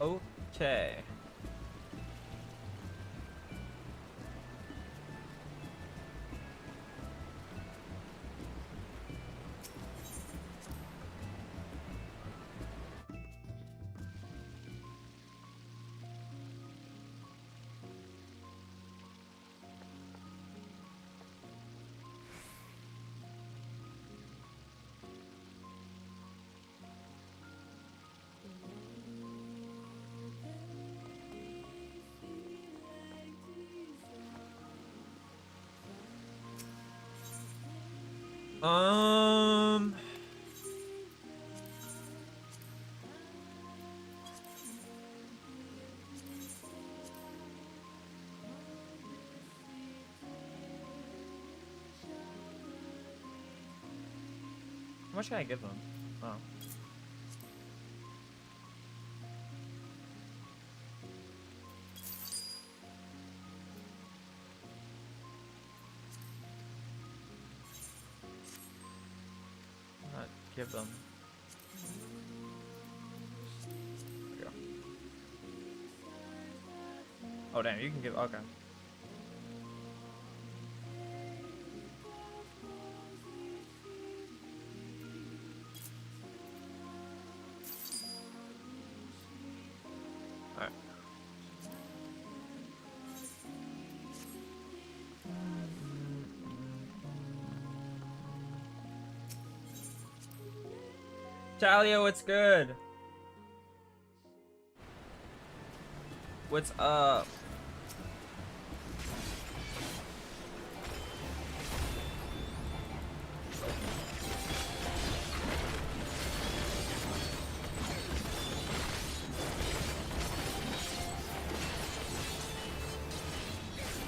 Okay. How much can I give them? Oh. Not give them. There we go. Oh damn, you can give. Okay. Alright. Talia, what's good? What's up?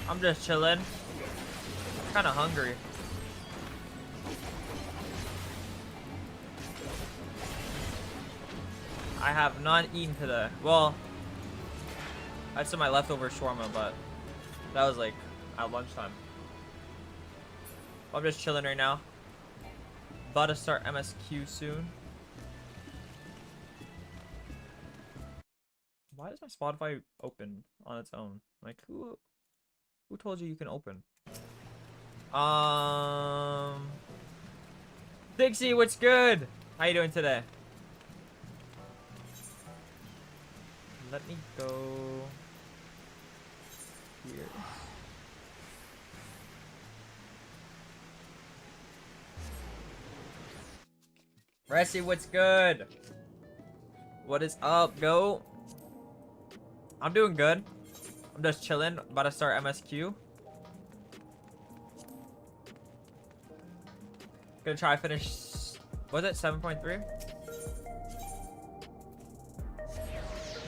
I'm just chilling. Kind of hungry. I have not eaten today. Well, I had some of my leftover shawarma, but that was like at lunchtime. I'm just chilling right now. About to start MSQ soon. Why does my Spotify open on its own? Like, who told you can open? Dixie, what's good? How you doing today? Let me go here. Resty, what's good? What is up, go? I'm doing good. I'm just chilling. About to start MSQ. Gonna try to finish. Was it 7.3?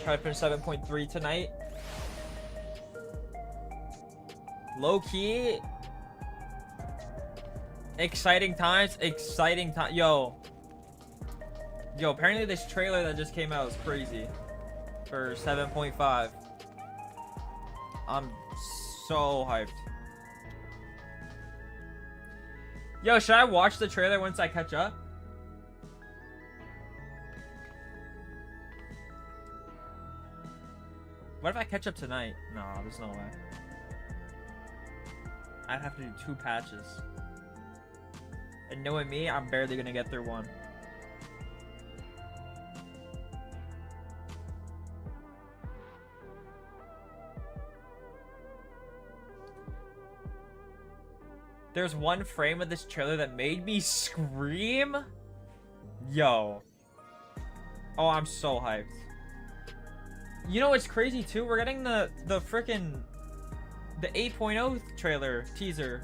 Try to finish 7.3 tonight. Low key. Exciting times. Exciting time. Yo, apparently this trailer that just came out is crazy. For 7.5. I'm so hyped. Yo, should I watch the trailer once I catch up? What if I catch up tonight? No, there's no way. I'd have to do 2 patches. And knowing me, I'm barely gonna get through 1. There's one frame of this trailer that made me scream. Yo. Oh, I'm so hyped. You know what's crazy too? We're getting the freaking the 8.0 trailer teaser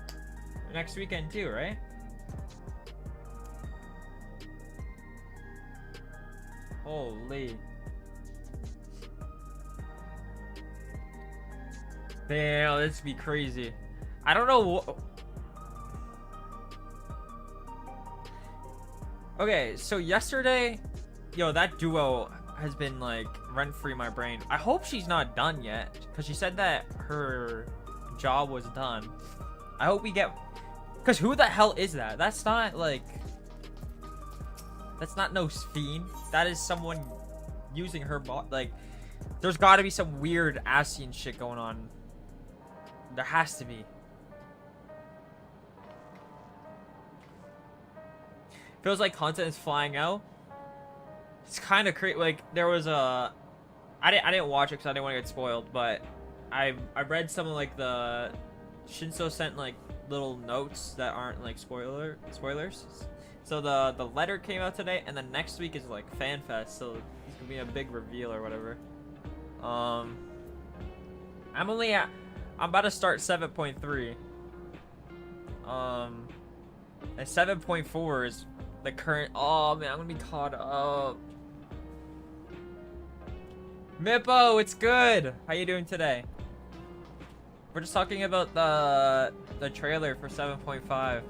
next weekend too, right? Holy. Damn, this would be crazy. I don't know what... Okay, so yesterday, yo, that duo has been like rent-free in my brain. I hope she's not done yet, because she said that her job was done. I hope we get... Because who the hell is that? That's not like... That's not no fiend. That is someone using her like... There's got to be some weird Asian shit going on. There has to be. Feels like content is flying out. It's kind of crazy. Like there was a, I didn't watch it because I didn't want to get spoiled. But I read some of like the Shinso sent like little notes that aren't like spoilers. So the letter came out today, and then next week is like Fan Fest. So it's gonna be a big reveal or whatever. I'm about to start 7.3. And 7.4 is the current. Oh man, I'm gonna be caught up. Mippo, it's good. How you doing today? We're just talking about the trailer for 7.5,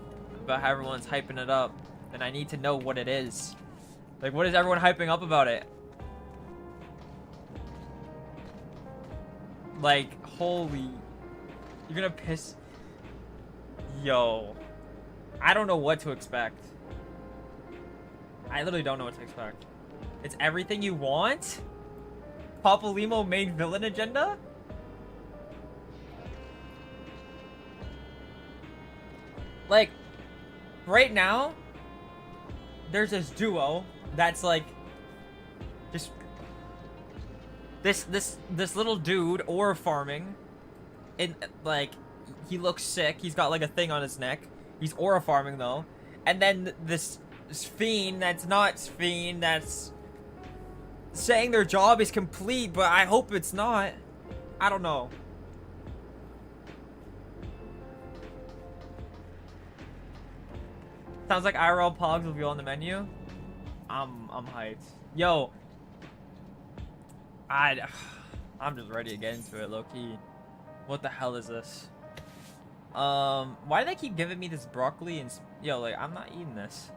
about how everyone's hyping it up, and I need to know what it is. Like, what is everyone hyping up about it? Like, holy, you're gonna piss. Yo, I don't know what to expect. I literally don't know what to expect. It's everything you want? Papalymo main villain agenda? Like, right now, there's this duo that's like, just this little dude ore farming, and like, he looks sick. He's got like a thing on his neck. He's aura farming though, and then this fiend that's not fiend that's saying their job is complete, but I hope it's not. I don't know. Sounds like IRL Pogs will be on the menu. I'm hyped. Yo, I'm just ready to get into it, low key. What the hell is this? Why do they keep giving me this broccoli and yo, like, I'm not eating this.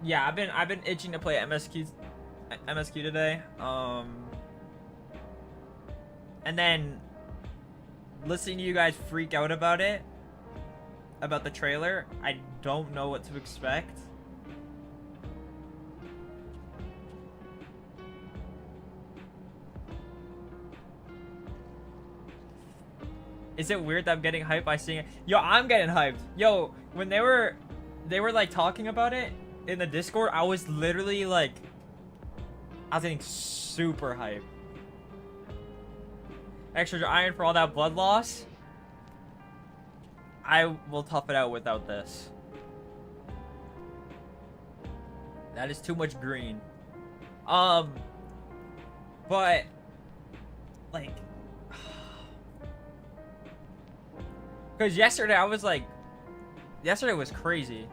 Yeah, I've been itching to play MSQ today. And then listening to you guys freak out about it, about the trailer, I don't know what to expect. Is it weird that I'm getting hyped by seeing it? Yo, I'm getting hyped. Yo, when they were like talking about it in the Discord, I was literally like, I was getting super hyped. Extra iron for all that blood loss. I will tough it out without this. That is too much green. But like, because yesterday I was like, yesterday was crazy.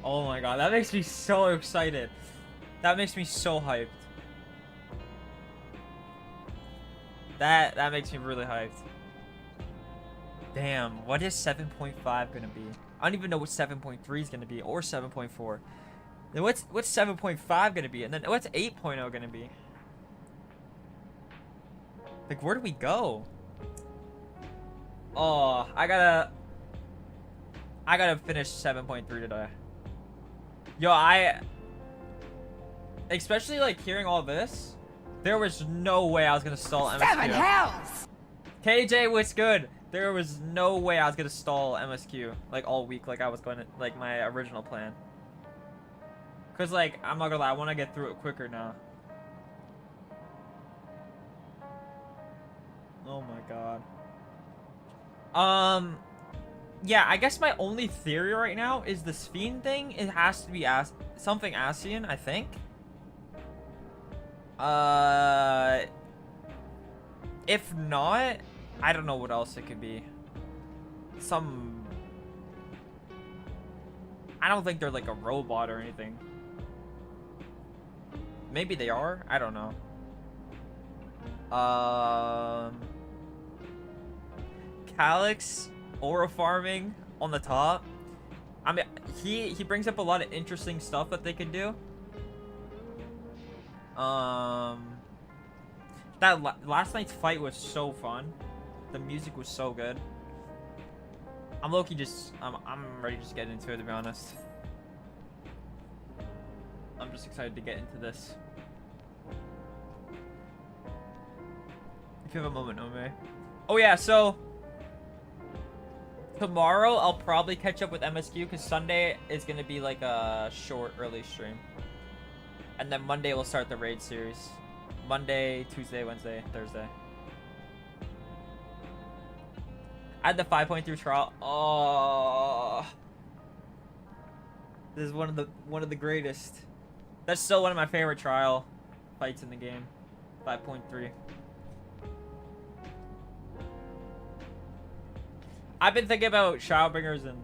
Oh my god, that makes me so excited. That makes me so hyped. That makes me really hyped. Damn, what is 7.5 gonna be? I don't even know what 7.3 is gonna be, or 7.4. Then what's 7.5 gonna be? And then what's 8.0 gonna be? Like, where do we go? Oh, I gotta finish 7.3 today. Yo, especially like hearing all this, there was no way I was gonna stall MSQ. 7 hells! KJ, what's good? There was no way I was gonna stall MSQ like all week, like I was going to, like my original plan. Cause like, I'm not gonna lie, I want to get through it quicker now. Oh my god. Yeah, I guess my only theory right now is the Fiend thing. It has to be something Asian, I think. If not, I don't know what else it could be. Some... I don't think they're like a robot or anything. Maybe they are. I don't know. Calyx aura farming on the top. I mean, he brings up a lot of interesting stuff that they could do. That last night's fight was so fun. The music was so good. I'm low-key just I'm ready to just get into it, to be honest. I'm just excited to get into this. If you have a moment, Ome. Oh yeah, so tomorrow I'll probably catch up with MSQ because Sunday is gonna be like a short early stream. And then Monday we'll start the raid series. Monday, Tuesday, Wednesday, Thursday. I had the 5.3 trial. Oh, this is one of the greatest. That's still one of my favorite trial fights in the game. 5.3. I've been thinking about Shadowbringers and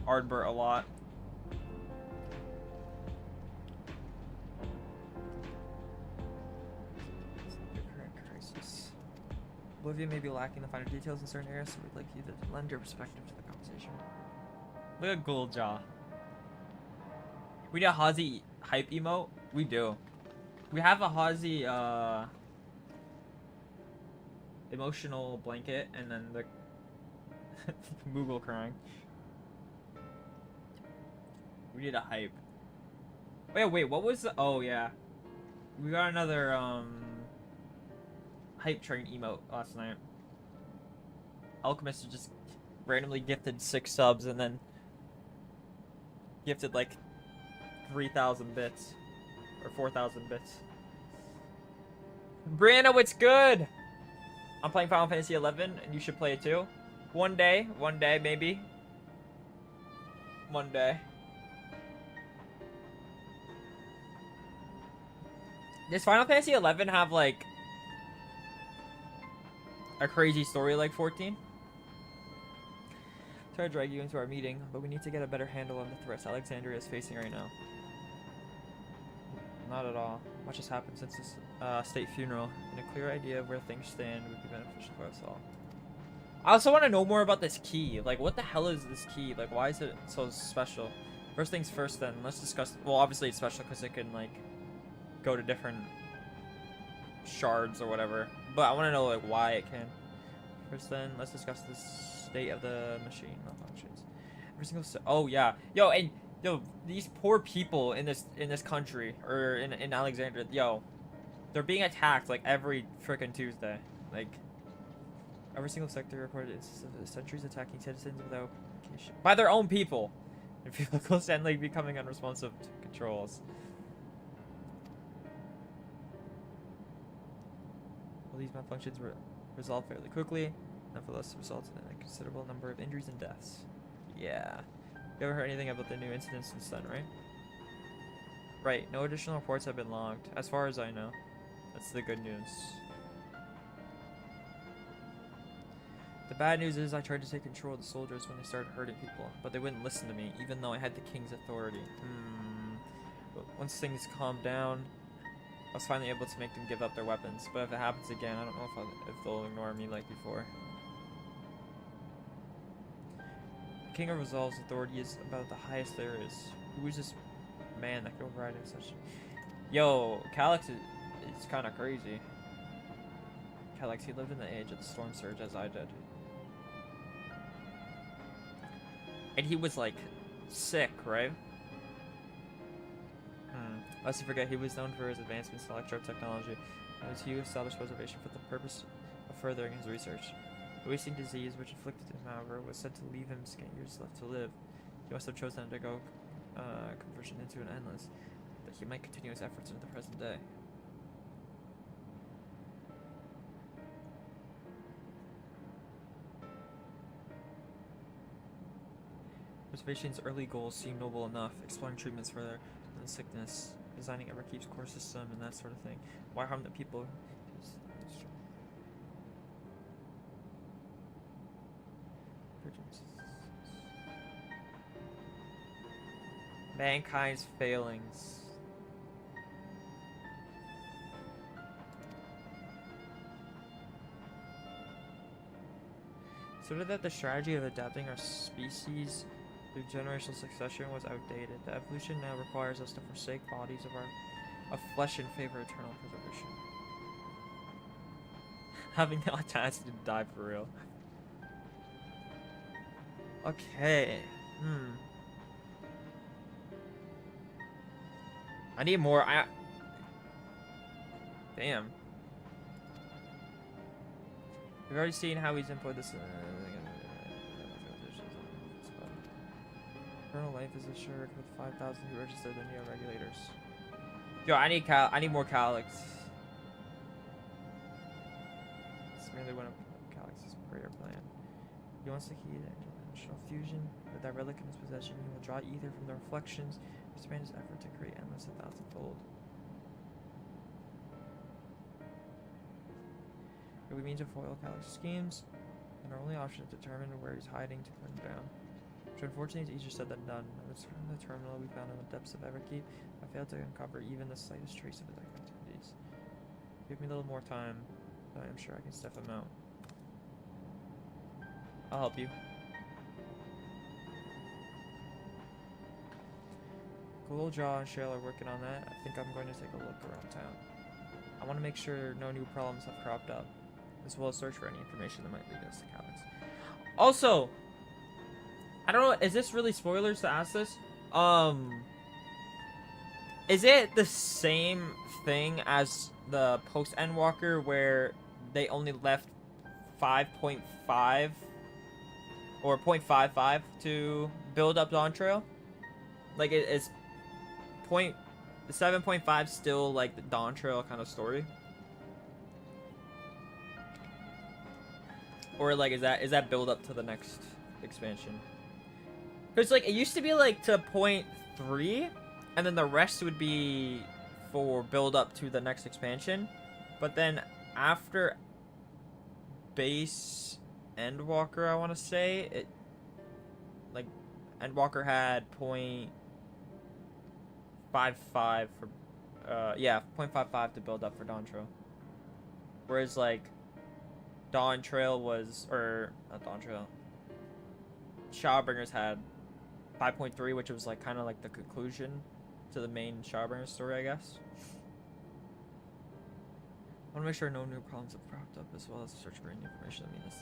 Ardbert a lot. Olivia may be lacking the finer details in certain areas, so we'd like you to lend your perspective to the conversation. Look at Ghouljaw. We need a Hazi hype emote? We do. We have a Hazi emotional blanket and then the Moogle crying. We need a hype. Wait, what was the... Oh, yeah. We got another, hype train emote last night. Alchemist just randomly gifted 6 subs and then gifted like 3,000 bits or 4,000 bits. Brianna, what's good? I'm playing Final Fantasy 11 and you should play it too. One day, maybe. One day. Does Final Fantasy 11 have like a crazy story like 14? Try to drag you into our meeting, but we need to get a better handle on the threats Alexandria is facing right now. Not at all. Much has happened since this state funeral, and a clear idea of where things stand would be beneficial for us all. I also want to know more about this key. Like, what the hell is this key? Like, why is it so special? First things first, then. Let's discuss... Well, obviously it's special because it can, like, go to different shards or whatever. But I want to know, like, why it can. First, then, let's discuss the state of the machine malfunctions. Every single... Oh, yeah. Yo, and... Yo, these poor people in this country, or in Alexandria, yo, they're being attacked, like, every frickin' Tuesday. Like... Every single sector reported instances of sentries attacking citizens without communication by their own people. And vehicles suddenly becoming unresponsive to controls. Well, these malfunctions were resolved fairly quickly, nevertheless resulted in a considerable number of injuries and deaths. Yeah. You ever heard anything about the new incidents since then, right? Right, no additional reports have been logged, as far as I know. That's the good news. The bad news is I tried to take control of the soldiers when they started hurting people, but they wouldn't listen to me, even though I had the king's authority. But once things calmed down, I was finally able to make them give up their weapons. But if it happens again, I don't know if they'll ignore me like before. The king of Resolve's authority is about the highest there is. Who is this man that can override such? Yo, Calyx is kind of crazy. Calyx, he lived in the age of the Storm Surge as I did. And he was, like, sick, right? Lest you forget, he was known for his advancements in electro technology. It was he who established preservation for the purpose of furthering his research. The wasting disease which afflicted him, however, was said to leave him scant years left to live. He must have chosen to go conversion into an endless, that he might continue his efforts into the present day. Observation's early goals seem noble enough. Exploring treatments for their sickness, designing Everkeep's core system, and that sort of thing. Why harm the people? Mankind's failings. So that the strategy of adapting our species through generational succession was outdated. The evolution now requires us to forsake bodies of flesh in favor of eternal preservation. Having the audacity to die for real. Okay. I need more. Damn. We've already seen how he's employed this. Eternal life is assured with 5,000 who registered the neo-regulators. Yo, I need more Calyx. It's merely one of Calyx's prayer plan. He wants to key the interdimensional fusion. With that relic in his possession, he will draw ether from the reflections, expand his effort to create endless 1,000-fold. If we mean to foil Calyx's schemes, then our only option is to determine where he's hiding to put him down. Which unfortunately is easier said than done. On the terminal we found in the depths of Everkeep, I failed to uncover even the slightest trace of his activities. Give me a little more time, but I'm sure I can sniff him out. I'll help you. Cooljaw and Shale are working on that. I think I'm going to take a look around town. I want to make sure no new problems have cropped up, as well as search for any information that might lead us to Calyx. Also, I don't know, is this really spoilers to ask this? Is it the same thing as the post-Endwalker where they only left 5.5 or 0.55 to build up Dawntrail? Like, is 7.5 still like the Dawntrail kind of story? Or like, is that build up to the next expansion? Because like it used to be like to 0.3, and then the rest would be for build up to the next expansion. But then after base Endwalker, I want to say it like Endwalker had 0.55 for 0.55 to build up for Dawntrail. Whereas like Dawntrail was, or not Dawntrail, Shadowbringers had 5.3, which was like kind of like the conclusion to the main Shadowbringers story, I guess. I want to make sure no new problems have cropped up, as well as search for any information that means.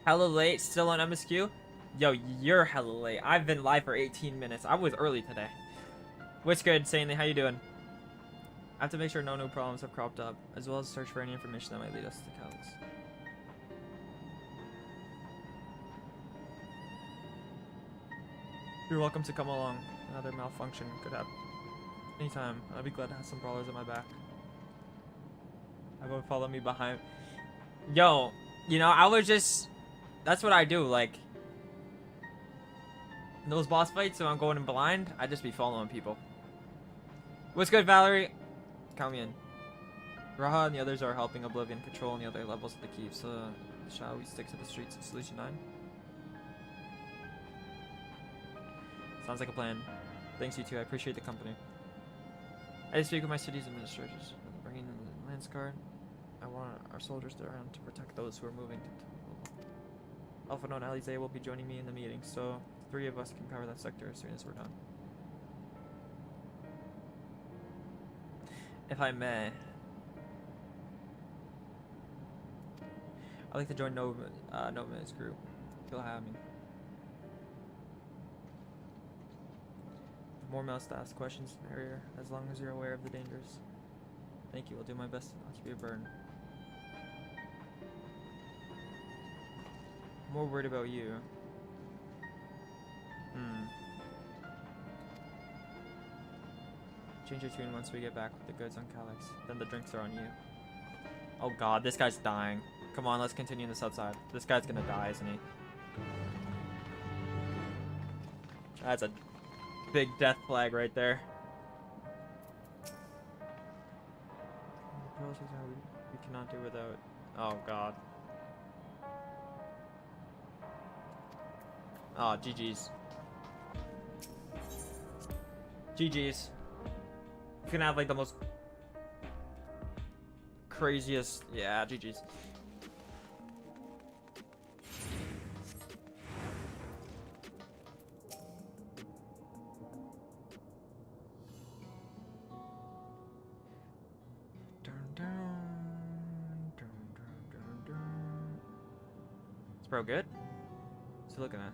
Hella late, still on MSQ? Yo, you're hella late. I've been live for 18 minutes. I was early today. What's good, Sandy? How you doing? I have to make sure no new problems have cropped up, as well as search for any information that might lead us to Calyx. You're welcome to come along. Another malfunction could happen anytime. I'd be glad to have some brawlers at my back. I would follow me behind. Yo, you know, I was just... That's what I do, like... In those boss fights, when I'm going in blind, I just be following people. What's good, Valerie? Count me in. Raha and the others are helping Oblivion control in the other levels of the keep, so shall we stick to the streets of Solution 9? Sounds like a plan. Thanks, you two. I appreciate the company. I speak with my city's administrators. Bringing in the Lance Guard. I want our soldiers around to protect those who are moving to Alpha and Alize will be joining me in the meeting, so the three of us can cover that sector as soon as we're done. If I may, I'd like to join Nova's group. You'll have me. The more mouths to ask questions, the merrier, as long as you're aware of the dangers. Thank you. I'll do my best not to be a burden. I'm more worried about you. Change your tune once we get back with the goods on Calyx. Then the drinks are on you. Oh god, this guy's dying. Come on, let's continue this outside. This guy's gonna die, isn't he? That's a big death flag right there. We cannot do without. Oh god. Oh, GG's. GG's. You can have like the most craziest. Yeah, GG's. Is bro good? What's he looking at?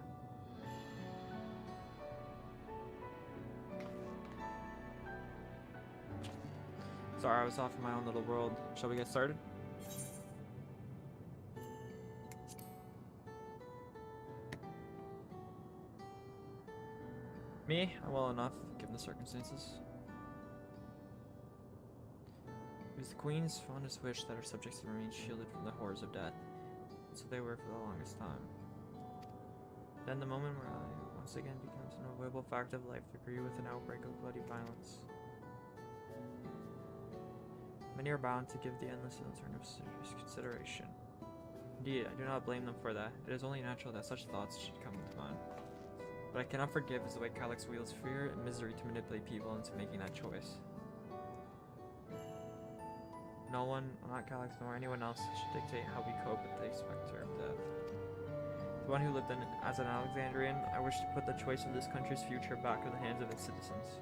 Sorry, I was off in my own little world. Shall we get started? Me? I'm well enough, given the circumstances. It was the Queen's fondest wish that her subjects remain shielded from the horrors of death. And so they were for the longest time. Then the moment where once again becomes an unavoidable fact of life to agree with an outbreak of bloody violence. Many are bound to give the endless alternative serious consideration. Indeed, I do not blame them for that. It is only natural that such thoughts should come to mind. What I cannot forgive is the way Calyx wields fear and misery to manipulate people into making that choice. No one, not Calyx nor anyone else, should dictate how we cope with the specter of death. The one who lived as an Alexandrian, I wish to put the choice of this country's future back in the hands of its citizens.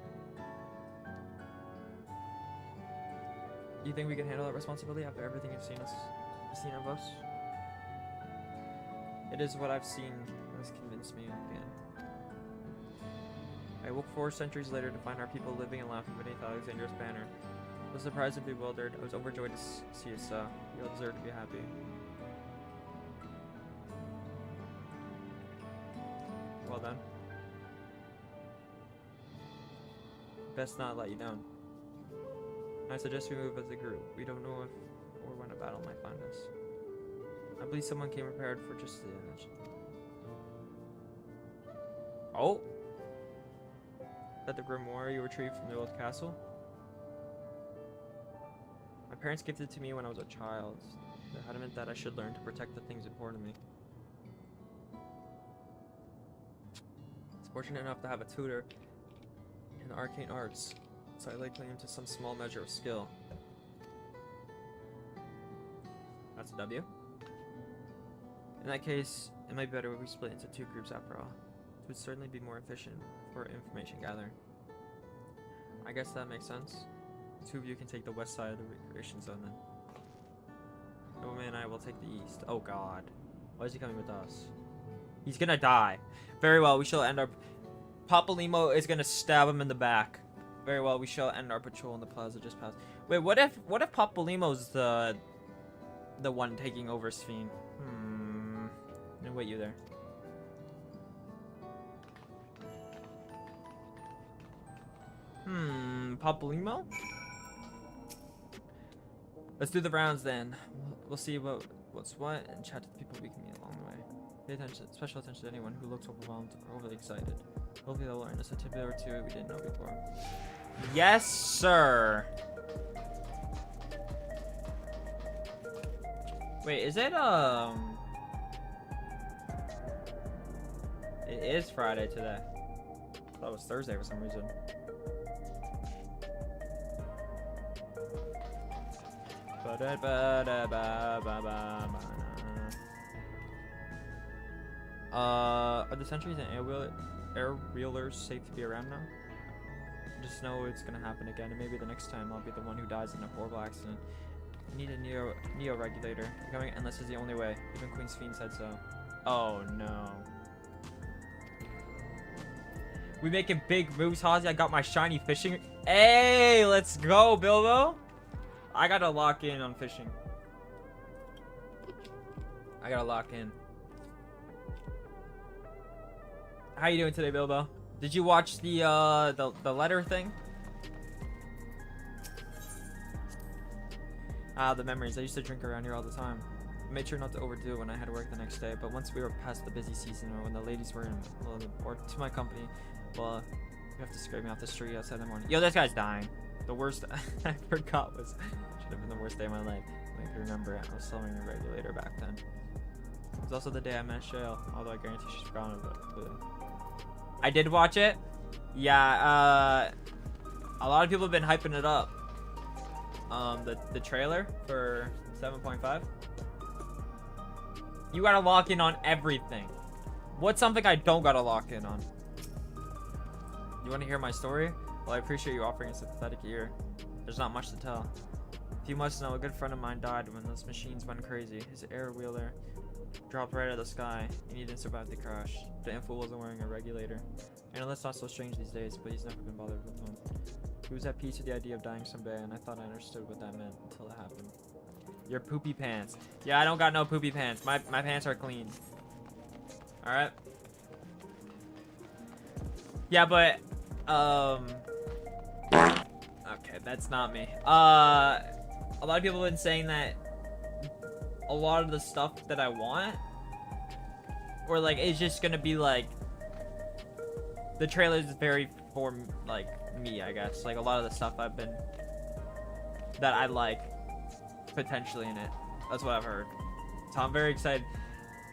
Do you think we can handle that responsibility after everything you've seen of us? It is what I've seen that has convinced me again. I woke 4 centuries later to find our people living and laughing beneath Alexandria's banner. I was surprised and bewildered. I was overjoyed to see us. We all deserve to be happy. Well done. Best not let you down. I suggest we move as a group. We don't know if or when a battle might find us. I believe someone came prepared for just the image. Oh! Is that the grimoire you retrieved from the old castle? My parents gifted it to me when I was a child. They're adamant that I should learn to protect the things important to me. I was fortunate enough to have a tutor in the arcane arts, so I lay claim to some small measure of skill. That's a W. In that case, it might be better if we split into 2 groups after all. It would certainly be more efficient for information gathering. I guess that makes sense. 2 of you can take the west side of the recreation zone then. Nobleman and I will take the east. Oh god. Why is he coming with us? He's gonna die. Very well, we shall end our... Papalymo is gonna stab him in the back. Very well, we shall end our patrol in the plaza just past. Wait, what if Papalymo's the one taking over Sphene? I'm gonna wait you there. Papalymo? Let's do the rounds then. We'll see what's what and chat to the people we can meet along the way. Pay attention, special attention to anyone who looks overwhelmed or overly excited. Hopefully they'll learn us a tidbit or 2 we didn't know before. Yes, sir. Wait, is it it is Friday today. I thought it was Thursday for some reason. Are the sentries and air wheelers safe to be around now? Just know it's gonna happen again, and maybe the next time I'll be the one who dies in a horrible accident. I need a neo regulator. Becoming endless is the only way. Even Queen Sphene said so. Oh no. We making big moves, Hazi. I got my shiny fishing. Hey, let's go, Bilbo. I gotta lock in on fishing. I gotta lock in. How you doing today, Bilbo? Did you watch the letter thing? Ah, the memories. I used to drink around here all the time. I made sure not to overdo it when I had to work the next day, but once we were past the busy season or when the ladies were in, or to my company, Well, you have to scrape me off the street outside in the morning. Yo, this guy's dying. The worst I forgot was should have been the worst day of my life. I can remember it. I was slowing a regulator back then. It was also the day I met Shale, although I guarantee she's forgotten about it. I did watch it. Yeah, a lot of people have been hyping it up. The trailer for 7.5. You gotta lock in on everything. What's something I don't gotta lock in on? You wanna hear my story? Well, I appreciate you offering a sympathetic ear. There's not much to tell. If you must know, a good friend of mine died when those machines went crazy. His air wheeler dropped right out of the sky, and he didn't survive the crash. The info wasn't wearing a regulator. I know that's not so strange these days, but he's never been bothered with one. He was at peace with the idea of dying someday, and I thought I understood what that meant until it happened. Your poopy pants. Yeah, I don't got no poopy pants. My pants are clean. Alright. Yeah, but okay, that's not me. A lot of people have been saying that a lot of the stuff that I want, or like, it's just gonna be like, the trailer is very for like me, I guess. Like a lot of the stuff that I like potentially in it. That's what I've heard. So I'm very excited.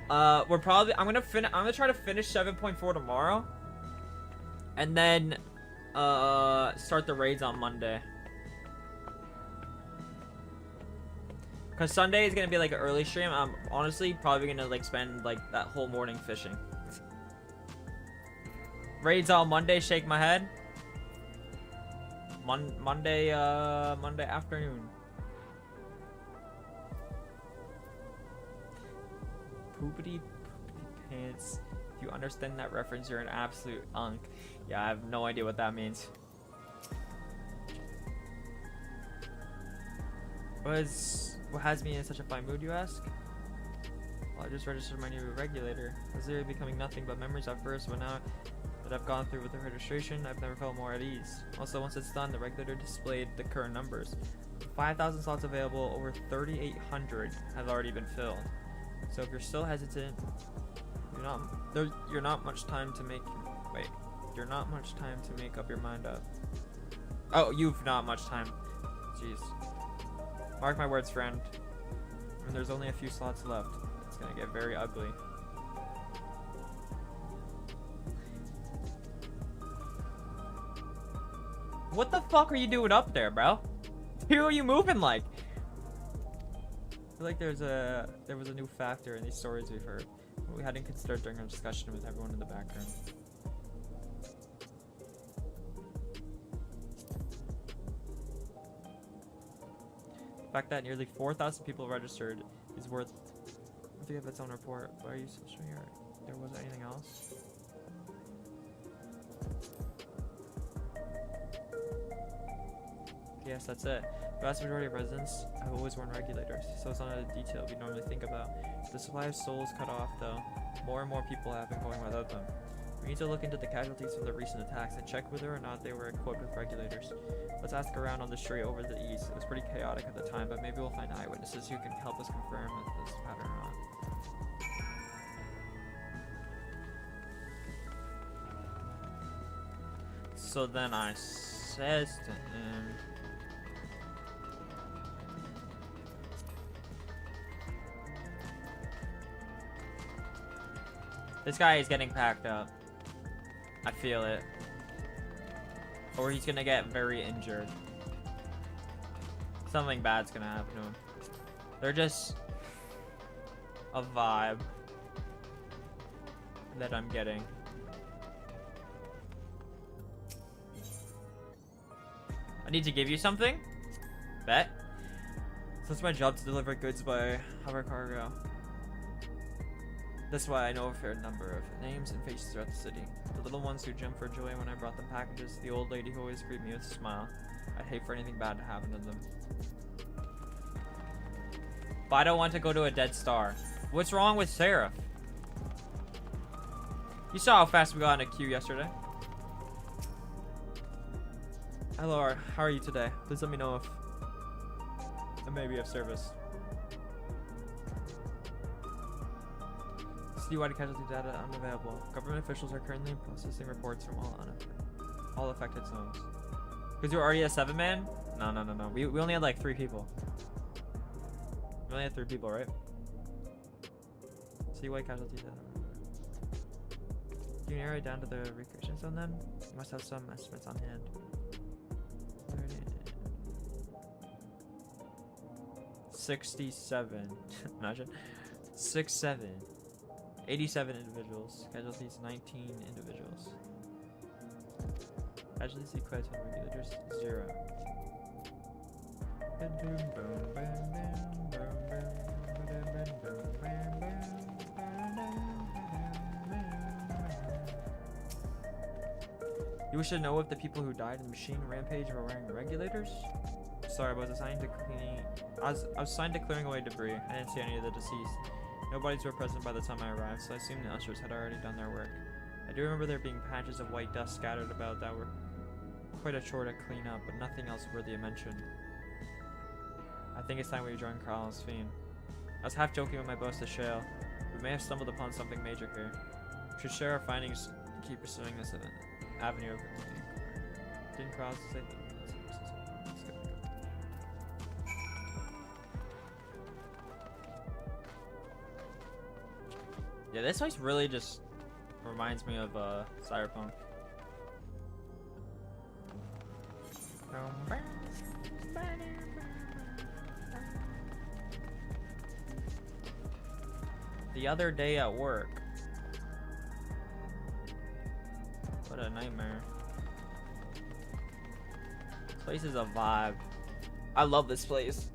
I'm gonna try to finish 7.4 tomorrow, and then start the raids on Monday. Cause Sunday is gonna be like an early stream. I'm honestly probably gonna like spend like that whole morning fishing. Raids on Monday, shake my head. Monday afternoon. Poopity pants. If you understand that reference, you're an absolute unk. Yeah, I have no idea what that means. What has me in such a fine mood, you ask? Well, I just registered my new regulator. I was literally becoming nothing but memories at first, but now that I've gone through with the registration, I've never felt more at ease. Also, once it's done, the regulator displayed the current numbers. 5,000 slots available, over 3,800 have already been filled. So if you're still hesitant, you're not much time to make up your mind up. Oh, you've not much time. Jeez. Mark my words, friend. When there's only a few slots left, it's gonna get very ugly. What the fuck are you doing up there, bro? Who are you moving like? I feel like there was a new factor in these stories we've heard, but we hadn't considered during our discussion with everyone in the background. The fact that nearly 4,000 people registered is worth I think of its own report. But are you so sure there wasn't anything else? Yes, that's it. The vast majority of residents have always worn regulators, so it's not a detail we normally think about. The supply of souls cut off, though. More and more people have been going without them. We need to look into the casualties from the recent attacks and check whether or not they were equipped with regulators. Let's ask around on the street over the east. It was pretty chaotic at the time, but maybe we'll find eyewitnesses who can help us confirm if this pattern or not. So then I says to him, this guy is getting packed up. I feel it. Or he's gonna get very injured. Something bad's gonna happen to him. They're just a vibe that I'm getting. I need to give you something? Bet. So it's my job to deliver goods by hover cargo. That's why I know a fair number of names and faces throughout the city. The little ones who jumped for joy when I brought them packages, the old lady who always greeted me with a smile. I'd hate for anything bad to happen to them. But I don't want to go to a dead star. What's wrong with Seraph? You saw how fast we got in a queue yesterday. Hello, how are you today? Please let me know if I may be of service. Citywide casualty data unavailable. Government officials are currently processing reports from all affected zones. Because you're already a 7-man? No. We only had like 3 people. We only had 3 people, right? Citywide casualty data. Can you narrow it down to the recreation zone then? You must have some estimates on hand. 67. Imagine. 67. 87 individuals. Casualties 19 individuals. Casualties equate to regulators 0. You wish to know if the people who died in the machine rampage were wearing regulators? Sorry, I was assigned to cleaning. I was assigned to clearing away debris. I didn't see any of the deceased. No bodies were present by the time I arrived, so I assumed the ushers had already done their work. I do remember there being patches of white dust scattered about that were quite a chore to clean up, but nothing else worthy of mention. I think it's time we join Carl's fiend. I was half joking with my boss to Shale. We may have stumbled upon something major here. We should share our findings and keep pursuing this avenue of didn't Carl say? Yeah, this place really just reminds me of Cyberpunk. The other day at work. What a nightmare. This place is a vibe. I love this place.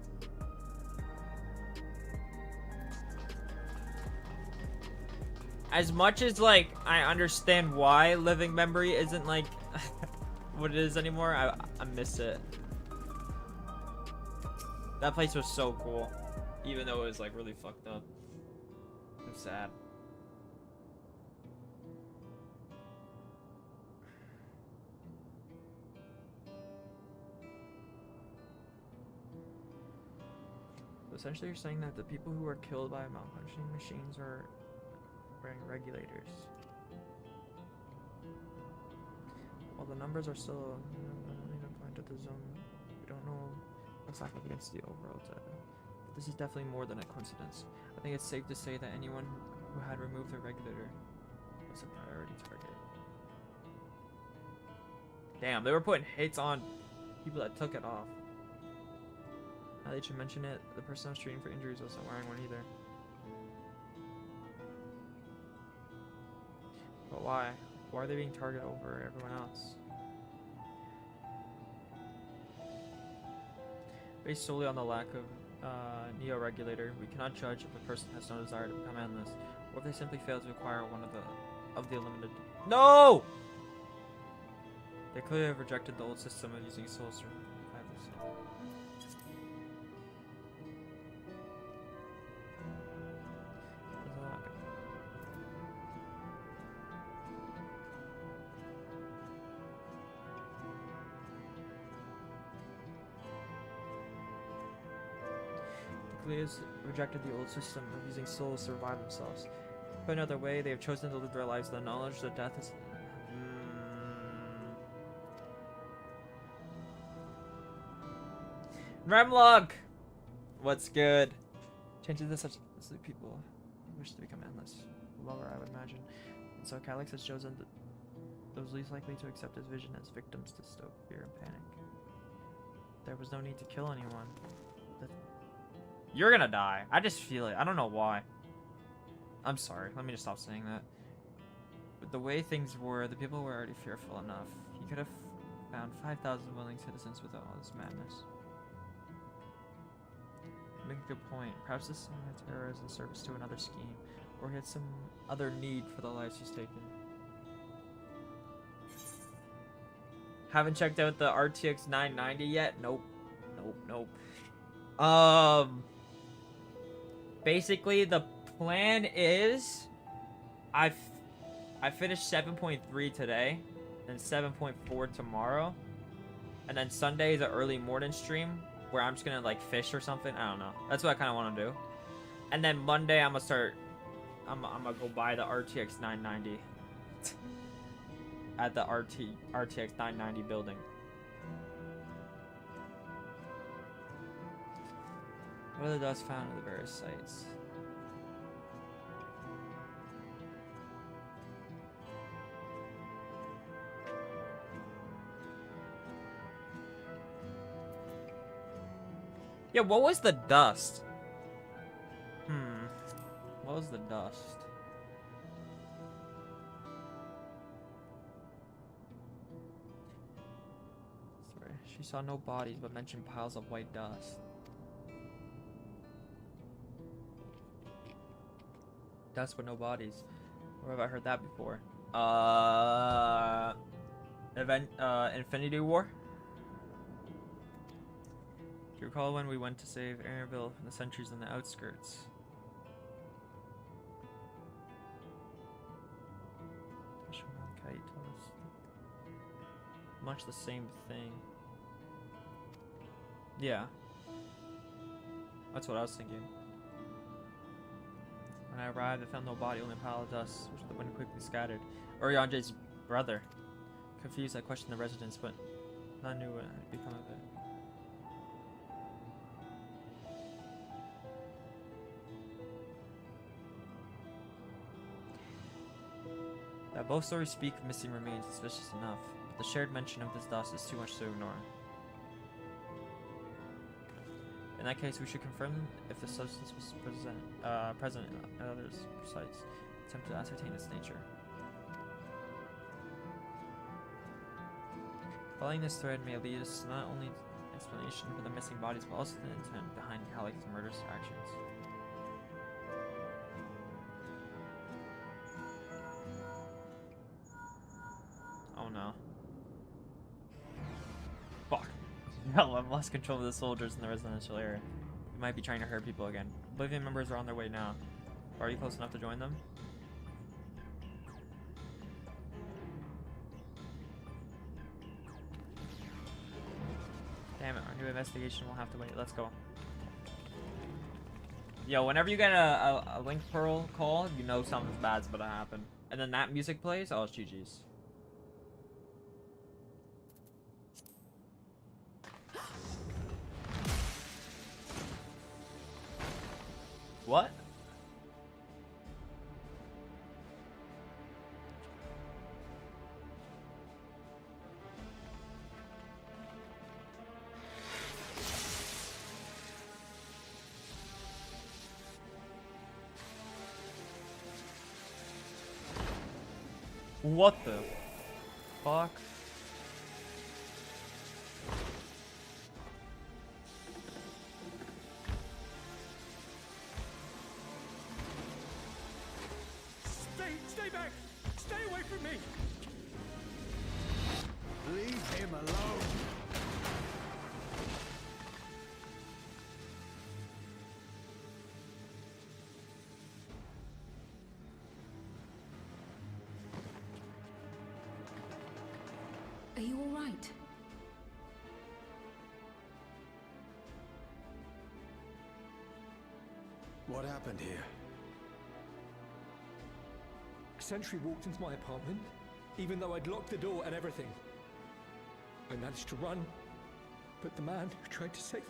As much as like I understand why living memory isn't like what it is anymore, I miss it. That place was so cool, even though it was like really fucked up. I'm sad. So essentially, you're saying that the people who were killed by malfunctioning machines are wearing regulators. While the numbers are still point at the zone, we don't know what's up against the overall data. But this is definitely more than a coincidence. I think it's safe to say that anyone who had removed their regulator was a priority target. Damn, they were putting hits on people that took it off. Now that you mention it, the person I was treating for injuries wasn't wearing one either. But why? Why are they being targeted over everyone else? Based solely on the lack of neo-regulator, we cannot judge if a person has no desire to become endless, or if they simply fail to acquire one of the limited. No! They clearly have rejected the old system of using soul survival. Has rejected the old system of using souls to survive themselves. Put another way, they have chosen to live their lives with the knowledge that death is. Remlog! What's good? Changes to such as the people wish to become endless. Lower, I would imagine. And so Calyx has chosen those least likely to accept his vision as victims to stoke fear and panic. There was no need to kill anyone. You're gonna die. I just feel it. I don't know why. I'm sorry. Let me just stop saying that. But the way things were, the people were already fearful enough. He could have found 5,000 willing citizens without all this madness. You make a good point. Perhaps this song of terror is in service to another scheme, or he had some other need for the lives he's taken. Haven't checked out the RTX 990 yet? Nope. Basically, the plan is I finished 7.3 today, and 7.4 tomorrow, and then Sunday is an early morning stream where I'm just gonna like fish or something. I don't know. That's what I kind of want to do. And then Monday I'm gonna start I'm gonna go buy the RTX 990 at the RTX 990 building. What are the dust found at the various sites? Yeah, what was the dust? What was the dust? Sorry, she saw no bodies but mentioned piles of white dust. Dust with no bodies. Where have I heard that before? Infinity War? Do you recall when we went to save Airville from the sentries on the outskirts? Kite told us much the same thing. Yeah. That's what I was thinking. When I arrived, I found no body, only a pile of dust, which the wind quickly scattered. Orianje's brother. Confused, I questioned the residents, but none knew what had become of it. That both stories speak of missing remains is suspicious enough, but the shared mention of this dust is too much to ignore. In that case, we should confirm if the substance was present at other sites, attempt to ascertain its nature. Following this thread may lead us to not only explanation for the missing bodies, but also the intent behind Halleck's murderous actions. Oh no. Fuck. Hell, I've lost control of the soldiers in the residential area. We might be trying to hurt people again. Oblivion members are on their way now. Are you close enough to join them? Damn it, our new investigation will have to wait. Let's go. Yo, whenever you get a Link Pearl call, you know something bad's about to happen. And then that music plays, oh, it's GG's. What? What the fuck? Stay back! Stay away from me! Leave him alone. Are you all right? What happened here? Sentry walked into my apartment, even though I'd locked the door and everything. I managed to run, but the man who tried to save me...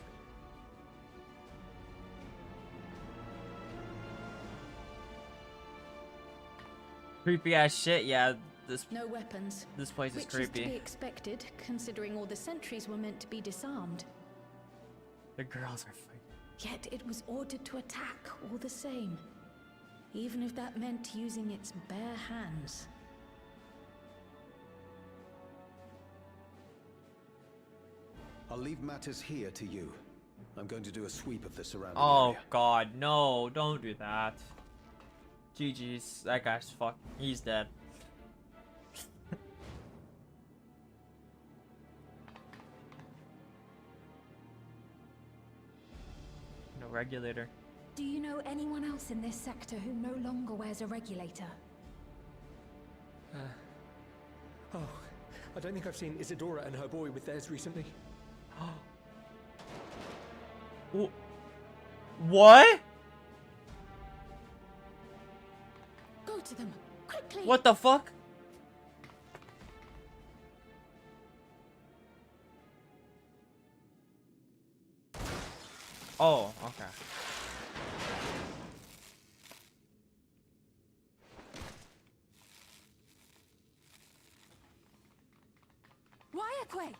Creepy ass shit, yeah. No weapons. This place is Which creepy. is to be expected, considering all the sentries were meant to be disarmed. The girls are fighting. Yet it was ordered to attack all the same. Even if that meant using its bare hands. I'll leave matters here to you. I'm going to do a sweep of the surrounding Oh area. god, no, don't do that. GG's, that guy's fucked. He's dead. No regulator. Do you know anyone else in this sector who no longer wears a regulator? Oh, I don't think I've seen Isadora and her boy with theirs recently. What? to them. Quickly! What the fuck? Oh, okay. Ryakwe!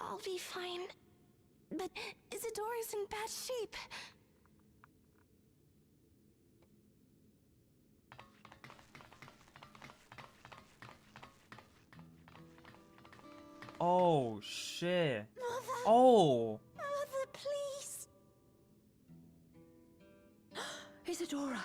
I'll be fine. But Isadora's in bad shape. Oh, shit. Mother! Oh. Mother, please! Isadora!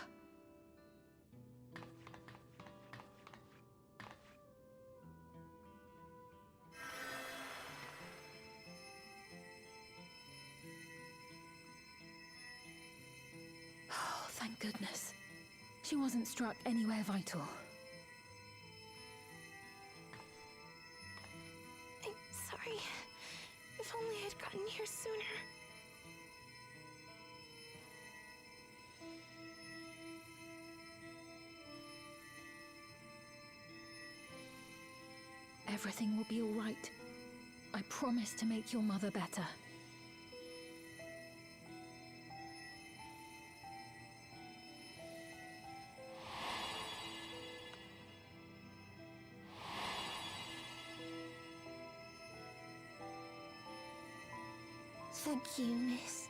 Oh, thank goodness. She wasn't struck anywhere vital. I'm sorry. If only I'd gotten here sooner. Everything will be all right. I promise to make your mother better. Thank you, miss.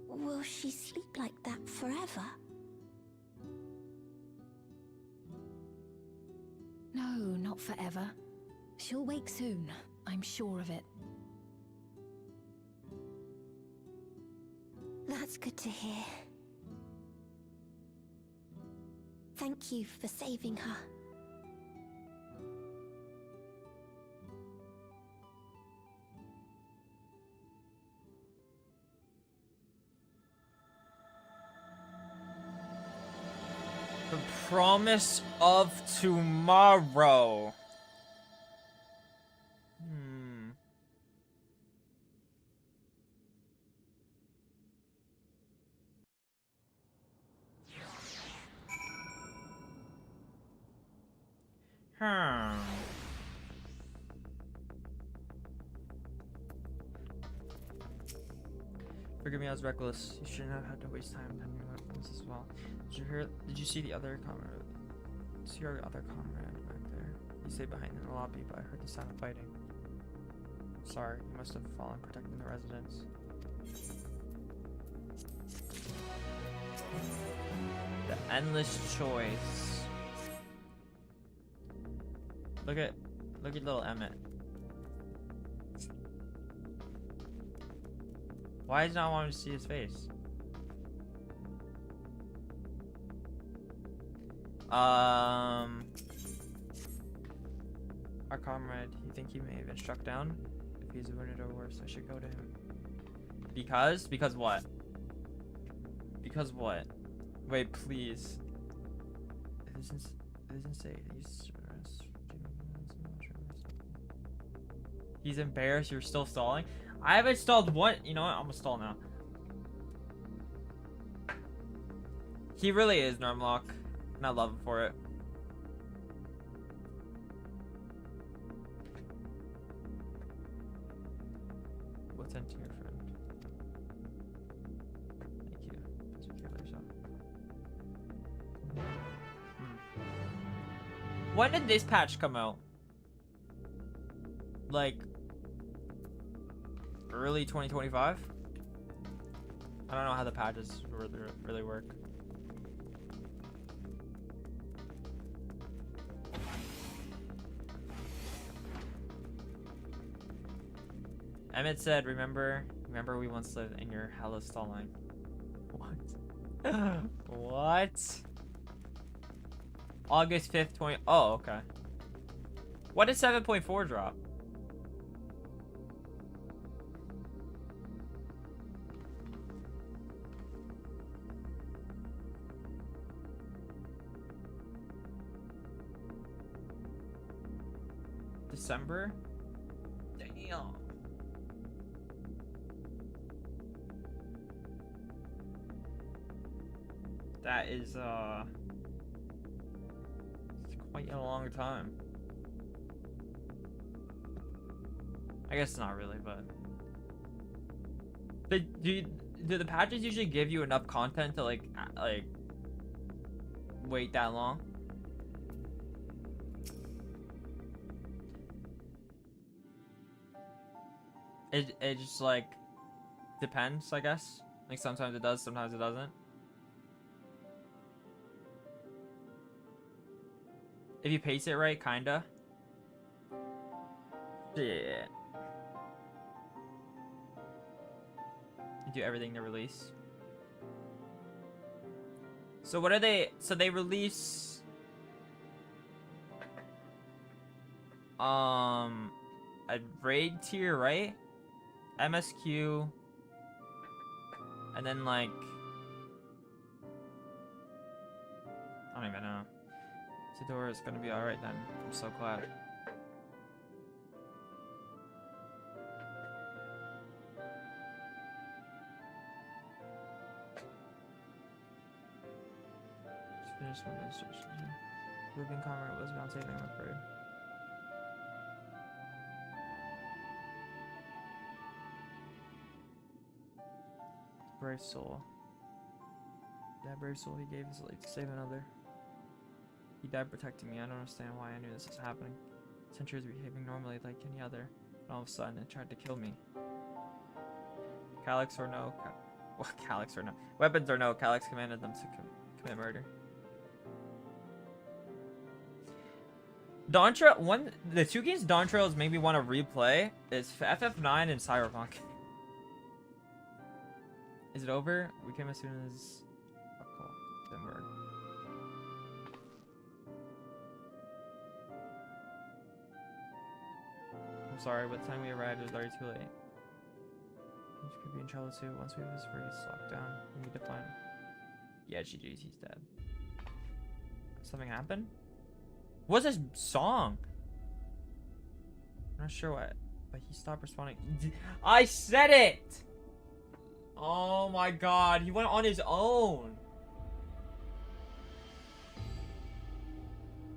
Will she sleep like that forever? No, not forever. She'll wake soon, I'm sure of it. That's good to hear. Thank you for saving her. The promise of tomorrow. Forgive me, I was reckless. You shouldn't have had to waste time pending weapons as well. Did you see the other comrade? See your other comrade back there? He stayed behind in the lobby, but I heard the sound of fighting. Sorry, you must have fallen protecting the residents. The endless choice. Look at little Emmett. Why does not want to see his face? Our comrade, you think he may have been struck down? If he's wounded or worse, I should go to him. Because? Because what? Because what? Wait, please. It doesn't say. He's embarrassed you're still stalling? I haven't stalled one. You know what? I'm gonna stall now. He really is Normlock, and I love him for it. What's into your friend? Thank you. Please be careful yourself. When did this patch come out? Like early 2025? I don't know how the patches really work. Emmett said, remember we once lived in your hello stall line. What? What? August 5th, 20. Oh, okay. What did 7.4 drop? December? Damn. That is, it's quite a long time. I guess not really, but... Do the patches usually give you enough content to, like wait that long? It just, like, depends, I guess. Like, sometimes it does, sometimes it doesn't. If you pace it right, kinda. Yeah. You do everything to release. So what are they? So they release a raid tier, right? MSQ, and then, like, I don't even know. Sidora is gonna be alright then. I'm so glad. Just finished my administration. Moving comment was not saving, I'm afraid. Brave soul. That brave soul he gave his life to save another. He died protecting me. I don't understand why I knew this was happening. Sentry was behaving normally like any other, and all of a sudden it tried to kill me. Calyx or no? Calyx or no? Weapons or no? Calyx commanded them to commit murder. Dawntrail. The two games Dawntrails made me want to replay is FF9 and Cyberpunk. Is it over? We came as soon as. Oh, cool. Then we're. I'm sorry, by the time we arrived, it was already too late. We could be in trouble too. Once we have this race locked down, we need to find him. Yeah, GG's, he's dead. Something happened? What's this song? I'm not sure what, but he stopped responding. I said it! Oh my god, he went on his own.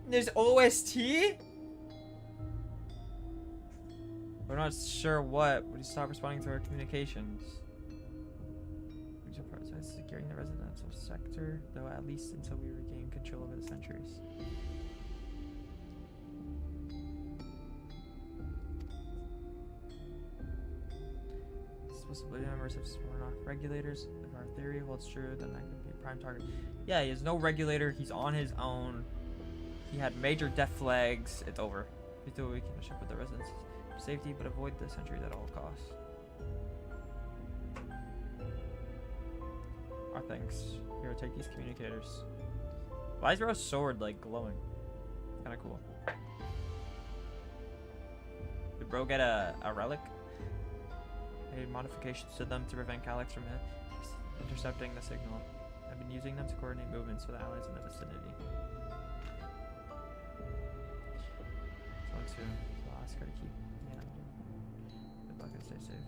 There's OST? We're not sure what, but he stopped responding to our communications. We're prioritizing securing the residential sector, though at least until we regain control over the sentries. Supposedly members have sworn off regulators. If our theory holds true, then that could be a prime target. Yeah, he has no regulator. He's on his own. He had major death flags. It's over. Please do what we can to ship with the residents. Safety, but avoid the sentries at all costs. Our thanks. Here, take these communicators. Why is Bro's sword, like, glowing? Kinda cool. Did Bro get a relic? Made modifications to them to prevent Calyx from intercepting the signal. I've been using them to coordinate movements with allies in the vicinity. So too. So I'll ask her to keep. Yeah. Good luck and stay safe.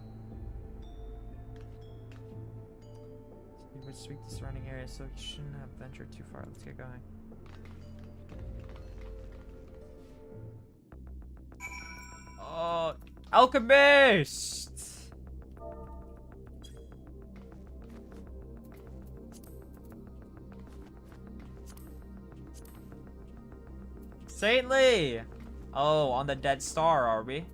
You would sweep the surrounding area, so you shouldn't have ventured too far. Let's get going. Oh, Alchemist! Saintly! Oh, on the dead star, are we?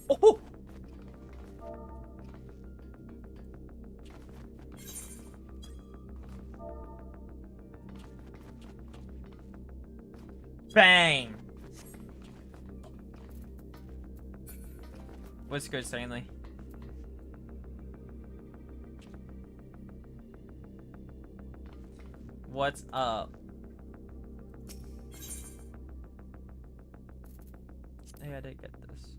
Oh! Bang! What's good, Stanley? What's up? Hey, I did get this.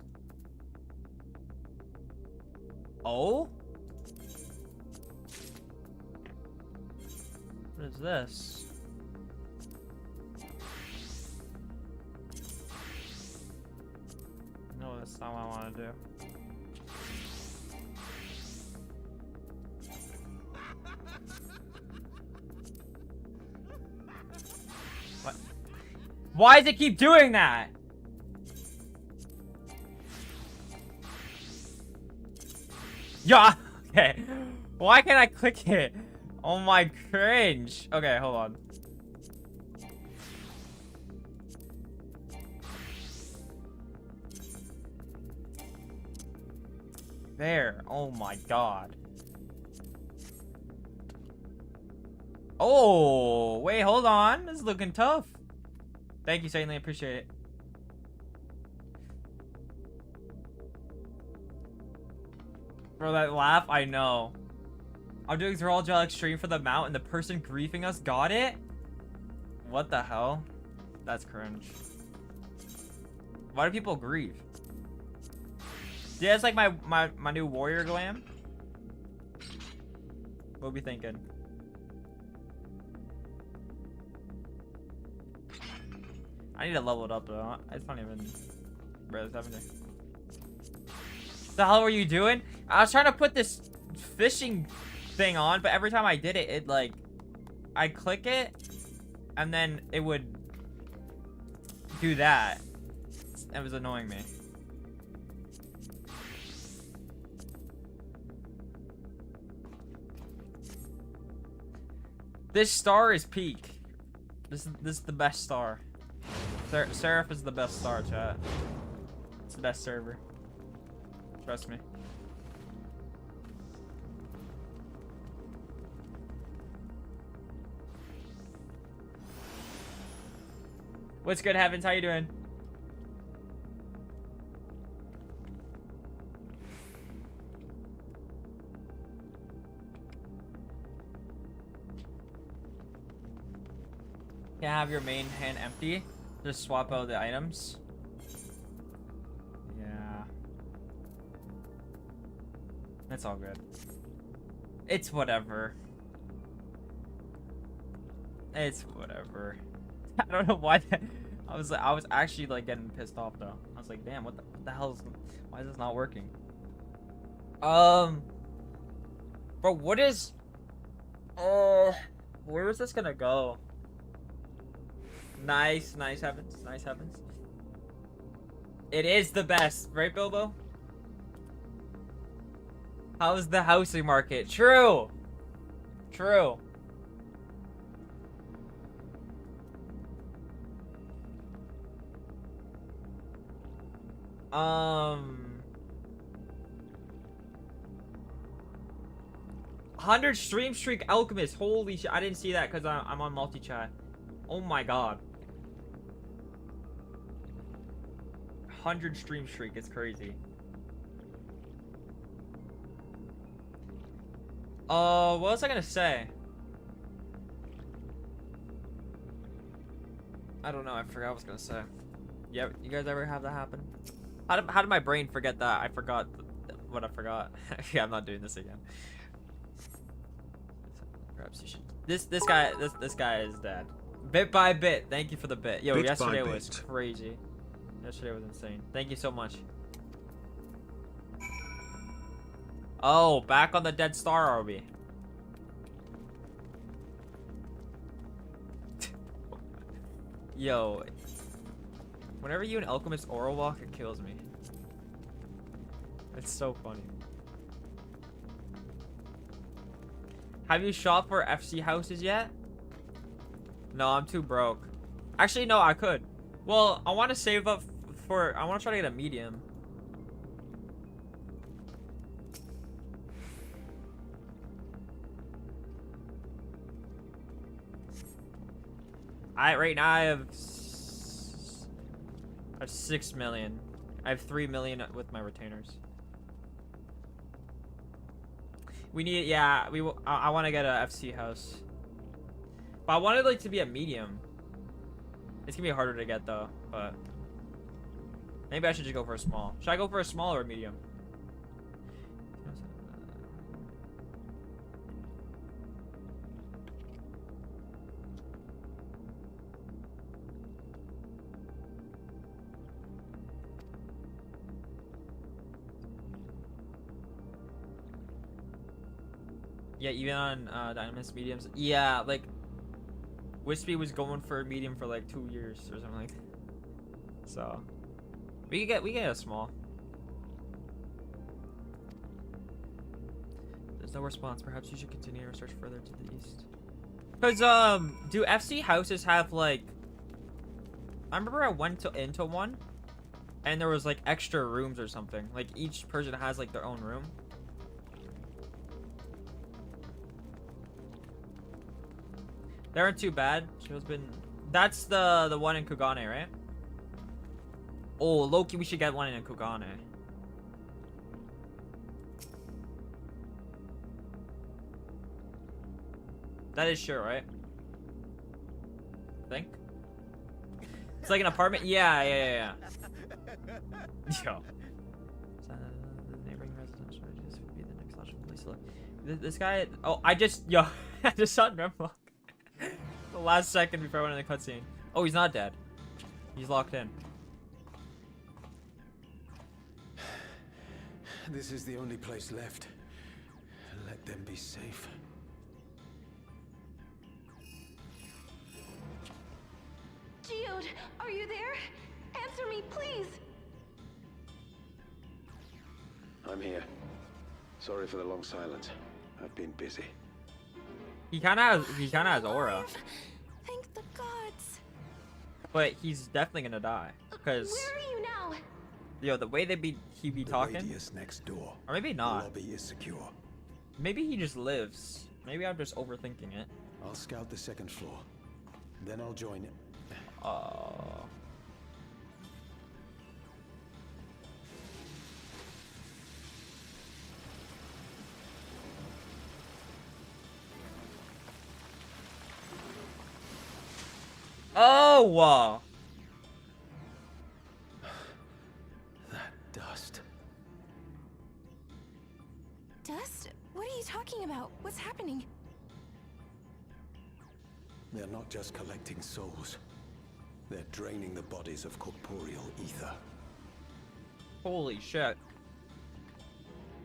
Oh? What is this? No, that's not what I want to do. What? Why does it keep doing that? Yeah. Okay. Why can't I click it? Oh my cringe. Okay, hold on. There. Oh my god. Oh, wait, hold on. This is looking tough. Thank you, Saintly. Appreciate it. For that laugh, I know. I'm doing Thrall Gel Extreme for the mount and the person griefing us got it? What the hell? That's cringe. Why do people grieve? Yeah, it's like my new warrior glam. What we thinking? I need to level it up though. It's not even barely 70. The hell were you doing? I was trying to put this fishing thing on, but every time I did it, it like, I'd click it, and then it would do that. It was annoying me. This star is peak. This is the best star. Seraph is the best star, chat. It's the best server. Trust me. What's good, Heavens? How you doing? Can't have your main hand empty. Just swap out the items. Yeah. It's all good. It's whatever. It's whatever. I don't know why that, I was actually like getting pissed off though. I was like, damn, what the hell is, why is this not working? Bro, what is, where is this gonna go? Nice Heavens, nice Heavens. It is the best, right, Bilbo? How's the housing market? True. True. Um, 100 stream streak Alchemist. Holy shit. I didn't see that because I'm on multi-chat. Oh my god. 100 stream streak. It's crazy. What was I gonna say? I don't know. I forgot what I was gonna say. Yeah, you guys ever have that happen? How did my brain forget that? I forgot what I forgot. Yeah, I'm not doing this again. Perhaps you should. This guy is dead. Bit by bit. Thank you for the bit. Yo, yesterday was crazy. Yesterday was insane. Thank you so much. Oh, back on the dead star are we? Yo. Whenever you and Alchemist Aura Walk, it kills me. It's so funny. Have you shopped for FC houses yet? No, I'm too broke. Actually, no, I could. Well, I want to save up for... I want to try to get a medium. Right now I have 6 million. I have 3 million with my retainers. We need, yeah, I want to get a FC house. But I wanted like to be a medium. It's gonna be harder to get though, but maybe I should just go for a small. Should I go for a small or a medium? Yeah, even on Dynamis mediums. Yeah, like Wispy was going for a medium for like 2 years or something like that. So we get a small. There's no response. Perhaps you should continue our search further to the east. Cause do FC houses have like? I remember I went into one, and there was like extra rooms or something. Like each person has like their own room. They aren't too bad. Show's been. That's the one in Kugane, right? Oh, Loki, we should get one in Kugane. That is sure, right? I think. It's like an apartment. Yeah. Yo. The neighboring residential areas would be the next logical place to look. This guy. Oh, I just saw Remlock. The last second before I went in the cutscene. Oh, he's not dead. He's locked in. This is the only place left. Let them be safe. Geode, are you there? Answer me, please! I'm here. Sorry for the long silence. I've been busy. He kind of has aura, Thank the gods. but he's definitely gonna die because Where are you now? yo, the way he be talking, Radius next door. or maybe The not. lobby is secure. Maybe he just lives. Maybe I'm just overthinking it. I'll scout the second floor. Then I'll join it. Oh. That dust. Dust? What are you talking about? What's happening? They're not just collecting souls. They're draining the bodies of corporeal ether. Holy shit.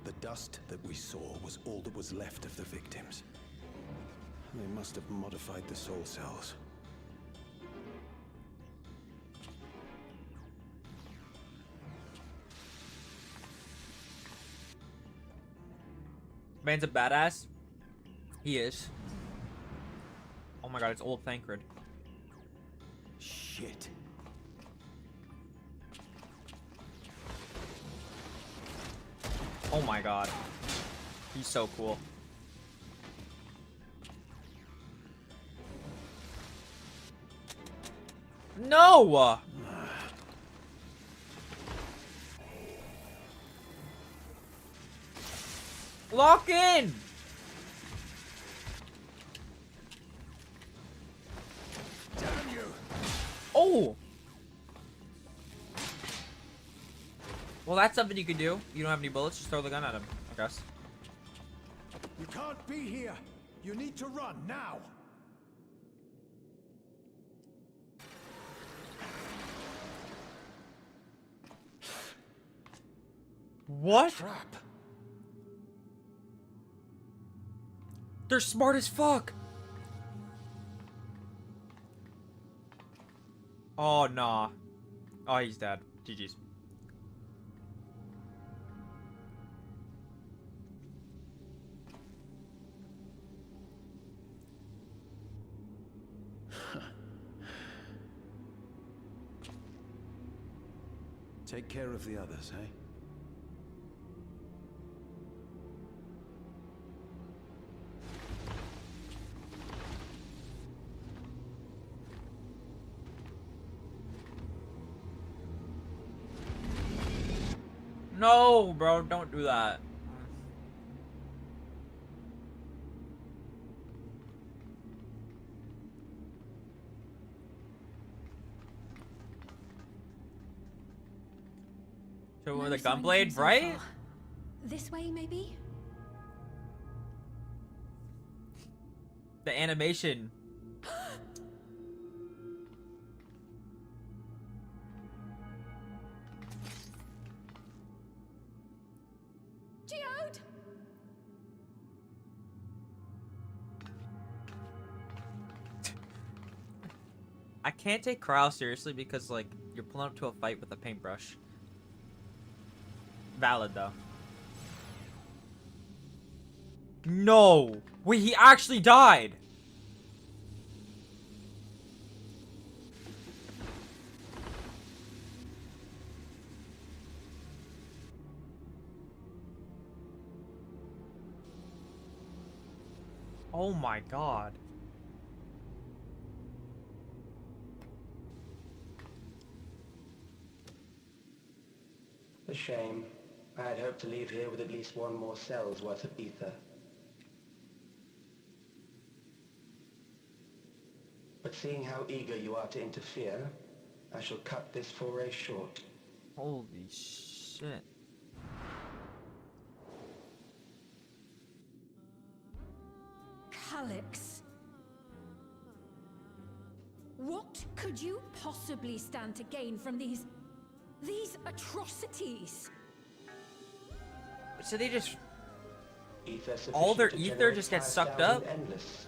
The dust that we saw was all that was left of the victims. They must have modified the soul cells. Man's a badass. He is. Oh my god, it's old Thancred. Shit. Oh my god. He's so cool. No! Lock in! Damn you! Oh! Well, that's something you can do. You don't have any bullets, just throw the gun at him, I guess. You can't be here! You need to run now! What? Trap! They're smart as fuck! Oh, nah. Oh, he's dead. GG's. Take care of the others, eh? No, bro, don't do that. So with a sign gunblade, from right? so far. This way, maybe? The animation. Geode! I can't take Cryo seriously because, like, you're pulling up to a fight with a paintbrush. Valid, though. No! Wait, he actually died! Oh my god. A shame. I had hoped to leave here with at least one more cell's worth of ether. But seeing how eager you are to interfere, I shall cut this foray short. Holy shit. Calyx. What could you possibly stand to gain from these atrocities? So they just... Ether all their sufficient to ether generate just gets sucked 5,000 up? Endless.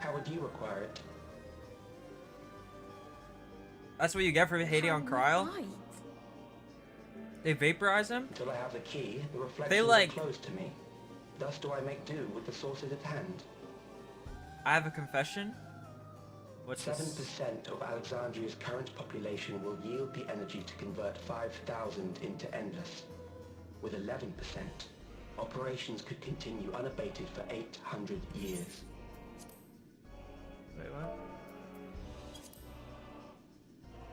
How would you require it? That's what you get for hating on Cryo? Right. They vaporize him? Until I have the key, the reflections They, like... are closed to me. Thus do I make do with the sources at hand. I have a confession. What's 7% this? of Alexandria's current population will yield the energy to convert 5,000 into endless. With 11%, operations could continue unabated for 800 years. Wait, what?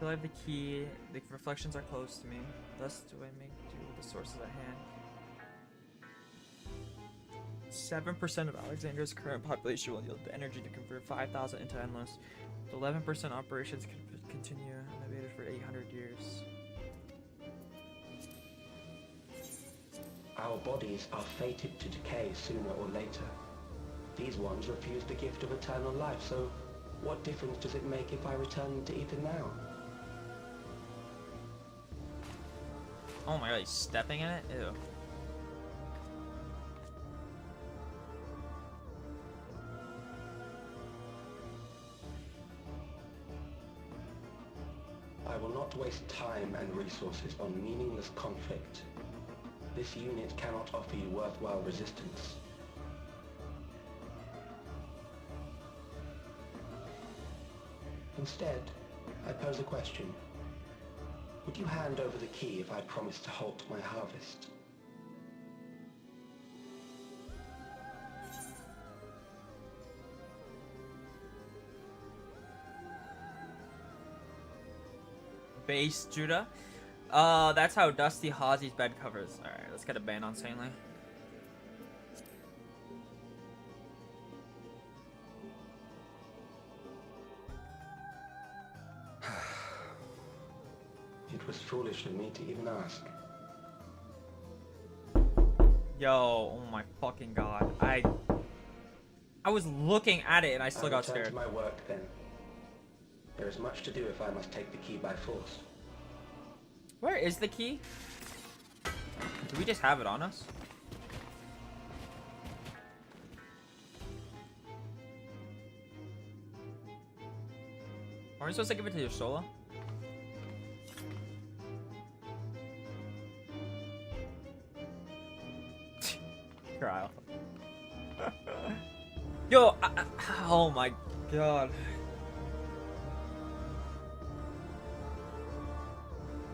I have the key. The reflections are close to me. Thus do I make do with the sources at hand. 7% of Alexandria's current population will yield the energy to convert 5,000 into endless. With 11% operations can continue unabated for 800 years. Our bodies are fated to decay sooner or later. These ones refuse the gift of eternal life, so what difference does it make if I return to ether now? Oh my god, he's stepping in it? Ew. I will not waste time and resources on meaningless conflict. This unit cannot offer you worthwhile resistance. Instead, I pose a question. Would you hand over the key if I promise to halt my harvest? Base Judah. That's how Dusty Hazi's bed covers. Alright, let's get a ban on Sanely. It was foolish of me to even ask. Yo, oh my fucking god. I was looking at it and I still got I'll return scared. to my work then. There is much to do if I must take the key by force. Where is the key? Do we just have it on us? Are we supposed to give it to your solo? Trial. Yo, oh my god.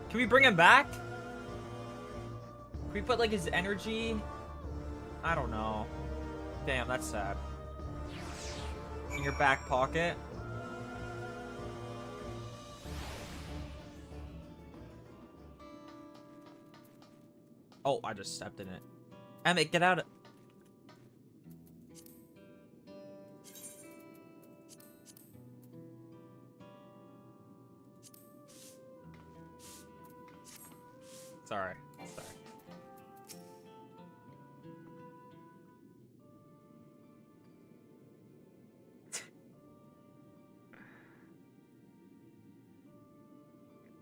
Can we bring him back? Can we put like his energy? I don't know. Damn, that's sad. In your back pocket. Oh, I just stepped in it. Emmett, get out of... Sorry. Sorry.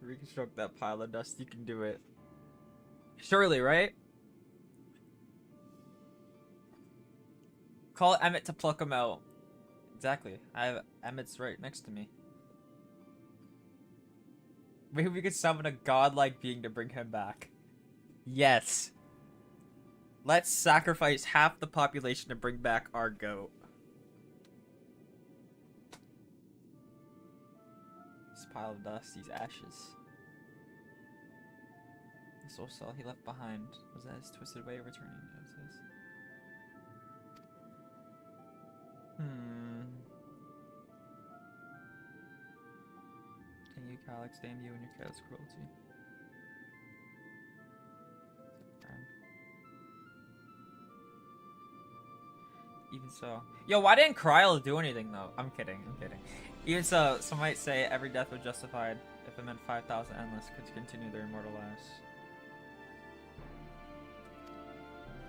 Reconstruct that pile of dust. You can do it. Surely, right? Call Emmett to pluck him out. Exactly. I have Emmett's right next to me. Maybe we could summon a godlike being to bring him back. Yes. Let's sacrifice half the population to bring back our goat. This pile of dust, these ashes. The soul cell he left behind. Was that his twisted way of returning? Damn you, Calyx, damn you and your careless cruelty. Even so. Yo, why didn't Kryl do anything though? I'm kidding, I'm kidding. Even so, some might say every death was justified if it meant 5,000 endless could continue their immortal lives.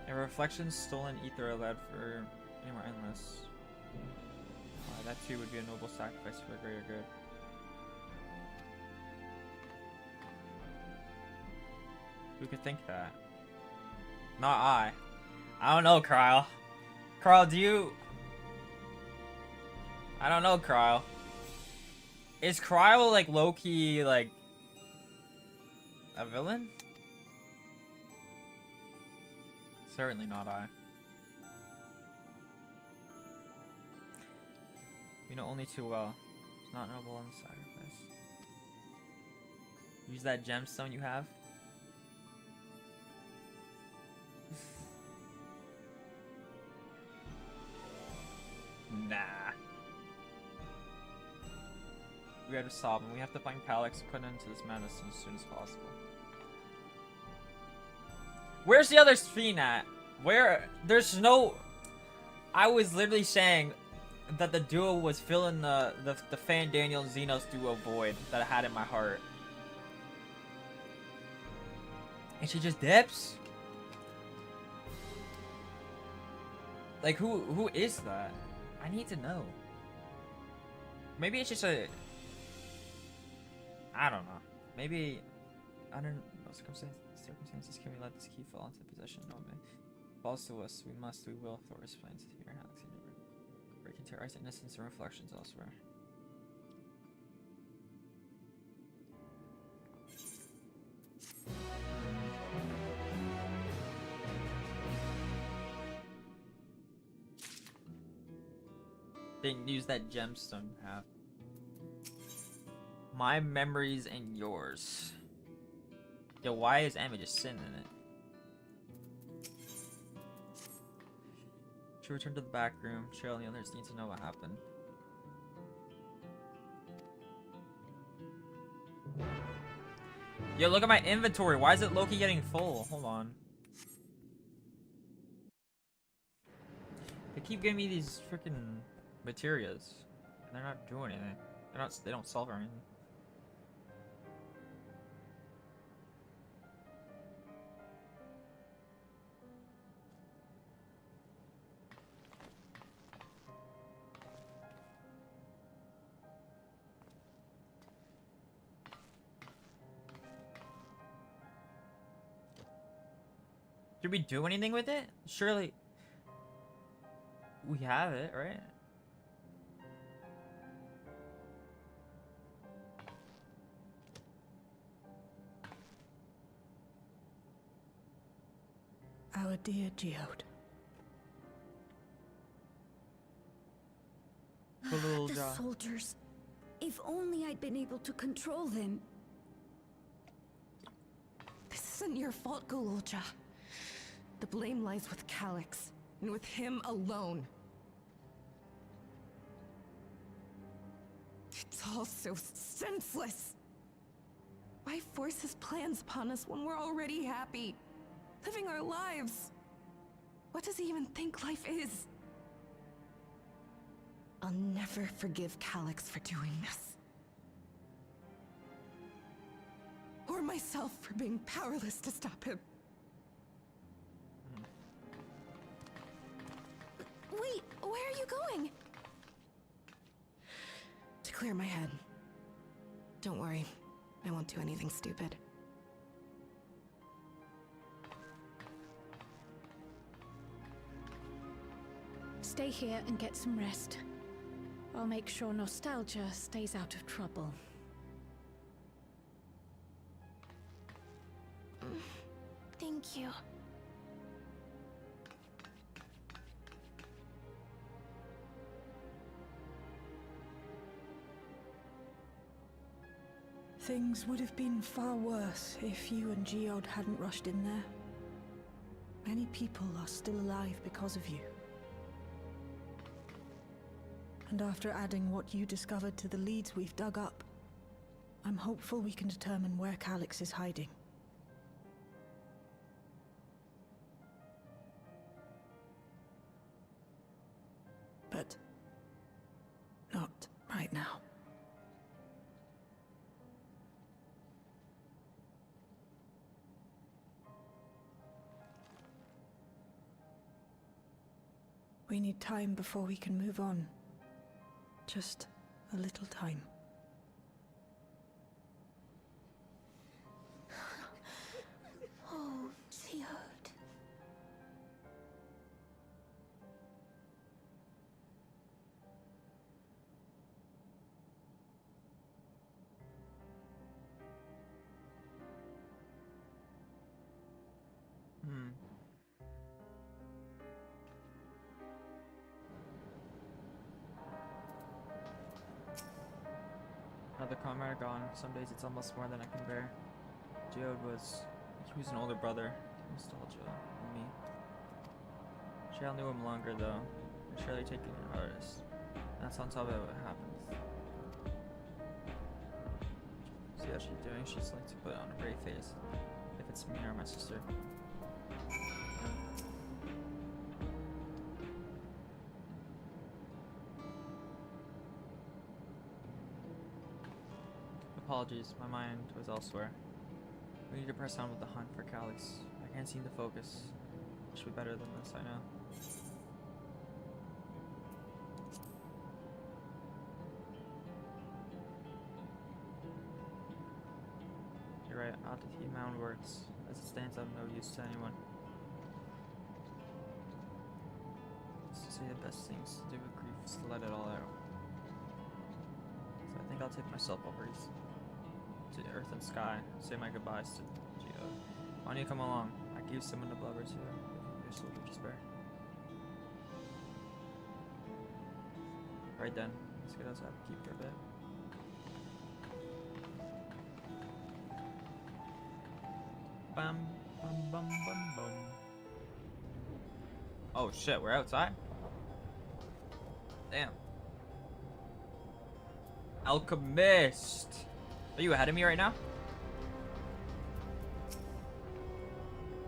A reflection stolen ether allowed for any more endless. That too would be a noble sacrifice for the greater good. Who could think that? Not I. I don't know, Kryl. Kryl, do you... I don't know, Kryl. Is Kryl, like, low-key, like... a villain? Certainly not I. You know only too well. It's not noble in sacrifice. Use that gemstone you have. Nah. We have to solve him. We have to find Calyx and put an end to this madness as soon as possible. Where's the other fiend at? Where? There's no... I was literally saying that the duo was filling the Fan Daniel and Xenos duo void that I had in my heart. And she just dips? Like, who is that? I need to know. Maybe it's just a... I don't know. Maybe under no circumstances can we let this key fall into possession? No, man. Falls to us. We must. We will. Thor explains here. Alexander. Break into our innocence and reflections elsewhere. Didn't use that gemstone you have. My memories and yours. Yo, why is Emma just sitting in it? Should return to the back room. Cheryl and the others need to know what happened. Yo, look at my inventory. Why is it low-key getting full? Hold on. They keep giving me these freaking materials. And they're not doing anything. They don't solve anything. Did we do anything with it? Surely we have it, right? Our dear Geode. The soldiers. If only I'd been able to control them. This isn't your fault, Gololja. The blame lies with Calyx, and with him alone. It's all so senseless. Why force his plans upon us when we're already happy, living our lives? What does he even think life is? I'll never forgive Calyx for doing this. Or myself for being powerless to stop him. Wait, where are you going? To clear my head. Don't worry, I won't do anything stupid. Stay here and get some rest. I'll make sure nostalgia stays out of trouble. Thank you. Things would have been far worse if you and Geode hadn't rushed in there. Many people are still alive because of you. And after adding what you discovered to the leads we've dug up, I'm hopeful we can determine where Calyx is hiding. But not right now. We need time before we can move on. Just a little time. Oh, Geode. Another comrade gone. Some days it's almost more than I can bear. Geode was an older brother. Nostalgia of me. Cheryl knew him longer though. And Shirley taking an artist. That's on top of what happens. See how she's doing? She's like to put on a brave face. If it's me or my sister. Apologies, my mind was elsewhere. We need to press on with the hunt for Calyx. I can't seem to focus. I should be better than this, I know. You're right, Altitude Mound works. As it stands, I'm no use to anyone. To say the best things to do with grief is to let it all out. So I think I'll take myself over east. To earth and sky, say my goodbyes to Geode. Why don't you come along? I can use someone to blubbers here if you're soldier to spare. Right then, let's get outside and keep for a bit. Bum bum bum bum bum. Oh shit, we're outside? Damn. Alchemist! Are you ahead of me right now?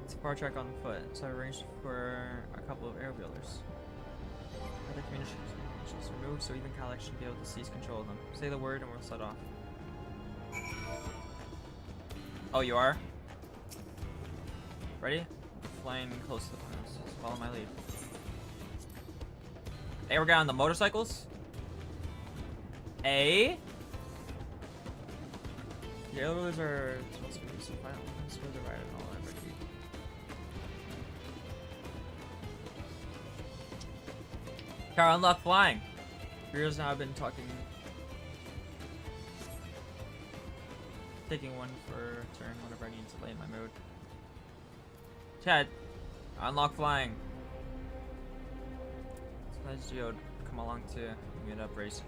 It's a far trek on foot, so I arranged for a couple of air wheelers. The communications removed, so even Calyx should be able to seize control of them. Say the word and we'll set off. Oh, you are? Ready? Flying close to the planets. Just follow my lead. Hey, we're getting on the motorcycles? A. The airwheelers are supposed to be so final. I'm supposed to ride it all that ready. Car unlock flying. For years now I've been taking one for a turn whenever I need to lay in my mood. Chad, unlock flying. It's nice Geode come along to meet up racing.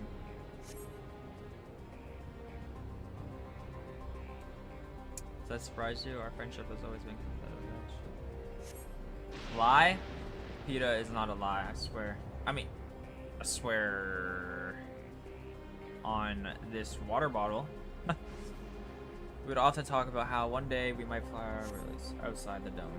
Does that surprise you? Our friendship has always been competitive. Lie? PETA is not a lie, I swear. I mean, I swear on this water bottle. We would often talk about how one day we might fly our release outside the dome.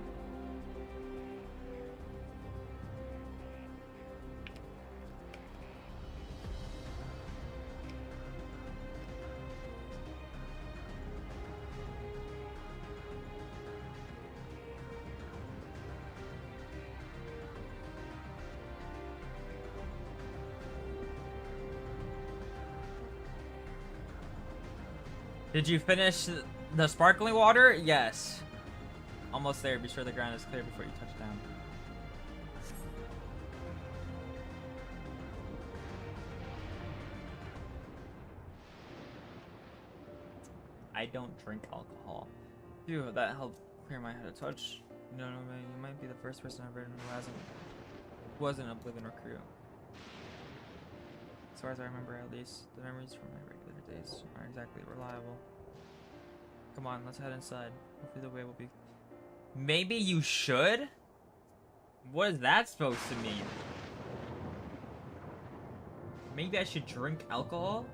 Did you finish the sparkling water? Yes. Almost there. Be sure the ground is clear before you touch down. I don't drink alcohol. Phew, that helped Clear my head a touch. No, man, you might be the first person I've written who wasn't a Oblivion recruit. As far as I remember, at least, the memories from my regular days aren't exactly reliable. Come on, let's head inside. Hopefully the way will be... Maybe you should? What is that supposed to mean? Maybe I should drink alcohol?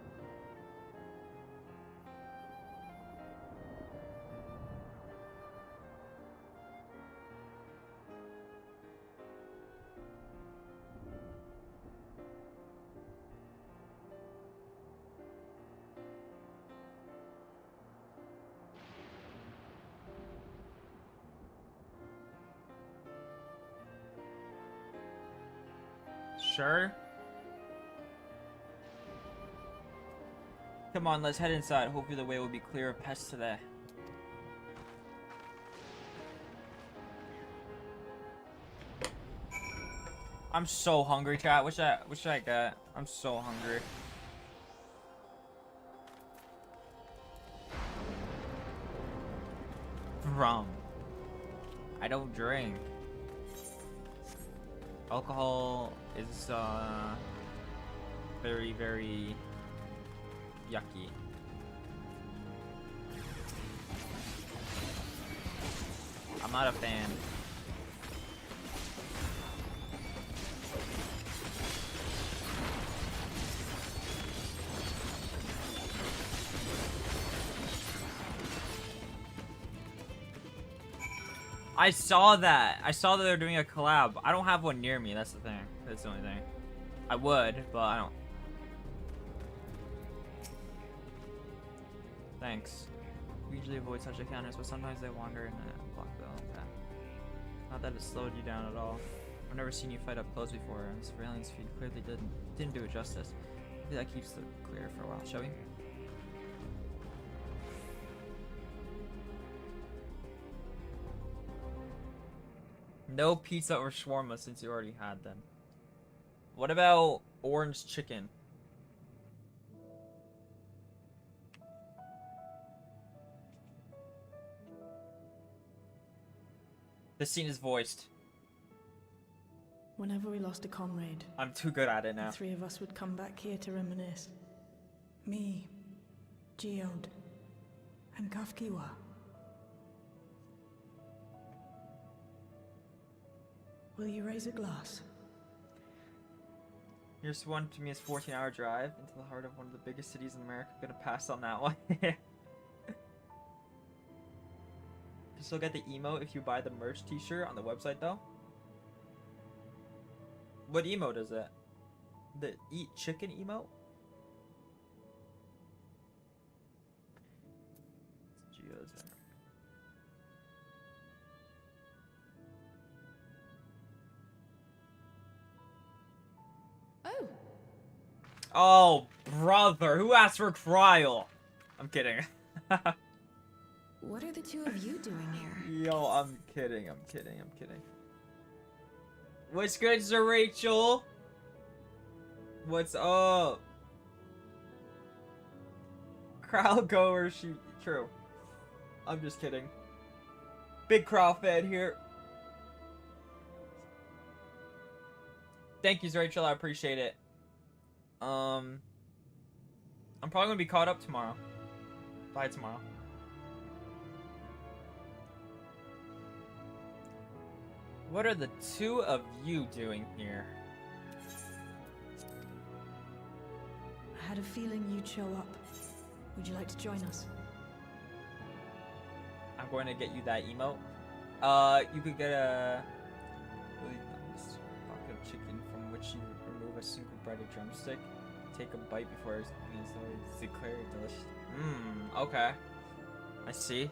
Sure. Come on, let's head inside. Hopefully the way will be clear of pests today. I'm so hungry, chat. What should I get? I'm so hungry. Rum. I don't drink. Alcohol is very, very yucky. I'm not a fan. I saw that. I saw that they're doing a collab. I don't have one near me. That's the thing. That's the only thing. I would, but I don't. Thanks. We usually avoid such encounters, but sometimes they wander in a block the path. Not that it slowed you down at all. I've never seen you fight up close before, and the surveillance feed clearly didn't do it justice. Maybe that keeps the clear for a while, shall we? No pizza or shawarma since you already had them. What about orange chicken? This scene is voiced. Whenever we lost a comrade, I'm too good at it now. the three of us would come back here to reminisce. Me, Geode, and Kafkiwa. Will you raise a glass? Here's one to me is 14-hour drive into the heart of one of the biggest cities in America. I'm gonna pass on that one. You still get the emote if you buy the merch t-shirt on the website though. What emote is it? The eat chicken emote? It's Geo's in. Oh, Oh, brother, who asked for trial? I'm kidding. what are the two of you doing here? Yo, I'm kidding. What's good, Sir Rachel? What's up? Crowd goer, she true. I'm just kidding. Big crowd fan here. Thank you, Rachel. I appreciate it. I'm probably gonna be caught up tomorrow. By tomorrow. What are the two of you doing here? I had a feeling you'd show up. Would you like to join us? I'm going to get you that emote. You could get a really nice bucket of chicken from which you remove a single breaded drumstick. Take a bite before it's always declared delicious. Okay. I see.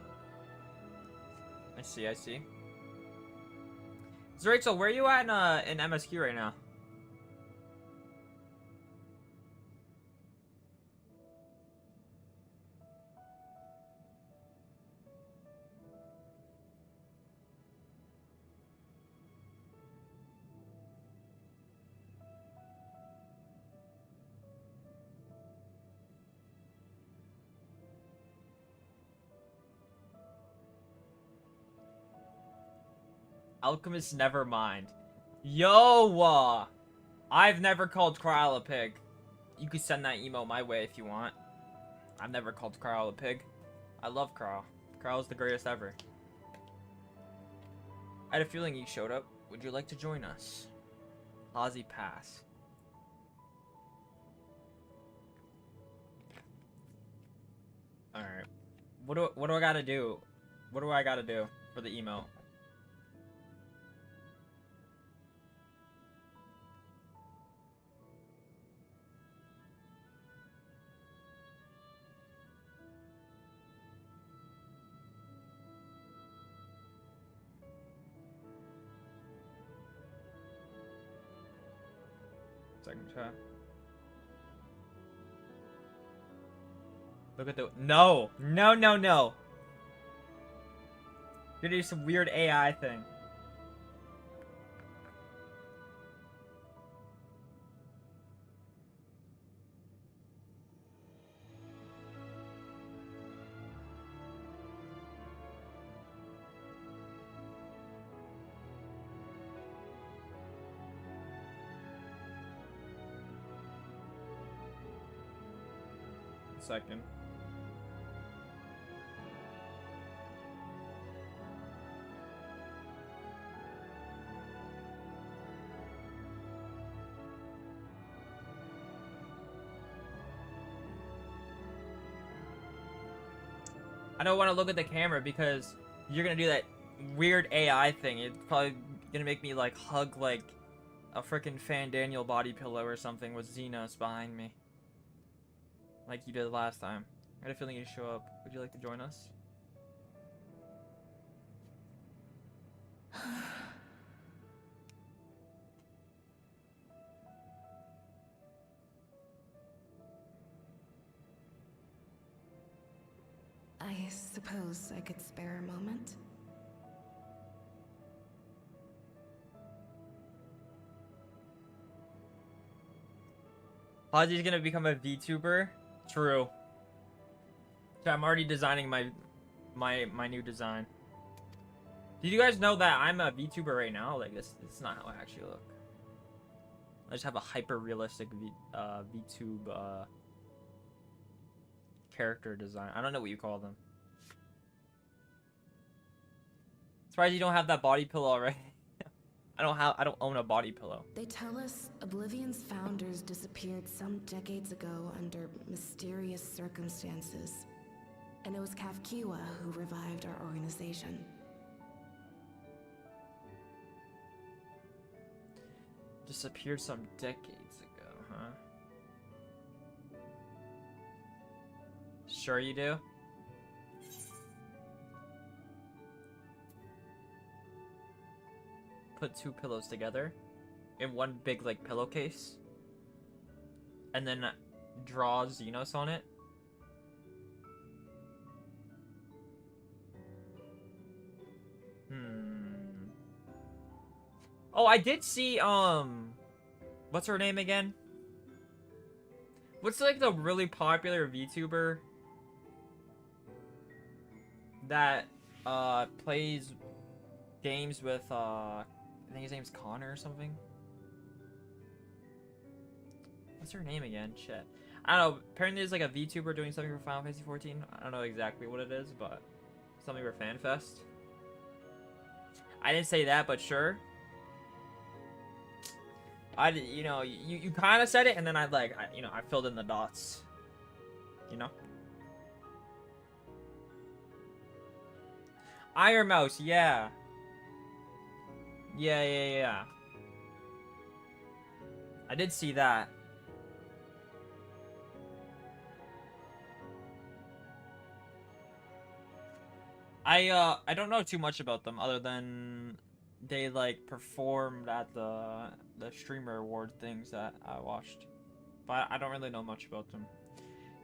So Rachel, where are you at in MSQ right now? Alchemist Nevermind. Yo! I've never called Kryl a pig. You could send that email my way if you want. I've never called Kryl a pig. I love Kryl. Kryl's the greatest ever. I had a feeling you showed up. Would you like to join us? Ozzy Pass. Alright. What do I gotta do? What do I gotta do for the email? Second chat. Look at the no. You're gonna do some weird AI thing. Second. I don't want to look at the camera because you're gonna do that weird AI thing. It's probably gonna make me like hug like a freaking Fan Daniel body pillow or something with Xenos behind me. Like you did last time. I had a feeling you'd show up. Would you like to join us? I suppose I could spare a moment. Ozzy's gonna become a VTuber? True. So I'm already designing my new design. Did you guys know that I'm a VTuber right now? Like this is not how I actually look. I just have a hyper realistic VTube character design. I don't know what you call them. Surprised you don't have that body pillow already. I don't own a body pillow. They tell us Oblivion's founders disappeared some decades ago under mysterious circumstances. And it was ffxiv who revived our organization. Disappeared some decades ago, huh? Sure you do? Put two pillows together in one big like pillowcase and then draw Xenos on it. Oh, I did see what's her name again? What's like the really popular VTuber that plays games with I think his name's Connor or something. What's her name again? Shit. I don't know. Apparently there's like a VTuber doing something for Final Fantasy 14. I don't know exactly what it is, but something for FanFest. I didn't say that, but sure. You know, you kind of said it, and then I filled in the dots. You know? Iron Mouse, yeah. Yeah. I did see that. I don't know too much about them other than they like performed at the streamer award things that I watched. But I don't really know much about them.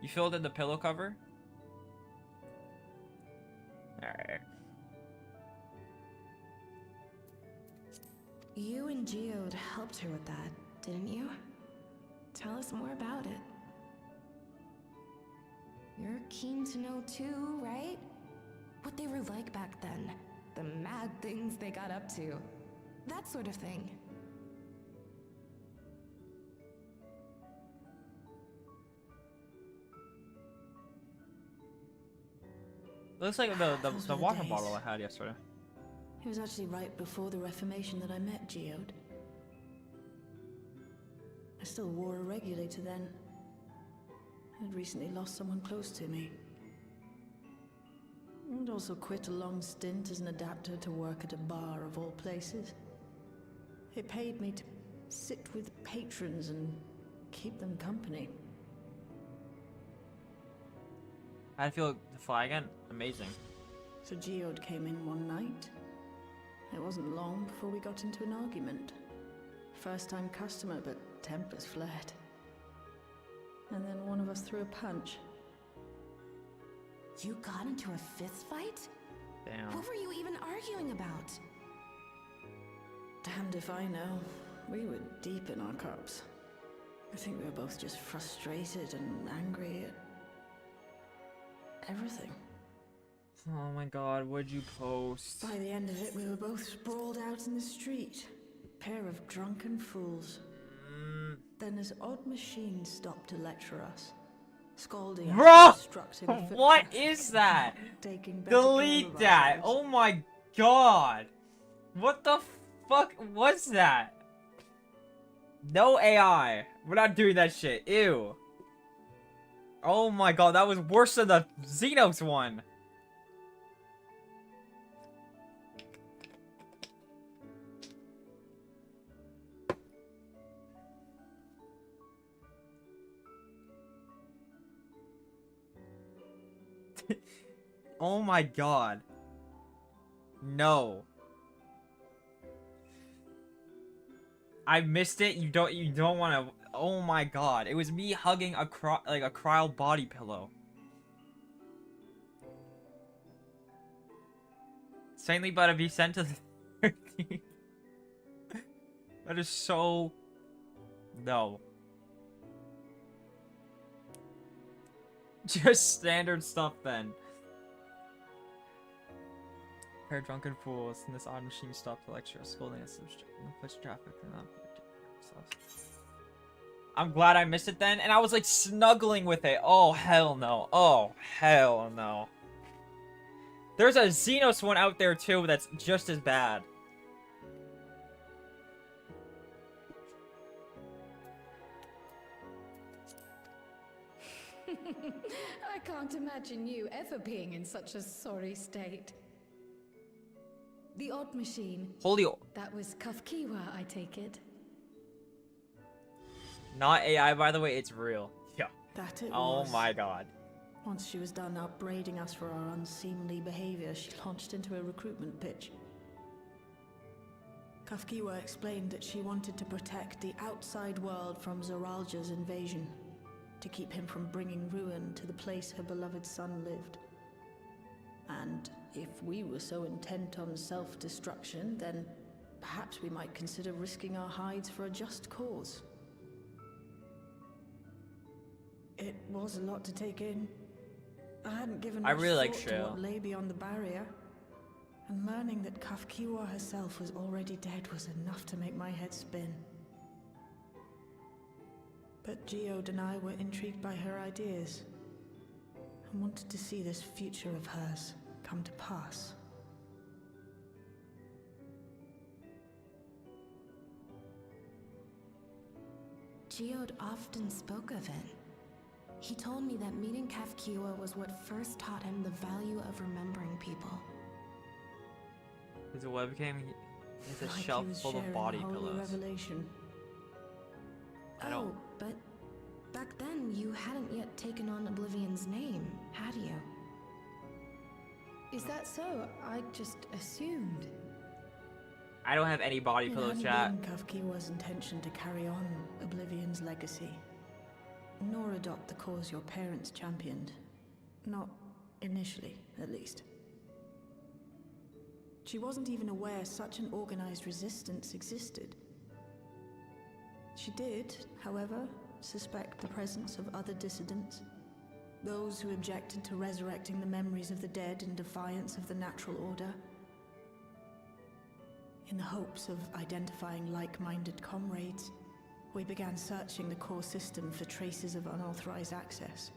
You filled in the pillow cover? Alright. You and Geode helped her with that, didn't you? Tell us more about it. You're keen to know too, right? What they were like back then. The the mad things they got up to. That sort of thing. Looks like Those the were the water days. bottle I had yesterday. It was actually right before the Reformation that I met Geode. I still wore a regulator then. I'd recently lost someone close to me. And also quit a long stint as an adapter to work at a bar of all places. It paid me to sit with patrons and keep them company. How'd it feel to fly again? Amazing. So Geode came in one night. It wasn't long before we got into an argument. First-time customer, but tempers flared. And then one of us threw a punch. You got into a fist fight? Damn. What were you even arguing about? Damned if I know. We were deep in our cups. I think we were both just frustrated and angry at everything. Oh my god, what'd you post? By the end of it, we were both sprawled out in the street. A pair of drunken fools. Then this odd machine stopped to lecture us. Scolding us, Bruh! instructing a foot What traffic, is that? taking better care Delete of that! ourselves. Oh my god! What the fuck was that? No AI. We're not doing that shit. Ew. Oh my god, that was worse than the Xenos one. Oh my god. No. I missed it. You don't want to. Oh my god. It was me hugging a cryo body pillow. Saintly about to be sent to the 13th. That is so no. Just standard stuff then. Pair of drunken fools and this odd machine stopped to lecture, scolding us, push traffic and not ourselves. I'm glad I missed it then, and I was like snuggling with it. Oh hell no. Oh hell no. There's a Xenos one out there too that's just as bad. I can't imagine you ever being in such a sorry state. The odd machine. Holy, That was Kafkiwa, I take it. not AI by the way, it's real. Yeah. That it Oh was. my god. Once she was done upbraiding us for our unseemly behavior, she launched into a recruitment pitch. Kafkiwa explained that she wanted to protect the outside world from Zoralja's invasion, to keep him from bringing ruin to the place her beloved son lived. And if we were so intent on self-destruction, then perhaps we might consider risking our hides for a just cause. It was a lot to take in. I hadn't given I much really like thought to Shale. what lay beyond the barrier. And learning that Kafkiwa herself was already dead was enough to make my head spin. But Geode and I were intrigued by her ideas and wanted to see this future of hers come to pass. Geode often spoke of it. He told me that meeting Kafkiwa was what first taught him the value of remembering people. His webcam is a Like he shelf was full of sharing body a holy pillows. revelation. I don't- Oh, but back then you hadn't yet taken on Oblivion's name, had you? Is that so? I just assumed. I don't have any body It pillows, hadn't chat. been Kafkiwa's intention to carry on Oblivion's legacy, nor adopt the cause your parents championed. Not initially, at least. She wasn't even aware such an organized resistance existed. She did, however, suspect the presence of other dissidents. Those who objected to resurrecting the memories of the dead in defiance of the natural order. In the hopes of identifying like-minded comrades, we began searching the core system for traces of unauthorized access.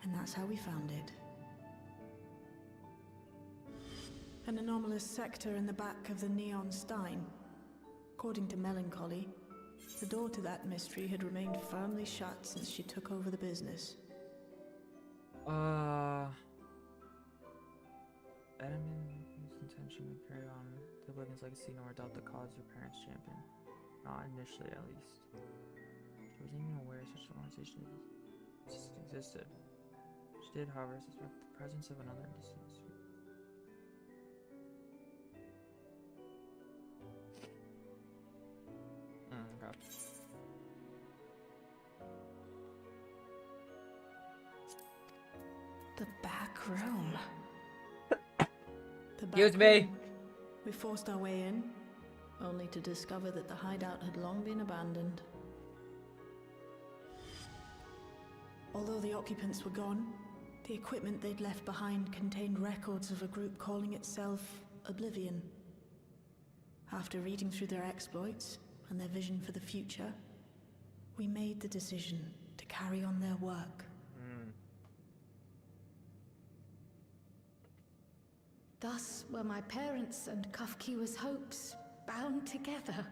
And that's how we found it. An anomalous sector in the back of the Neon Stein. According to Melancholy, the door to that mystery had remained firmly shut since she took over the business. Edelman's intention would carry on the Oblivion's legacy nor doubt the cause of her parents' champion. Not initially, at least. She wasn't even aware such an organization existed. She did, however, suspect the presence of another distance. Okay. The back room. The Excuse back me. room. We forced our way in, only to discover that the hideout had long been abandoned. Although the occupants were gone, the equipment they'd left behind contained records of a group calling itself Oblivion. After reading through their exploits and their vision for the future, we made the decision to carry on their work. Thus were my parents' and ffxiv's hopes bound together.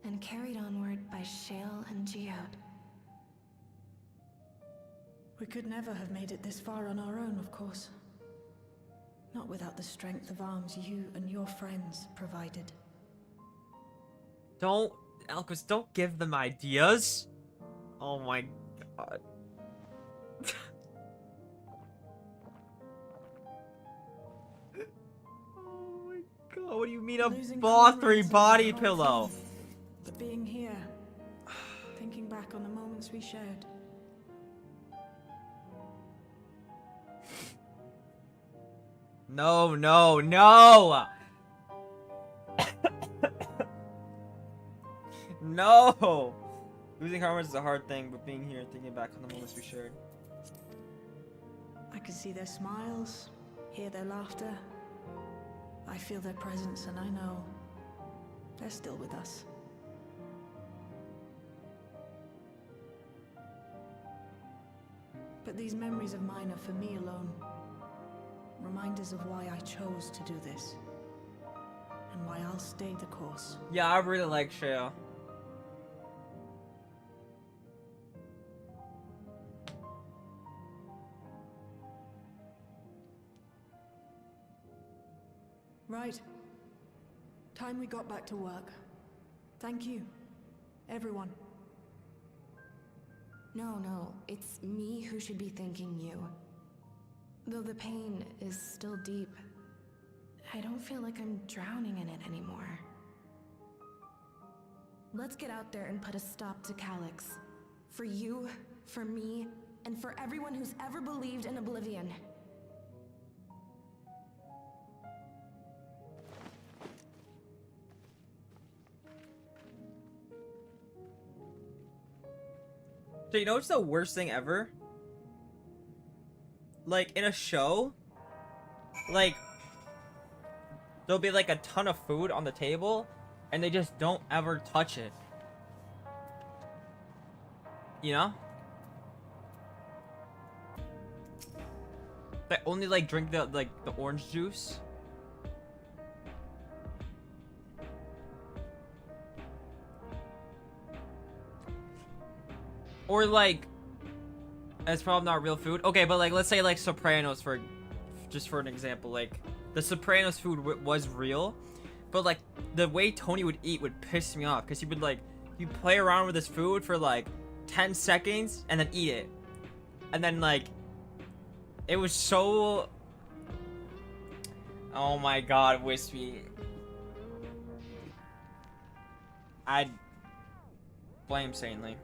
And carried onward by Shale and Geode. We could never have made it this far on our own, of course. Not without the strength of arms you and your friends provided. Don't, Elkos, don't give them ideas. Oh my god. Oh my god, what do you mean a Losing Bothry comrades body is a hard pillow? thing, but being here, thinking back on the moments we shared. No, no, no! No! Losing comrades is a hard thing, but being here, thinking back on the moments we shared. I can see their smiles, hear their laughter. I feel their presence, and I know they're still with us. But these memories of mine are for me alone. Reminders of why I chose to do this. And why I'll stay the course. Yeah, I really like Shale. Right. Time we got back to work. Thank you, everyone. No, it's me who should be thanking you. Though the pain is still deep, I don't feel like I'm drowning in it anymore. Let's get out there and put a stop to Calyx. For you, for me, and for everyone who's ever believed in Oblivion. So you know what's the worst thing ever? Like, in a show, like, there'll be like a ton of food on the table, and they just don't ever touch it. You know? They only like drink the orange juice. Or like, it's probably not real food. Okay, but like, let's say like Sopranos just for an example. Like, the Sopranos food was real, but like the way Tony would eat would piss me off because he would like, he'd play around with his food for like 10 seconds and then eat it, and then like, it was so. Oh my God, Wispy. I'd blame Sanely.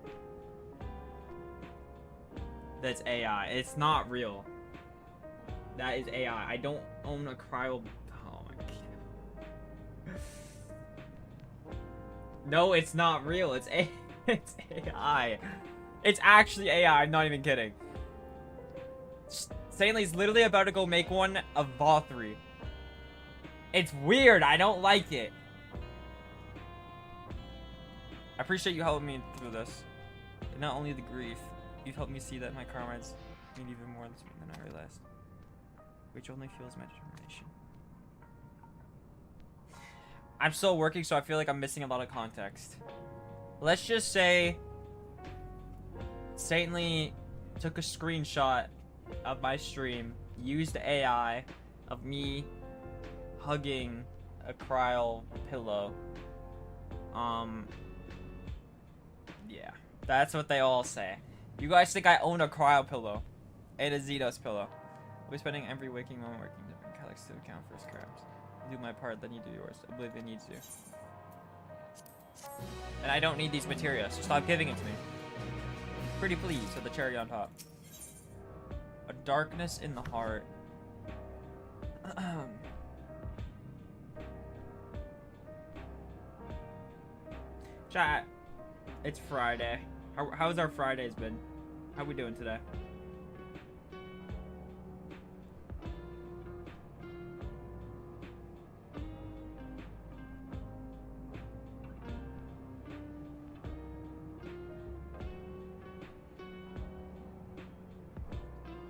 That's AI. It's not real. That is AI. I don't own a cryo. Oh my god. No, it's not real. It's AI. It's actually AI. I'm not even kidding. Stanley's literally about to go make one of Vothry. It's weird. I don't like it. I appreciate you helping me through this. And not only the grief, you've helped me see that my comrades mean even more to me than I realized. Which only fuels my determination. I'm still working, so I feel like I'm missing a lot of context. Let's just say Saintly took a screenshot of my stream, used AI of me hugging a cryo pillow. Yeah, that's what they all say. You guys think I own a cryo pillow and a Xenos pillow? I'll be spending every waking moment working to bring Calyx to account for his crimes. Do my part, then you do yours. I believe they need to. And I don't need these materials, so stop giving it to me. Pretty please, with the cherry on top. A darkness in the heart. Chat, it's Friday. How's our Fridays been? How we doing today?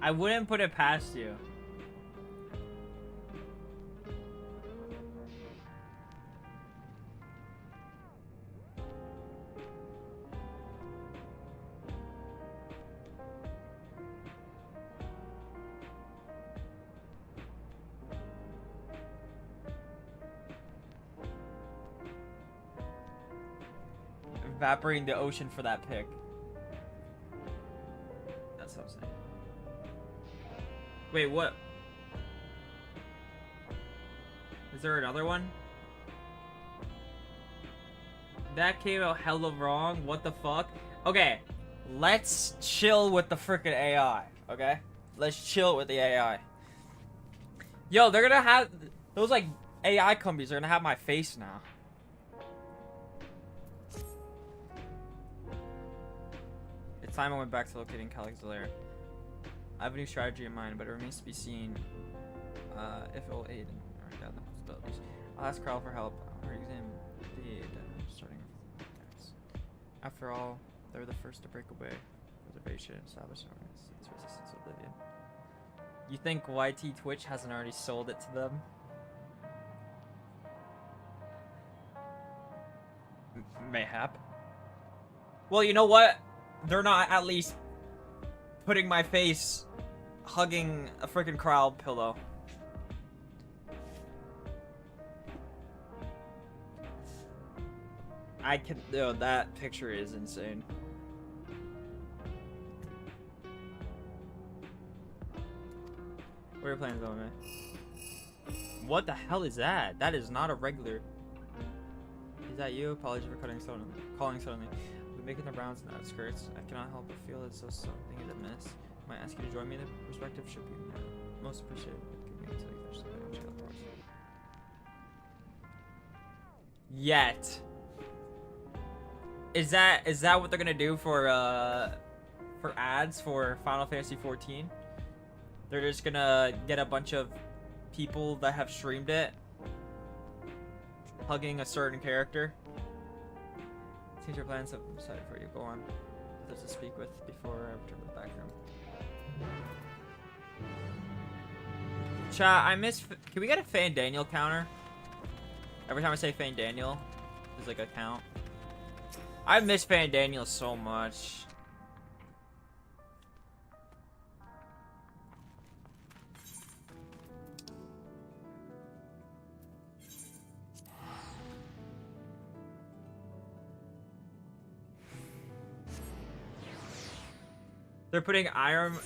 I wouldn't put it past you. Evaporating the ocean for that pick. That's what I'm saying. Wait, what? Is there another one? That came out hella wrong. What the fuck? Okay, let's chill with the frickin' AI. Okay, let's chill with the AI. Yo, they're gonna have those like AI companies. They're gonna have my face now. It's time I went back to locating Calyx's lair. I have a new strategy in mind, but it remains to be seen if it will aid in working out the possibilities. I'll ask Carl for help. I'll examine the data, starting with attacks. After all, they were the first to break away. Reservation, establish its resistance to oblivion. You think YT Twitch hasn't already sold it to them? Mayhap. Well, you know what? They're not at least putting my face hugging a freaking crowd pillow. I can. Yo, that picture is insane. What are your plans on, man? What the hell is that? That is not a regular. Is that you? Apologies for calling suddenly. I've been making the rounds in the outskirts. I cannot help but feel as though something is amiss. Might ask you to join me in the perspective should be most appreciated. Give me until you finish the jail course. Yet. Is that what they're gonna do for ads for Final Fantasy 14? They're just gonna get a bunch of people that have streamed it hugging a certain character. Seems your plans have decided for you. Go on. Others to speak with before I return to the back room. Chat, I miss. Can we get a Fan Daniel counter? Every time I say Fan Daniel, there's like a count. I miss Fan Daniel so much. They're putting Iron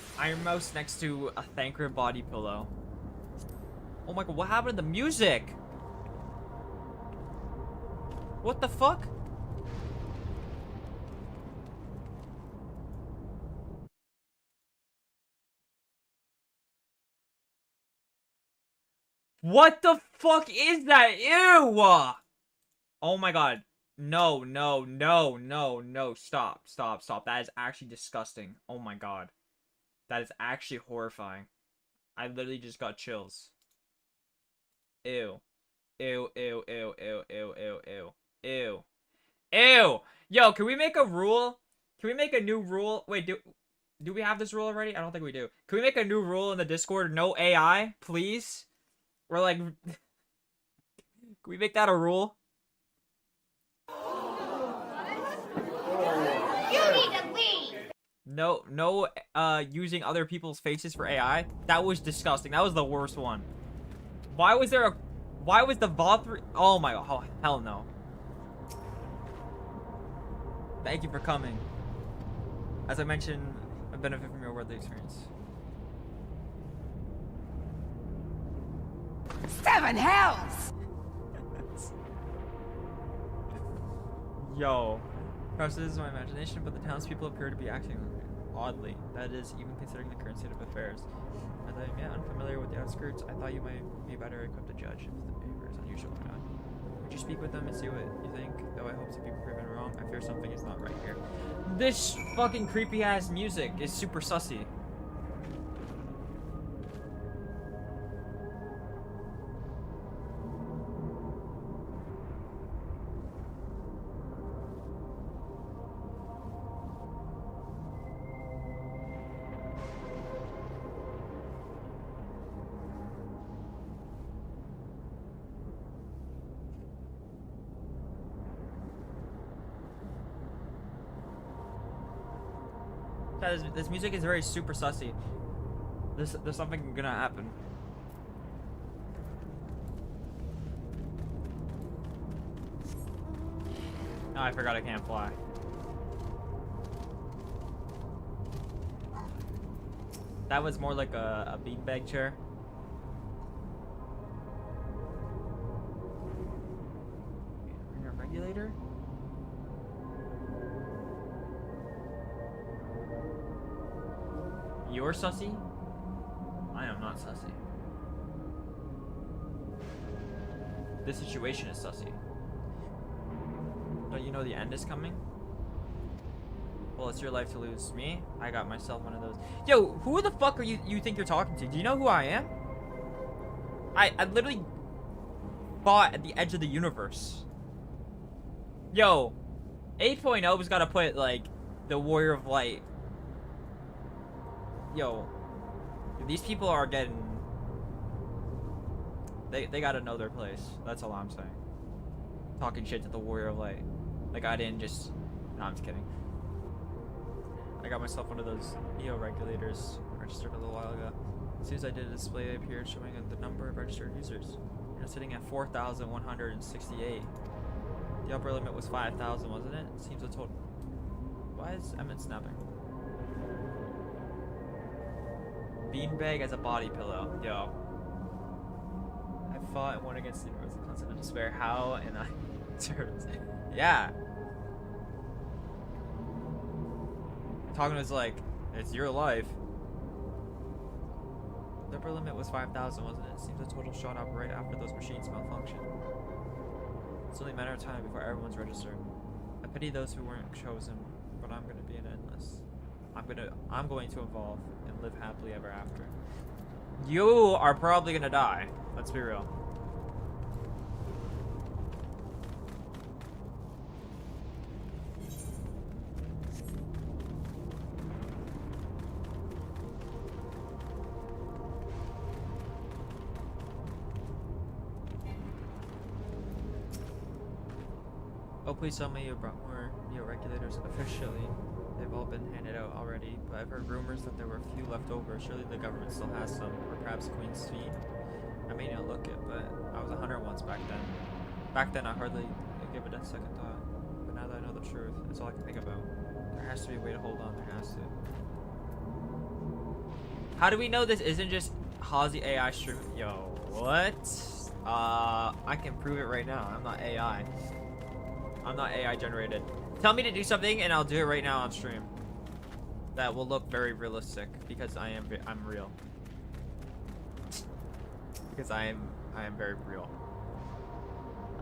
Mouse next to a Thanker body pillow. Oh my god, what happened to the music? What the fuck? What the fuck is that? Ew! Oh my god. No, no, no, no, no. Stop, stop, stop. That is actually disgusting. Oh my god. That is actually horrifying. I literally just got chills. Ew. Ew, ew, ew, ew, ew, ew, ew, ew. Ew! Yo, can we make a rule? Can we make a new rule? Wait, do we have this rule already? I don't think we do. Can we make a new rule in the Discord? No AI, please? We're like... Can we make that a rule? You need to leave! No, using other people's faces for AI? That was disgusting. That was the worst one. Why was there a... Why was the VOD... Oh my god. Oh, hell no. Thank you for coming. As I mentioned, I benefit from your worldly experience. 7 hells! Yo. Perhaps this is my imagination, but the townspeople appear to be acting oddly. That is, even considering the current state of affairs. As I am yet unfamiliar with the outskirts, I thought you might be better equipped to judge if the behavior is unusual or not. Would you speak with them and see what you think? Though I hope to be proven wrong, I fear something is not right here. This fucking creepy ass music is super sussy. This music is very super sussy. There's something gonna happen. Oh, I forgot I can't fly. That was more like a beanbag chair. Your regulator? You're sussy? I am not sussy. This situation is sussy. Don't you know the end is coming? Well, it's your life to lose. Me? I got myself one of those. Yo, who the fuck are you think you're talking to? Do you know who I am? I literally fought at the edge of the universe. Yo, 8.0's gotta put, like, the Warrior of Light. Yo, these people are getting... They gotta know their place. That's all I'm saying. Talking shit to the Warrior of Light. Like, I didn't just... No, I'm just kidding. I got myself one of those EO regulators registered a little while ago. As soon as I did, a display appeared showing the number of registered users. You're sitting at 4,168. The upper limit was 5,000, wasn't it? Seems a total... Why is Emmett snapping? Beanbag as a body pillow. Yo. I fought and won against the universe of constant despair. How? And I... Yeah. Talking was like, it's your life. The upper limit was 5,000, wasn't it? Seems a total shot up right after those machines malfunction. It's only a matter of time before everyone's registered. I pity those who weren't chosen, but I'm gonna be an endless. I'm going to evolve and live happily ever after. You are probably gonna die. Let's be real. Oh, please tell me you brought more Neo regulators officially. They've all been handed out already, but I've heard rumors that there were a few left over. Surely the government still has some, or perhaps Queen's feet. I may not look it, but I was a hunter once back then. Back then, I hardly give it a second thought. But now that I know the truth, it's all I can think about. There has to be a way to hold on. There has to. How do we know this isn't just Halsey AI stream? Yo, what? I can prove it right now. I'm not AI. I'm not AI generated. Tell me to do something and I'll do it right now on stream. That will look very realistic because I'm real. Because I am very real.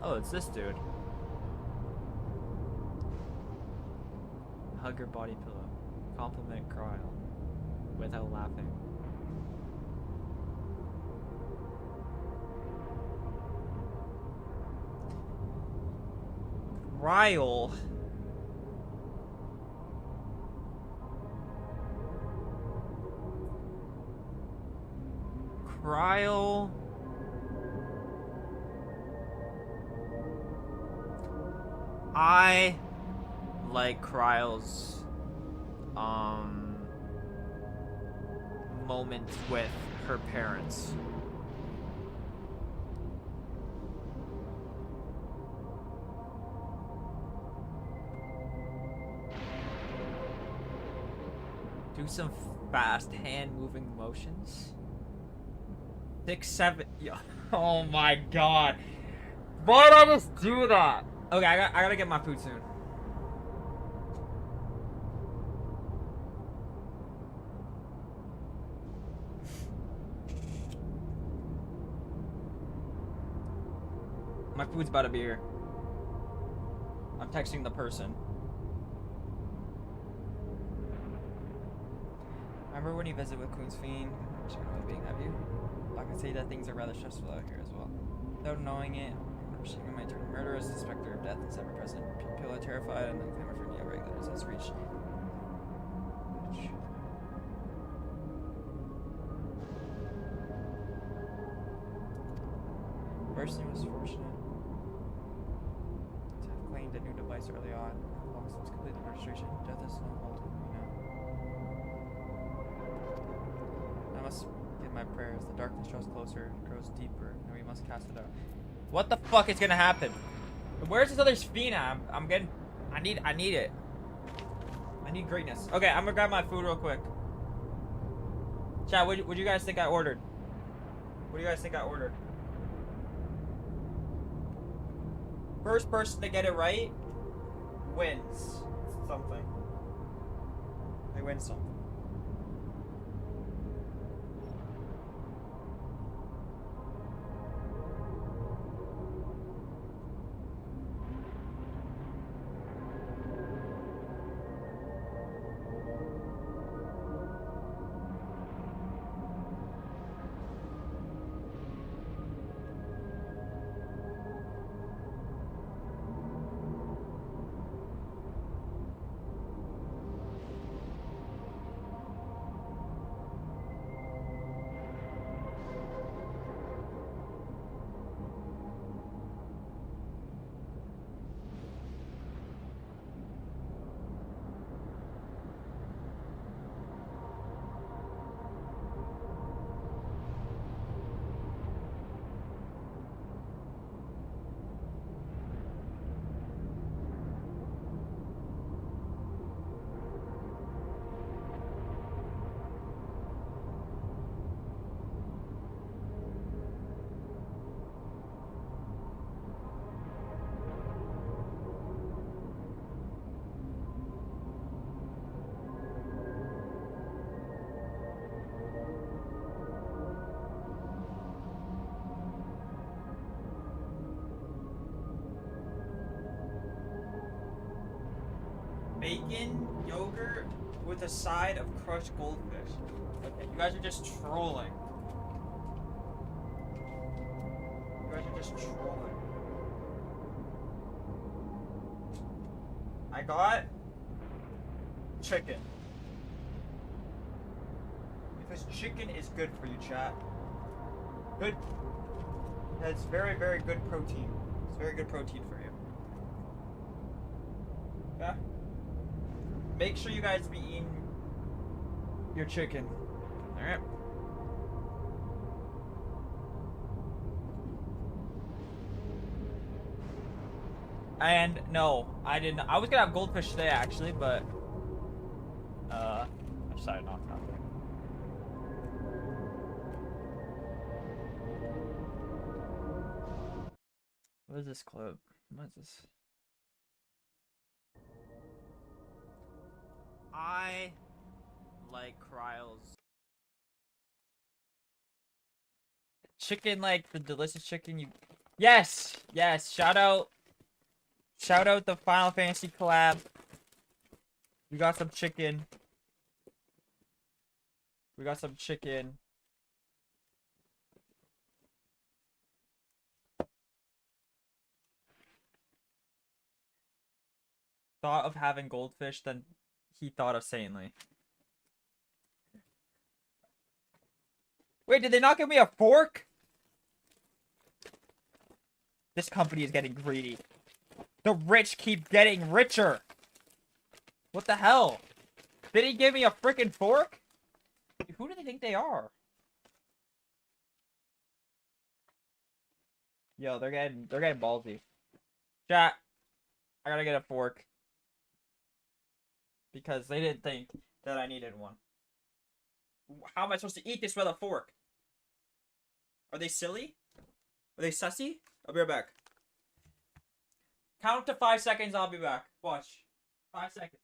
Oh, it's this dude. Hug your body pillow. Compliment Cryle without laughing. Ryle. Ryle. I like Kryle's moment with her parents. Do some fast hand moving motions. 6-7. Yeah. Oh my god. Why did I just do that? Okay, I gotta get my food soon. My food's about to be here. I'm texting the person. Remember when you visited with Queen's Fiend? She's really being heavy. I can say that things are rather stressful out here as well. Without knowing it, she might turn murderous, the specter of death is ever present. People are terrified and then clamor for new regulars has reached. Personally was fortunate to have claimed a new device early on. As long as it was completed registration, death is no hold, you know. I must give my prayers. The darkness draws closer, grows deeper, and we must cast it out. What the fuck is gonna happen? Where's this other fiend at? I'm getting. I need it. I need greatness. Okay, I'm gonna grab my food real quick. Chat, what do you guys think I ordered? What do you guys think I ordered? First person to get it right wins something. They win something. Bacon, yogurt, with a side of crushed goldfish. Okay, you guys are just trolling. You guys are just trolling. I got chicken. Because chicken is good for you, chat. Good. It's very, very good protein. It's very good protein for you. Yeah? Make sure you guys be eating your chicken. Alright? And no, I didn't. I was gonna have goldfish today actually, but I decided not to. What is this clip? What is this? I like Kryle's chicken, like the delicious chicken you. Yes, yes. Shout out the Final Fantasy collab. We got some chicken. We got some chicken. thought of having goldfish than he thought of saintly. Wait, did they not give me a fork? This company is getting greedy. The rich keep getting richer. What the hell? Did he give me a freaking fork? Who do they think they are? Yo, they're getting ballsy. Chat, I gotta get a fork. Because they didn't think that I needed one. How am I supposed to eat this with a fork? Are they silly? Are they sussy? I'll be right back. Count to 5 seconds, I'll be back. Watch. 5 seconds.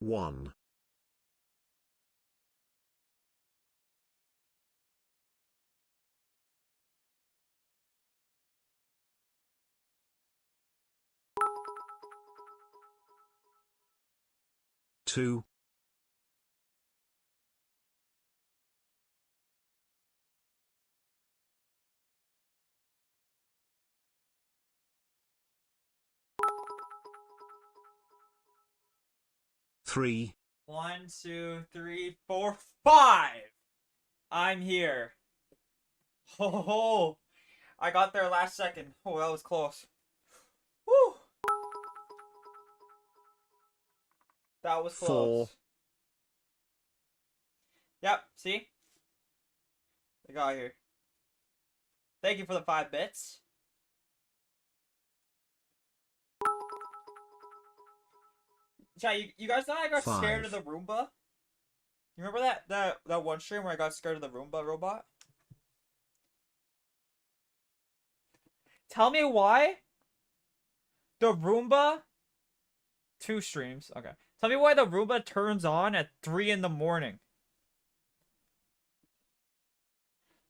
One. Two. Three. 1, 2, 3, 4, 5. I'm here. Oh, I got there last second. Oh, that was close. Woo. That was close. Four. Yep, see? I got here. Thank you for the 5 bits. Chat, you guys thought I got scared of the Roomba? You remember that one stream where I got scared of the Roomba robot? Tell me why the Roomba... 2 streams, okay. Tell me why the Roomba turns on at 3 in the morning.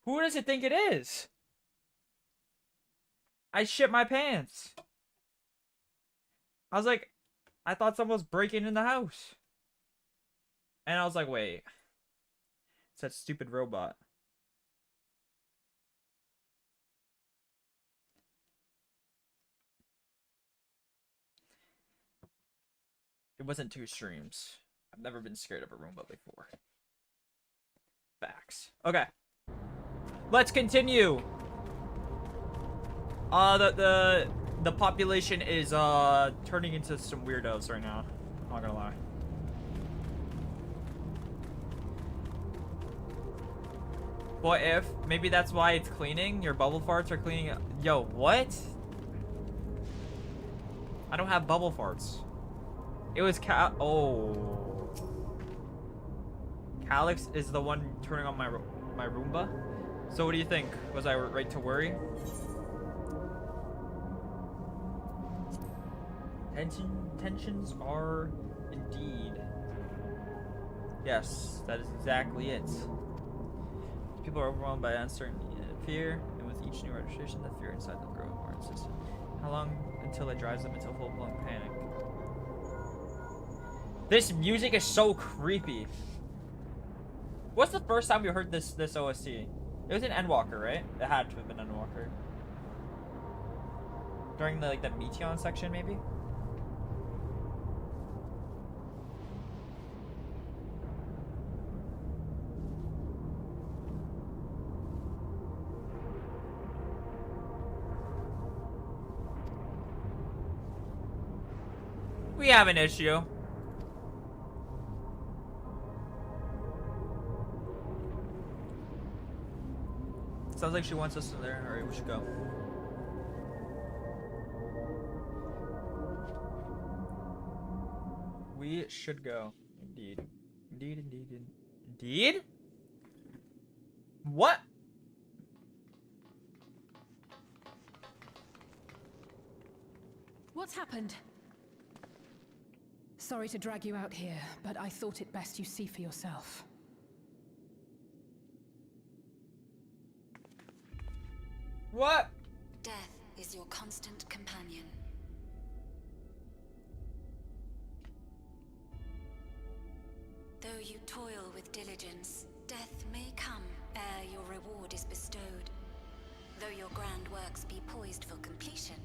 Who does it think it is? I shit my pants. I was like, I thought someone was breaking in the house. And I was like, wait. It's that stupid robot. It wasn't 2 streams. I've never been scared of a Roomba before. Facts. Okay. Let's continue. The population is turning into some weirdos right now. I'm not gonna lie. What if maybe that's why it's cleaning? Your bubble farts are cleaning. Yo, what? I don't have bubble farts. It was oh. Calix is the one turning on my Roomba. So what do you think? Was I right to worry? Tensions are indeed. Yes, that is exactly it. People are overwhelmed by uncertainty and fear, and with each new registration, the fear inside them grows more insistent. How long until it drives them into full-blown panic? This music is so creepy. What's the first time we heard this OST? It was in Endwalker, right? It had to have been Endwalker. During the the Meteon section, maybe? We have an issue. Sounds like she wants us in there. Alright, we should go. We should go. Indeed. Indeed? What? What's happened? Sorry to drag you out here, but I thought it best you see for yourself. What? Death is your constant companion. Though you toil with diligence, death may come ere your reward is bestowed. Though your grand works be poised for completion,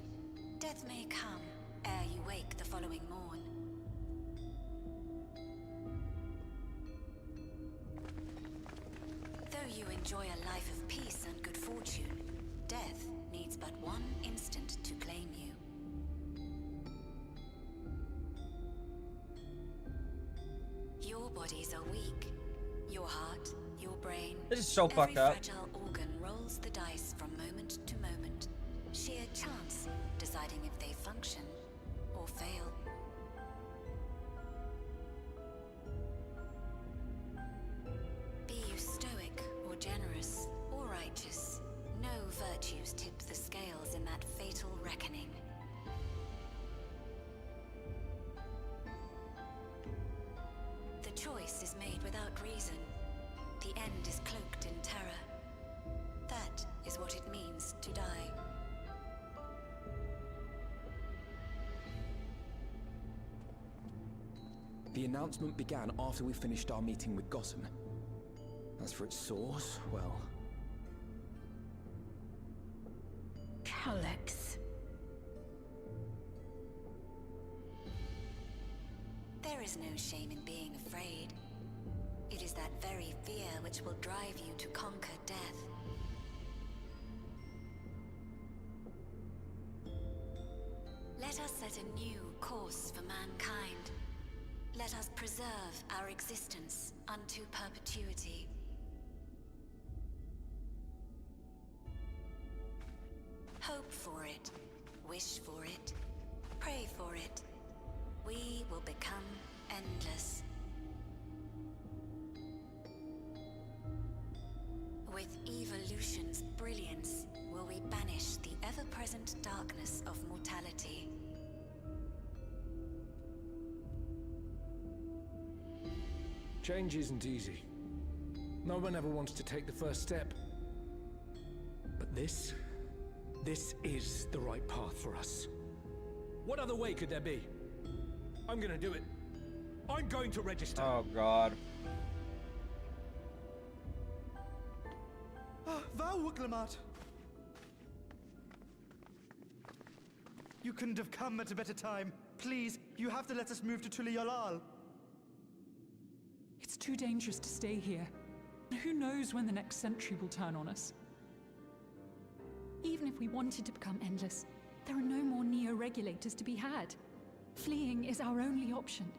death may come ere you wake the following morn. Though you enjoy a life of peace and good fortune, death needs but one instant to claim you. Your bodies are weak. Your heart, your brain, This is so fucked up. every fragile organ rolls the dice from moment to moment. Sheer chance deciding if they function or fail. Be you stoic or generous or righteous, no virtues tip the scales in that fatal reckoning. The choice is made without reason. The end is cloaked in terror. That is what it means to die. The announcement began after we finished our meeting with Gossen. As for its source, well... Alex. There is no shame in being afraid. It is that very fear which will drive you to conquer death. Let us set a new course for mankind. Let us preserve our existence unto perpetuity. Hope for it, wish for it, pray for it. We will become endless. With evolution's brilliance, will we banish the ever-present darkness of mortality. Change isn't easy. No one ever wants to take the first step. But this is the right path for us. What other way could there be? I'm gonna do it. I'm going to register. Oh god. Val Wuklemat! You couldn't have come at a better time. Please, you have to let us move to Tuliolal. It's too dangerous to stay here. Who knows when the next century will turn on us? Even if we wanted to become endless, there are no more neo-regulators to be had. Fleeing is our only option.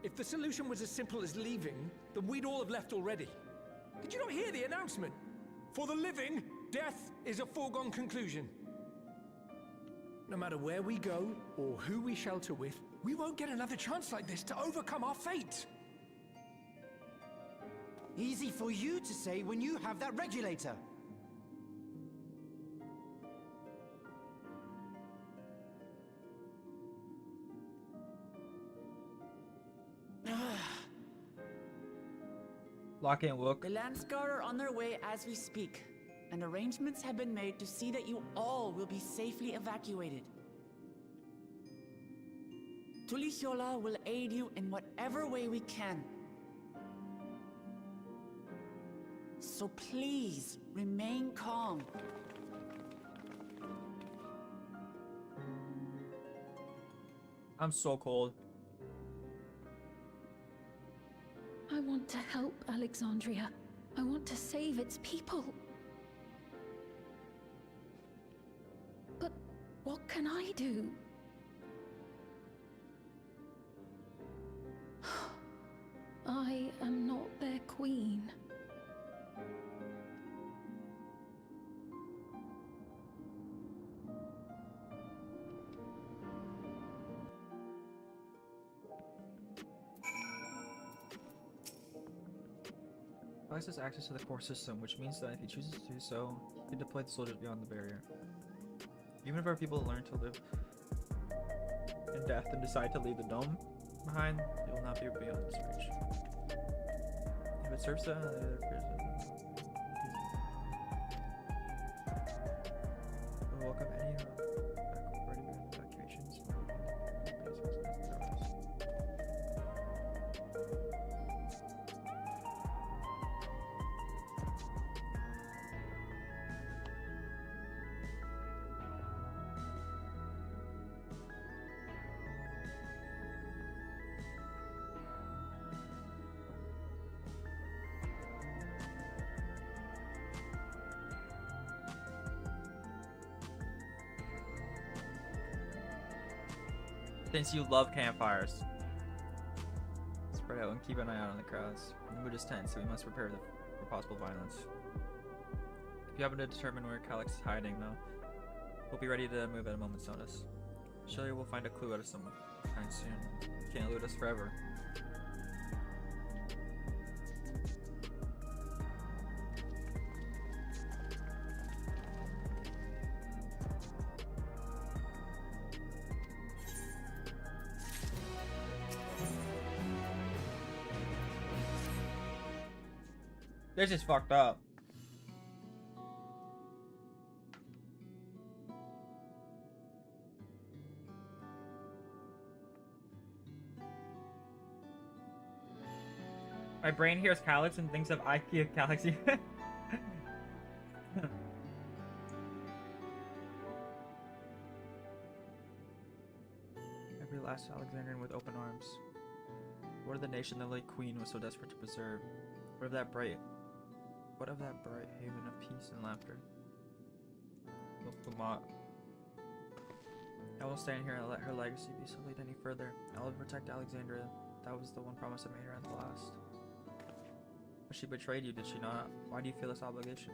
If the solution was as simple as leaving, then we'd all have left already. Did you not hear the announcement? For the living, death is a foregone conclusion. No matter where we go, or who we shelter with, we won't get another chance like this to overcome our fate. Easy for you to say when you have that regulator. Lock in, Wook. The Landsguard are on their way as we speak, and arrangements have been made to see that you all will be safely evacuated. Tulishola will aid you in whatever way we can. So please, remain calm. I'm so cold. I want to help Alexandria. I want to save its people. But what can I do? I am not their queen. Device has access to the core system, which means that if he chooses to do so, he can deploy the soldiers beyond the barrier. Even if our people learn to live in death and decide to leave the dome behind, it will not be beyond its reach. If it serves to the other prison, welcome any evacuations. Since you love campfires, spread out and keep an eye out on the crowds. The mood is tense, so we must prepare for possible violence. If you happen to determine where Calyx is hiding, though, we'll be ready to move at a moment's notice. Surely we'll find a clue out of some kind soon. You can't elude us forever. This is fucked up. My brain hears Calyx and thinks of IKEA Galaxy. Every last Alexandrian with open arms. What of the nation the late queen was so desperate to preserve? What of that bright haven of peace and laughter? I will stand here and let her legacy be sullied any further. I will protect Alexandria. That was the one promise I made her at the last. But she betrayed you, did she not? Why do you feel this obligation?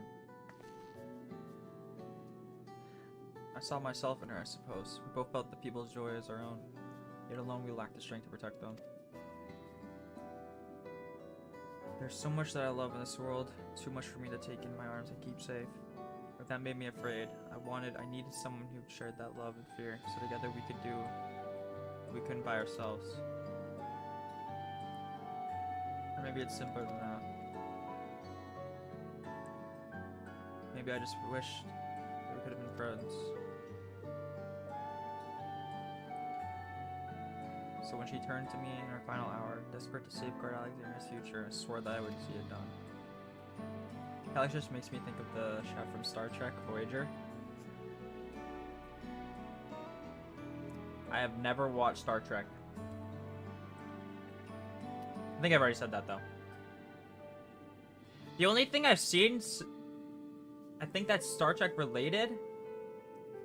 I saw myself in her, I suppose. We both felt the people's joy as our own. Yet alone we lacked the strength to protect them. There's so much that I love in this world, too much for me to take in my arms and keep safe. But that made me afraid. I needed someone who shared that love and fear, so together we could do what we couldn't by ourselves. Or maybe it's simpler than that. Maybe I just wished that we could have been friends. So when she turned to me in her final hour, desperate to safeguard Alexandria's future, I swore that I would see it done. Calyx just makes me think of the chef from Star Trek, Voyager. I have never watched Star Trek. I think I've already said that though. The only thing I've seen, I think that's Star Trek related,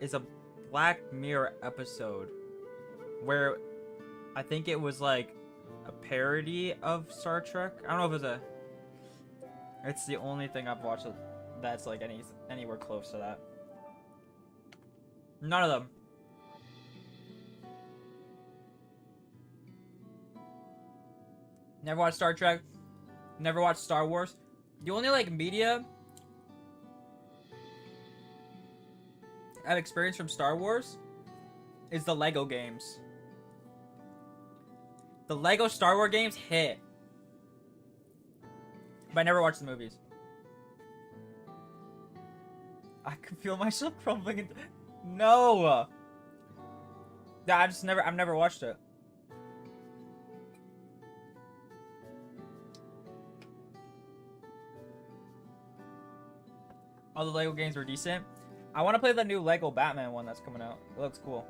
is a Black Mirror episode where I think it was like a parody of Star Trek. I don't know if it was a... It's the only thing I've watched that's like anywhere close to that. None of them. Never watched Star Trek. Never watched Star Wars. The only like media I've experienced from Star Wars is the Lego games. The Lego Star Wars games hit. But I never watched the movies. I can feel myself crumbling into... No! Yeah, I've never watched it. All the Lego games were decent. I want to play the new Lego Batman one that's coming out. It looks cool.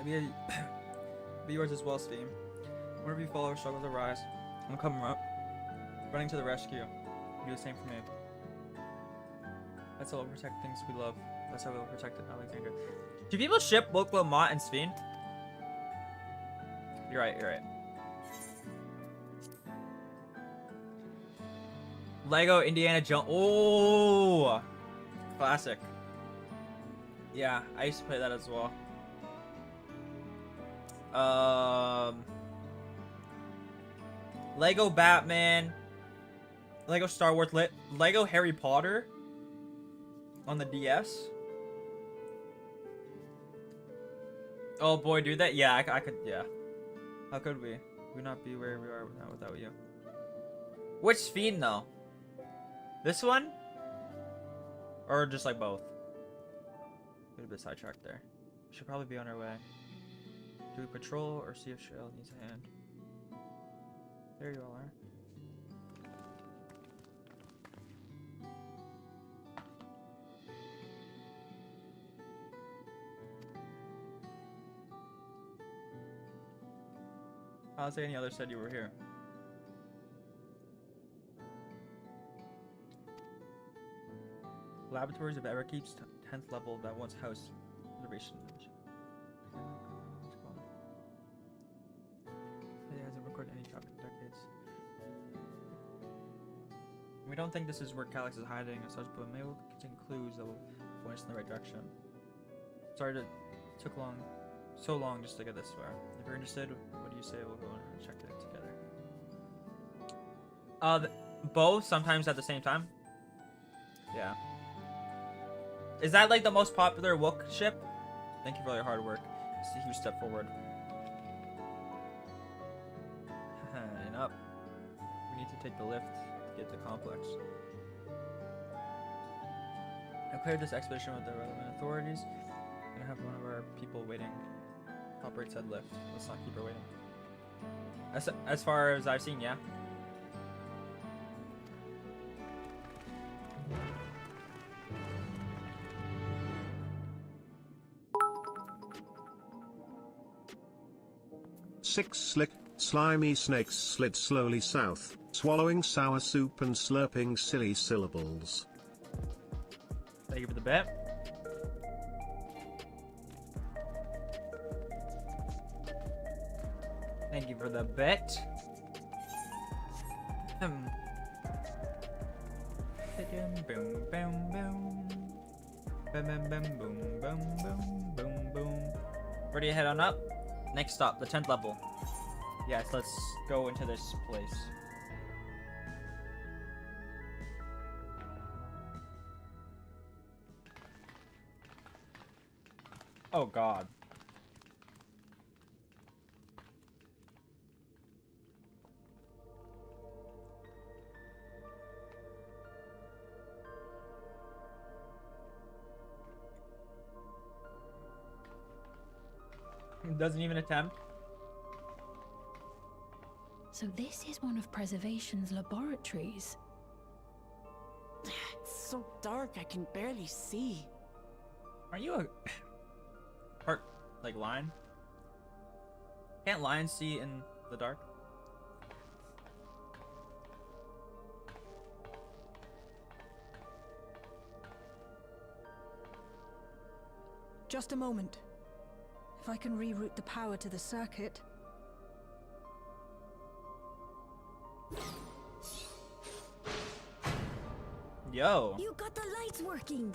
Be yours as well, Steam. Whenever you follow our struggles arise, I'm coming up, running to the rescue. Do the same for me. That's how we'll protect things we love. That's how we'll protect Alexandria. Do people ship both Lamont and Sphene? You're right, you're right. Lego Indiana Jones. Oh! Classic. Yeah, I used to play that as well. Lego Batman, Lego Star Wars, Lego Harry Potter on the DS. Oh boy, do that? Yeah, I could, yeah. How could we? would not be where we are now without you. Which fiend though? This one? Or just like both? Get a bit sidetracked there. We should probably be on our way. Do we patrol or see if Shale needs a hand? There you all are. I don't think any other said you were here. Laboratories of Everkeep's 10th level that once housed observation. It hasn't recorded any traffic in decades. We don't think this is where Calyx is hiding or such, but maybe we'll contain clues that will point us in the right direction. Sorry it took so long just to get this far. If you're interested, what do you say we'll go and check it together? Both sometimes at the same time. Yeah. Is that like the most popular Wook ship? Thank you for all your hard work. It's a huge step forward. And up. We need to take the lift to get to the complex. I cleared this expedition with the relevant authorities. I'm gonna have one of our people waiting. Operates said lift. Let's not keep her waiting. As far as I've seen, yeah. Six slick, slimy snakes slid slowly south, swallowing sour soup and slurping silly syllables. Thank you for the bet. Thank you for the bet. Boom, boom, boom, boom. Boom, boom, boom, boom, boom, boom, boom, boom. Ready to head on up? Next stop, the 10th level. Yes, let's go into this place. Oh god. Doesn't even attempt. So this is one of Preservation's laboratories. It's so dark I can barely see. Are you a part like lion? Can't lions see in the dark? Just a moment. If I can reroute the power to the circuit. Yo. You got the lights working.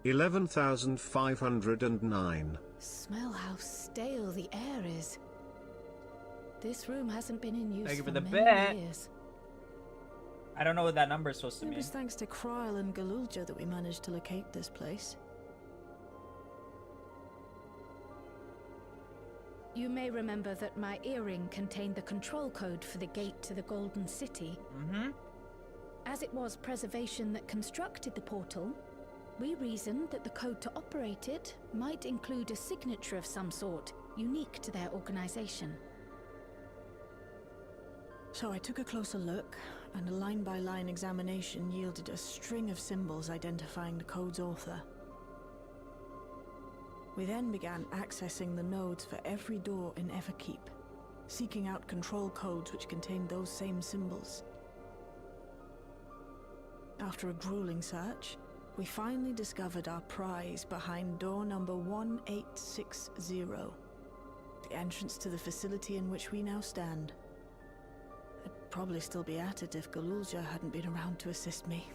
$11,509. Smell how stale the air is. This room hasn't been in use Thank you for for the many bet. years. I don't know what that number is supposed to It mean. was thanks to Kryl and Galulja that we managed to locate this place. You may remember that my earring contained the control code for the gate to the Golden City. Mm-hmm. As it was Preservation that constructed the portal, we reasoned that the code to operate it might include a signature of some sort, unique to their organization. So I took a closer look, and a line-by-line examination yielded a string of symbols identifying the code's author. We then began accessing the nodes for every door in Everkeep, seeking out control codes which contained those same symbols. After a grueling search, we finally discovered our prize behind door number 1860, the entrance to the facility in which we now stand. I'd probably still be at it if Galulja hadn't been around to assist me.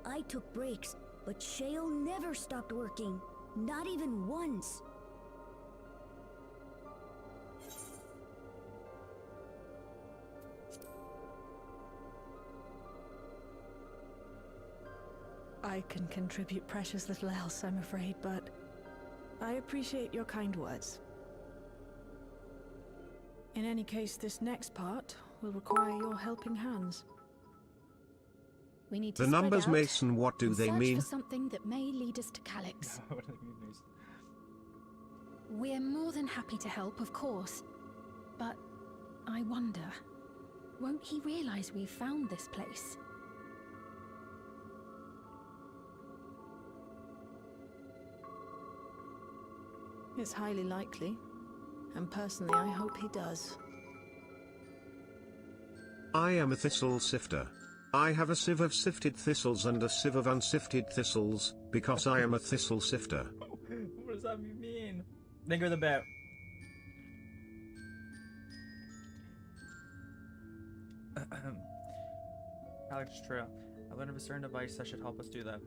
I took breaks, but Shale never stopped working. Not even once. I can contribute precious little else, I'm afraid, but I appreciate your kind words. In any case, this next part will require your helping hands. We need to The spread numbers, out Mason, what do and they search mean? for something that may lead us to Calyx. What do they mean, Mason? We're more than happy to help, of course. But I wonder, won't he realize we've found this place? It's highly likely, and personally I hope he does. I am a thistle sifter. I have a sieve of sifted thistles and a sieve of unsifted thistles, because I am a thistle sifter. What does that mean? Think of the bet. Alex Trail. I learned of a certain device that should help us do that.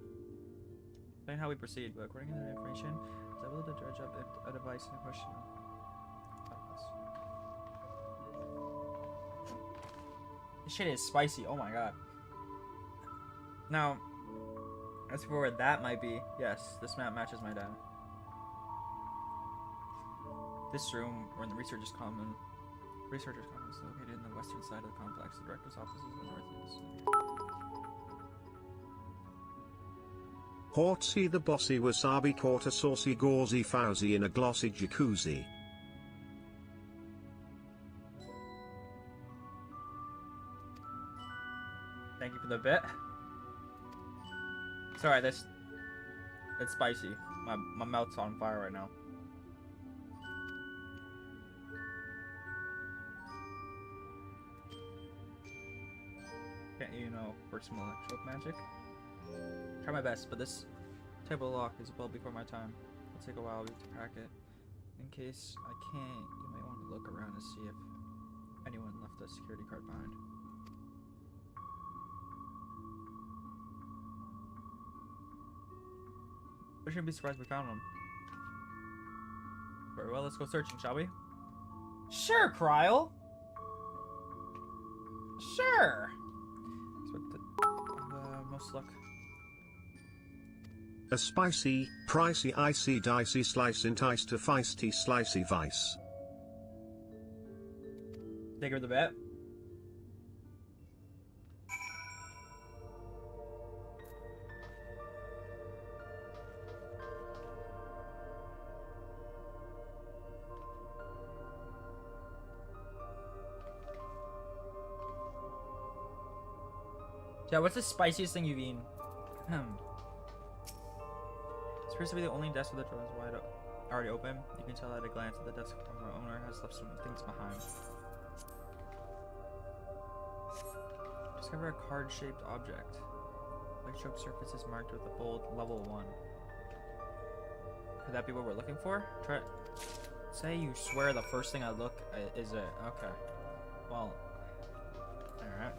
Explain how we proceed, but according to the information, I was able to dredge up a device in question. This shit is spicy, oh my god. Now, as for where that might be, yes, this map matches my data. This room, where the researchers' commons is located in the western side of the complex. The director's office is in the northeast. Hortsy the bossy wasabi caught a saucy gauzy fowsy in a glossy jacuzzi. Thank you for the bit. Sorry, it's spicy. My mouth's on fire right now. Can't you know work some electro magic? Try my best, but this type of lock is well before my time. It'll take a while to crack it. In case I can't, you might want to look around to see if anyone left a security card behind. We shouldn't be surprised we found one. Very well, let's go searching, shall we? Sure, Kryl! Sure! Most luck. A spicy, pricey, icy, dicey, slice enticed to feisty, slicey vice. Take her the bet. Yeah, what's the spiciest thing you've eaten? This appears to be the only desk with the drawers wide already open. You can tell at a glance that the desk owner has left some things behind. Discover a card-shaped object. White choke surface is marked with a bold level 1. Could that be what we're looking for? Try. Say you swear the first thing I look is it. Okay. Well. Alright.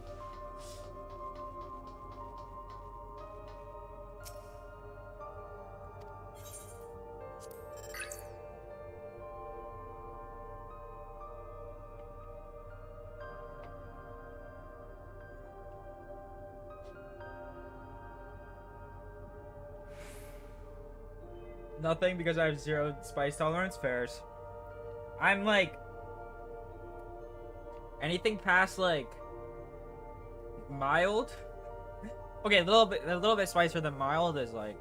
Nothing because I have 0 spice tolerance. Fairs. I'm like anything past like mild. Okay, a little bit spicier than mild is like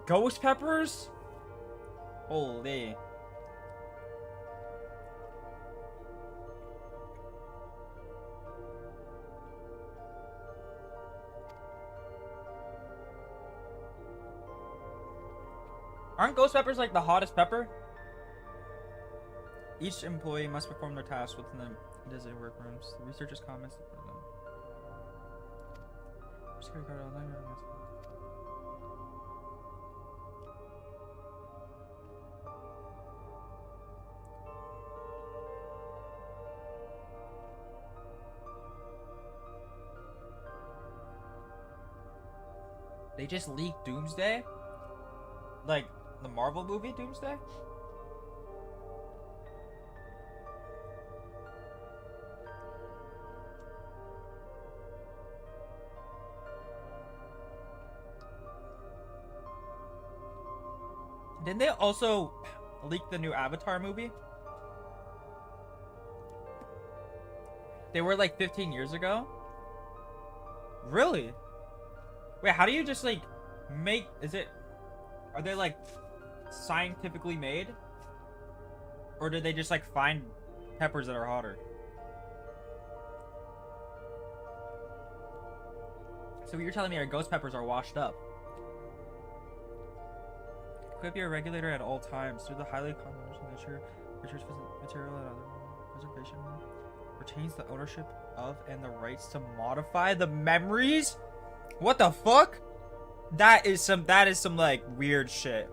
ghost peppers. Holy. Aren't ghost peppers like the hottest pepper? Each employee must perform their tasks within the designated workrooms. The researchers' comments. They just leaked Doomsday? Like the Marvel movie Doomsday? Didn't they also leak the new Avatar movie? They were like 15 years ago? Really? Wait, how do you just like make, are they like scientifically made? Or did they just like find peppers that are hotter? So you're telling me our ghost peppers are washed up? Equip your regulator at all times through the highly controversial nature, research material, and other preservation. Retains the ownership of and the rights to modify the memories? What the fuck? That is some like weird shit.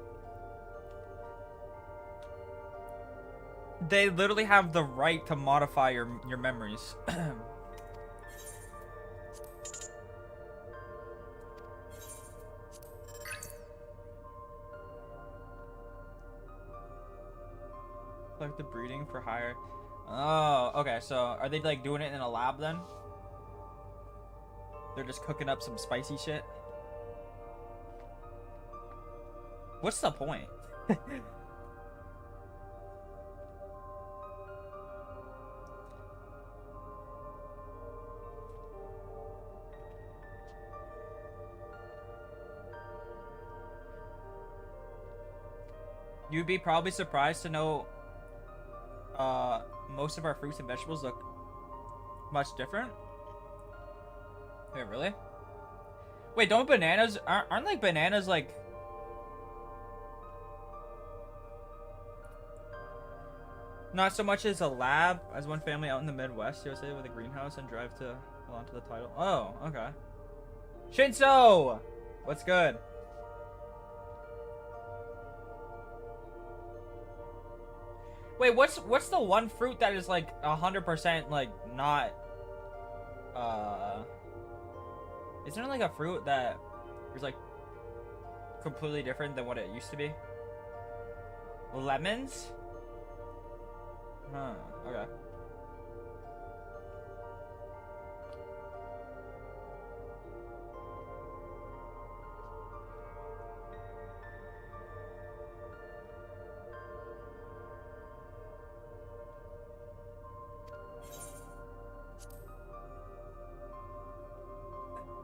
They literally have the right to modify your memories. Like the breeding for higher. Oh, okay. So are they like doing it in a lab then? They're just cooking up some spicy shit. What's the point? You'd be probably surprised to know most of our fruits and vegetables look much different. Wait, really? Wait, don't bananas aren't like bananas like not so much as a lab as one family out in the Midwest USA with a greenhouse and drive to onto the title. Oh, okay. Shinso! What's good? Wait, what's the one fruit that is like 100% like not isn't there like a fruit that is like completely different than what it used to be? Lemons? Huh, okay.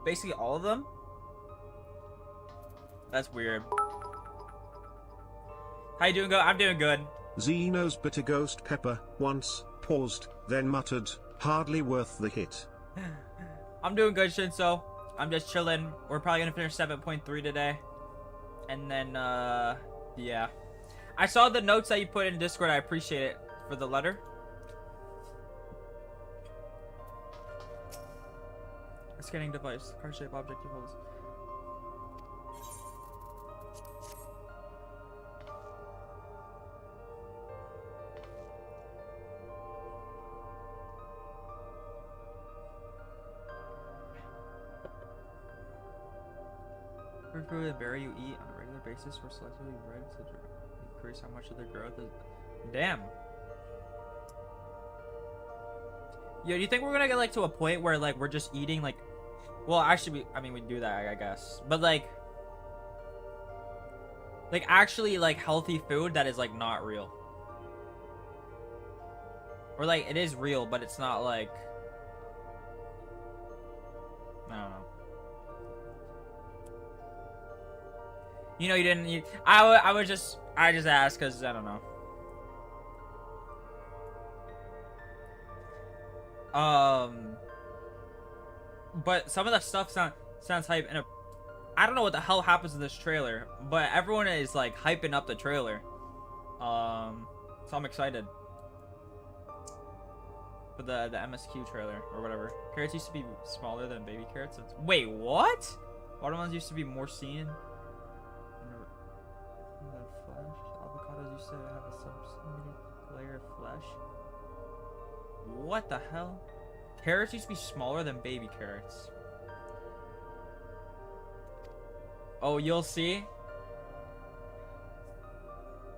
Basically all of them? That's weird. How you doing? I'm doing good. Xeno's bitter ghost pepper once paused, then muttered, "Hardly worth the hit." I'm doing good, Shinso. I'm just chilling. We're probably gonna finish 7.3 today. And then, yeah. I saw the notes that you put in Discord. I appreciate it for the letter. Scanning device. Card-shaped object equals. Fruit food and berry you eat on a regular basis were selectively bred to increase how much of their growth is. Damn. Yo, do you think we're gonna get like to a point where like we're just eating like, well, actually, I mean we do that, I guess, but like actually like healthy food that is like not real, or like it is real but it's not like, I don't know. You know, you didn't. I just asked because I don't know. But some of the stuff sounds hype, and I don't know what the hell happens in this trailer, but everyone is like hyping up the trailer. So I'm excited for the MSQ trailer or whatever. Carrots used to be smaller than baby carrots. Wait, what? Watermelons used to be more seen than flesh. Avocados used to have a sub layer of flesh. What the hell? Carrots used to be smaller than baby carrots. Oh, you'll see.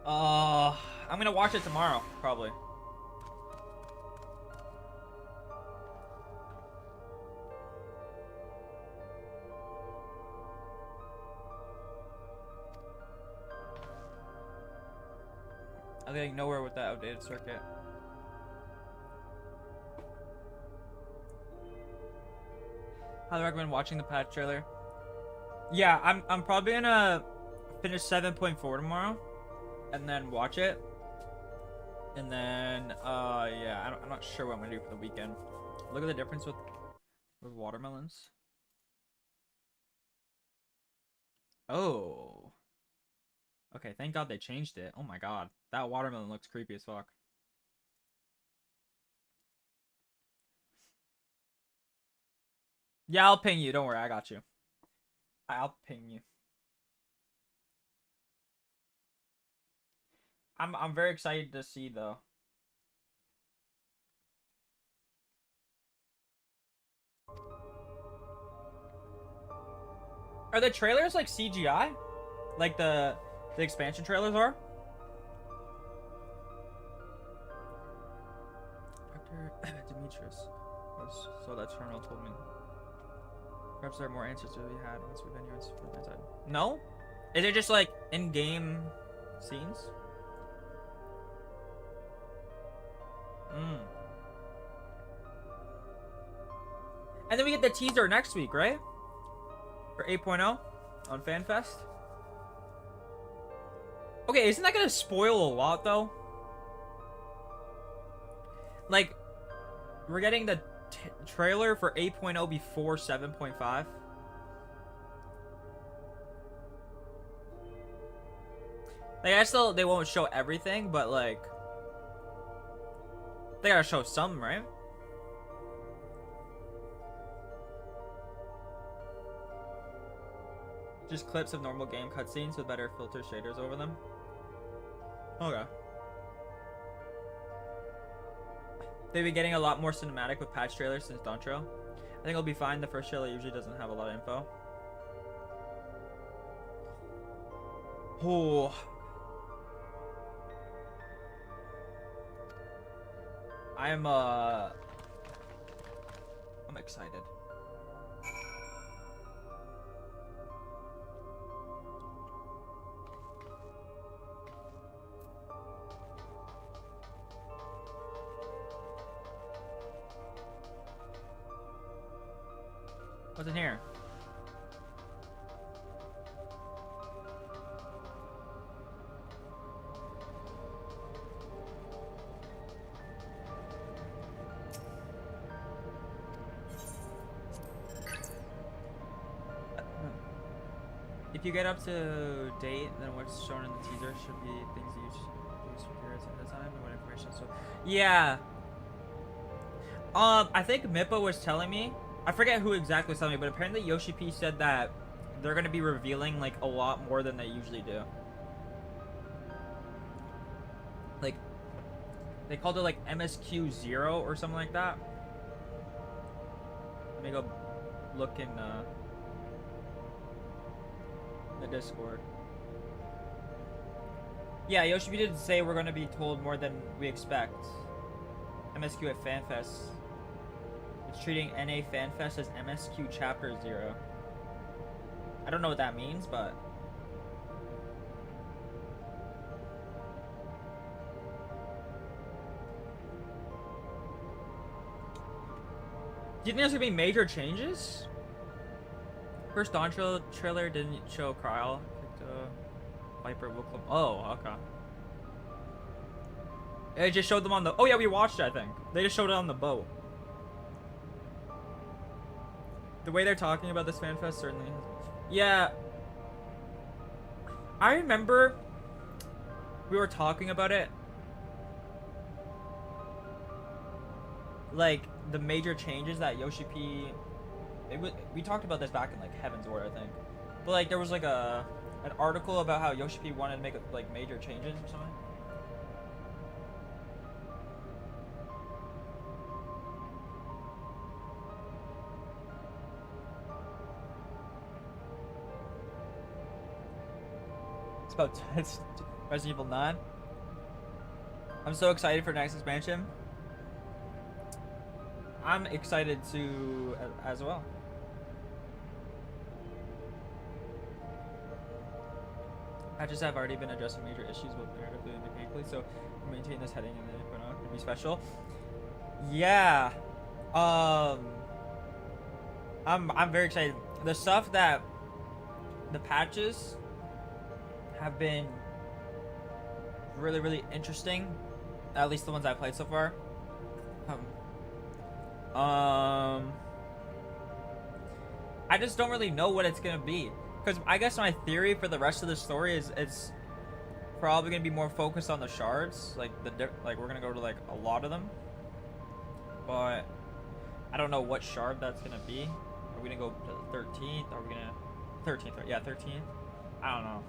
I'm gonna watch it tomorrow, probably. I'm getting nowhere with that outdated circuit. Highly recommend watching the patch trailer. Yeah, I'm probably gonna finish 7.4 tomorrow, and then watch it, and then yeah, I'm not sure what I'm gonna do for the weekend. Look at the difference with watermelons. Oh. Okay, thank God they changed it. Oh my God, that watermelon looks creepy as fuck. Yeah, I'll ping you. Don't worry, I got you. I'll ping you. I'm very excited to see though. Are the trailers like CGI? Like the expansion trailers are? Dr. Demetrius. So that Eternal told me. Perhaps there are more answers to be had once we've been here for the inside. No? Is it just like in-game scenes? And then we get the teaser next week, right? For 8.0 on FanFest. Okay, isn't that gonna spoil a lot though? Like, we're getting the trailer for 8.0 before 7.5. Like, I still, they won't show everything, but like, they gotta show some, right? Just clips of normal game cutscenes with better filter shaders over them. Okay. They've been getting a lot more cinematic with patch trailers since Dawntrail. I think it'll be fine. The first trailer usually doesn't have a lot of info. Oh. I'm excited. What's in here? If you get up to date, then what's shown in the teaser should be things you use for periods at a time and what information. So, yeah. I think Mippa was telling me. I forget who exactly was telling me, but apparently Yoshi P said that they're gonna be revealing like a lot more than they usually do. Like, they called it like MSQ 0 or something like that. Let me go look in the Discord. Yeah, Yoshi P did say we're gonna be told more than we expect. MSQ at FanFest. It's treating NA FanFest as MSQ Chapter 0. I don't know what that means, but... Do you think there's gonna be major changes? First Dawntrail trailer didn't show Kryl. Viper will club. Oh, okay. It just showed them on the... Oh yeah, we watched it, I think. They just showed it on the boat. The way they're talking about this FanFest certainly... Yeah. I remember we were talking about it. Like, the major changes that Yoshi P... we talked about this back in, like, Heaven's Ward, I think. But, like, there was, like, an article about how Yoshi P wanted to make, like, major changes or something. It's Resident Evil 9. I'm so excited for next expansion. I'm excited to as well. Patches have already been addressing major issues both narratively and mechanically, so we maintain this heading and then put on to be special. Yeah. I'm very excited. The stuff that the patches have been really interesting, at least the ones I've played so far. I just don't really know what it's gonna be, because I guess my theory for the rest of the story is it's probably gonna be more focused on the shards, like we're gonna go to like a lot of them, but I don't know what shard that's gonna be. Are we gonna go to the 13th? Are we gonna 13th? Right? Yeah, 13th. I don't know.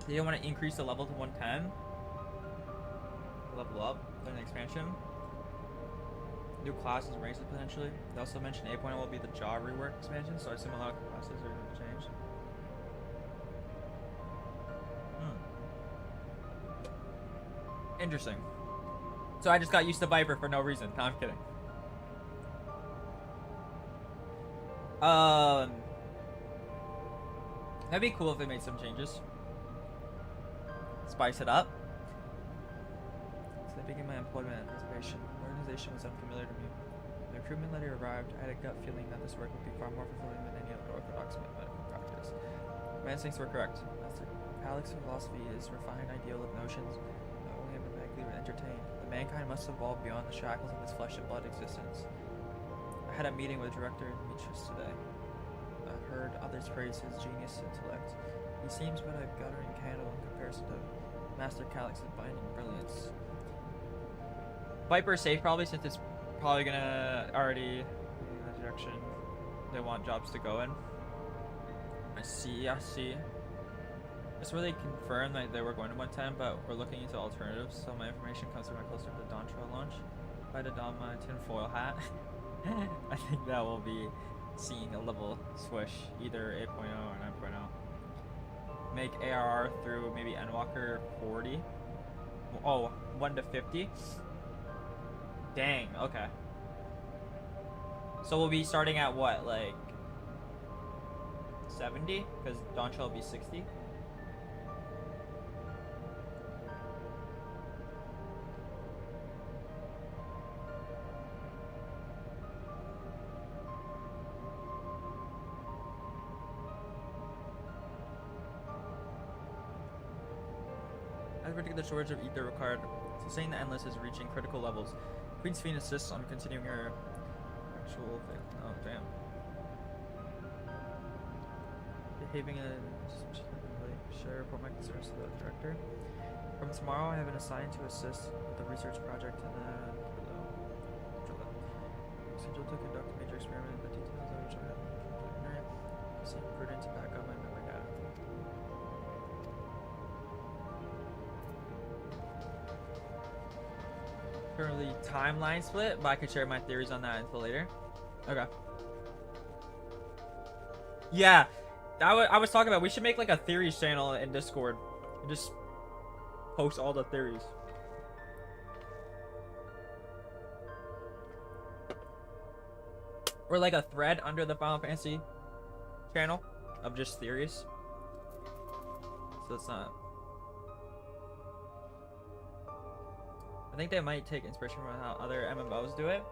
They don't want to increase the level to 110. Level up in an expansion. New classes and races potentially. They also mentioned 8.0 will be the jaw rework expansion, so I assume a lot of classes are going to change. Interesting. So I just got used to Viper for no reason. No, I'm kidding. That'd be cool if they made some changes. Spice it up. So I began my employment at preservation. The organization was unfamiliar to me. The recruitment letter arrived. I had a gut feeling that this work would be far more fulfilling than any other orthodox medical practice. My instincts were correct. Master Alex's philosophy is refined ideal of notions that only empathetically would entertain. The mankind must evolve beyond the shackles of its flesh and blood existence. I had a meeting with Director Demetrius today. I've heard others praise his genius intellect. He seems but a guttering candle in comparison to Master Calix's binding brilliance. Viper is safe probably, since it's probably gonna already in the direction they want jobs to go in. I see. It's really confirmed that they were going to 110, but we're looking into alternatives, so my information comes from my closer to the Dawntrail launch. If I had to don my tinfoil hat, I think that will be seeing a level swish, either 8.0 or 9.0. Make ARR through maybe Endwalker 40. Oh, 1 to 50. Dang, okay. So we'll be starting at what, like 70? Because Dawntrail will be 60. I predict the shortage of ether required. Sustain the Endless is reaching critical levels. Queen's Fiend insists on continuing her actual thing. Oh, damn. Behaving in a share report my concerns to the director. From tomorrow, I have been assigned to assist with the research project in the scheduled to conduct a major experiment. The details of which I have ignorant. It seemed prudent to back up my memory data. Currently timeline split, but I could share my theories on that until later. Okay. Yeah, I was talking about we should make like a theories channel in Discord and just post all the theories. Or like a thread under the Final Fantasy channel of just theories. So it's not. I think they might take inspiration from how other MMOs do it.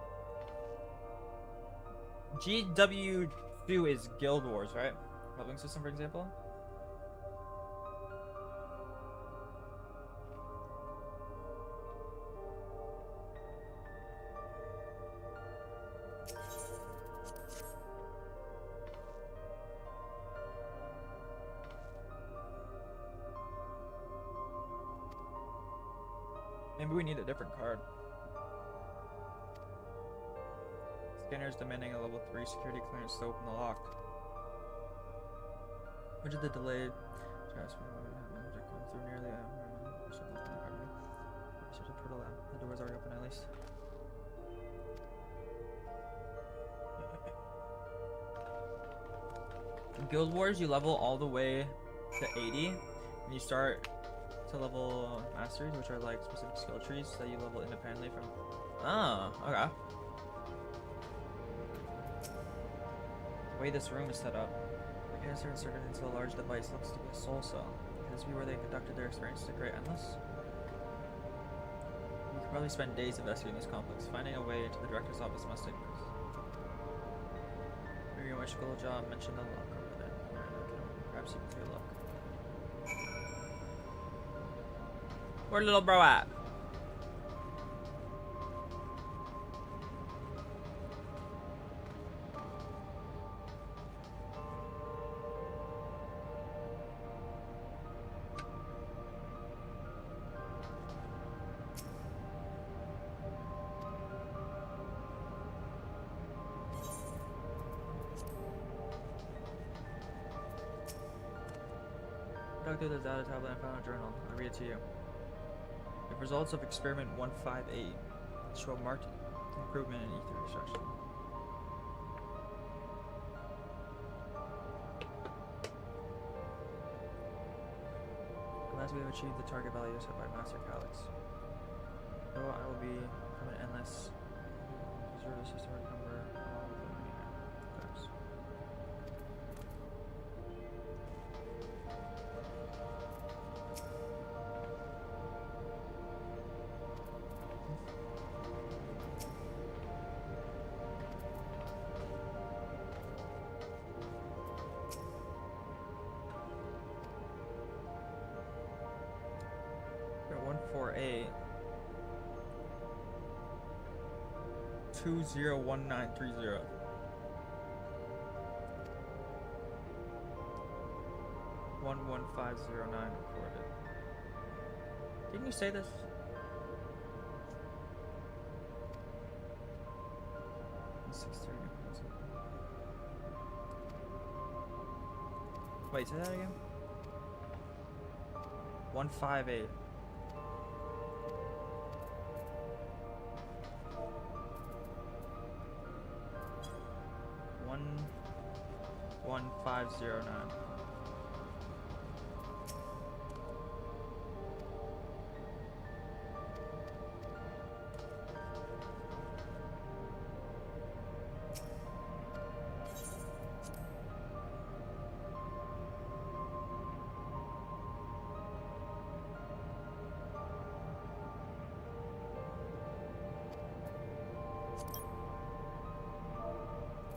GW2 is Guild Wars, right? Leveling system, for example. Maybe we need a different card. Scanners demanding a level 3 security clearance to open the lock. Which is the delayed transfer come through nearly the door's already open at least. In Guild Wars, you level all the way to 80 and you start to level masteries, which are like specific skill trees that you level independently from. Oh, okay. The way this room is set up, the canister inserted into a large device looks to be a soul cell. Could this be where they conducted their experience to Great Endless? We could probably spend days investigating this complex. Finding a way into the director's office must take place. Maybe a magical job mentioned the locker over there. Perhaps you can take a look. Where little bro at? Dug through the data tablet and found a journal. I'll read it to you. The results of experiment 158 show a marked improvement in ether extraction. Unless we have achieved the target value set by Master Calyx. So I will be from an endless preserve the system number along with the many types. For a 201930 11509 recorded. Didn't you say this? Wait, say that again. 158. One 1509.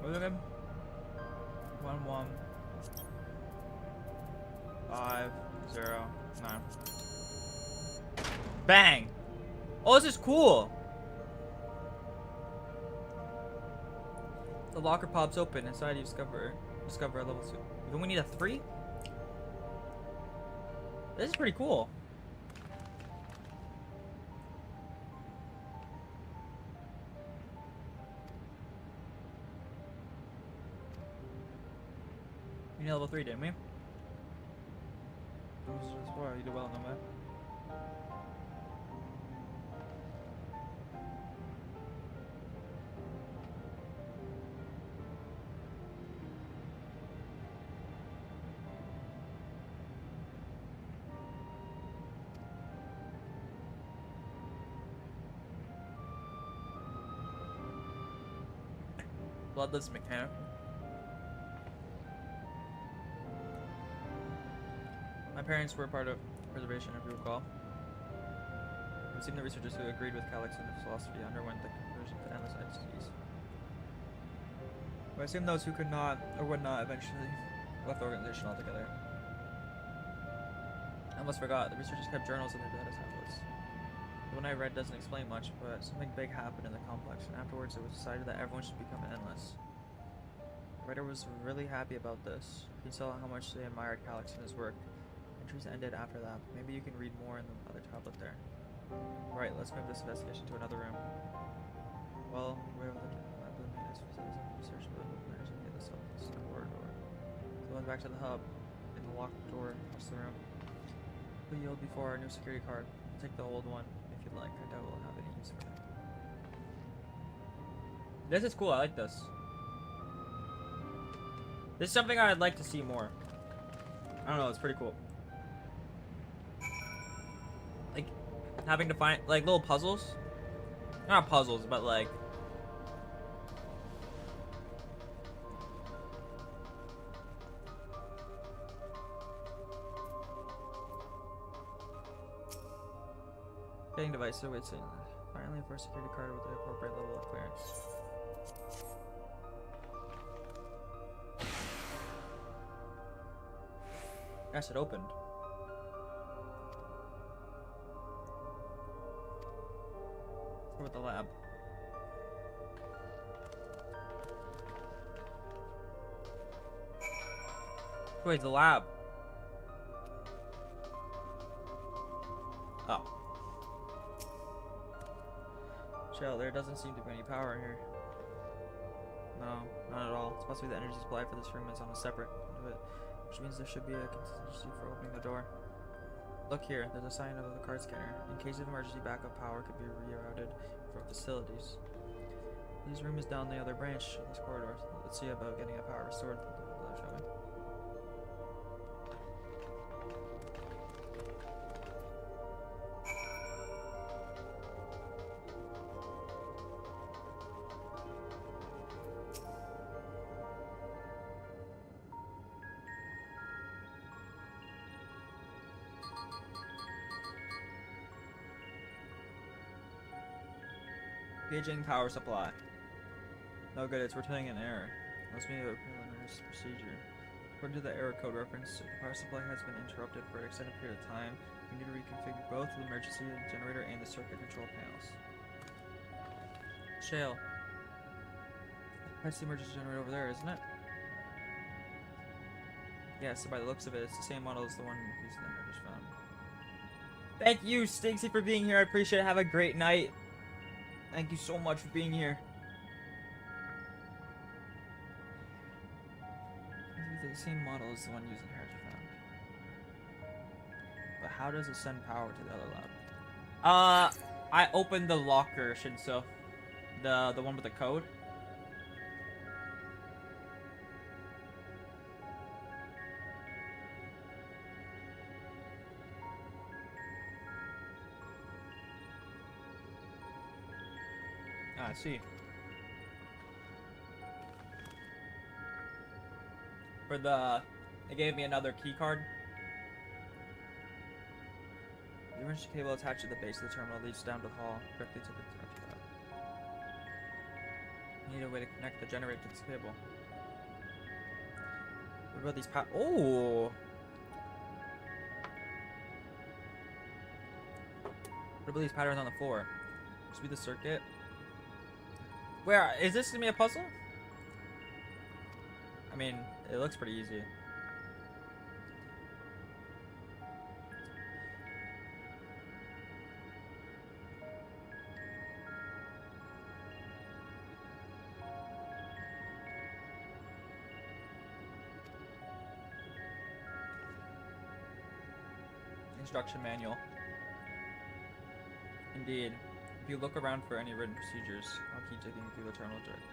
Look at him. 11509. Bang! Oh, this is cool. The locker pops open. Inside, you discover a level 2. Don't we need a 3? This is pretty cool. We need level 3, didn't we? You did well, no man. Bloodless mechanic. My parents were part of preservation, if you recall. It seemed the researchers who agreed with Calyx and his philosophy underwent the conversion to endless entities. But I assume those who could not or would not eventually left the organization altogether. I almost forgot, the researchers kept journals in their data tablets. The one I read doesn't explain much, but something big happened in the complex, and afterwards it was decided that everyone should become endless. The writer was really happy about this. You can tell how much they admired Calyx and his work. Entries ended after that. Maybe you can read more in the other tablet there. Right, let's move this investigation to another room. Well, where are the maintenance facilities and research for the planners and the cell corridor. So going back to the hub, in the locked door across the room. We'll yield before our new security card. Take the old one if you'd like. I doubt we'll have any use for it. This is cool, I like this. This is something I'd like to see more. I don't know, it's pretty cool. like having to find like little puzzles. Not puzzles, but like getting device so it's finally for a security card with the appropriate level of clearance. Yes, it opened. Let's go with the lab. Wait, the lab. Oh. Shell, there doesn't seem to be any power in here. No, not at all. It's supposed to be the energy supply for this room is on a separate conduit, which means there should be a contingency for opening the door. Look here, there's a sign of the card scanner. In case of emergency, backup power could be rerouted from facilities. This room is down the other branch of this corridor. Let's see about getting the power restored, shall we? Gauging power supply. No good, it's returning an error. Must be a preliminary procedure. According to the error code reference, the power supply has been interrupted for an extended period of time. We need to reconfigure both the emergency generator and the circuit control panels. Shale. That's the emergency generator over there, isn't it? Yeah, so by the looks of it, it's the same model as the one piece that I just found. Thank you, Stinksy, for being here. I appreciate it. Have a great night. Thank you so much for being here. The same model as the one used in Heritage found. But how does it send power to the other lab? I opened the locker, Shinso. The one with the code. Ah, I see. For the... It gave me another key card. The emergency cable attached to the base of the terminal leads down the hall, directly to the touchpad. I need a way to connect the generator to this cable. What about these Oh! What about these patterns on the floor? This be the circuit. Where is this gonna be a puzzle? I mean, it looks pretty easy. Instruction manual. Indeed. If you look around for any written procedures, I'll keep digging through the terminal directories.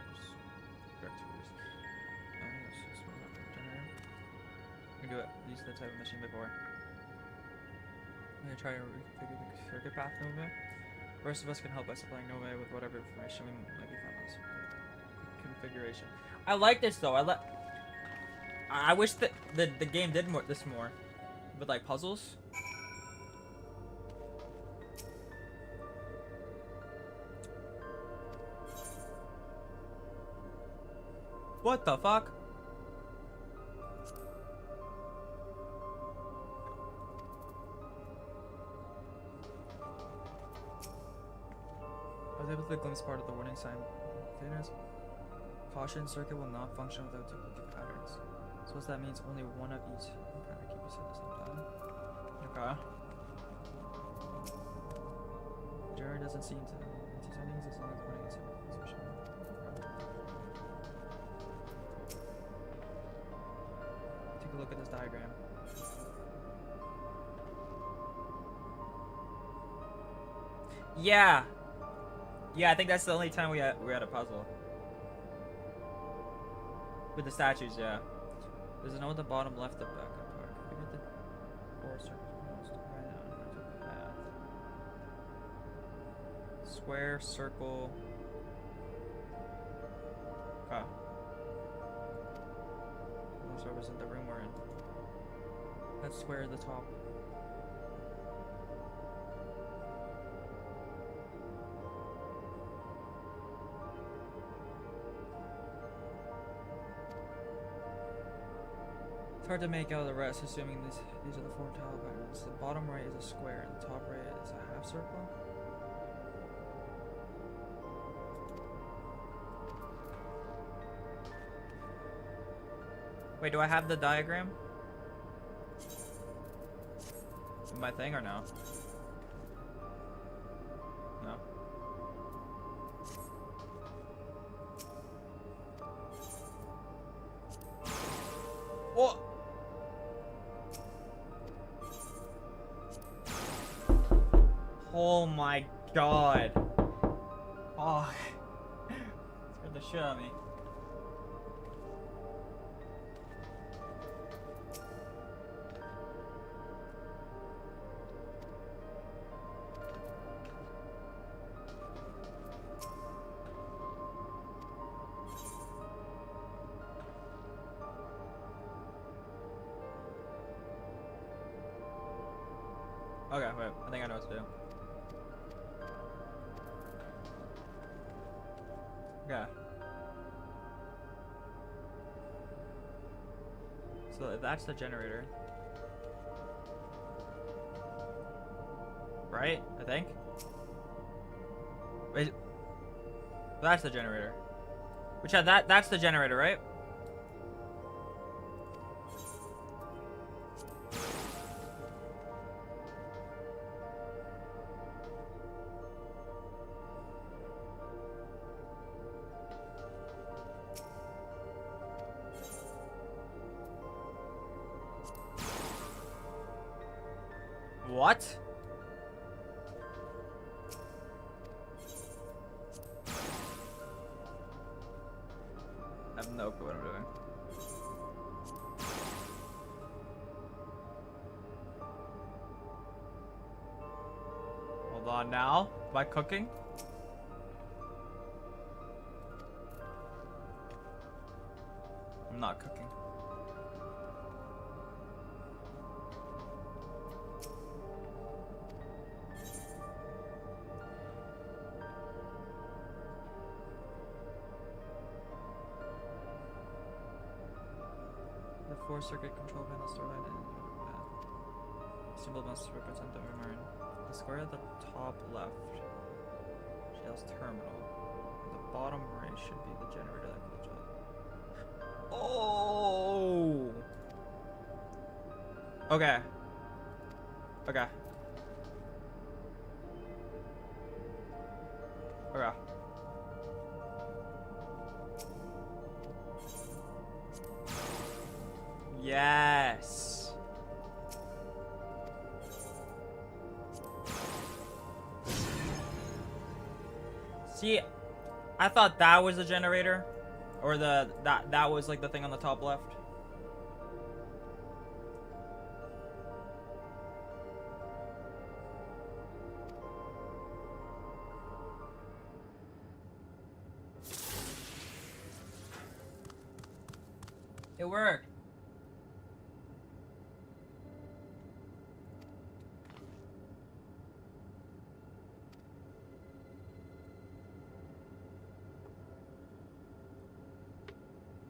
We can do it. Used the type of machine before. I'm gonna try to reconfigure the circuit path Nova. The rest of us can help by supplying Nova with whatever information we might be found on this configuration. I like this though. I wish that the game did this more with like puzzles. What the fuck? I was able to glimpse part of the warning sign. Clearness. Caution, circuit will not function without duplicate patterns. Suppose that means only one of each. I'm trying to keep this at the same time. Okay. Jerry doesn't seem to see settings as long as pointing at separate position. Take a look at this diagram. Yeah. Yeah, I think that's the only time we had a puzzle. With the statues, yeah. There's a note at the bottom left of backup part. Figure the four circles most right now in the path. Square, circle. Okay. Those represent the room we're in. That's square at the top. It's hard to make out the rest, assuming these are the 4 tile patterns. The bottom right is a square, and the top right is a half circle. Wait, do I have the diagram? In my thing or no? No. Oh! Oh my god. Oh. Scared the shit out of me. Okay, wait. I think I know what to do. Okay. So that's the generator. Right? I think? Wait. That's the generator. Which that's the generator, right? What? I have no clue what I'm doing. Hold on now. Am I cooking? I'm not cooking. The 4-circuit control panel storyline and symbol must represent the memory. The square at the top left shows terminal. The bottom right should be the generator that goes up. Oh. Okay. Okay. Okay. Yes. See, I thought that was the generator, or that was like the thing on the top left. It worked.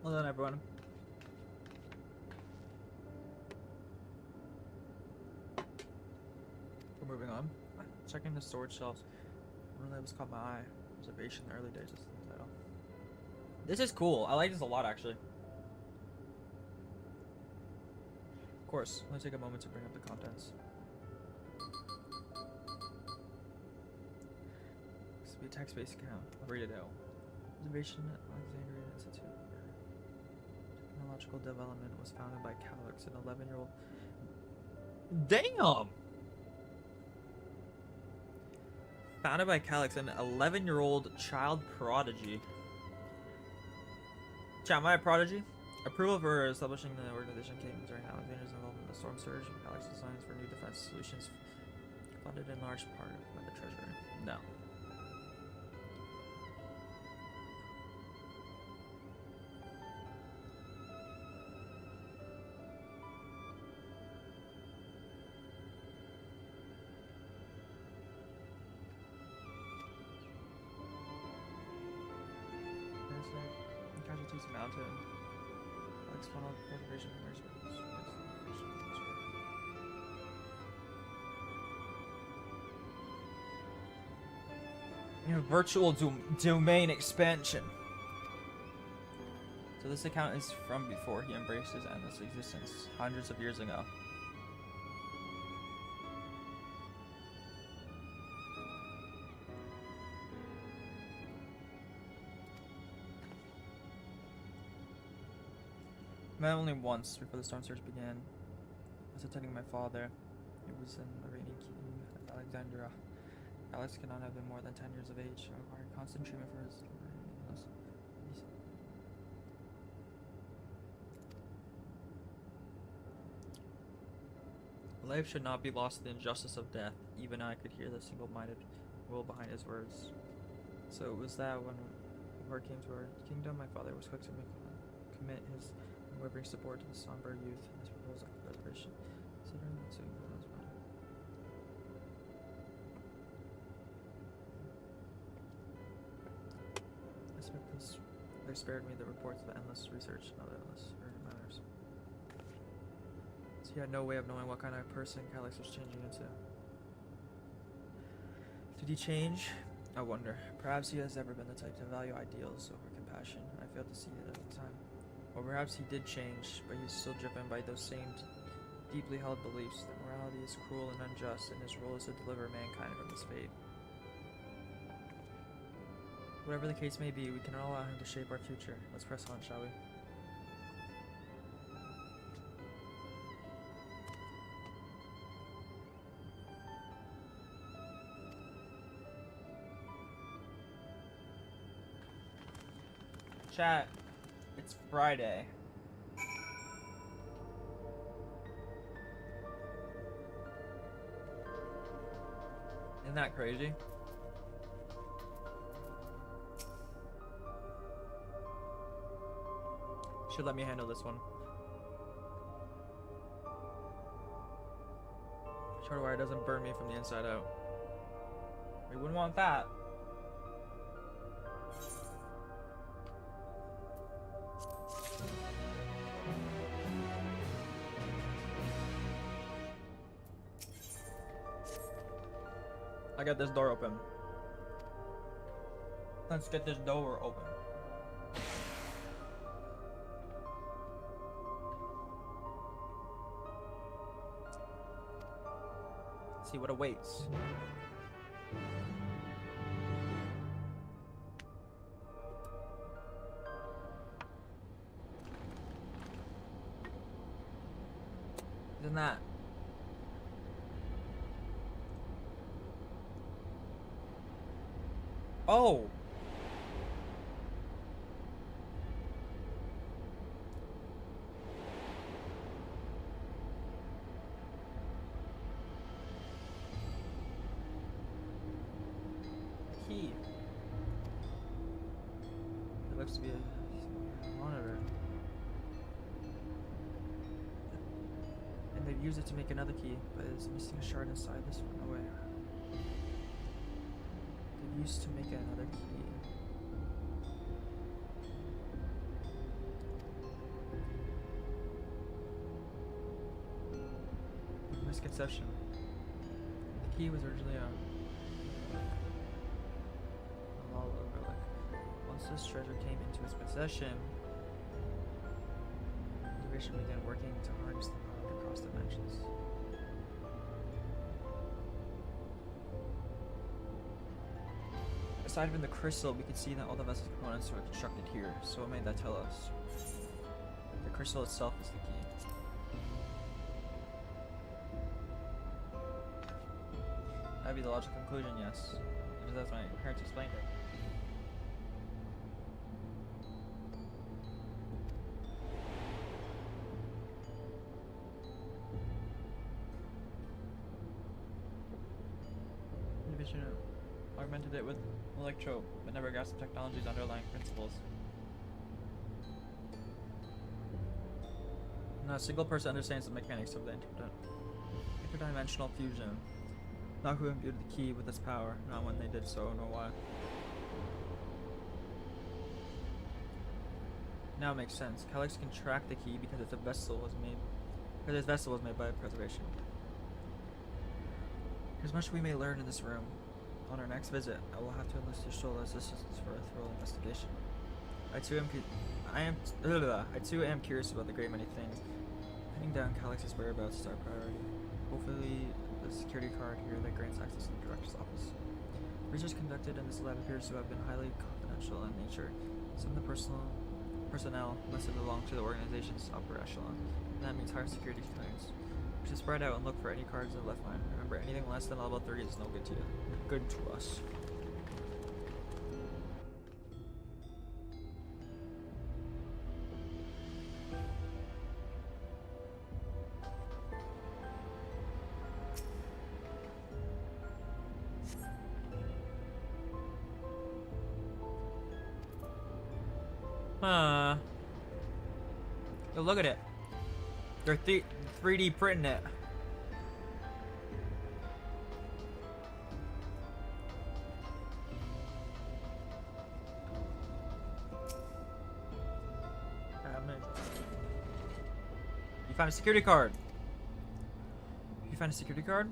Well done, everyone. We're moving on. Checking the storage shelves. One that was caught my eye. Observation in the early days is the title. This is cool. I like this a lot, actually. Of course, let's take a moment to bring up the contents. This will be a text-based account. I'll read it out. Observation at Alexandria Institute. Technological development was founded by Calyx, an 11-year-old. Damn! Founded by Calyx, an 11-year-old child prodigy. Chat, am I a prodigy? Approval for establishing the organization came during Alexander's involvement in the storm surge and Calyx designs for new defense solutions, funded in large part by the Treasury. No. Use mountain. Alex funnel preservation. Virtual domain expansion. So this account is from before he embraced his endless existence, hundreds of years ago. Met only once before the storm surge began. I was attending my father. He was in the reigning king of Alexandria. Alex cannot have been more than 10 years of age. He required constant treatment for his illness. Life should not be lost to the injustice of death. Even I could hear the single-minded will behind his words. So it was that when word came to our kingdom, my father was quick to commit his unwavering support to the somber youth in his proposal for preservation. Considering that soon was one. I suspect this they spared me the reports of endless research and other endless matters. So he had no way of knowing what kind of person Calyx was changing into. Did he change? I wonder. Perhaps he has ever been the type to value ideals over compassion. I failed to see it at the time. Or perhaps he did change, but he's still driven by those same deeply held beliefs that morality is cruel and unjust, and his role is to deliver mankind from this fate. Whatever the case may be, we cannot allow him to shape our future. Let's press on, shall we? Chat, it's Friday. Isn't that crazy? Should let me handle this one. Short wire doesn't burn me from the inside out. We wouldn't want that. I got this door open. Let's get this door open. See what awaits. Isn't that? Oh. Key. It looks to be a monitor. And they've used it to make another key, but it's missing a shard inside this one. No way. They used to make another key. Misconception. The key was originally a law relic. Once this treasure came into its possession, the division began working to harness the power across dimensions. Aside from the crystal, we could see that all the vessel's components were constructed here. So what made that tell us? The crystal itself is the key. That'd be the logical conclusion, yes. Because that's my parents explained it. Division augmented it with electro, but never grasped the technology's underlying principles. Not a single person understands the mechanics of the interdimensional fusion. Not who imbued the key with its power, not when they did so, nor why. Now it makes sense. Calyx can track the key because its vessel was made by preservation. There's much we may learn in this room. On our next visit, I will have to enlist your sole assistance for a thorough investigation. I too am curious about the great many things. Pinning down Calyx's whereabouts is our priority. Hopefully, the security card here that grants access to the director's office. Research conducted in this lab appears to have been highly confidential in nature. Some of the personnel listed belong to the organization's upper echelon, and that means higher security clearance. We should spread out and look for any cards that are left behind. Remember, anything less than level 30 is no good to you. Good to us. Yo, look at it. They're 3D printing it. You found a security card. You found a security card?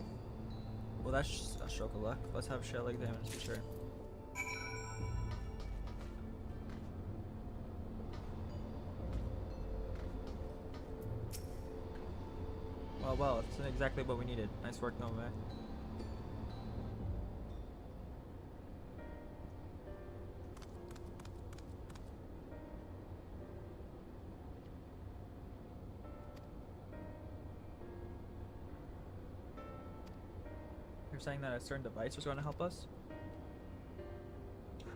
Well, that's a stroke of luck. Let's have Shell examine it for sure. Well, it's exactly what we needed. Nice work, Nome. You're saying that a certain device was going to help us?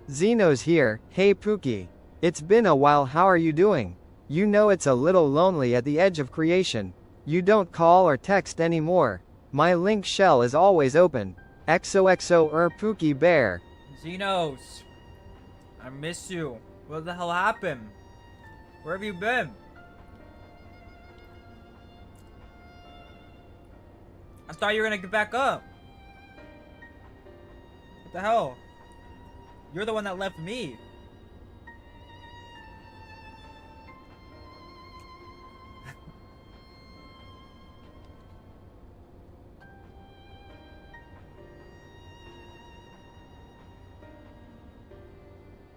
Xeno's here. Hey Pookie. It's been a while, how are you doing? You know it's a little lonely at the edge of creation. You don't call or text anymore. My link shell is always open. XOXO Pookie Bear. Xenos, I miss you. What the hell happened? Where have you been? I thought you were gonna get back up. What the hell? You're the one that left me.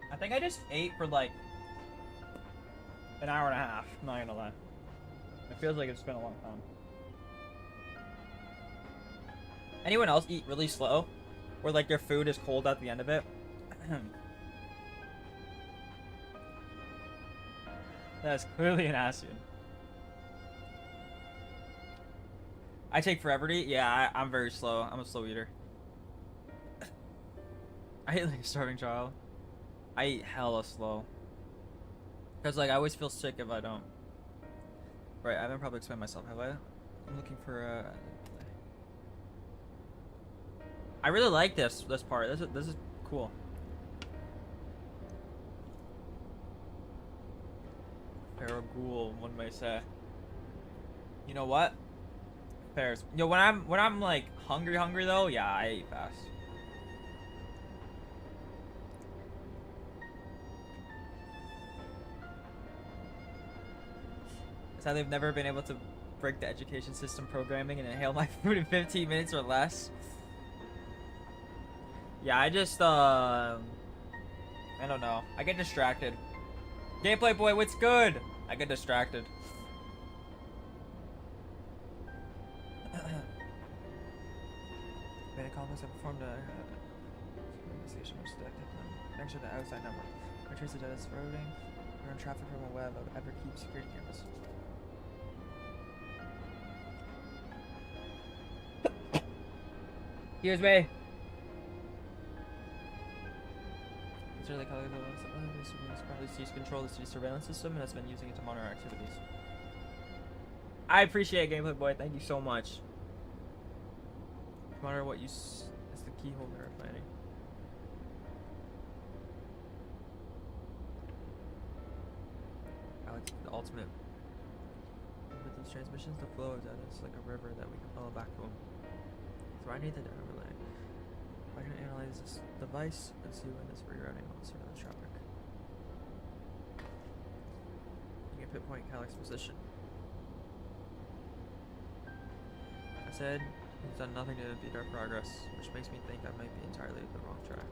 I think I just ate for like an hour and a half, I'm not gonna lie. It feels like it's been a long time. Anyone else eat really slow? Where like their food is cold at the end of it? That's clearly an acid. I take forever to eat? Yeah, I'm very slow. I'm a slow eater. I eat like a starving child. I eat hella slow. Cause like I always feel sick if I don't. Right, I haven't probably explained myself, have I? I'm looking for I really like this part. This is cool. Paraghoul, one may say. You know what? Fairs. Yo, when I'm like hungry though, yeah, I eat fast. How they've never been able to break the education system programming and inhale my food in 15 minutes or less. Yeah, I just I don't know. I get distracted. Gameplay boy, what's good? I get distracted. Beta complex have performed a investigation which detected them next to the outside network. I trace the data as routing. We run traffic from a web of Everkeep security cameras. Here's me. It's really calling probably seized control of the city surveillance system and has been using it to monitor activities. I appreciate it, Gameplay Boy. Thank you so much. Monitor what use is the keyhole they're planning. I like the ultimate. With these transmissions, the flow of data is like a river that we can follow back home. So I need the data relay. I can analyze this device and see when it's rerouting all surveillance traffic. pinpoint Calyx's position. I said he's done nothing to impede our progress, which makes me think I might be entirely the wrong track.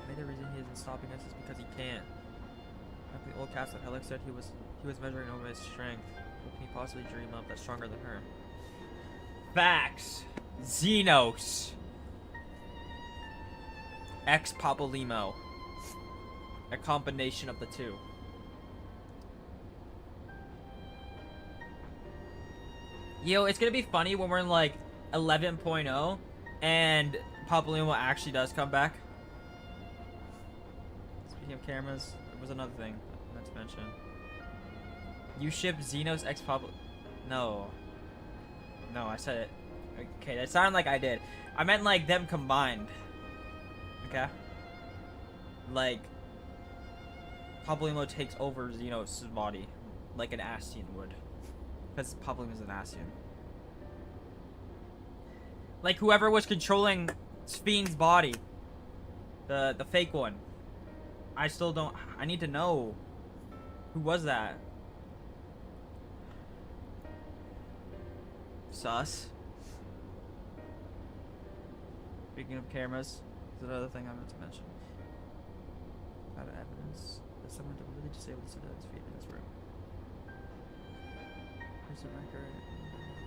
Maybe the reason he isn't stopping us is because he can. Like the old cast that Helix said he was measuring over his strength. What can he possibly dream of that's stronger than her? Facts! Xenos! Ex Papalymo. A combination of the two. Yo, it's gonna be funny when we're in like 11.0 and Papalymo actually does come back. Speaking of cameras, there was another thing I meant to mention. You ship Xenos X Papa. No. No, I said it. Okay, that sounded like I did. I meant like them combined. Okay? Like, Papalymo takes over Xenos' body like an Ascian would. Because Papalymo's an Ascian. Like whoever was controlling Fiend's body. The fake one. I still don't... I need to know. Who was that? Sus. Speaking of cameras, there's another thing I meant to mention. Out of evidence that someone really disabled the citizen's feet in this room. Recent record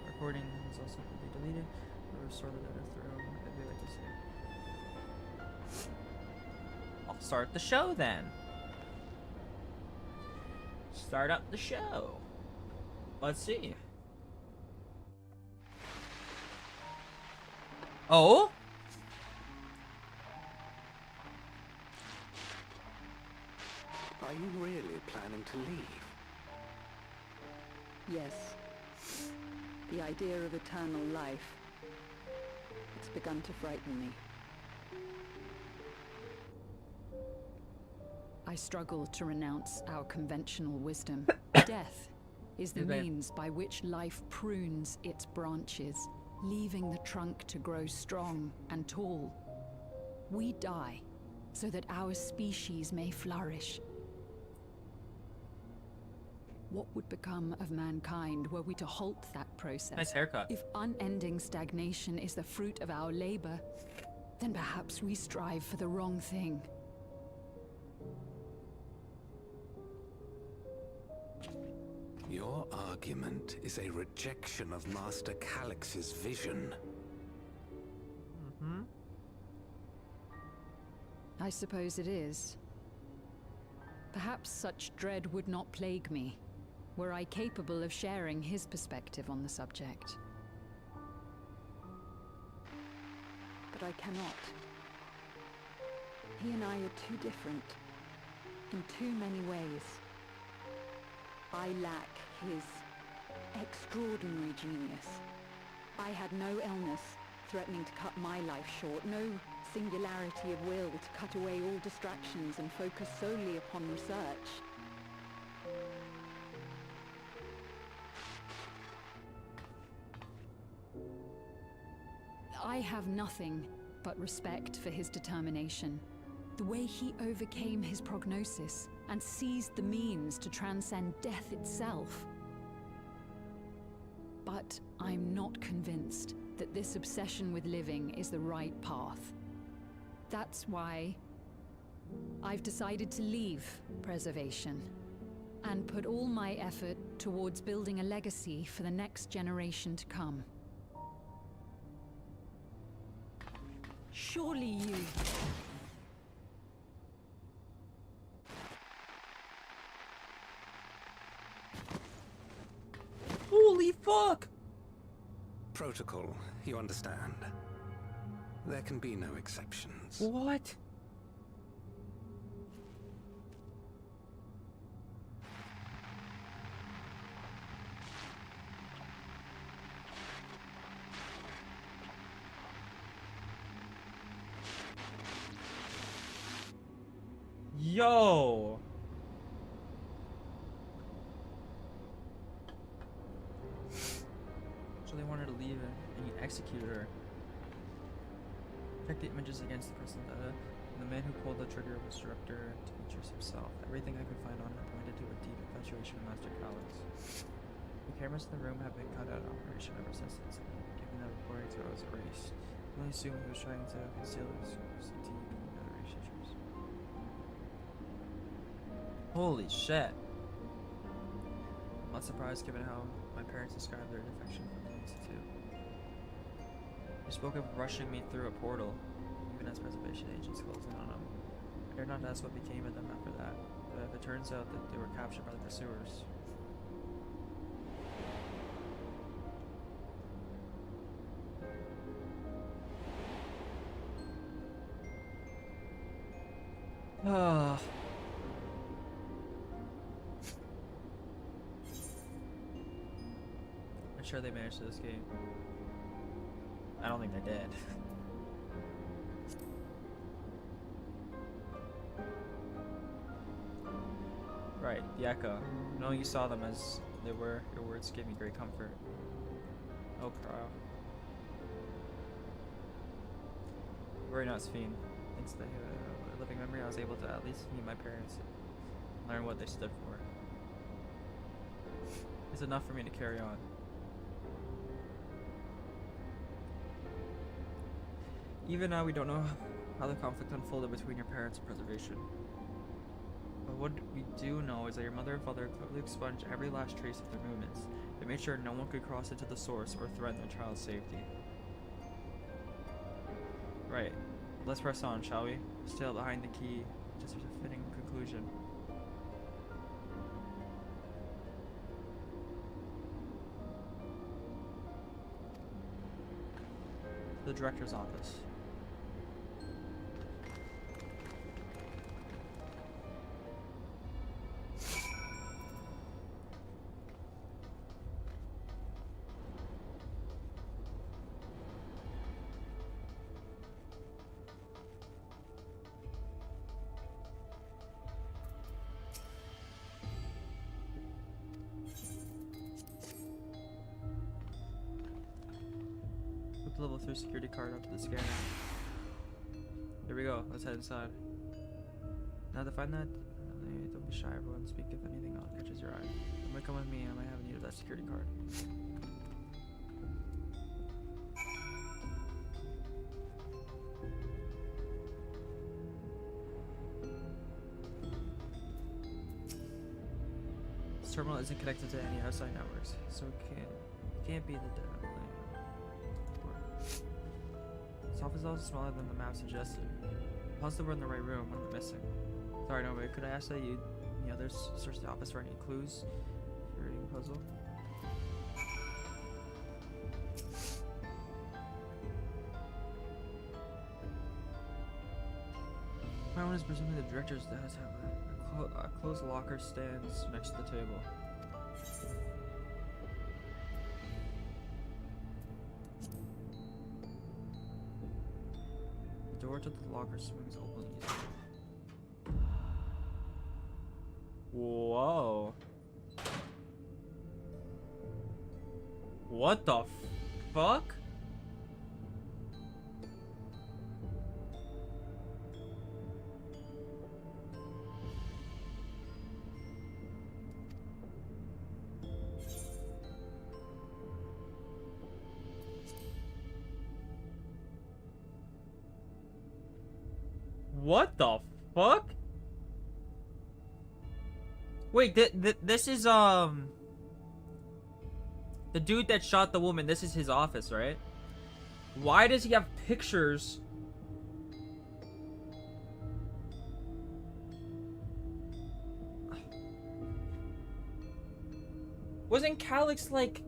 recording was also completely deleted. Or restore the data through. I'd be like to see. I'll start the show then. Start up the show. Let's see. Oh? Are you really planning to leave? Yes. The idea of eternal life. It's begun to frighten me. I struggle to renounce our conventional wisdom. Death is the means by which life prunes its branches, leaving the trunk to grow strong and tall. We die so that our species may flourish. What would become of mankind were we to halt that process? Nice haircut. If unending stagnation is the fruit of our labor, then perhaps we strive for the wrong thing. Your argument is a rejection of Master Calyx's vision. Mm-hmm. I suppose it is. Perhaps such dread would not plague me, were I capable of sharing his perspective on the subject. But I cannot. He and I are too different, in too many ways. I lack his extraordinary genius. I had no illness threatening to cut my life short, no singularity of will to cut away all distractions and focus solely upon research. I have nothing but respect for his determination. The way he overcame his prognosis and seized the means to transcend death itself. But I'm not convinced that this obsession with living is the right path. That's why I've decided to leave preservation and put all my effort towards building a legacy for the next generation to come. Surely you... Holy fuck! Protocol, you understand. There can be no exceptions. What? Yo! So they wanted to leave and you executed her. Check the images against the person's data. And the man who pulled the trigger was Director Demetrius himself. Everything I could find on her pointed into a deep infatuation with Master Calix. The cameras in the room have been cut out of operation ever since the incident, given that recording to was erased. We only assume he was trying to conceal his CT from the other researchers. Holy shit. I'm not surprised given how my parents described their defection from the Institute. They spoke of rushing me through a portal, even as preservation agents closed in on them. I dare not ask what became of them after that, but if it turns out that they were captured by the pursuers. Ah. I'm sure they managed to escape. I don't think they did. Right, the Echo. Knowing you saw them as they were, your words gave me great comfort. Oh, Cryo. Very nice, Fiend. Thanks to the living memory, I was able to at least meet my parents and learn what they stood for. It's enough for me to carry on. Even now, we don't know how the conflict unfolded between your parents and preservation. But what we do know is that your mother and father clearly expunged every last trace of their movements. They made sure no one could cross into the source or threaten their child's safety. Right. Let's press on, shall we? Still behind the key, just as a fitting conclusion. The director's office. Level 3 security card up to the scanner. Here we go. Let's head inside. Now to find that, don't be shy, everyone. Speak if anything catches your eye. You might come with me. I might have need of that security card. This terminal isn't connected to any outside networks, so it can't be the data. This office is also smaller than the map suggested. Positive we're in the right room. What am I missing? Sorry, no, but could I ask that you and the others search the office for any clues? If you're reading a puzzle. My one is presumably the director's data tablet. A closed locker stands next to the table. The door to the locker swings open easily. Whoa. What the fuck? What the fuck? Wait, this is the dude that shot the woman. This is his office, right? Why does he have pictures? Wasn't Calix like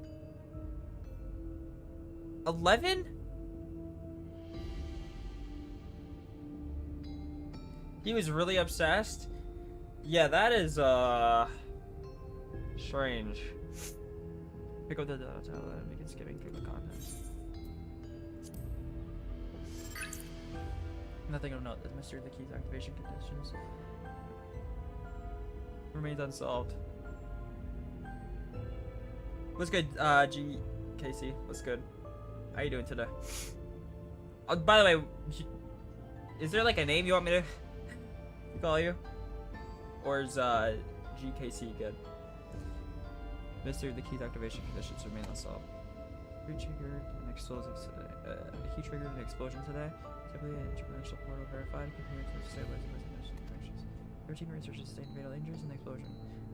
11? He was really obsessed? Yeah, that is strange. Pick up the data tablet and begin skimming through the contents. Nothing of note. The mystery of the key's activation conditions remains unsolved. What's good, Casey? What's good? How you doing today? Oh, by the way, is there like a name you want me to call you? Or is GKC, good. Mystery of the key's activation conditions remain unsolved. He triggered an explosion today. Typically, an interdimensional portal verified, compared to stabilizing residential connections. 13 researchers sustained fatal injuries in the explosion.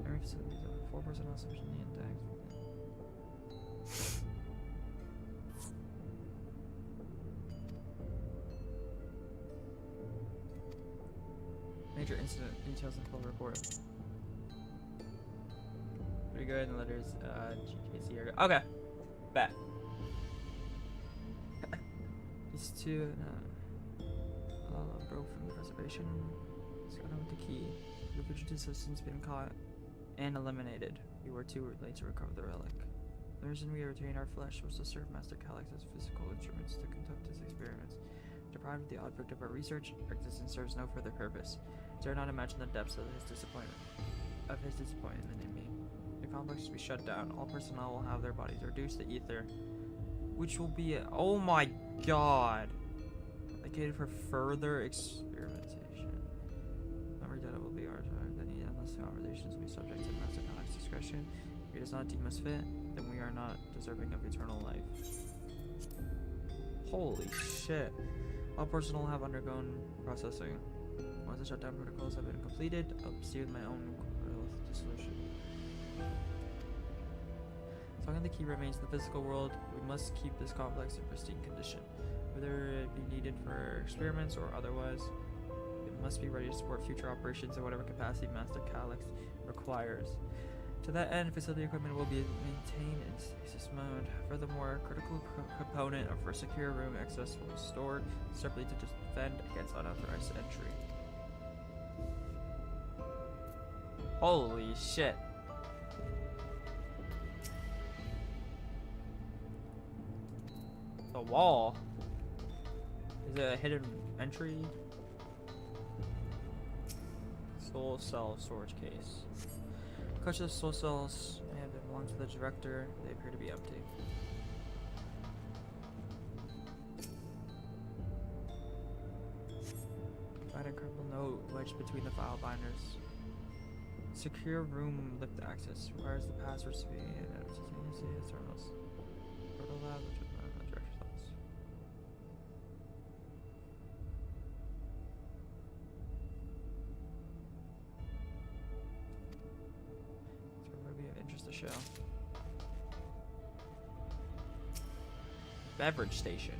Every facility is over 4 personnel sufficiently intact. Major incident details in full report. Pretty good. And the letters GKC are good. Okay. Bet. These two broke from the reservation. Let's go down with the key. The fugitives have since been caught and eliminated. We were too late to recover the relic. The reason we retained our flesh was to serve Master Calyx as physical instruments to conduct his experiments. Deprived of the object of our research, our existence serves no further purpose. Dare not imagine the depths of his disappointment in me. The complex will be shut down. All personnel will have their bodies reduced to ether, which will be oh my god, allocated for further experimentation. Every data will be archived. Any endless conversations will be subject to Master Calyx's discretion. If he does not deem us fit, then we are not deserving of eternal life. Holy shit. All personnel have undergone processing. Once the shutdown protocols have been completed, I'll proceed with my own dissolution. As long as the key remains in the physical world, we must keep this complex in pristine condition. Whether it be needed for experiments or otherwise, it must be ready to support future operations in whatever capacity Master Calyx requires. To that end, facility equipment will be maintained in stasis mode. Furthermore, a critical component of our secure room access will be stored separately to defend against unauthorized entry. Holy shit. The wall. Is it a hidden entry? Soul cell storage case. Clutch of soul cells may have belonged to the director. They appear to be empty. Find a crumpled note wedged between the file binders. Secure room lift access requires the passwords to be in terminals. Proto lab, which is the director's office. It's be of interest to show. Beverage station.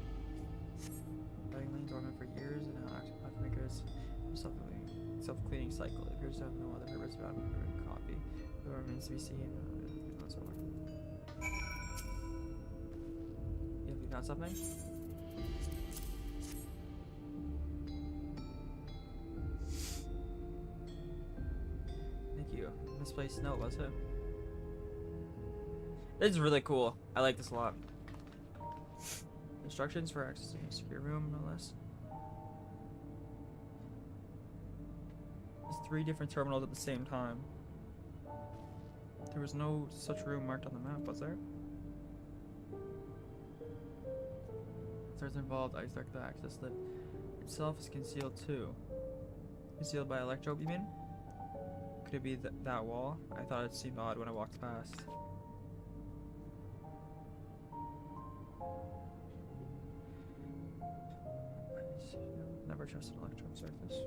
Having lain dormant for years and now active coffee makers self-cleaning cycle. It appears to have no other purpose beyond brewing coffee. It remains to be seen. Have you found something? Thank you. Misplaced note, was it? This is really cool. I like this a lot. Instructions for accessing a secure room, no less. There's 3 different terminals at the same time. There was no such room marked on the map, was there? Stars involved, I expect the access lift itself is concealed too. Concealed by electrobe, you mean? Could it be that wall? I thought it seemed odd when I walked past. Never trust an electrobe surface.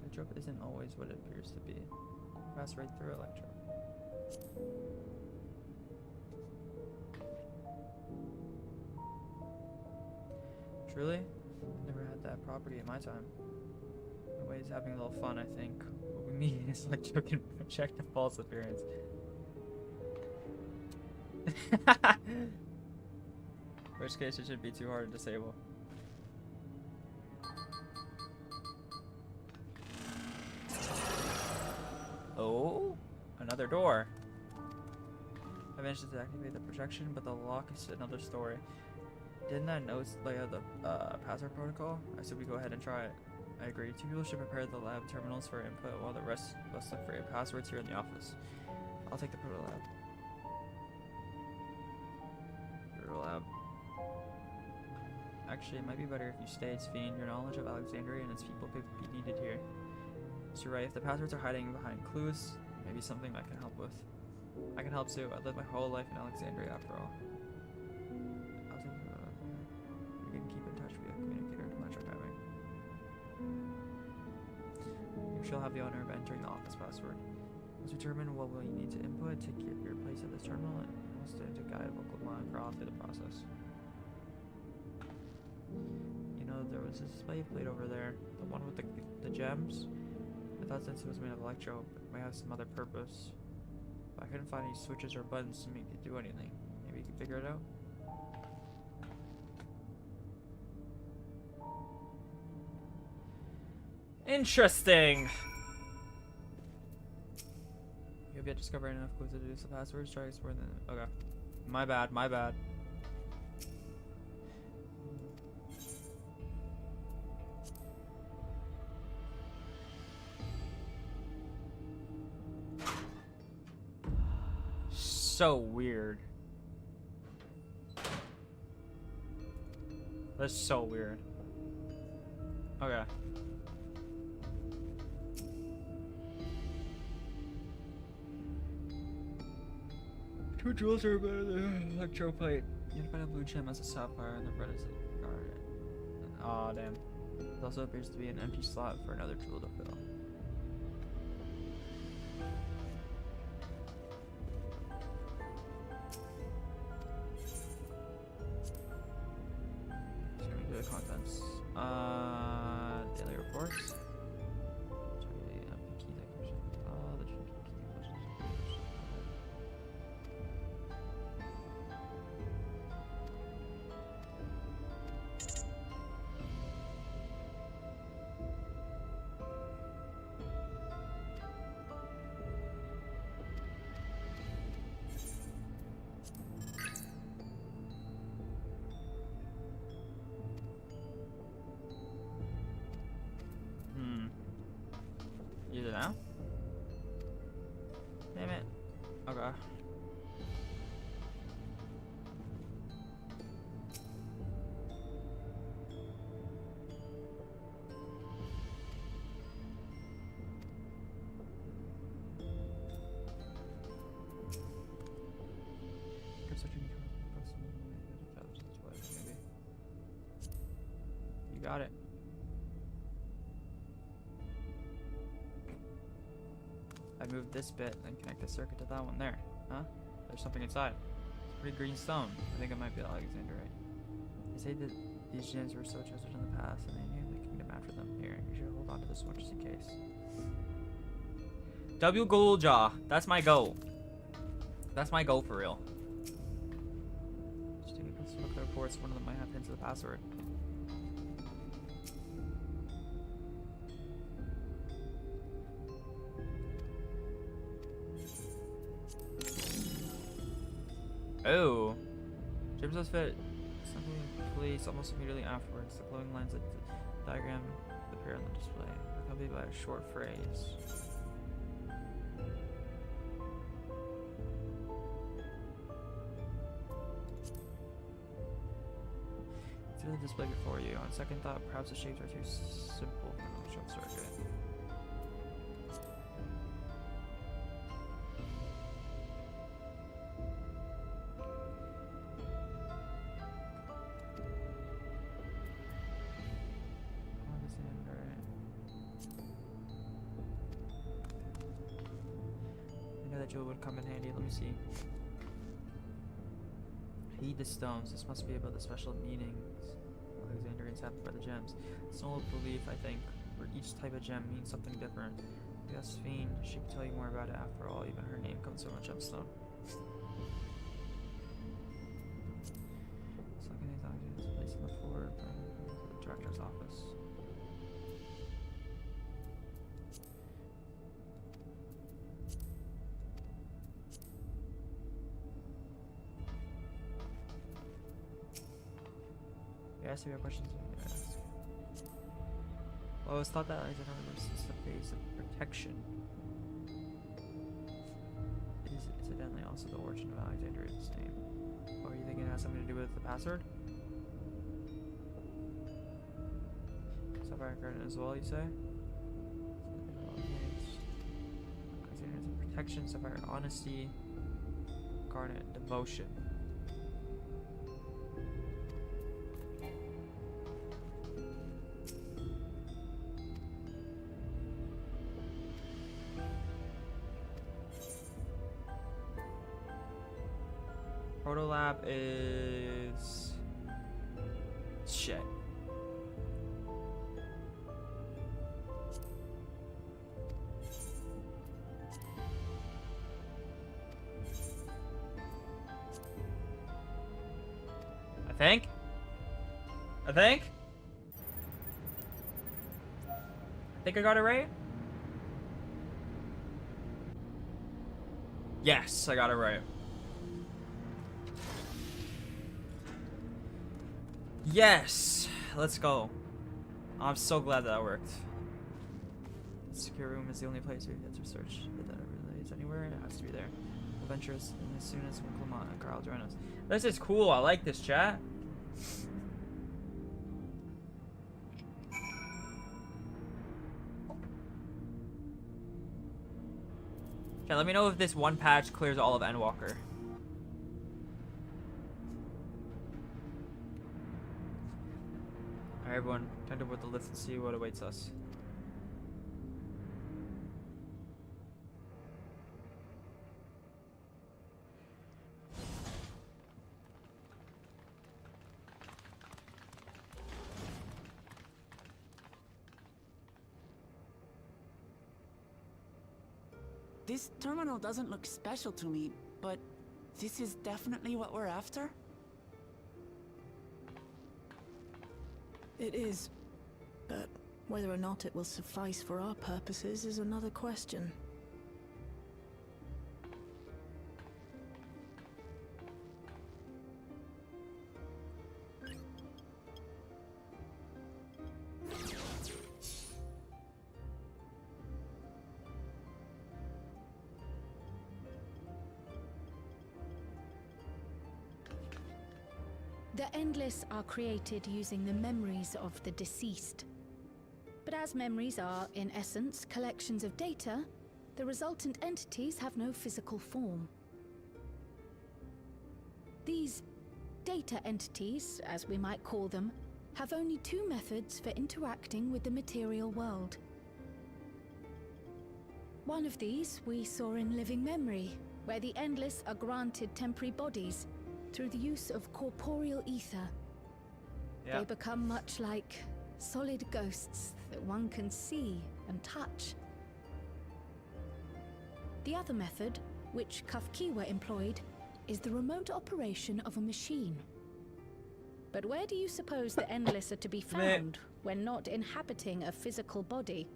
Electrobe isn't always what it appears to be. Pass right through electrobe. Truly? Never had that property in my time. My way is having a little fun, I think. What we mean is electrobe can project a false appearance. Worst case, it shouldn't be too hard to disable. Oh, another door. I managed to activate the projection, but the lock is another story. Didn't that note lay out the password protocol? I said we go ahead and try it. I agree. 2 people should prepare the lab terminals for input while the rest of us look for your passwords here in the office. I'll take the proto lab. Proto lab. Actually, it might be better if you stayed, Sphene. Your knowledge of Alexandria and its people could be needed here. So you're right, if the passwords are hiding behind clues, maybe something I can help with. I can help too. I lived my whole life in Alexandria after all. We can keep in touch via communicator to match archiving. You shall have the honor of entering the office password. Let's determine what will you need to input to get your place at this terminal, and we'll stand to guide vocal Crawl through the process. You know, there was this slave plate over there, the one with the gems. I thought since it was made of electro, it might have some other purpose. But I couldn't find any switches or buttons to make it do anything. Maybe you can figure it out? Interesting! You have yet discovered enough clues to deduce the passwords. Try exploring the... Okay. My bad, my bad. So weird. That's so weird. Okay. Two jewels are better than electro plate. You find a blue gem as a sapphire and the red is a garnet. Aw, damn. There also appears to be an empty slot for another jewel to fill. The contents. Daily reports. Use it now? Damn it. Okay. You got it. I moved this bit and connect the circuit to that one there. Huh? There's something inside. It's pretty green stone. I think it might be Alexandrite. They say that these gems were so treasured in the past and they named the kingdom after them. Here, you should hold on to this one just in case. W Gulja. That's my goal. That's my goal for real. Just take a closer look at the reports. One of them might have hints of the password. Oh, James was fit something in place almost immediately afterwards. The glowing lines of the diagram appear on the display, accompanied by a short phrase. See the display before you. On second thought, perhaps the shapes are too simple for an short circuit. Jewel would come in handy. Let me see. Heed the stones. This must be about the special meanings Alexandrians have for the gems. It's an old belief, I think, where each type of gem means something different. Yes, Sphene. She can tell you more about it after all. Even her name comes from a gemstone. Second Alexandrians placed on the floor of the director's office. Ask me your questions. Ask. Well, it was thought that Alexandria was the face of protection. It is incidentally also the origin of Alexandria's name. Or are you thinking it has something to do with the password? Sapphire Garnet as well, you say? Protection, Sapphire Honesty, Garnet Devotion. Protolab is shit. I think I got it right. Yes, I got it right. Yes, let's go. I'm so glad that worked. The secure room is the only place we get to search that relates anywhere. It has to be there. We'll venture as soon as Clement and Carl join us. This is cool. I like this, chat. Okay, let me know if this one patch clears all of Endwalker. Alright, everyone, time to board the lift and see what awaits us. This terminal doesn't look special to me, but this is definitely what we're after? It is. But whether or not it will suffice for our purposes is another question. The Endless are created using the memories of the deceased. But as memories are, in essence, collections of data, the resultant entities have no physical form. These data entities, as we might call them, have only two methods for interacting with the material world. One of these we saw in Living Memory, where the Endless are granted temporary bodies through the use of corporeal ether. They become much like solid ghosts that one can see and touch. The other method, which ffxiv employed, is the remote operation of a machine. But where do you suppose the Endless are to be found when not inhabiting a physical body?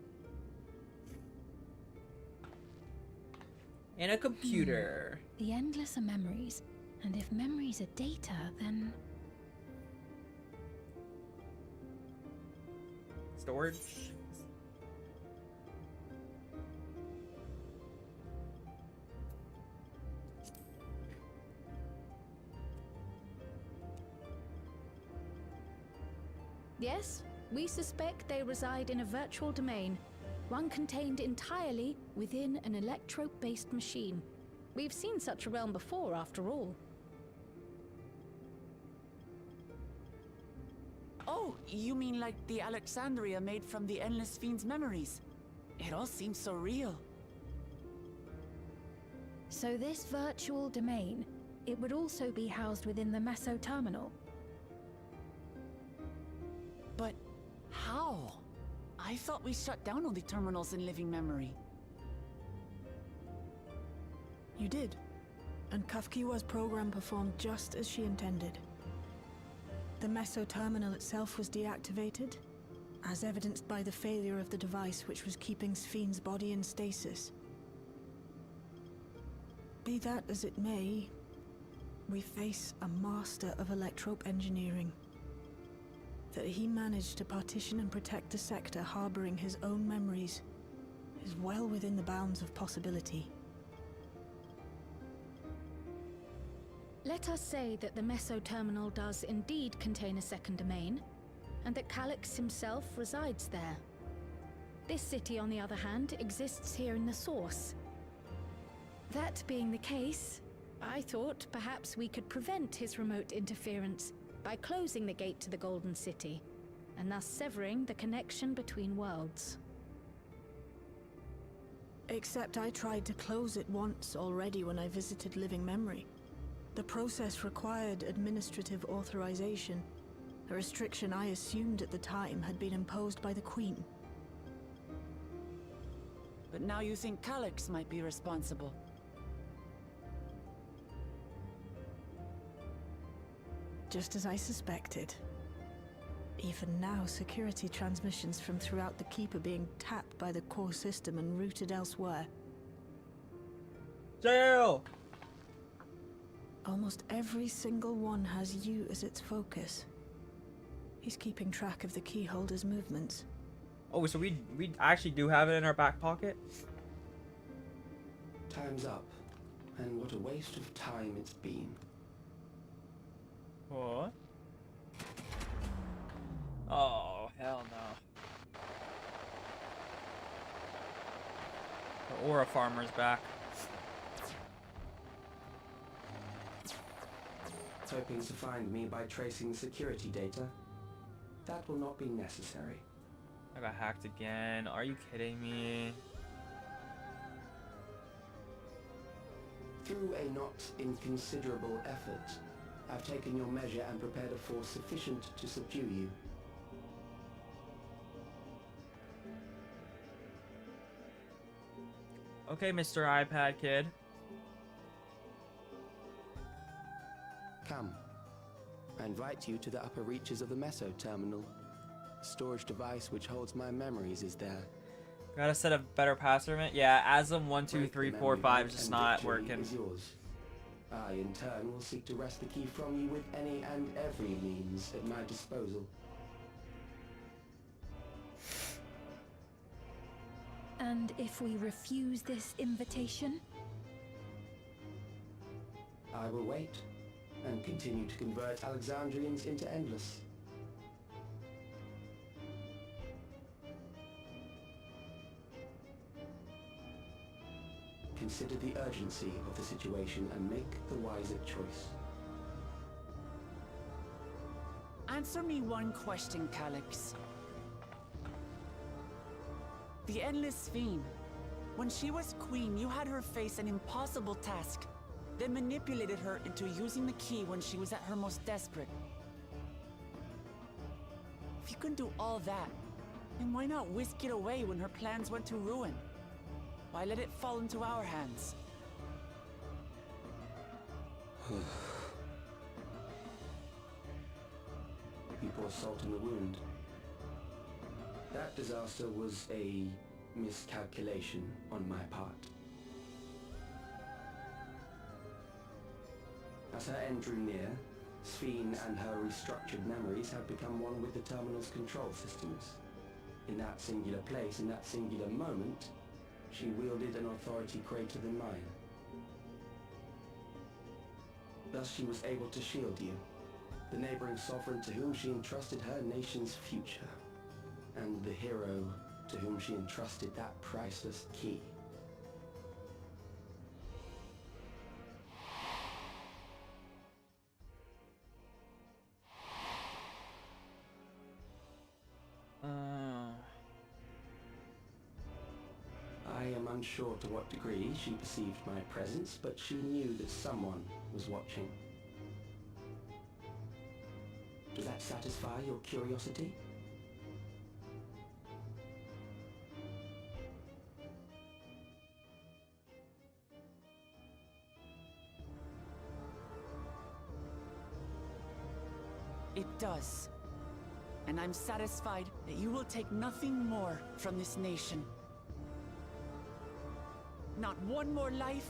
In a computer. The Endless are memories. And if memories are data, then... Storage? Yes, we suspect they reside in a virtual domain, one contained entirely within an electrope-based machine. We've seen such a realm before, after all. Oh, you mean like the Alexandria made from the Endless Fiend's memories? It all seems so real. So this virtual domain, it would also be housed within the Meso Terminal? But how? I thought we shut down all the terminals in Living Memory. You did. And ffxiv's program performed just as she intended. The Meso Terminal itself was deactivated, as evidenced by the failure of the device which was keeping Sfien's body in stasis. Be that as it may, we face a master of electrope engineering. That he managed to partition and protect the sector harboring his own memories is well within the bounds of possibility. Let us say that the Meso Terminal does indeed contain a second domain, and that Calyx himself resides there. This city, on the other hand, exists here in the Source. That being the case, I thought perhaps we could prevent his remote interference by closing the gate to the Golden City, and thus severing the connection between worlds. Except I tried to close it once already when I visited Living Memory. The process required administrative authorization, a restriction I assumed at the time had been imposed by the Queen. But now you think Calyx might be responsible. Just as I suspected. Even now, security transmissions from throughout the Keep are being tapped by the core system and routed elsewhere. Jail! Almost every single one has you as its focus. He's keeping track of the keyholder's movements. Oh, so we actually do have it in our back pocket? Time's up. And what a waste of time it's been. What? Oh, hell no. The Aura Farmer's back. Hoping to find me by tracing security data? That will not be necessary. I got hacked again. Are you kidding me? Through a not inconsiderable effort, I've taken your measure and prepared a force sufficient to subdue you. Okay, Mr. iPad kid. Come. I invite you to the upper reaches of the Meso Terminal. The storage device which holds my memories is there. Gotta set a better password. Yeah, ASM 1 2 3 4 5 is just not working. Is yours. I, in turn, will seek to wrest the key from you with any and every means at my disposal. And if we refuse this invitation? I will wait and continue to convert Alexandrians into Endless. Consider the urgency of the situation and make the wiser choice. Answer me one question, Calyx. The Endless Fiend. When she was queen, you had her face an impossible task, then manipulated her into using the key when she was at her most desperate. If you can do all that, then why not whisk it away when her plans went to ruin? Why let it fall into our hands? You pour salt in the wound. That disaster was a miscalculation on my part. As her end drew near, Sphene and her restructured memories had become one with the terminal's control systems. In that singular place, in that singular moment, she wielded an authority greater than mine. Thus she was able to shield you, the neighboring sovereign to whom she entrusted her nation's future, and the hero to whom she entrusted that priceless key. I am unsure to what degree she perceived my presence, but she knew that someone was watching. Does that satisfy your curiosity? It does. And I'm satisfied that you will take nothing more from this nation. Not one more life,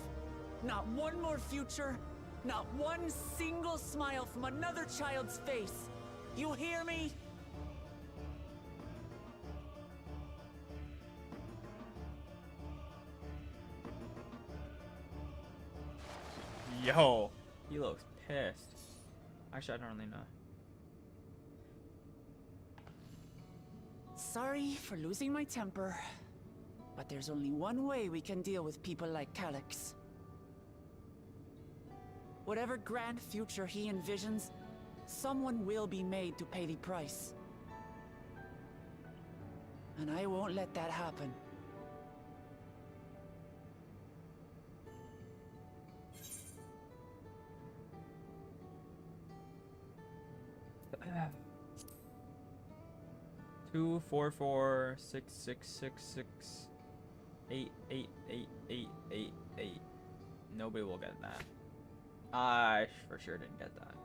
not one more future, not one single smile from another child's face. You hear me? Yo, he looks pissed. Actually, I don't really know. sorry for losing my temper, but there's only one way we can deal with people like Calyx. Whatever grand future he envisions, someone will be made to pay the price. And I won't let that happen. Two, 4, 4, 6, 6, 6, 6, 8, 8, 8, 8, 8, 8. Nobody will get that. I for sure didn't get that.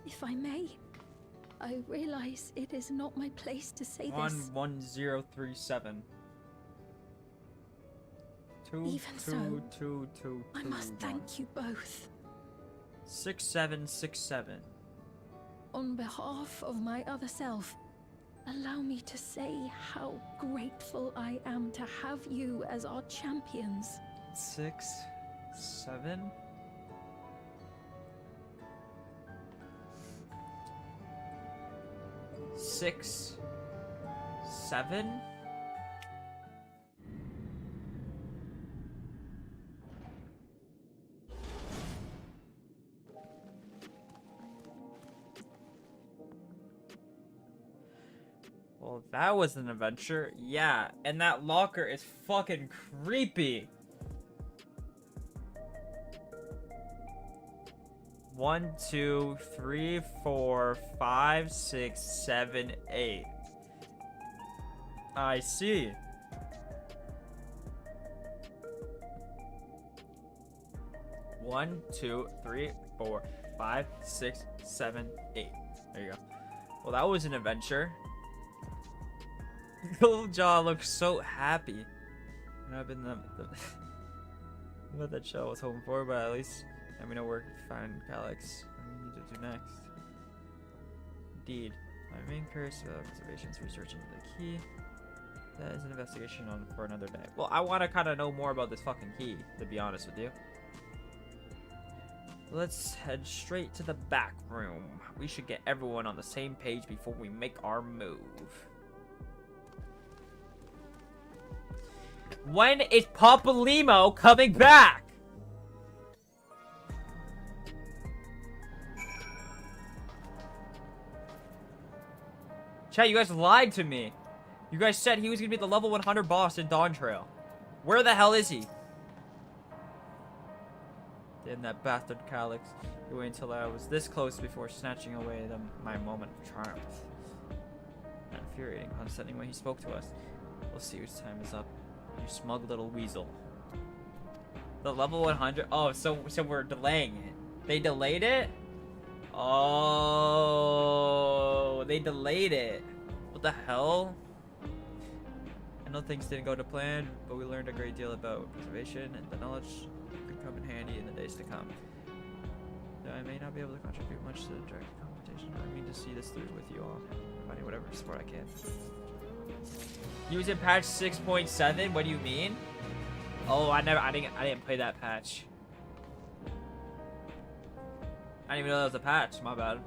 If I may, I realize it is not my place to say this. 11037. Even so, I must thank you both. 6767. On behalf of my other self, allow me to say how grateful I am to have you as our champions. 6, 7. Six, 7. Well, that was an adventure. Yeah, and that locker is fucking creepy. 1, 2, 3, 4, 5, 6, 7, 8. I see. One, 2, 3, 4, 5, 6, 7, 8. There you go. Well, that was an adventure. Little Jaw looks so happy. I've been not that show I was hoping for, but at least let me know where to find Calyx. What do we need to do next? Indeed. My main curse observations, researching the key. That is an investigation on for another day. Well, I want to kind of know more about this fucking key, to be honest with you. Let's head straight to the back room. We should get everyone on the same page before we make our move. When is Papa Limo coming back? Chat, you guys lied to me. You guys said he was gonna be the level 100 boss in Dawntrail. Where the hell is he? Damn that bastard Calyx. He waited until I was this close before snatching away my moment of triumph. That infuriating, condescending way he spoke to us. We'll see whose time is up. You smug little weasel. The level 100. Oh, so we're delaying it. They delayed it? Oh, they delayed it. What the hell? I know things didn't go to plan, but we learned a great deal about preservation, and the knowledge could come in handy in the days to come. Though I may not be able to contribute much to the direct competition, I mean to see this through with you all, providing whatever support I can. Using patch 6.7? What do you mean? Oh, I didn't play that patch. I didn't even know that was a patch. My bad.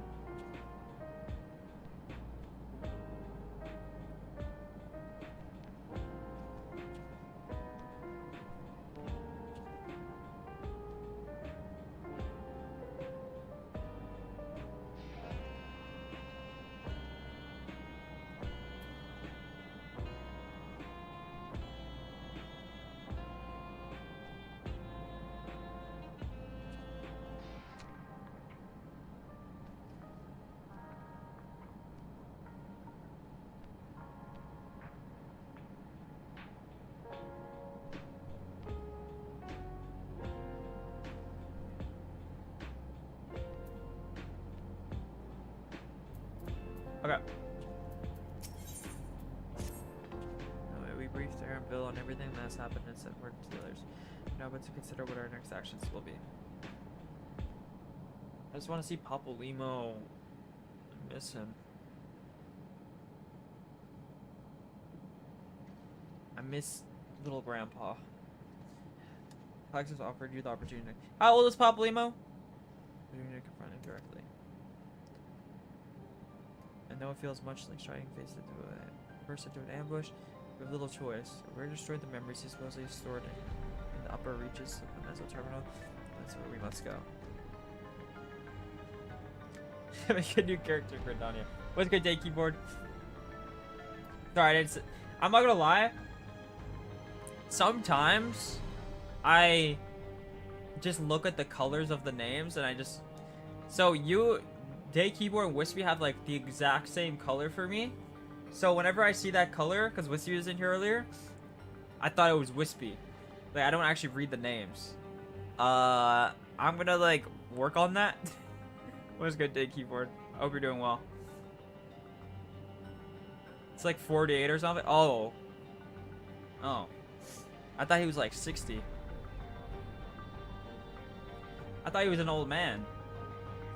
Okay. We briefed Aaron Bill on everything that's happened and sent word to the others. Now, but to consider what our next actions will be. I just want to see Papa Limo. I miss him. I miss little grandpa. Alex has offered you the opportunity. How old is Papa Limo? You're going to confront him directly. And though it feels much like striding first into an ambush, we have little choice. We're to destroy the memories supposedly stored in the upper reaches of the Meso Terminal. That's where we must go. Make a new character for Danya. What's good day, keyboard? Sorry, I'm not gonna lie. Sometimes I just look at the colors of the names and I just... So you, Day Keyboard and Wispy have like the exact same color for me. So whenever I see that color, because Wispy was in here earlier, I thought it was Wispy. Like, I don't actually read the names. I'm gonna like work on that. What's good, Day Keyboard? I hope you're doing well. It's like 48 or something. Oh. Oh. I thought he was like 60. I thought he was an old man.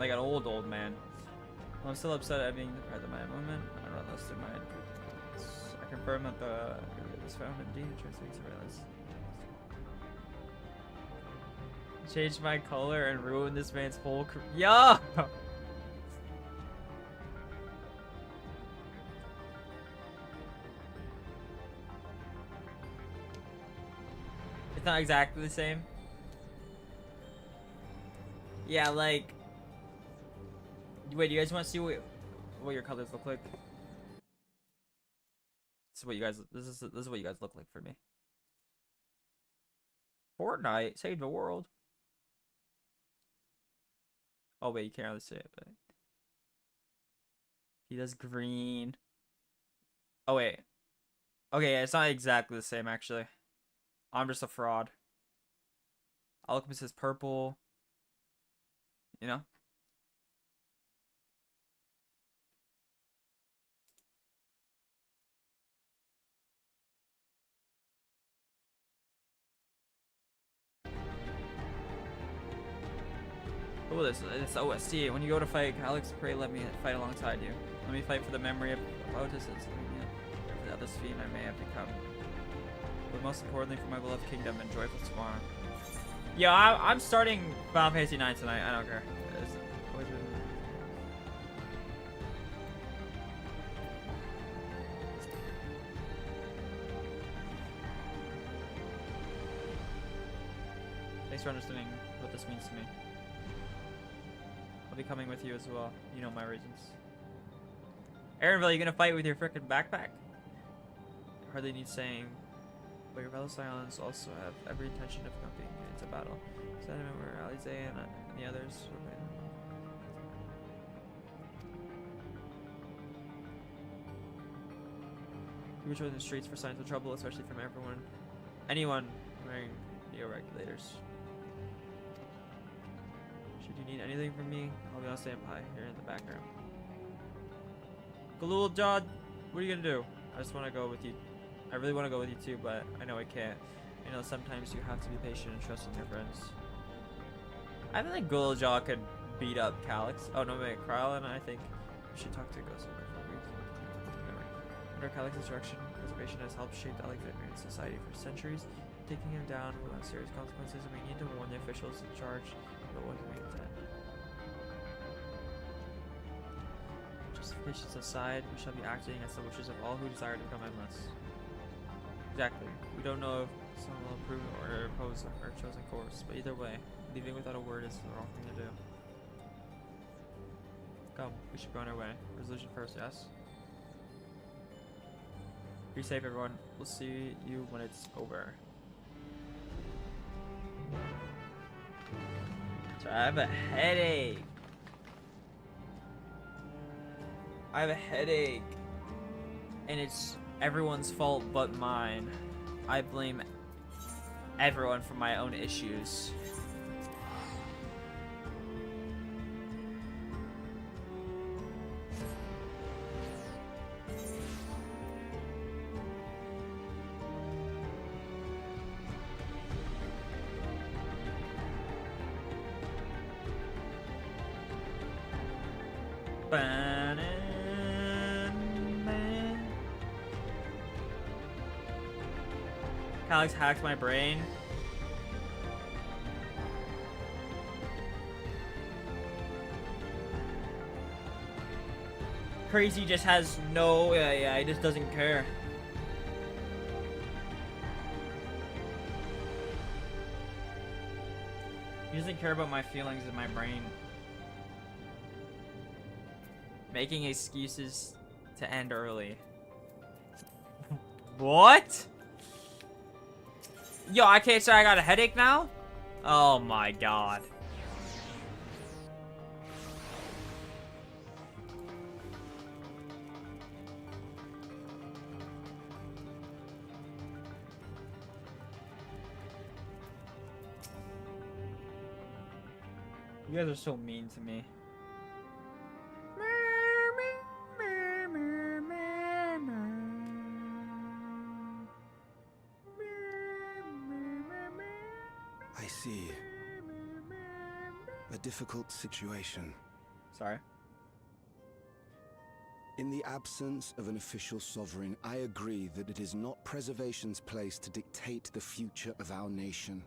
Like an old man. Well, I'm still upset at being deprived of my moment. I don't less in my... I confirm that the was found indeed. Translates to realize. Change my color and ruin this man's whole career. Yo! It's not exactly the same. Yeah, like... Wait, do you guys want to see what your colors look like? This is what you guys... This is what you guys look like for me. Fortnite saved the world. Oh wait, you can't really see it, but... He does green. Oh wait. Okay, yeah, it's not exactly the same actually. I'm just a fraud. Alchemist is purple. You know? Oh, this OST. When you go to fight, Alex, pray let me fight alongside you. Let me fight for the memory of Otis and for the other fiend I may have become. But most importantly, for my beloved kingdom and joyful tomorrow. Yeah, I'm starting Final Fantasy 9 tonight. I don't care. Thanks for understanding what this means to me. I'll be coming with you as well. You know my reasons. Aaronville, you gonna fight with your frickin' backpack? Hardly need saying, but your fellow Silence also have every intention of accompanying you into battle. Sentiment where Alize and the others will be. You were in the streets for signs of trouble, especially from anyone wearing neo-regulators. Should you need anything from me, I'll be on standby here in the background. Galul Jod, what are you gonna do? I just want to go with you. I really want to go with you too, but I know I can't. You know, sometimes you have to be patient and trust in your friends. I think Galul Jod could beat up Calyx. Oh no, wait, Krylin, I think we should talk to Ghost of Under Calyx's direction, preservation has helped shape the Alexandrian society for centuries. Taking him down will have serious consequences, and we need to warn the officials in charge about what he may intend. Justifications aside, we shall be acting as the wishes of all who desire to become endless. Exactly. We don't know if someone will approve or oppose our chosen course, but either way, leaving without a word is the wrong thing to do. Come, we should go on our way. Resolution first, yes? Be safe, everyone. We'll see you when it's over. So I have a headache. And it's everyone's fault but mine. I blame everyone for my own issues. Alex hacked my brain. Crazy just has no, yeah, he just doesn't care. He doesn't care about my feelings in my brain. Making excuses to end early. What? Yo, I can't say I got a headache now? Oh my god. You guys are so mean to me. I see. A difficult situation. Sorry. In the absence of an official sovereign, I agree that it is not Preservation's place to dictate the future of our nation.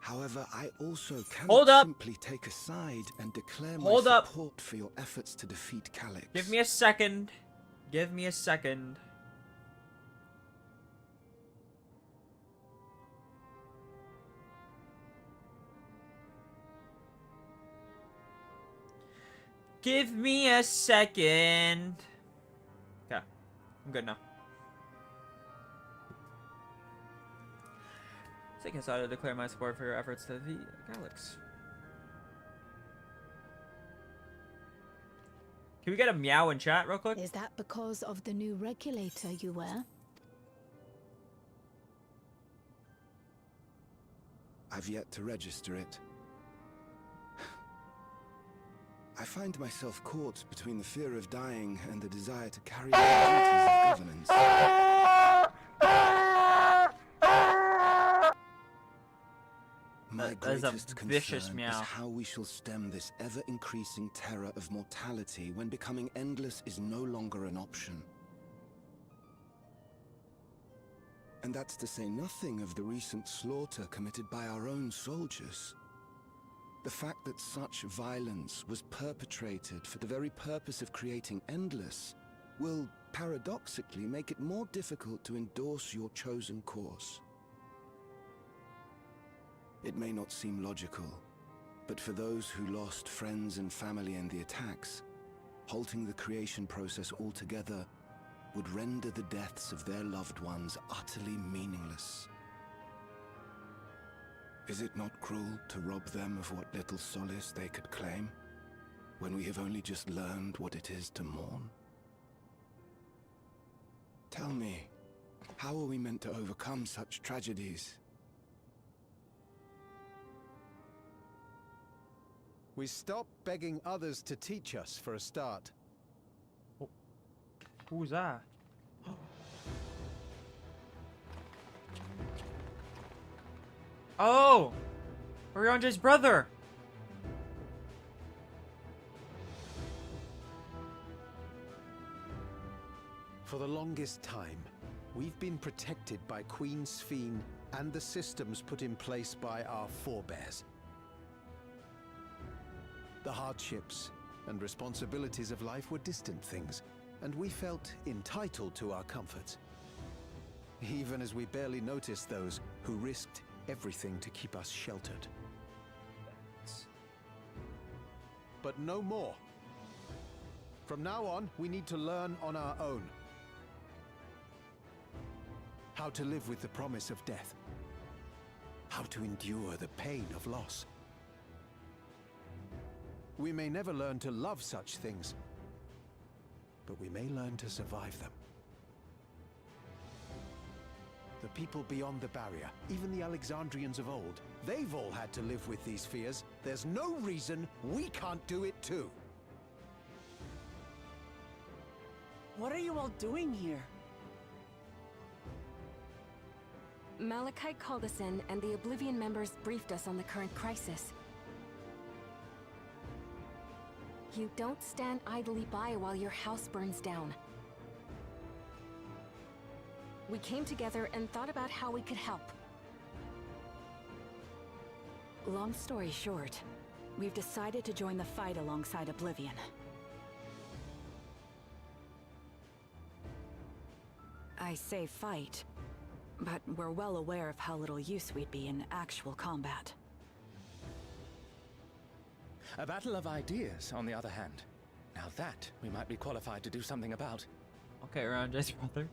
However, I also cannot simply take a side and declare my support for your efforts to defeat Calyx. Give me a second. Give me a second. Give me a second. Okay, I'm good now. So I decided to declare my support for your efforts to defeat Calyx. Can we get a meow in chat real quick? Is that because of the new regulator you wear? I've yet to register it. I find myself caught between the fear of dying and the desire to carry out the duties of governance. My greatest concern is how we shall stem this ever-increasing terror of mortality when becoming endless is no longer an option. And that's to say nothing of the recent slaughter committed by our own soldiers. The fact that such violence was perpetrated for the very purpose of creating Endless will, paradoxically, make it more difficult to endorse your chosen course. It may not seem logical, but for those who lost friends and family in the attacks, halting the creation process altogether would render the deaths of their loved ones utterly meaningless. Is it not cruel to rob them of what little solace they could claim, when we have only just learned what it is to mourn? Tell me, how are we meant to overcome such tragedies? We stop begging others to teach us for a start. Oh. Who's that? Oh! Orionja's brother! For the longest time, we've been protected by Queen Sphene and the systems put in place by our forebears. The hardships and responsibilities of life were distant things, and we felt entitled to our comforts, even as we barely noticed those who risked everything to keep us sheltered. But no more. From now on, we need to learn on our own. How to live with the promise of death. How to endure the pain of loss. We may never learn to love such things, but we may learn to survive them. The people beyond the barrier, even the Alexandrians of old, they've all had to live with these fears. There's no reason we can't do it too. What are you all doing here? Malachite called us in, and the Oblivion members briefed us on the current crisis. You don't stand idly by while your house burns down. We came together and thought about how we could help. Long story short, we've decided to join the fight alongside Oblivion. I say fight, but we're well aware of how little use we'd be in actual combat. A battle of ideas, on the other hand. Now that we might be qualified to do something about. Okay, Ranjay's brother.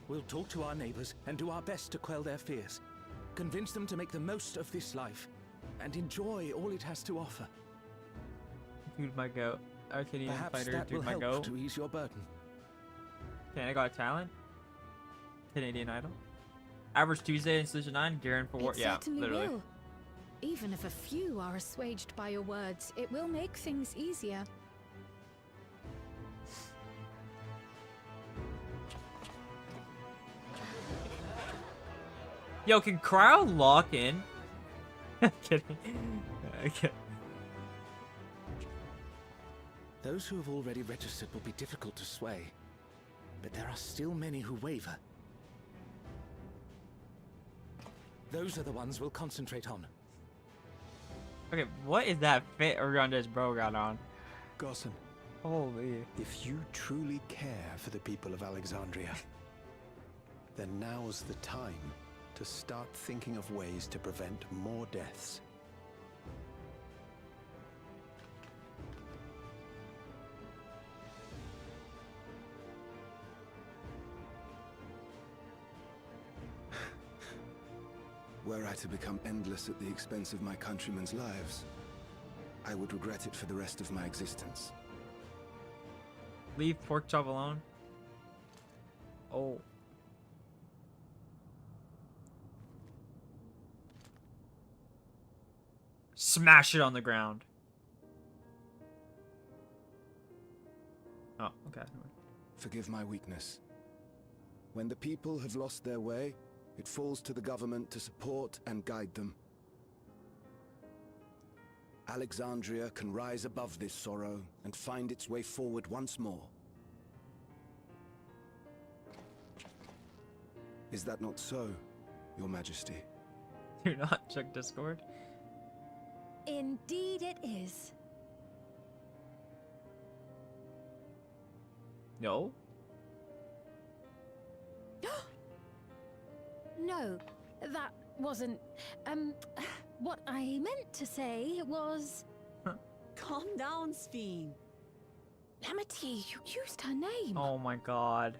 We'll talk to our neighbors and do our best to quell their fears. Convince them to make the most of this life and enjoy all it has to offer. Dude, my goat. Arcadian Perhaps fighter, that dude, will my help goat. to ease your burden. Okay, I got a talent. Canadian Idol. Average Tuesday in Solution 9, Garen for war. It Yeah, certainly literally. will. Even if a few are assuaged by your words, it will make things easier. Yo, can Cryo lock in? Kidding. Okay. Those who have already registered will be difficult to sway, but there are still many who waver. Those are the ones we'll concentrate on. Okay, what is that fit Uganda's bro got on? Gossan, holy. If you truly care for the people of Alexandria, then now's the time to start thinking of ways to prevent more deaths. Were I to become endless at the expense of my countrymen's lives, I would regret it for the rest of my existence. Leave pork chop alone. Oh. Smash it on the ground. Oh, okay. Forgive my weakness. When the people have lost their way, it falls to the government to support and guide them. Alexandria can rise above this sorrow and find its way forward once more. Is that not so, Your Majesty? Do not check Discord. Indeed it is. No? No, that wasn't... what I meant to say was... Calm down, Sphene. Amity, you used her name. Oh my god.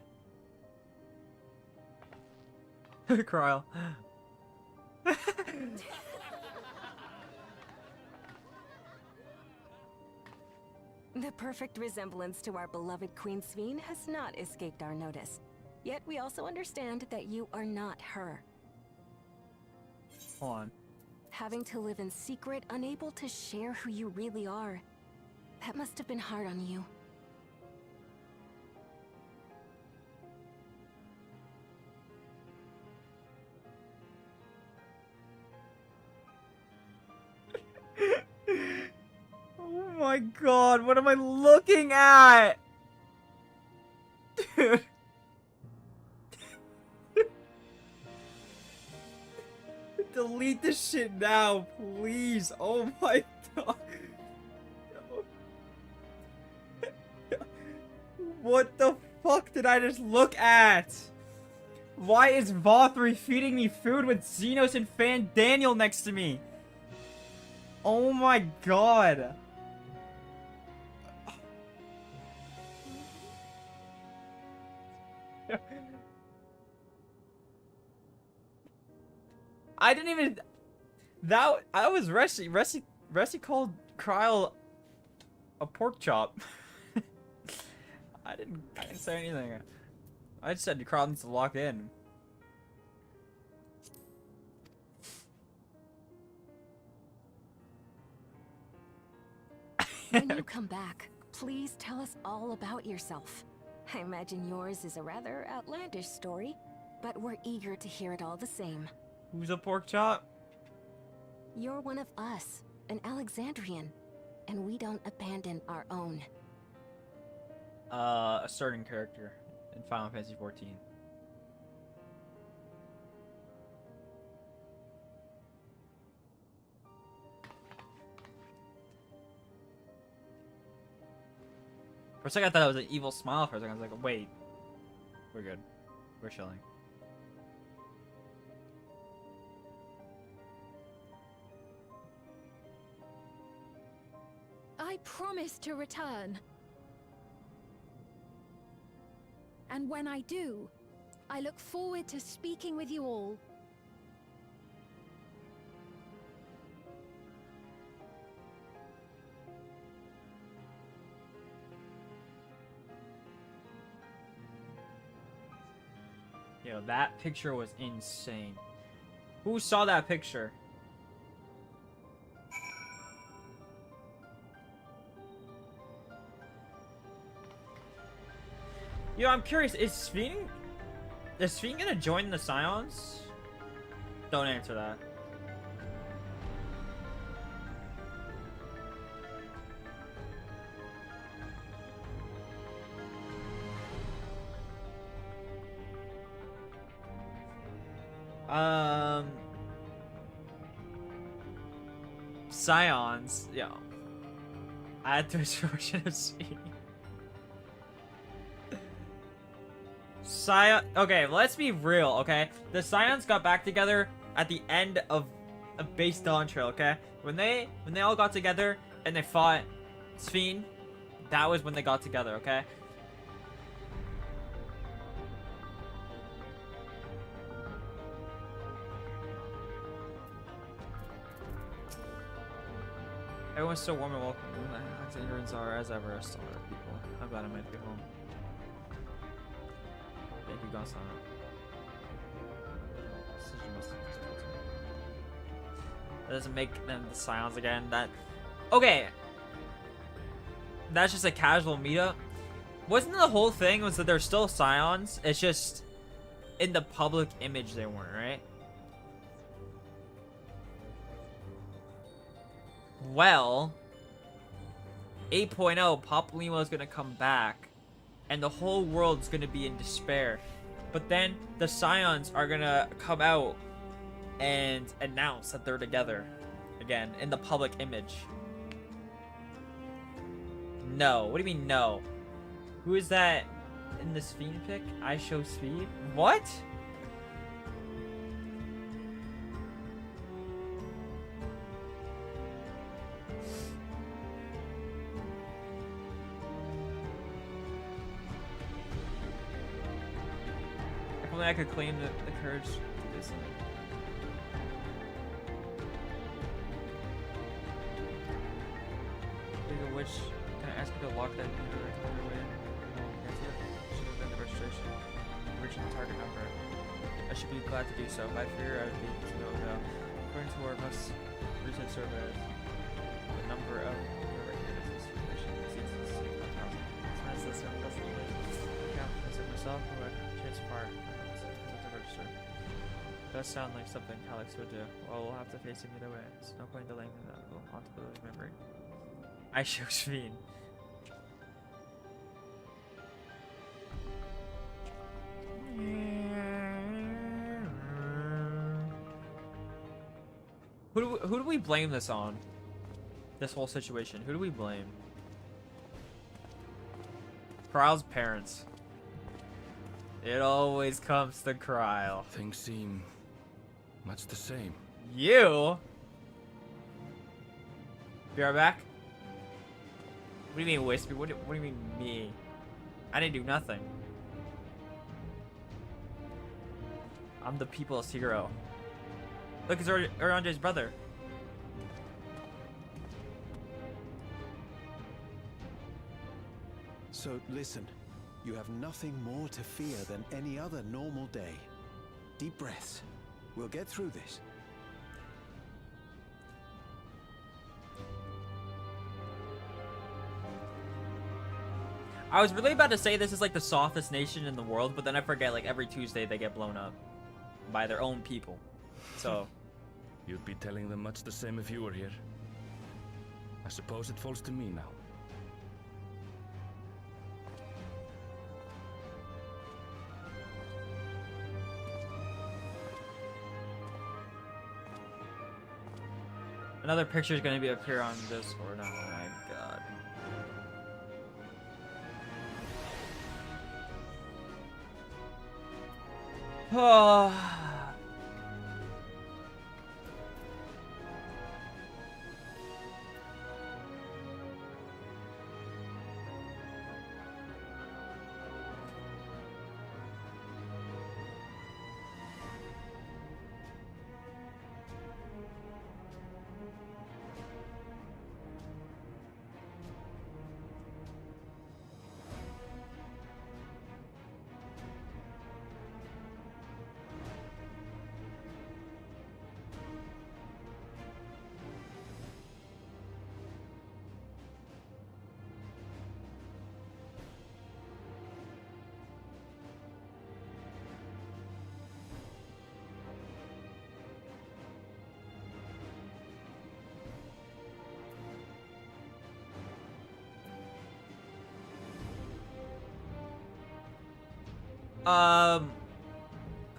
Cryle. The perfect resemblance to our beloved Queen Sphene has not escaped our notice. Yet we also understand that you are not her. Hold on. Having to live in secret, unable to share who you really are. That must have been hard on you. Oh my god, what am I looking at? Dude. Delete this shit now, please. Oh my god. What the fuck did I just look at? Why is Vothri feeding me food with Xenos and Fan Daniel next to me? Oh my god. I didn't even... That was Ressi. Ressi called Cryle a pork chop. I didn't say anything. I just said Cryle needs to lock in. When you come back, please tell us all about yourself. I imagine yours is a rather outlandish story, but we're eager to hear it all the same. Who's a pork chop? You're one of us, an Alexandrian, and we don't abandon our own. A certain character in Final Fantasy XIV. For a second, I thought it was an evil smile for a second. I was like, wait. We're good. We're chilling. I promise to return. And when I do, I look forward to speaking with you all. Yo, that picture was insane. Who saw that picture? Yo, I'm curious, is Sphene gonna join the Scions? Don't answer that. Scions, yo. Add to his version of Sphene. Okay, let's be real, okay? The Scions got back together at the end of base Dawntrail, okay? When they all got together and they fought Sphene, that was when they got together, okay? Everyone's so warm and welcome. The Irons are, as ever, still are people. I'm glad I might be home. Thank you, Gonzalo. That doesn't make them the Scions again. That... Okay. That's just a casual meetup. Wasn't the whole thing was that they're still Scions? It's just... in the public image they weren't, right? Well... 8.0, Papalymo is gonna come back. And the whole world's gonna be in despair. But then the Scions are gonna come out and announce that they're together again in the public image. No. What do you mean no? Who is that in the Sphene pic? I show Sphene? What? I could claim the courage to do something. Speaking of which, can I ask you to lock that meter away? Should have been the registration. Original target number. I should be glad to do so. If I fear I would be to know now. According to our most recent survey, the number of regulators exceeds 6,000. That's the same as the count as of myself who had chance far. Does sound like something Alex would do. Well, we'll have to face him either way. There's no point in delaying that. We'll haunt the living memory. I show Sphene. Who do we blame this on? This whole situation. Who do we blame? Kryle's parents. It always comes to Kryle. Things seem much the same. You? Be right back. What do you mean, Wispy? What do you mean, me? I didn't do nothing. I'm the people's hero. Look, it's Orange's brother. So listen, you have nothing more to fear than any other normal day. Deep breaths. We'll get through this. I was really about to say this is like the softest nation in the world, but then I forget like every Tuesday they get blown up by their own people. So you'd be telling them much the same if you were here. I suppose it falls to me now. Another picture is going to appear on Discord. Oh my god. Oh.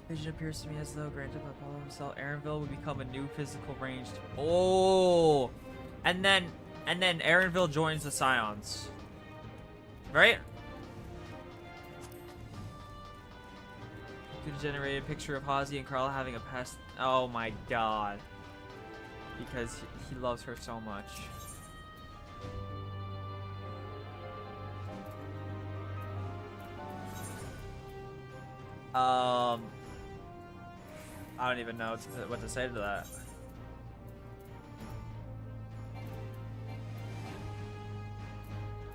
Vision appears to me as though granted by Apollo himself, Aaronville would become a new physical range. Oh, and then Aaronville joins the Scions, right? Could generate a picture of Hazi and Carl having a past. Oh my god, because he loves her so much. I don't even know what to say to that.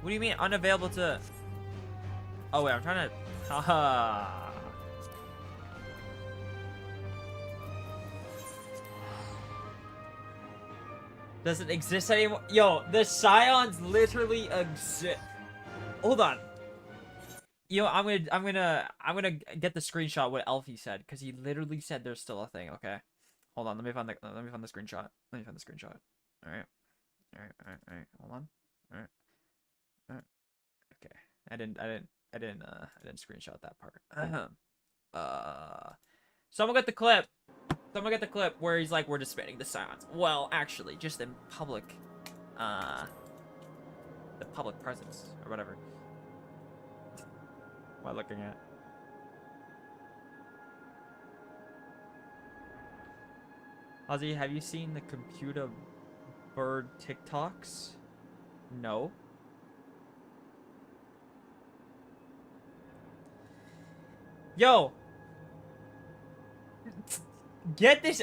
What do you mean unavailable to? Oh wait, I'm trying to. Haha. Doesn't exist anymore. Yo, the Scions literally exist. Hold on. Yo, I'm gonna get the screenshot what Elfie said, because he literally said there's still a thing. Okay, hold on. Let me find the screenshot. Let me find the screenshot. All right. Hold on. All right. Okay. I didn't screenshot that part. Someone get the clip. Someone get the clip where he's like, we're disbanding the Scions. Well, actually, just in public, the public presence or whatever. What am I looking at? Ozzy, have you seen the computer bird TikToks? No. Yo! Get this,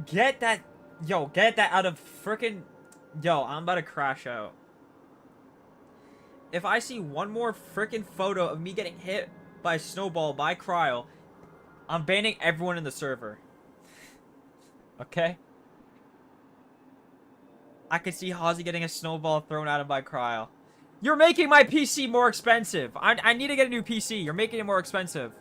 get that out of frickin', yo, I'm about to crash out. If I see one more frickin' photo of me getting hit by a snowball by Cryo, I'm banning everyone in the server. Okay? I could see Hazi getting a snowball thrown at him by Cryo. You're making my PC more expensive. I need to get a new PC. You're making it more expensive.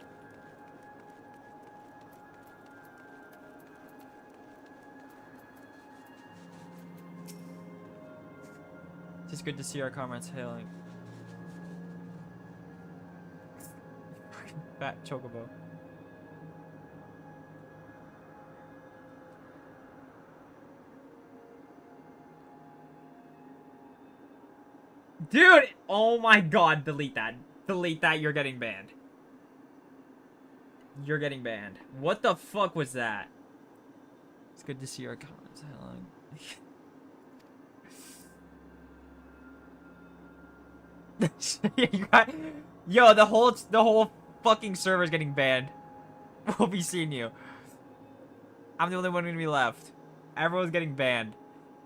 It's just good to see our comments hailing. Fat chocobo. Dude! Oh my god, delete that. Delete that, you're getting banned. You're getting banned. What the fuck was that? It's good to see our comments hailing. Yo, the whole fucking server is getting banned. We'll be seeing you. I'm the only one gonna be left. Everyone's getting banned.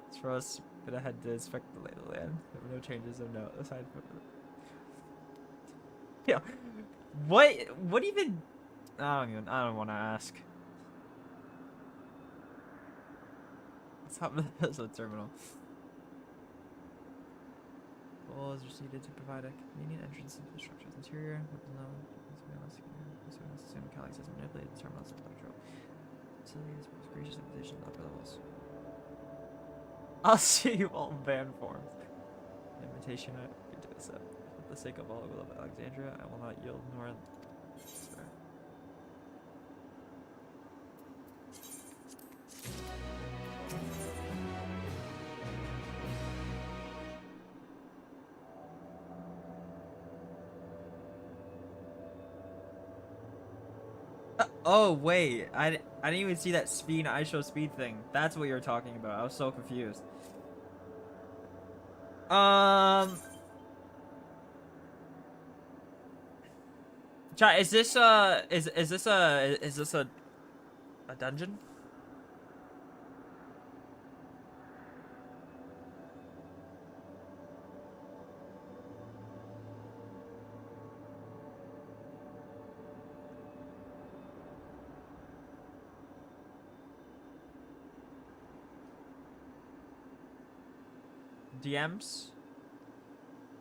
It's for us, but I had to inspect the lay of the land. There were no changes of note aside from. Yo, what even? I don't want to ask. What's happening to the terminal? Goal is proceeded to provide a convenient entrance into the structure's interior. Calyx has manipulated the terminals of Dawntrail. Facilities most gracious invitation to the upper levels. I'll see you all in van forms. Invitation I get to this up. For the sake of all who love Alexandria, I will not yield nor despair. Oh wait, I didn't even see that speed I show speed thing. That's what you're talking about. I was so confused. Chat, is this a dungeon? DMs?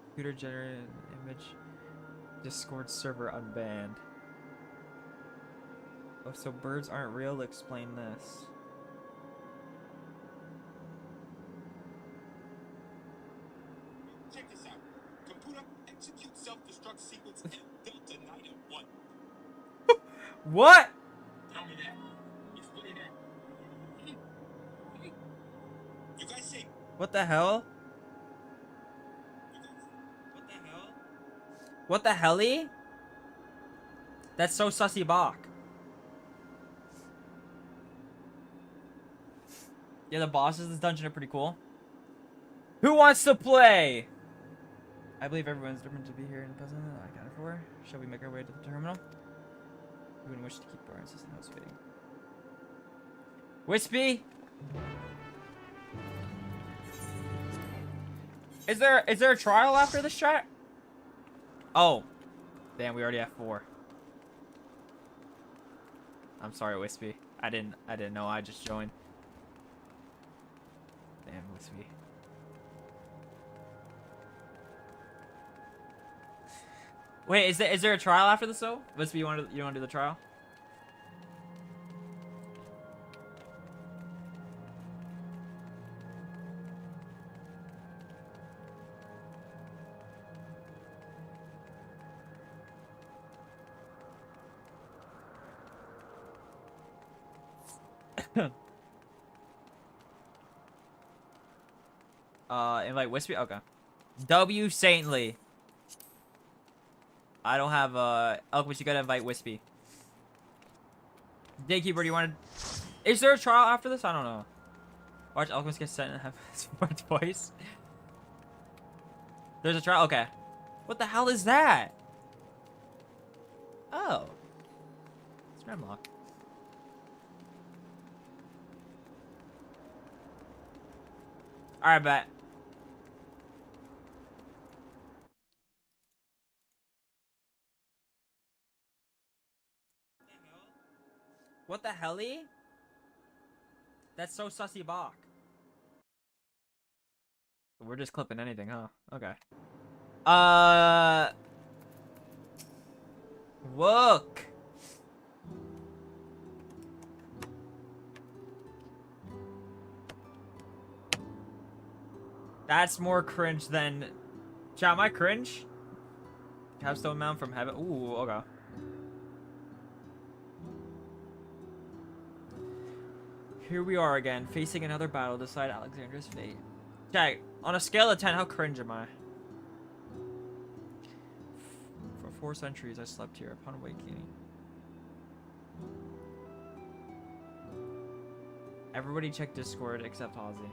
Computer generated image. Discord server unbanned. Oh, so birds aren't real? Explain this. Check this out. Computer, execute self-destruct sequence and Delta Knight at 1. What? Tell me that. Explain that. You guys say What the hell? What the helly? That's so sussy bach. Yeah, the bosses in this dungeon are pretty cool. Who wants to play? I believe everyone's determined to be here in the present. I got it for. Shall we make our way to the terminal? We wouldn't wish to keep our assistant host waiting. Wispy? Is there a trial after this chat? Oh. Damn, we already have 4. I'm sorry, Wispy. I didn't know. I just joined. Damn, Wispy. Wait, is there a trial after this though? Wispy, you want to do the trial? Invite Wispy? Okay. W Saintly. I don't have, Elquist, you gotta invite Wispy. Daykeeper, do you want to... Is there a trial after this? I don't know. Watch Elquist get sent and have his voice. There's a trial? Okay. What the hell is that? Oh. It's Remlock. Alright, bet. What the helly? That's so sussy bach. We're just clipping anything, huh? Okay. Look. That's more cringe than... Chat, am I cringe? Capstone Mound from Heaven. Ooh, okay. Here we are again, facing another battle to decide Alexandra's fate. Chat, on a scale of 10, how cringe am I? For 4 centuries, I slept here upon awakening. Everybody check Discord except Ozzy.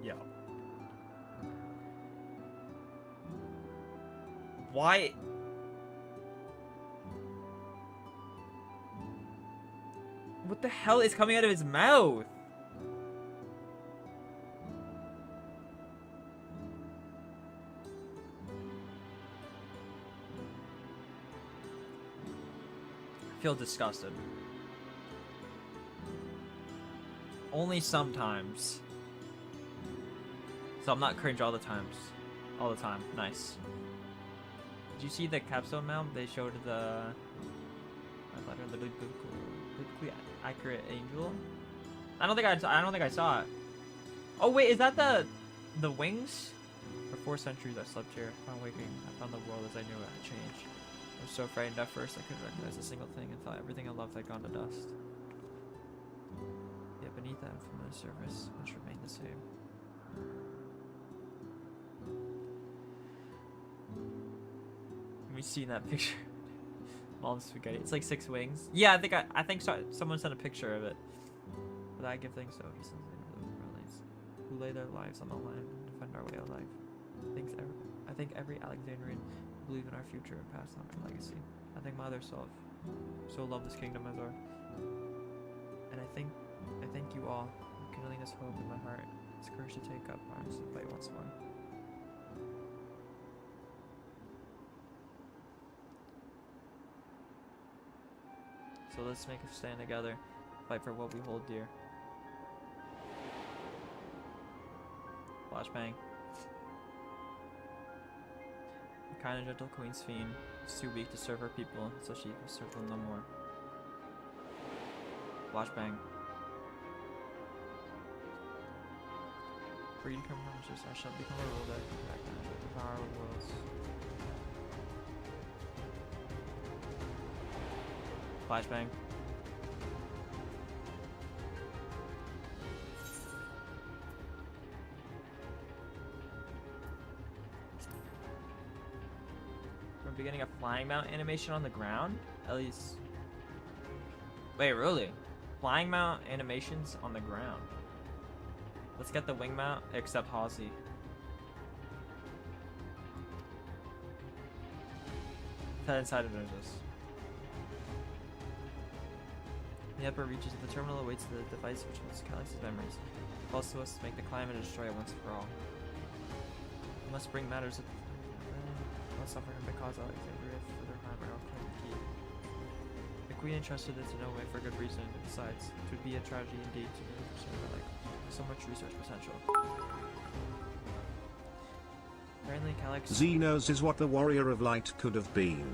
Yo. Why? What the hell is coming out of his mouth? I feel disgusted. Only sometimes. So I'm not cringe all the times. All the time. Nice. Did you see the capstone mount? They showed the biblically accurate angel. I don't think I saw it. Oh wait, is that the wings? For 4 centuries I slept here. Upon waking, I found the world as I knew it had changed. I was so frightened at first I couldn't recognize a single thing and thought everything I loved had gone to dust. Yet beneath that unfamiliar surface, much remained the same. me see that picture. Mom's spaghetti. It's like 6 wings. Yeah, I think someone sent a picture of it. But I give thanks to Odysseus who lay their lives on the line to defend our way of life. I think every Alexandrian believe in our future and pass on our legacy. I think Mother so love this kingdom as our. And I thank you all for kindling this hope in my heart. It's courage to take up arms and fight once more. So let's make a stand together, fight for what we hold dear. Flashbang. The kind and gentle Queen's Fiend is too weak to serve her people, so she can serve them no more. Flashbang. Freed from promises, I shall become a ruler that can devour worlds. Flashbang. We're beginning a flying mount animation on the ground? At least... Wait, really? Flying mount animations on the ground. Let's get the wing mount, except Halsey. Head inside of this. The upper reaches of the terminal awaits the device which holds Calyx's memories. It falls to us to make the climb and destroy it once and for all. We must bring matters of must suffer him because Alexandria for their harm or claim the key. The Queen entrusted it to no way for good reason, and besides, it would be a tragedy indeed to lose so much research potential. Apparently Calyx Xenos is what the Warrior of Light could have been.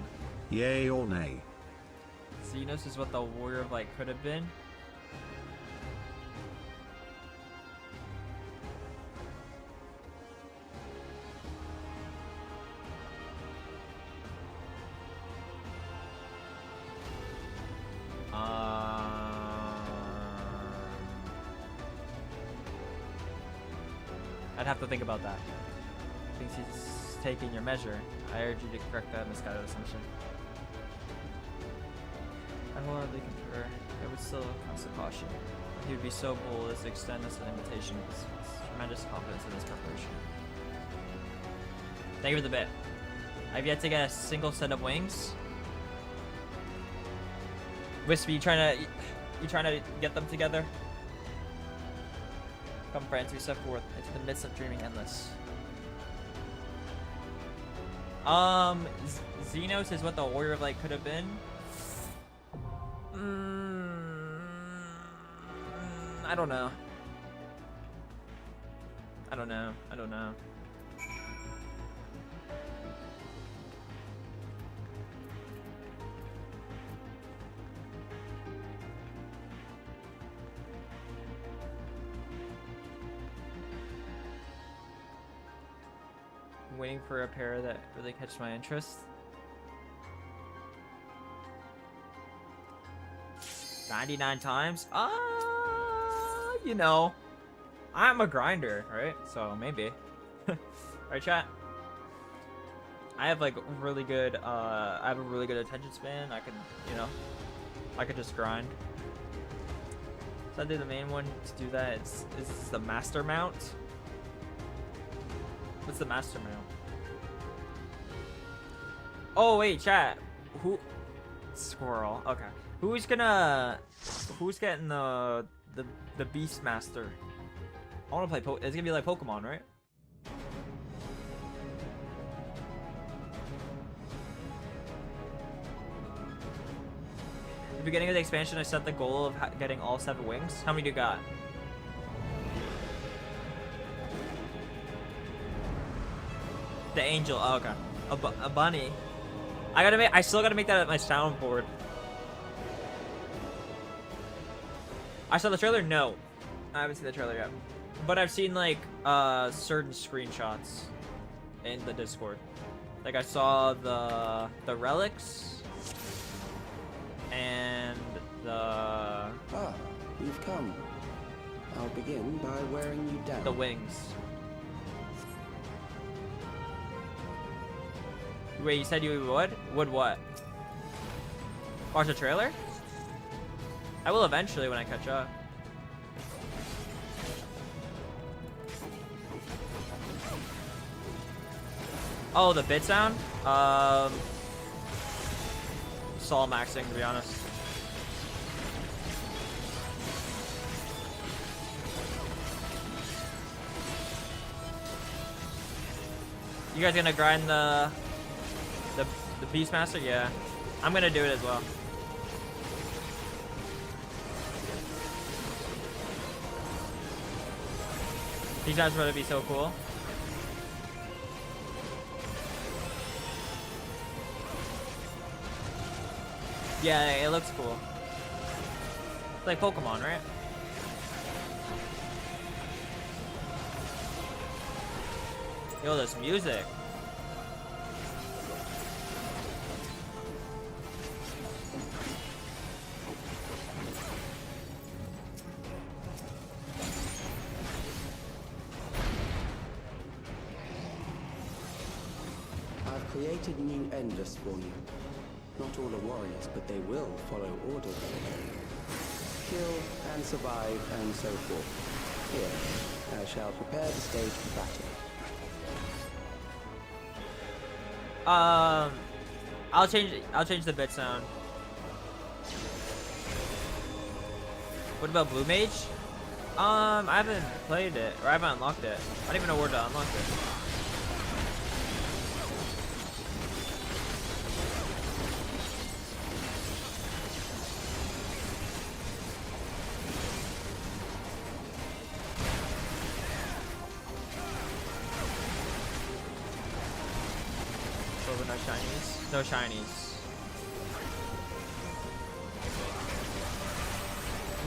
Yay or nay? Xenos is what the Warrior of Light could have been. I'd have to think about that. Thinks he's taking your measure. I urge you to correct that misguided assumption. I wholeheartedly concur. I would still counsel caution. He would be so bold as to extend us an invitation with tremendous confidence in his preparation. Thank you for the bit. I've yet to get a single set of wings. Wispy, you trying to get them together? Come friends, we step forth into the midst of dreaming endless. Xenos is what the Warrior of Light could have been. I don't know. I don't know. I'm waiting for a pair that really catch my interest. 99 times? You know, I'm a grinder, right? So maybe. Right, chat? I have like really good, I have a really good attention span. I could, you know, I could just grind. So I did the main one to do that. Is this the master mount? What's the master mount? Oh wait, chat. Who? Squirrel. Okay. Who's getting the Beastmaster? I want to play it's gonna be like Pokemon, right? At the beginning of the expansion, I set the goal of getting all 7 wings. How many do you got? The angel. Oh, okay. A bunny. I still gotta make that at my soundboard. I saw the trailer? No. I haven't seen the trailer yet. But I've seen like certain screenshots in the Discord. Like I saw the relics and the Ah, you've come. I'll begin by wearing you down. The wings. Wait, you said you would? Would what? Watch the trailer? I will eventually when I catch up. Oh, the bit sound? Saw maxing, to be honest. You guys gonna grind the Beastmaster? Yeah. I'm gonna do it as well. These guys are gonna be so cool. Yeah, it looks cool. It's like Pokemon, right? Yo, this music. I've created new Endless for you. Not all are warriors, but they will follow orders. Kill and survive and so forth. Here, I shall prepare the stage for battle. I'll change the bit sound. What about Blue Mage? I haven't played it, or I haven't unlocked it. I don't even know where to unlock it. No shinies. No shinies.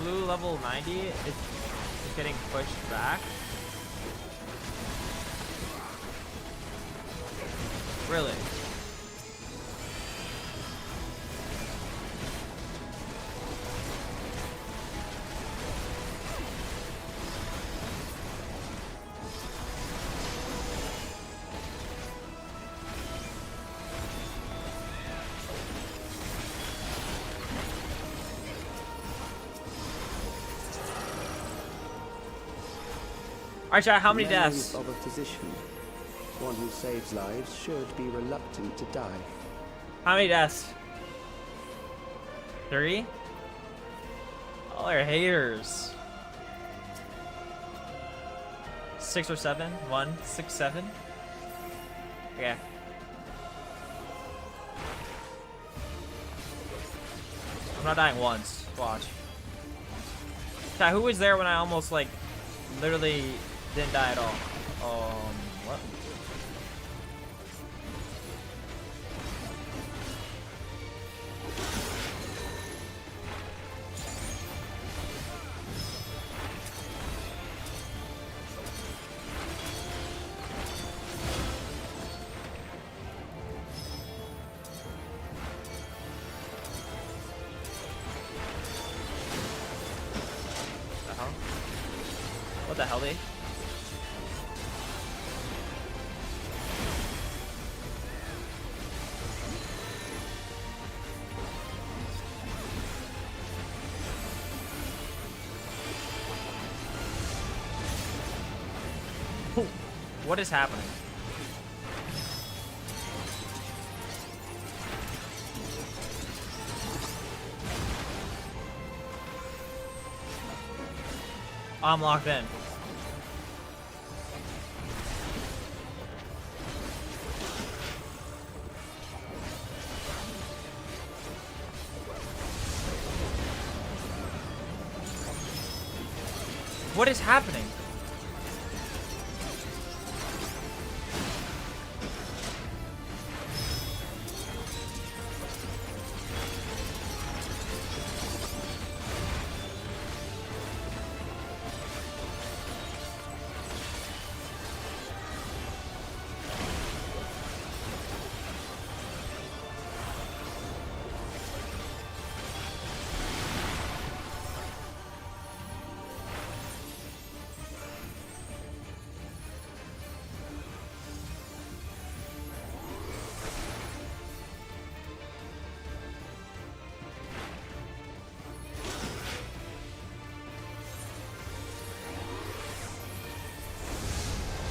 Blue level 90 is getting pushed back. Really? Alright, chat, how many deaths? Of a physician. One who saves lives should be reluctant to die. How many deaths? 3? All are haters. 6 or 7? 1, 6, 7? Okay. I'm not dying once. Watch. Chat, who was there when I almost, like, literally didn't die at all? What? What the hell, dude? What is happening? I'm locked in. What is happening?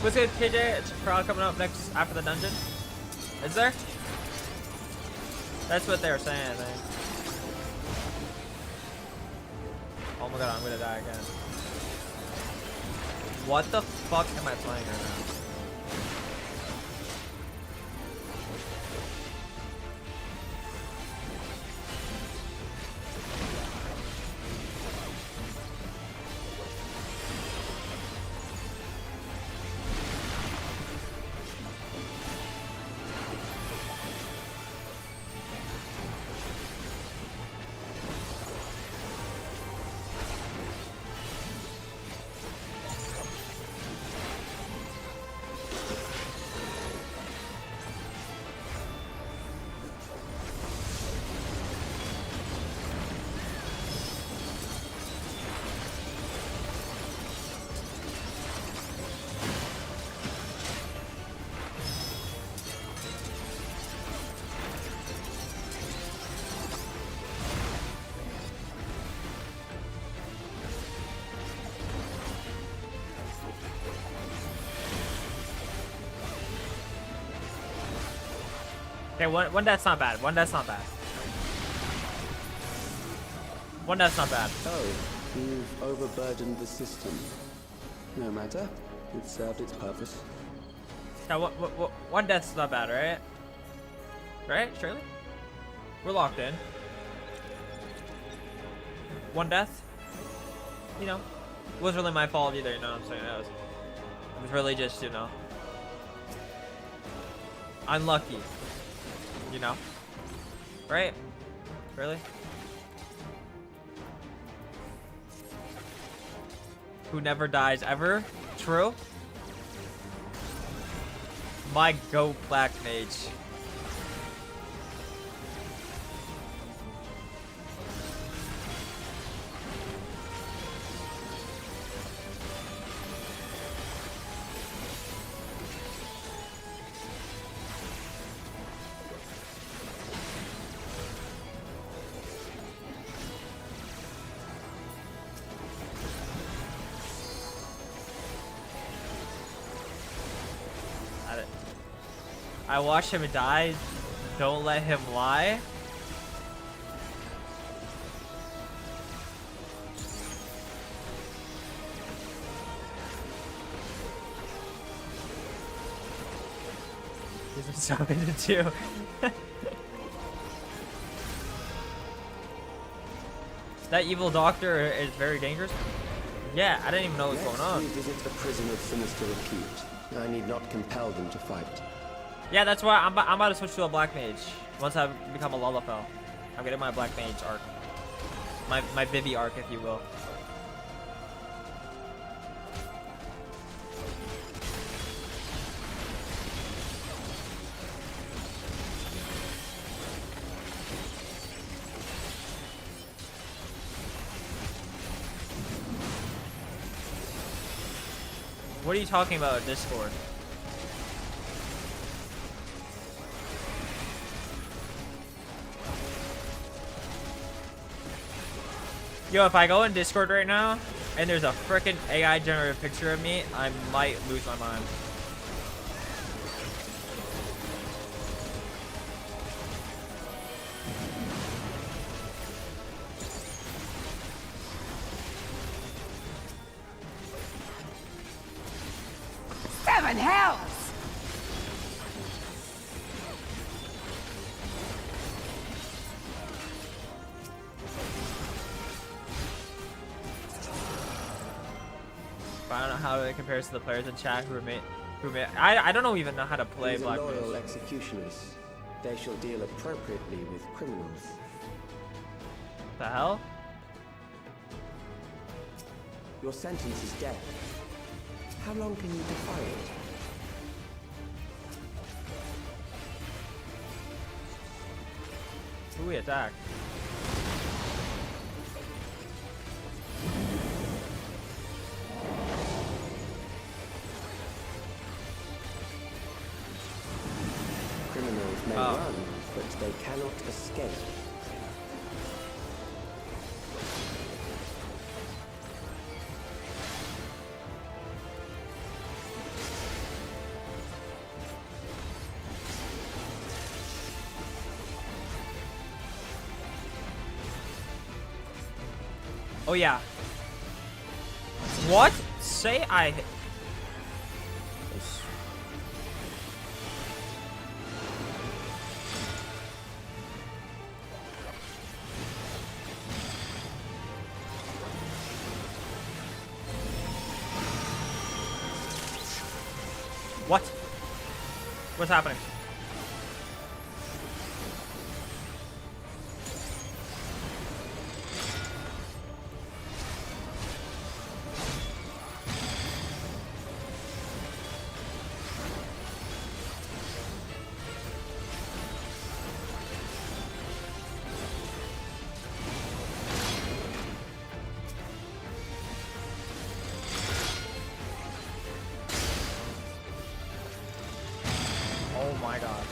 What's good, KJ? It's a crowd coming up next after the dungeon. Is there? That's what they were saying, I think. Oh my god, I'm gonna die again. What the fuck am I playing right now? Okay, one death's not bad. One death's not bad. One death's not bad. Oh, you've overburdened the system. No matter. It served its purpose. Yeah, one death's not bad, right? Right, Shirley? We're locked in. One death? You know, it wasn't really my fault either, you know what I'm saying? It was really just, you know, unlucky. You know? Right? Really? Who never dies ever? True? My goat black mage. I watched him die. Don't let him lie. He's so into too. That evil doctor is very dangerous. Yeah, I didn't even know what's going on. Next we visit the prison of sinister repute. I need not compel them to fight. Yeah, that's why I'm about to switch to a black mage once I become a Lullafell. I'm getting my black mage arc, my Vivi arc, if you will. What are you talking about, Discord? Yo, if I go in Discord right now and there's a frickin' AI generated picture of me, I might lose my mind. Seven hells! I don't know how it compares to the players in chat who made. I don't even know how to play These Black are loyal Mage. executioners. They shall deal appropriately with criminals. The hell? Your sentence is death. How long can you defy it? Who we attack? Criminals may run, but they cannot escape. Oh yeah. What? Say I. What? What's happening? Oh my god.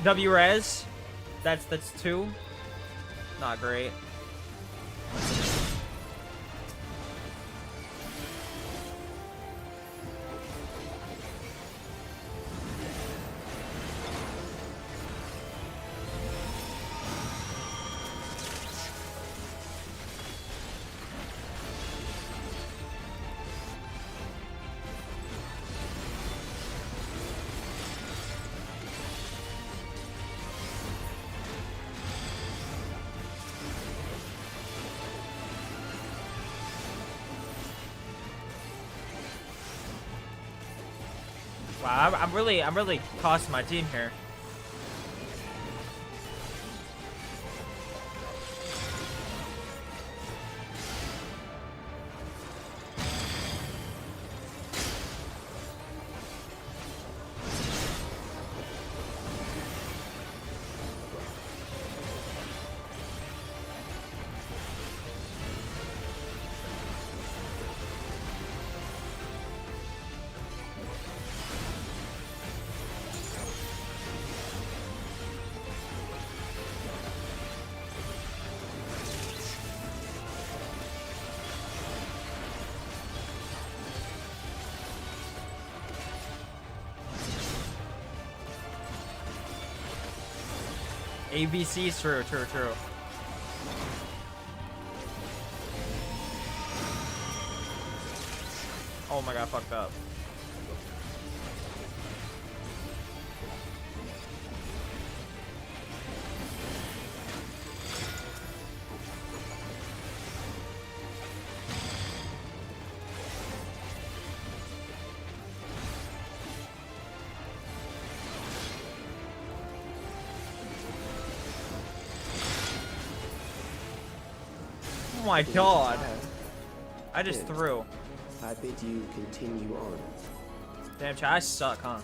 W-res. That's 2. Not great. Wow, I'm really costing my team here. ABC, true. Oh my god, fucked up. Oh my god. I just threw. I bid you continue on. Damn, chat, I suck, huh?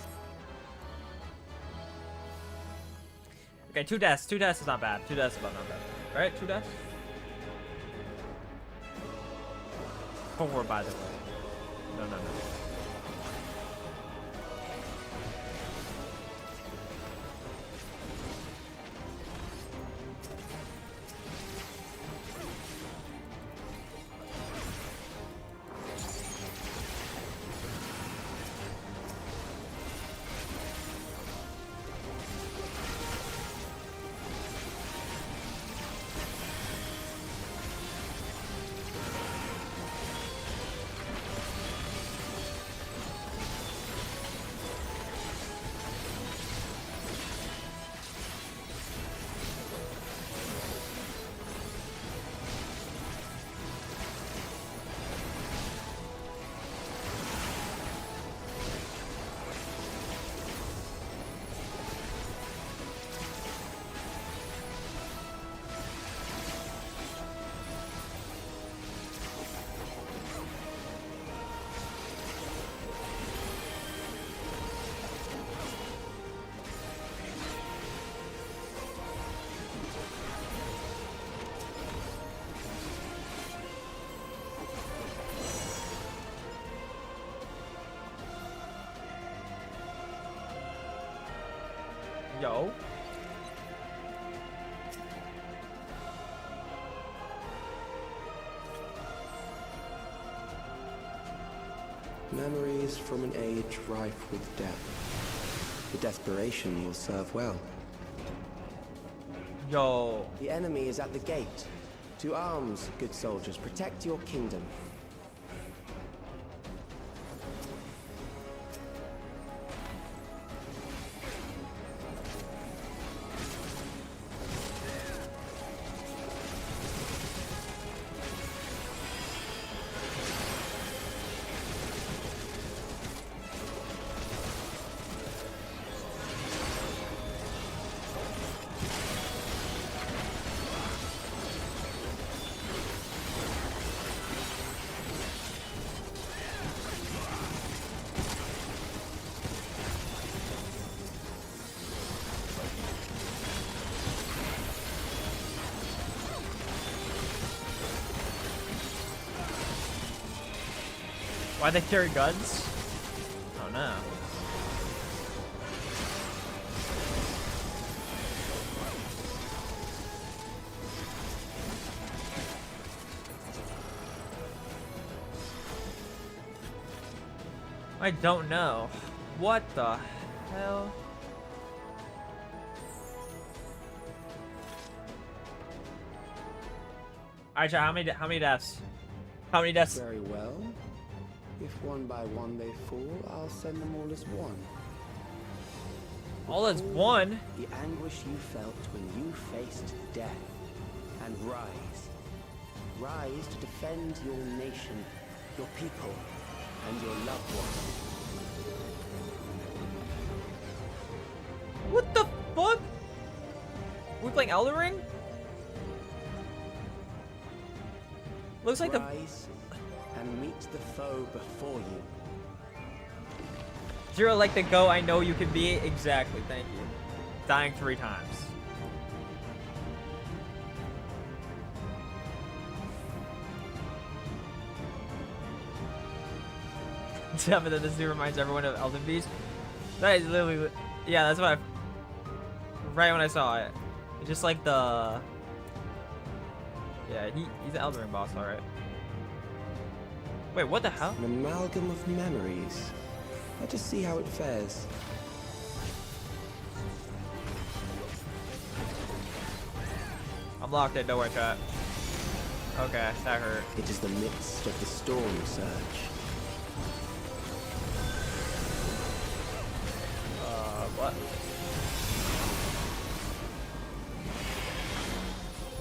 Okay, 2 deaths. 2 deaths is not bad. 2 deaths is not bad. Right? 2 deaths? 4, by the way. No. No. Memories from an age rife with death. The desperation will serve well. Yo. The enemy is at the gate. To arms, good soldiers. Protect your kingdom. Why they carry guns? Oh no. I don't know. What the hell? Alright, how many deaths? How many deaths? Very well. If one by one they fall, I'll send them all as one. All as one? The anguish you felt when you faced death. And rise. Rise to defend your nation, your people, and your loved ones. What the fuck? We playing Elden Ring? Looks like Rise and meet the foe before you. Zero like the go I know you can be. Exactly, thank you. Dying 3 times. Yeah, but then this new reminds everyone of Elden Beast. That is literally, yeah, that's what I, right when I saw it. It's just like the, yeah, he's an Elden Ring boss, alright. Wait, what the hell? An amalgam of memories. Let's just see how it fares. I'm locked in, don't worry, chat. Okay, that hurt. It is the midst of the storm surge. What?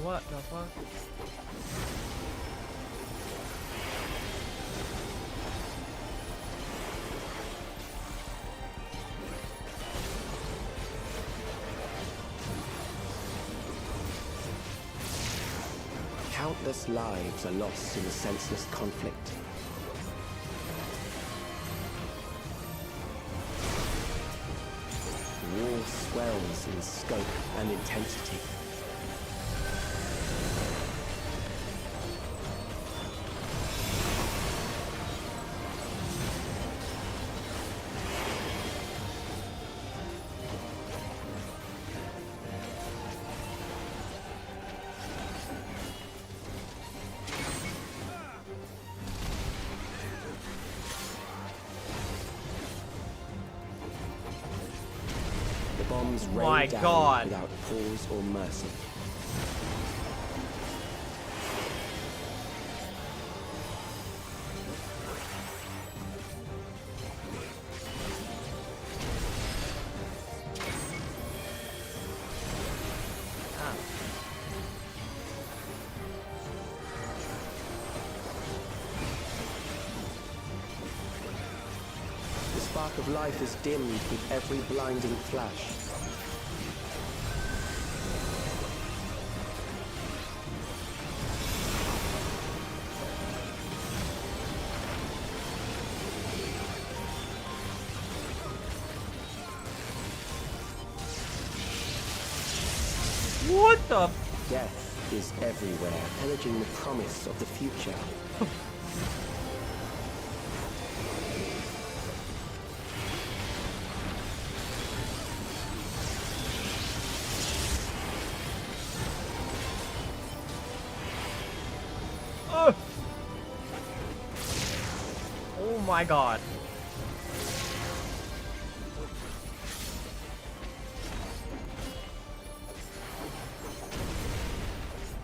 What the fuck? Countless lives are lost in the senseless conflict. War swells in scope and intensity. Bombs rain down without pause or mercy. The spark of life is dimmed with every blinding flash. What the? Death is everywhere, pillaging the promise of the future. my god.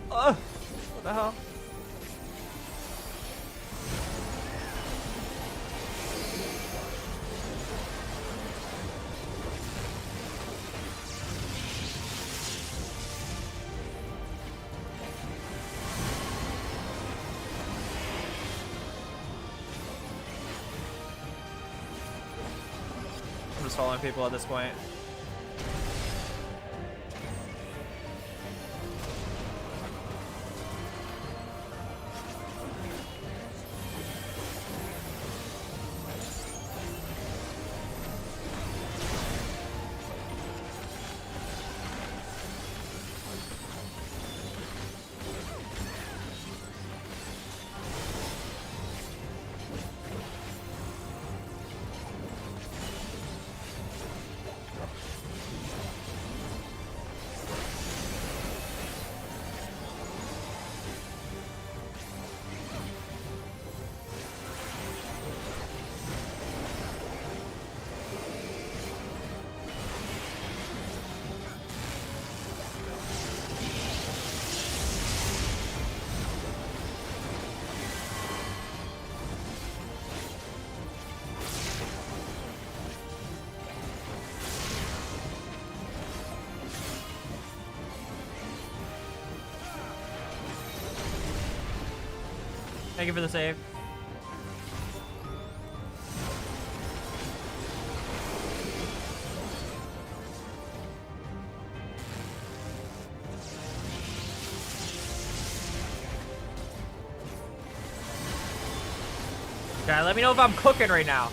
What the hell? I'm just following people at this point. Thank you for the save. Okay, let me know if I'm cooking right now.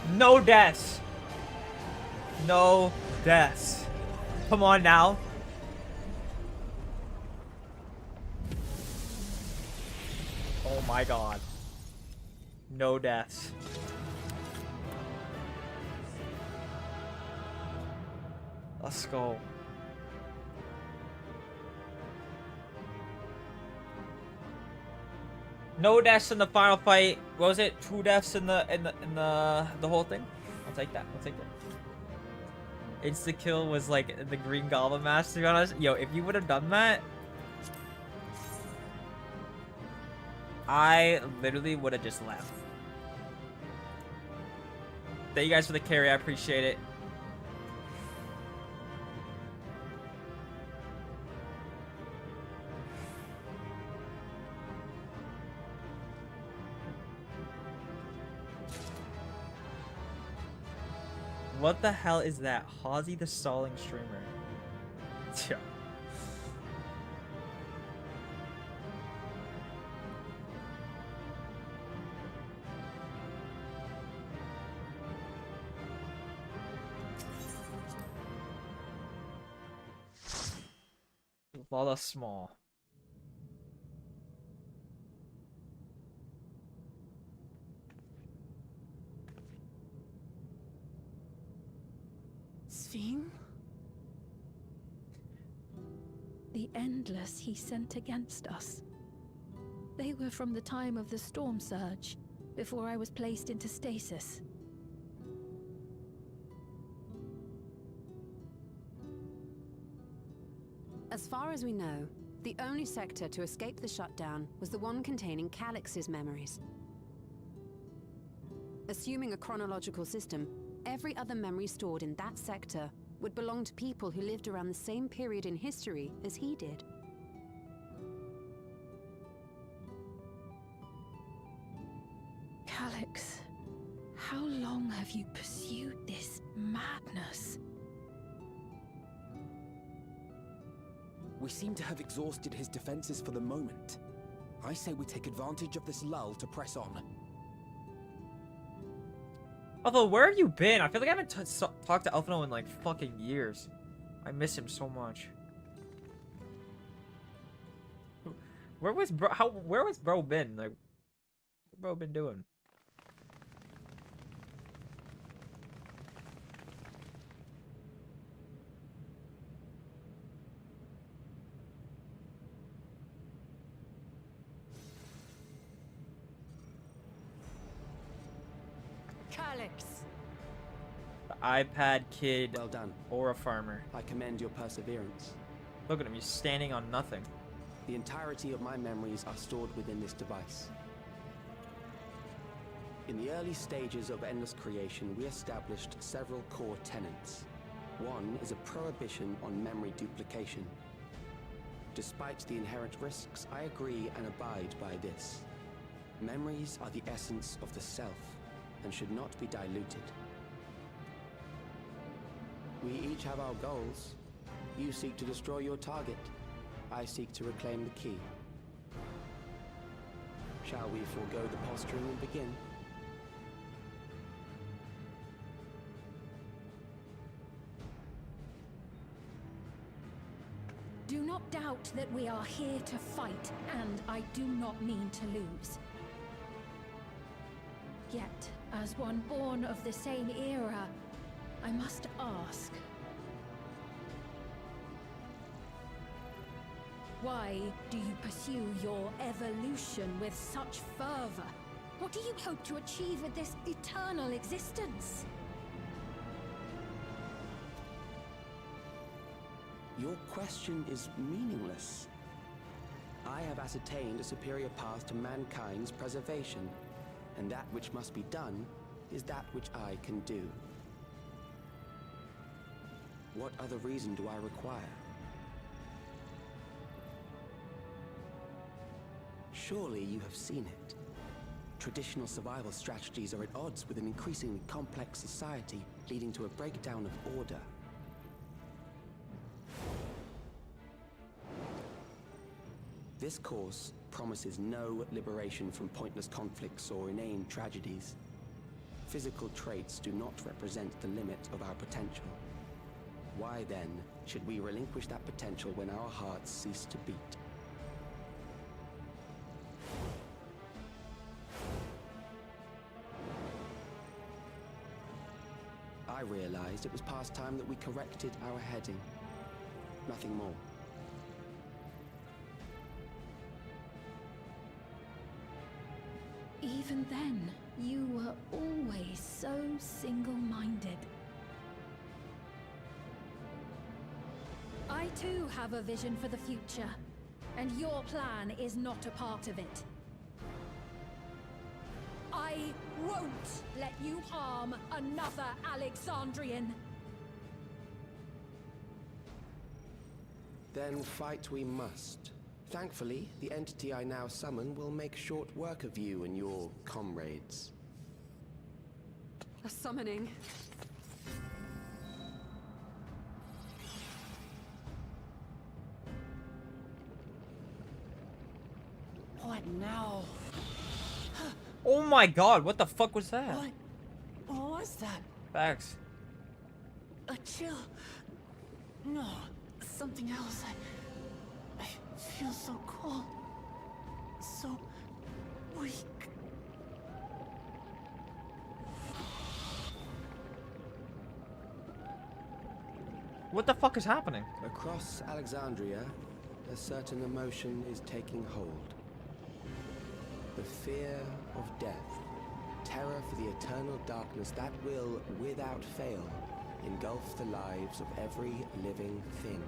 No deaths. No deaths. Come on now. Oh my god. No deaths. Let's go. No deaths in the final fight. What was it? 2 deaths in the whole thing? I'll take that. I'll take that. Insta kill was like the Green Goblin mask, to be honest. Yo, if you would have done that, I literally would have just left. Thank you guys for the carry. I appreciate it. What the hell is that? Hozzy the stalling streamer. Yeah. Lala small. Sphene? The Endless he sent against us. They were from the time of the storm surge, before I was placed into stasis. As far as we know, the only sector to escape the shutdown was the one containing Calix's memories. Assuming a chronological system, every other memory stored in that sector would belong to people who lived around the same period in history as he did. Calix. How long have you pursued this madness? We seem to have exhausted his defenses for the moment. I say we take advantage of this lull to press on. Although, where have you been? I feel like I haven't talked to Elfino in like fucking years. I miss him so much. Where was bro? Where was bro been? Like, what bro been doing? Calyx! The iPad kid. Well done. Or a farmer. I commend your perseverance. Look at him, he's standing on nothing. The entirety of my memories are stored within this device. In the early stages of Endless Creation, we established several core tenets. One is a prohibition on memory duplication. Despite the inherent risks, I agree and abide by this. Memories are the essence of the self, and should not be diluted. We each have our goals. You seek to destroy your target. I seek to reclaim the key. Shall we forego the posturing and begin? Do not doubt that we are here to fight, and I do not mean to lose. Yet, as one born of the same era, I must ask, why do you pursue your evolution with such fervor? What do you hope to achieve with this eternal existence? Your question is meaningless. I have ascertained a superior path to mankind's preservation, and that which must be done is that which I can do. What other reason do I require? Surely you have seen it. Traditional survival strategies are at odds with an increasingly complex society, leading to a breakdown of order. This course promises no liberation from pointless conflicts or inane tragedies. Physical traits do not represent the limit of our potential. Why then should we relinquish that potential when our hearts cease to beat? I realized it was past time that we corrected our heading. Nothing more. Even then, you were always so single-minded. I too have a vision for the future, and your plan is not a part of it. I won't let you harm another Alexandrian. Then fight we must. Thankfully, the entity I now summon will make short work of you and your comrades. A summoning. What now? Oh my god, what the fuck was that? What was that? Facts. A chill. No, something else. I feel so cold. So weak. What the fuck is happening? Across Alexandria, a certain emotion is taking hold. The fear of death. Terror for the eternal darkness that will, without fail, engulf the lives of every living thing.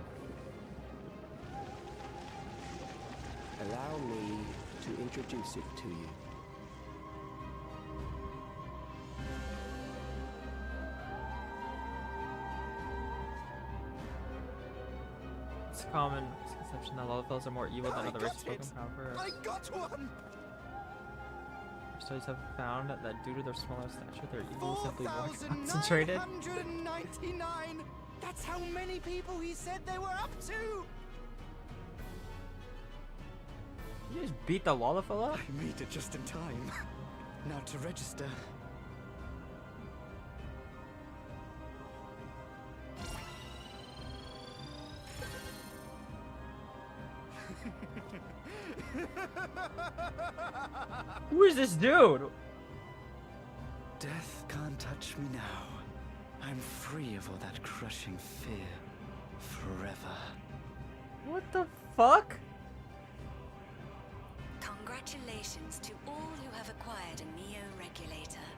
Allow me to introduce it to you. It's a common misconception that Lollipops are more evil than other races spoken. However, I got one! studies have found that due to their smaller stature, their ego is simply more concentrated. 4,999! That's how many people he said they were up to! You just beat the Lollifel up? I made it just in time. Now to register. Who is this dude? Death can't touch me now. I'm free of all that crushing fear. Forever. What the fuck? Congratulations to all who have acquired a Neo-Regulator.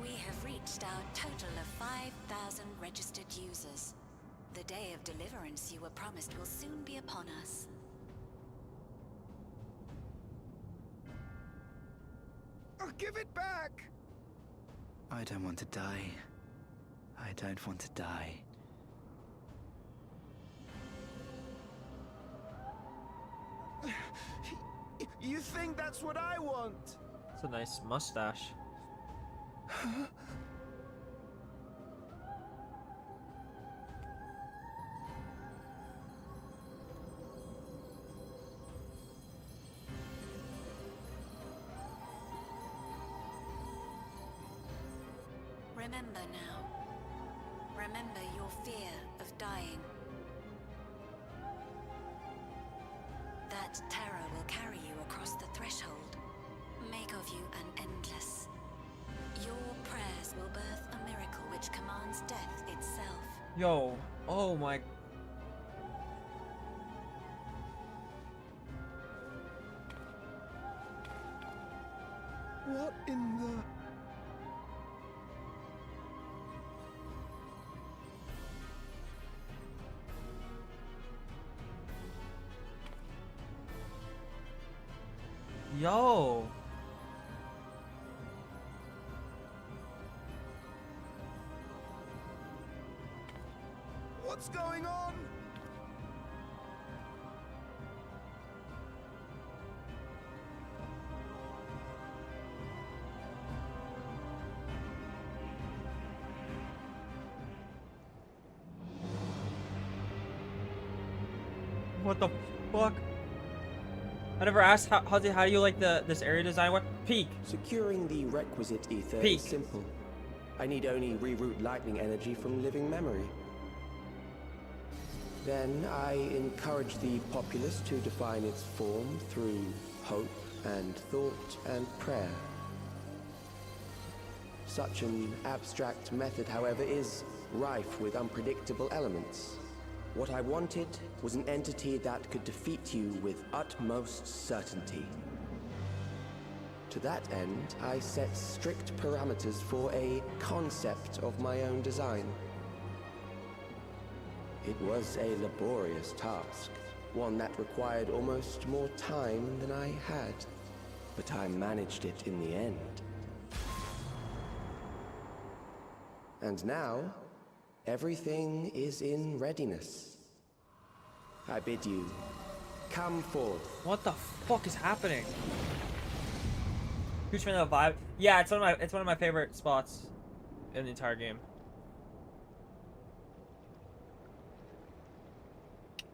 We have reached our total of 5,000 registered users. The day of deliverance you were promised will soon be upon us. Oh, give it back! I don't want to die. I don't want to die. You think that's what I want? It's a nice mustache. Remember now. Remember your fear of dying. That terror will carry you across the threshold. Make of you an endless. Your prayers will birth a miracle which commands death itself. Yo, oh my. What in the... Yo. What's going on? What the fuck? I never asked how do you like this area design? What peak? Securing the requisite ether Peak. is simple. I need only reroute lightning energy from living memory. Then I encourage the populace to define its form through hope and thought and prayer. Such an abstract method, however, is rife with unpredictable elements. What I wanted was an entity that could defeat you with utmost certainty. To that end, I set strict parameters for a concept of my own design. It was a laborious task, one that required almost more time than I had, but I managed it in the end. And now, everything is in readiness. I bid you, come forth. What the fuck is happening? Huge fan of the vibe. Yeah, it's one of my favorite spots in the entire game.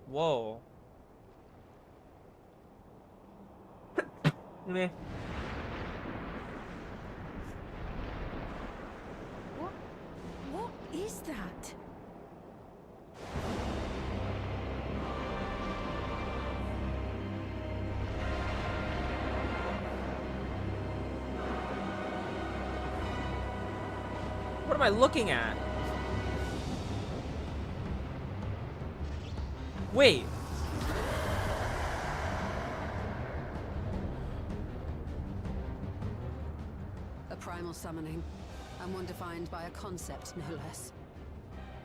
Whoa. Me. What is that? What am I looking at? Wait. A primal summoning, and one defined by a concept, no less.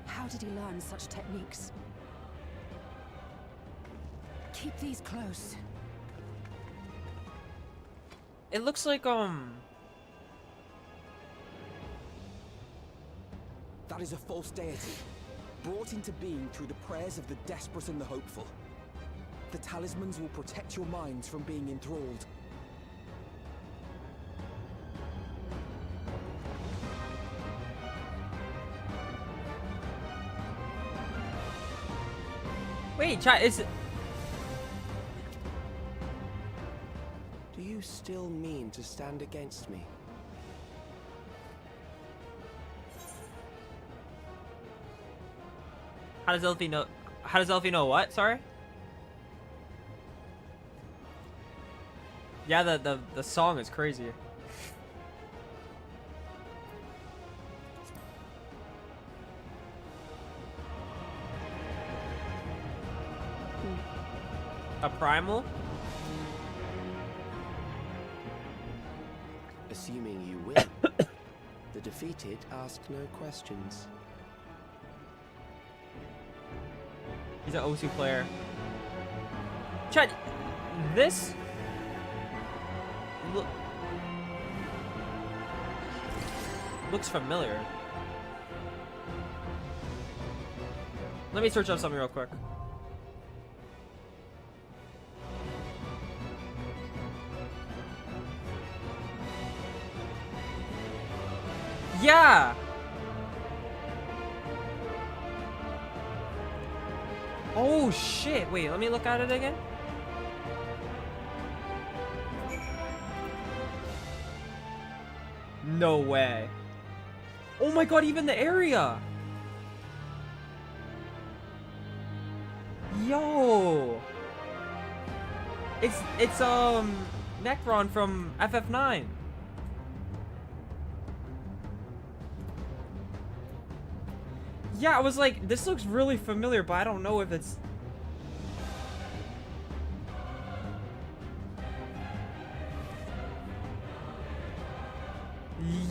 How did he learn such techniques? Keep these close. It looks like That is a false deity, brought into being through the prayers of the desperate and the hopeful. The talismans will protect your minds from being enthralled. Wait, chat, is it... Do you still mean to stand against me? How does Elfie know? How does Elfie know what? Sorry? Yeah, the song is crazy. A primal? Assuming you win, the defeated ask no questions. He's an O2 player. Chat, this looks familiar. Let me search up something real quick. Yeah! Oh shit, wait, let me look at it again. No way. Oh my god, even the area! Yo! It's Necron from FF9. Yeah, I was like, this looks really familiar, but I don't know if it's...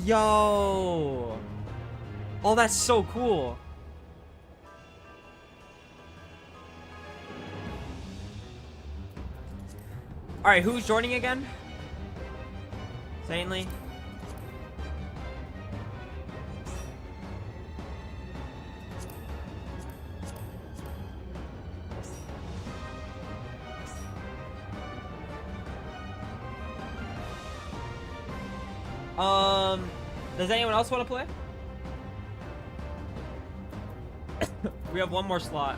Yo! Oh, that's so cool. Alright, who's joining again? Sanely? Does anyone else want to play? We have one more slot.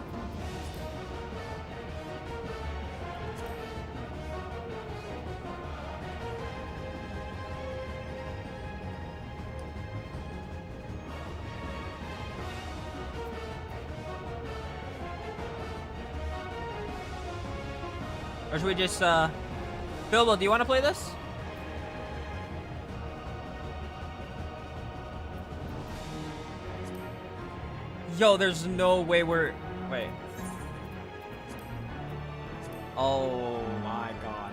Or should we just, Bilbo, do you want to play this? Yo, there's no way we're... Wait. Oh my god.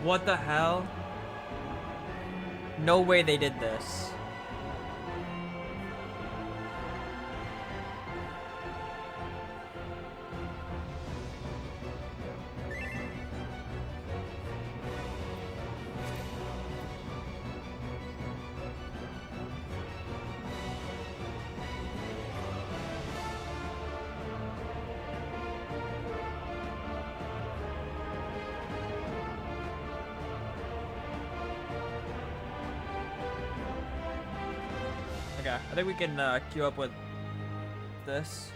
What the hell? No way they did this. Okay, I think we can queue up with this.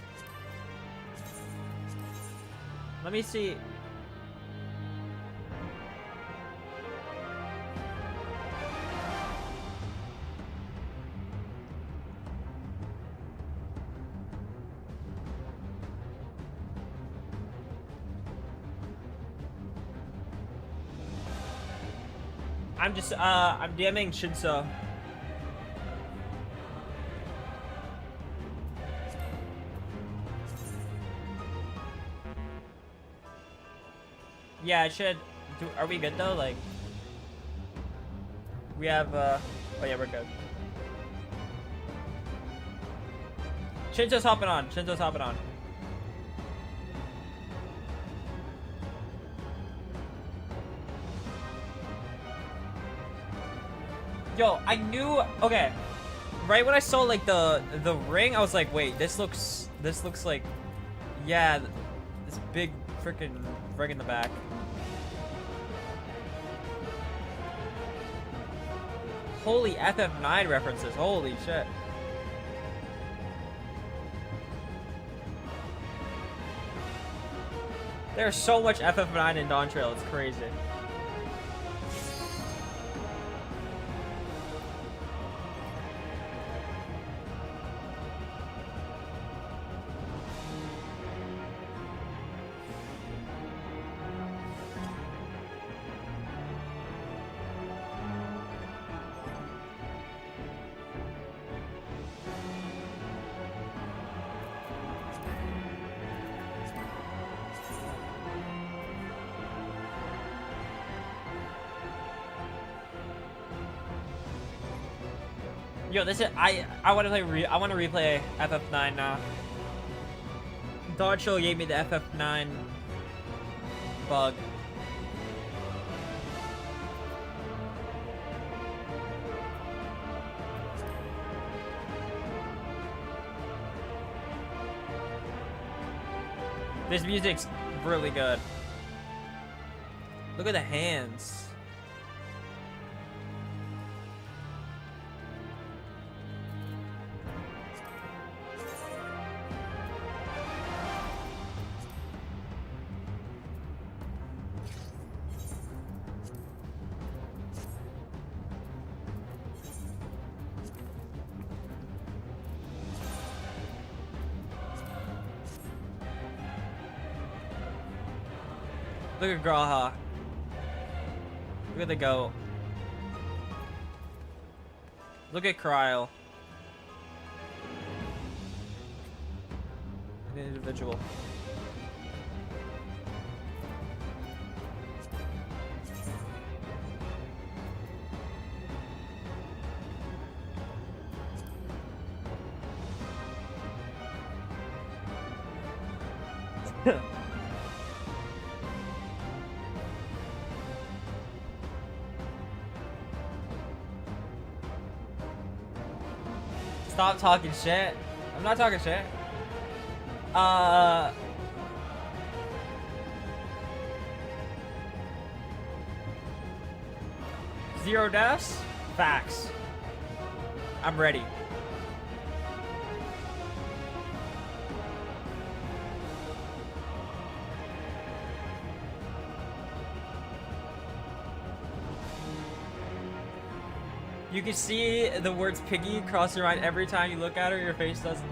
Let me see. I'm DMing Shinso. Yeah, it should. Are we good though? Like, we have. Oh yeah, we're good. Shinso's hopping on. Shinso's hopping on. Yo, I knew. Okay, right when I saw like the ring, I was like, wait, this looks like, yeah, this big freaking ring in the back. Holy FF9 references, holy shit. There's so much FF9 in Dawntrail, it's crazy. Yo, this is I want to play. I want to replay FF9 now. Dawntrail gave me the FF9 bug. This music's really good. Look at the hands. Look at Graha. Look at the goat. Look at Kryl. An individual. Stop talking shit. I'm not talking shit. Zero deaths? Facts. I'm ready. You can see the words piggy cross your mind every time you look at her, your face doesn't.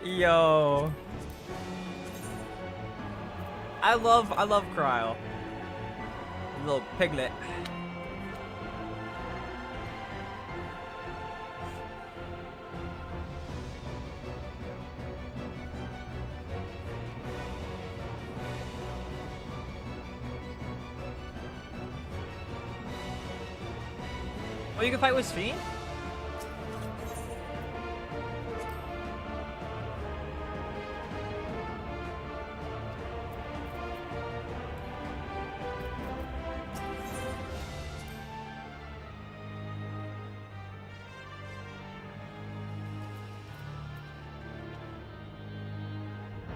Yo. I love Kryl. Little piglet. Oh, you can fight with Fiend?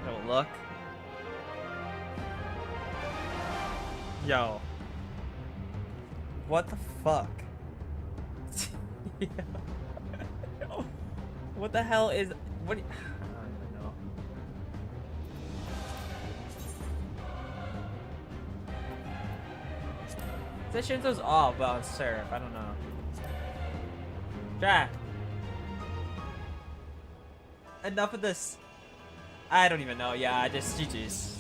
Don't look. Yo. What the fuck? What the hell is what? I don't even know. This Shinto's off, but on Seraph, I don't know. Jack. Enough of this. I don't even know. Yeah, just GG's.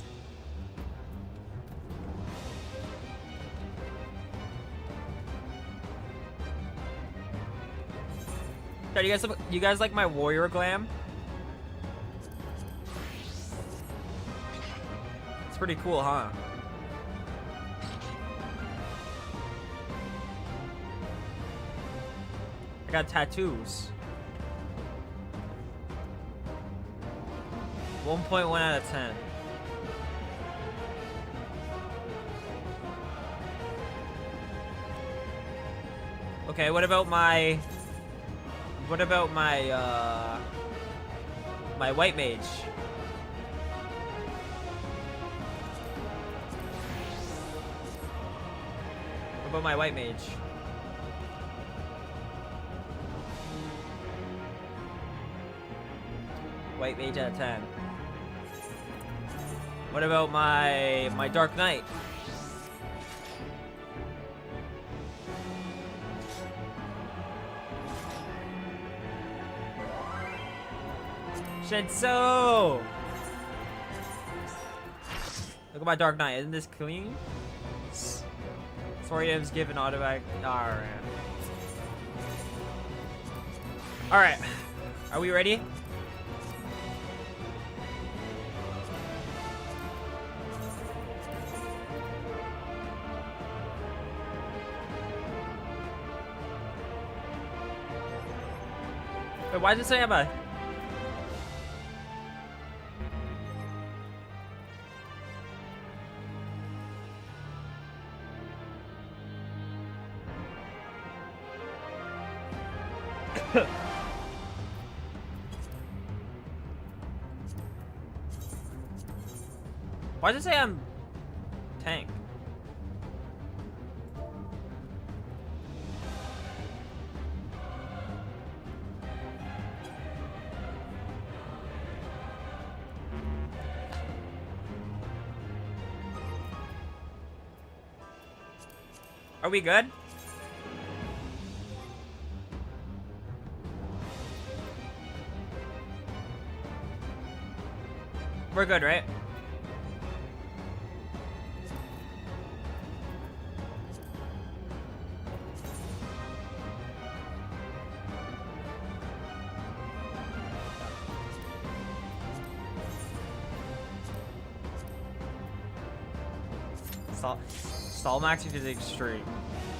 You guys like my warrior glam? It's pretty cool, huh? I got tattoos. 1.1 out of 10. Okay, what about my my white mage? What about my white mage? White mage out of 10. What about my Dark Knight? Shinso! Look at my Dark Knight. Isn't this clean? Thorium's given automatic. Alright. Alright. Are we ready? Wait, why does it say I'm a... Why does it say I'm tank? Are we good? We're good, right? Stall maxing is extreme.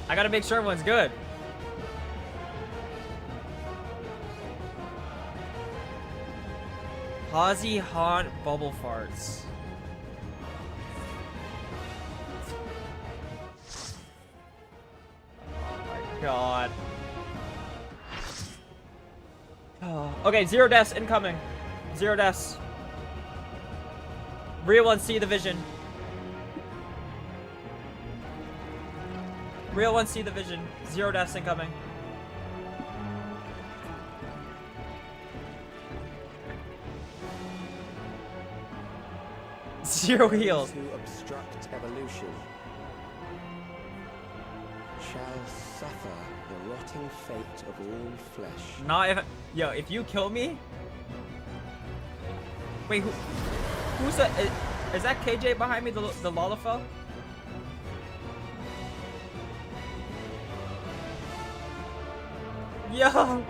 I gotta make sure everyone's good. Hazy hot bubble farts. Oh my god. Oh. Okay, 0 deaths incoming. 0 deaths. Real one, see the vision. Real one, see the vision. 0 deaths incoming. Zero heals. To obstruct evolution shall suffer the rotting fate of all flesh. Not if... Yo, if you kill me... Wait, who's that? Is that KJ behind me, the Lollifel? Yo!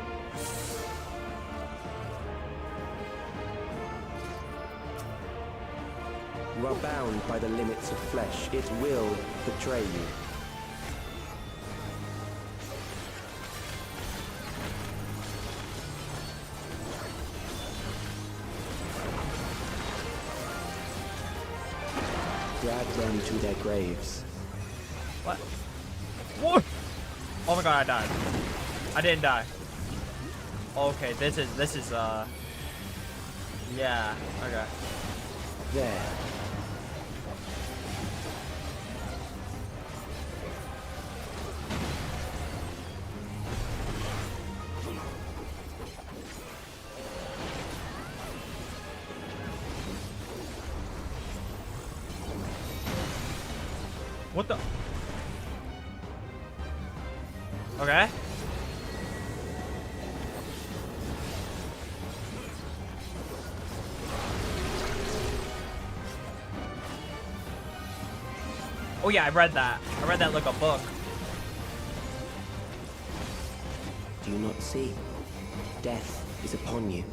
You are bound by the limits of flesh. It will betray you. Drag them to their graves. What? What? Oh my god, I died. I didn't die. Okay, this is yeah, okay. There. What the? Okay. Oh yeah, I read that. I read that like a book. Do you not see? Death is upon you.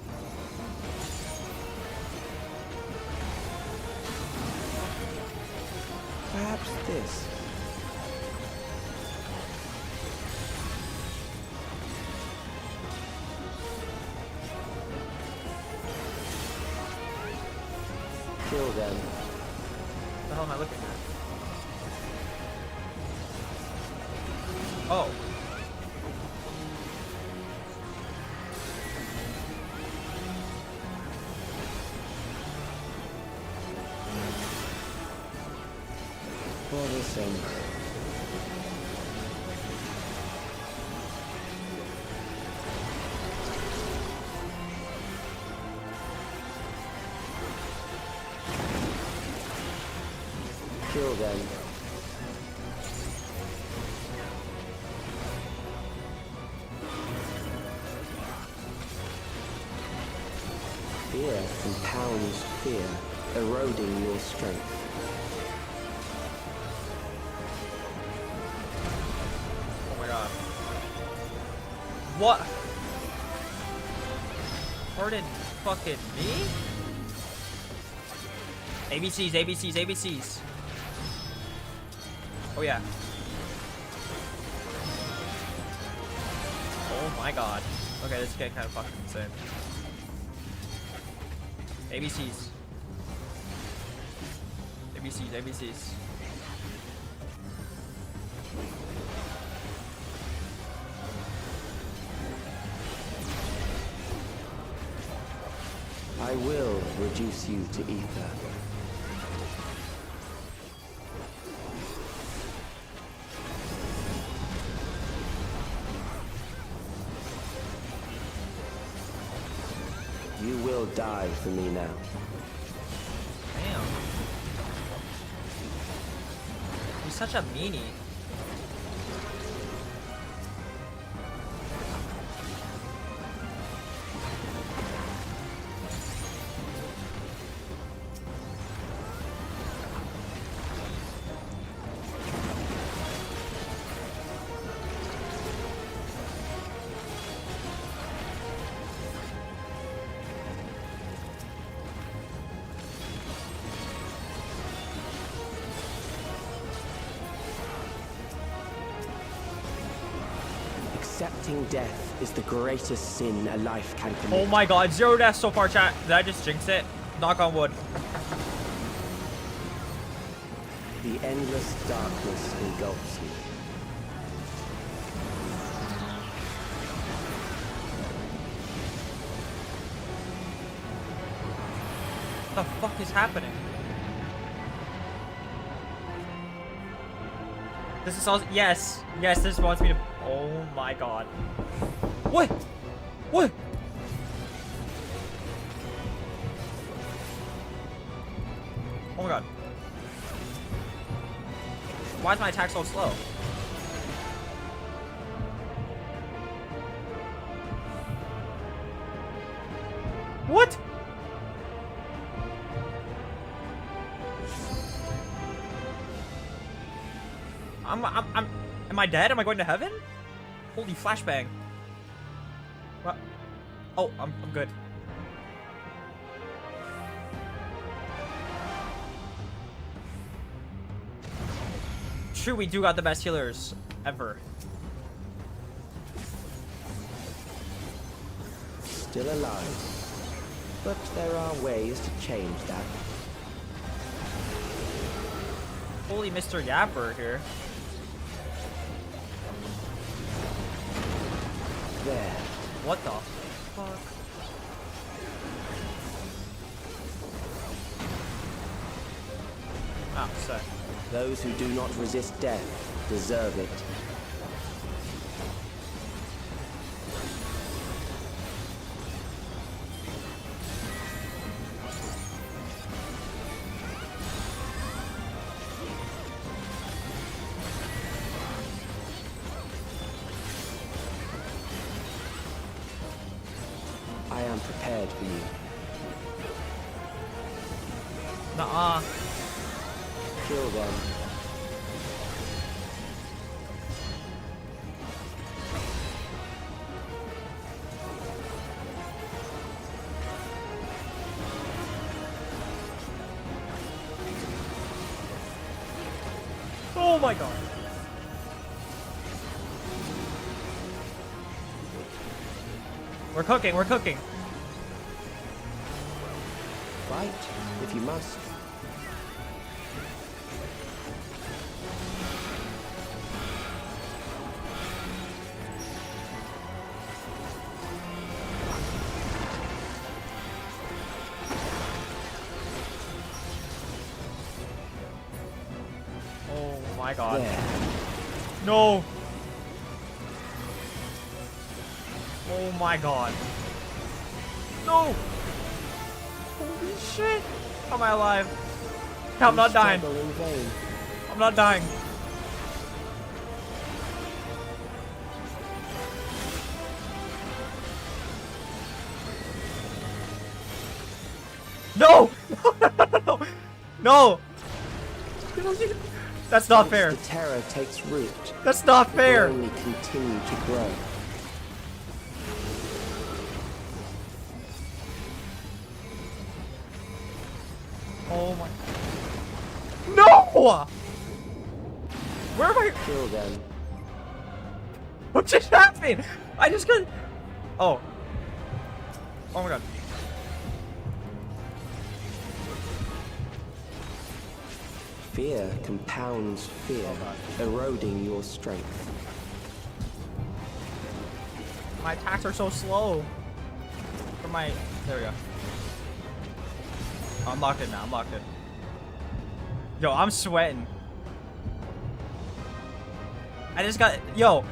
Perhaps this. Kill them. What the hell am I looking at? Oh. Listen. Kill them. Fear compounds fear, eroding your strength. Oh my god. What? Pardon fucking me? ABCs, ABCs, ABCs. Oh yeah. Oh my god. Okay, this is getting kind of fucking insane. ABCs. ABCs, ABCs. I will reduce you to ether. You will die for me now. Damn. He's such a meanie. Accepting death is the greatest sin a life can commit. Oh my god, 0 deaths so far, chat. Did I just jinx it? Knock on wood. The endless darkness engulfs you. What the fuck is happening? This is also— yes, yes, this wants me to— oh my god. What? What? Oh my god. Why is my attack so slow? What? Am I dead? Am I going to heaven? Holy flashbang. What? Oh, I'm good. True, we do got the best healers ever. Still alive. But there are ways to change that. Holy Mr. Yapper here. There. What the fuck? Ah, so. Those who do not resist death deserve it. I am prepared for you. Nuh-uh. Kill them. Oh my god. We're cooking, we're cooking. Fight, if you must. Oh my god. There. No! Oh my god. No! Holy shit! How am I alive? I'm not dying. I'm not dying. No! No! No! That's not fair. Once the terror takes root, That's not fair. it will only continue to grow. Oh my. No! Where am I? Kill them. What just happened? I just couldn't. Oh. Oh my god. Fear compounds fear, eroding your strength. My attacks are so slow. For my. There we go. I'm locked in now. I'm locked in. Yo, I'm sweating. I just got. Yo,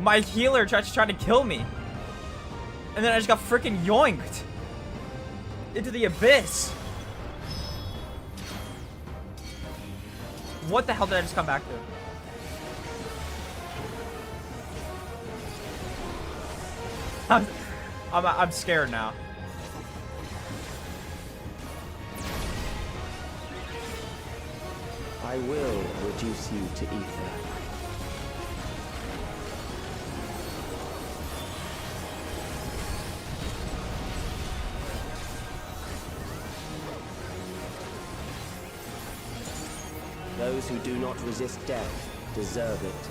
my healer tried to try to kill me. And then I just got freaking yoinked into the abyss. What the hell did I just come back to? I'm scared now. I will reduce you to ether. Those who do not resist death deserve it.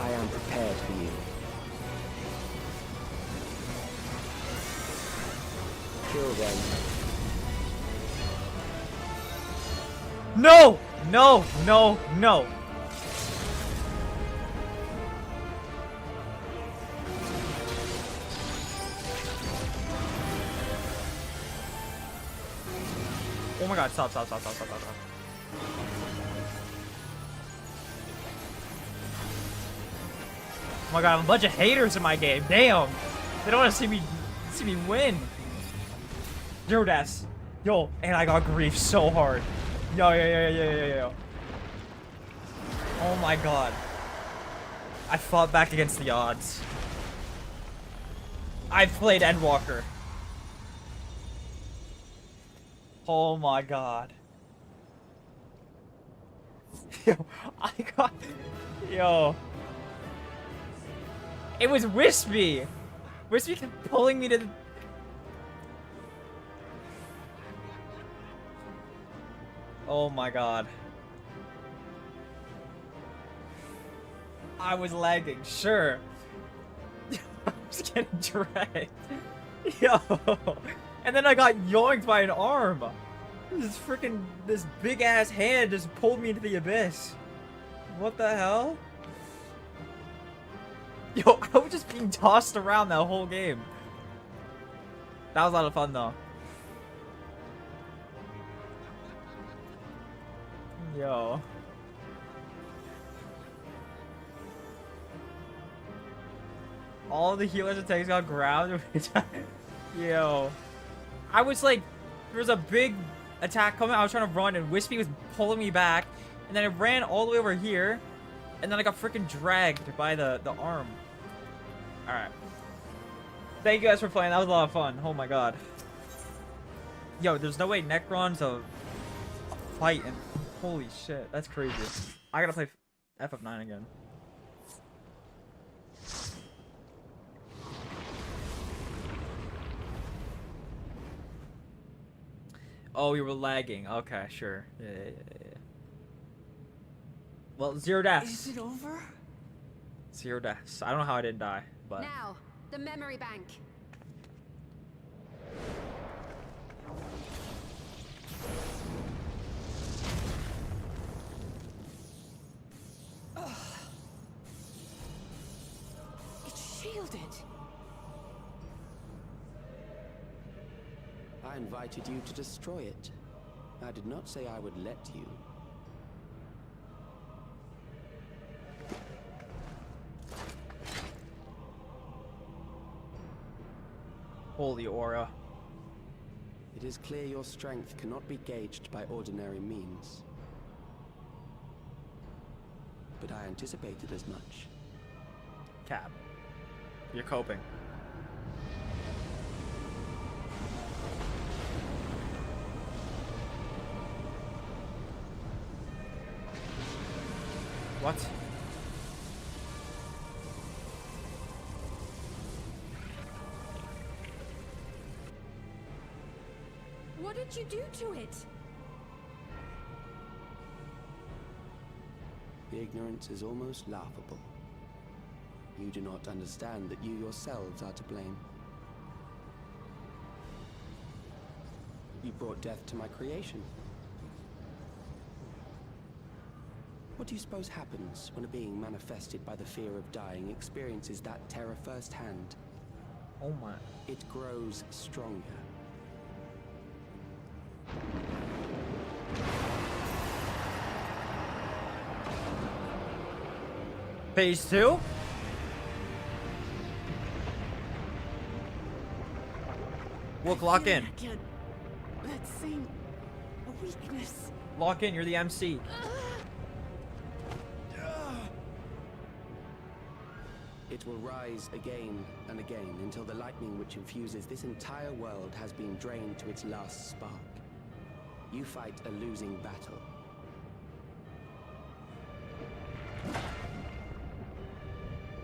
I am prepared for you. Kill them. No! No! No! No! Oh my god, stop, stop, stop, stop, stop, stop, stop. Oh my god, I have a bunch of haters in my game. Damn! They don't want to see me win. 0 deaths. Yo, and I got grief so hard. Yo, yo, yo, yo, yo, yo, yo. Oh my god. I fought back against the odds. I played Endwalker. Oh my god. Yo, I got... Yo. It was Wispy! Wispy kept pulling me to the... Oh my god. I was lagging, sure. I was getting dragged. Yo. And then I got yoinked by an arm. This big ass hand just pulled me into the abyss. What the hell? Yo, I was just being tossed around that whole game. That was a lot of fun though. Yo. All the healers' attacks got grabbed. Yo. I was like, there was a big attack coming. I was trying to run and Wispy was pulling me back. And then I ran all the way over here. And then I got freaking dragged by the arm. Alright. Thank you guys for playing. That was a lot of fun. Oh my god. Yo, there's no way Necron's a fight and... Holy shit, that's crazy. I gotta play ff9 again. Oh, you were lagging. Okay, sure. Yeah. Well, 0 deaths. Is it over? 0 deaths. I don't know how I didn't die, but... Now, the memory bank. It's shielded. I invited you to destroy it. I did not say I would let you. Holy aura. It is clear your strength cannot be gauged by ordinary means. But I anticipated as much. Cap. You're coping. What? What did you do to it? The ignorance is almost laughable. You do not understand that you yourselves are to blame. You brought death to my creation. What do you suppose happens when a being manifested by the fear of dying experiences that terror firsthand? Oh my. It grows stronger. Phase 2? Lock in. That same weakness. Lock in, you're the MC. It will rise again and again until the lightning which infuses this entire world has been drained to its last spark. You fight a losing battle.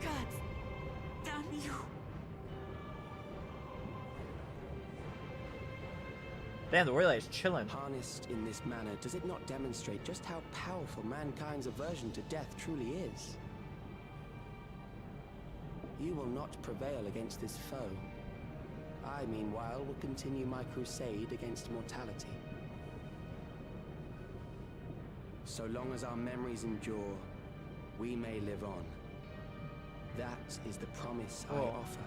God damn you. Damn, the relay is chilling. Harnessed in this manner, does it not demonstrate just how powerful mankind's aversion to death truly is? You will not prevail against this foe. I, meanwhile, will continue my crusade against mortality. So long as our memories endure, we may live on. That is the promise I offer.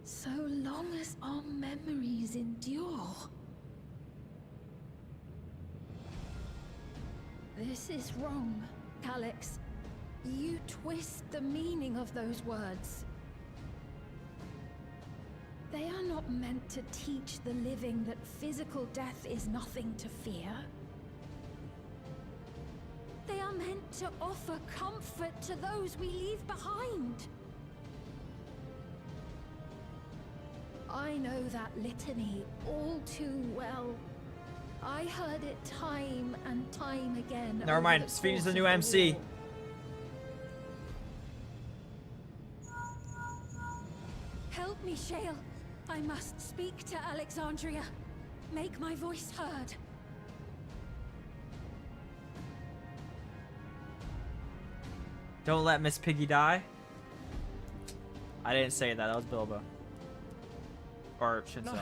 So long as our memories endure. This is wrong, Alex. You twist the meaning of those words. They are not meant to teach the living that physical death is nothing to fear. They are meant to offer comfort to those we leave behind. I know that litany all too well. I heard it time and time again. Never mind, Sphene the new MC. Help me, Shale. I must speak to Alexandria. Make my voice heard. Don't let Miss Piggy die. I didn't say that. That was Bilbo. Or Shinso.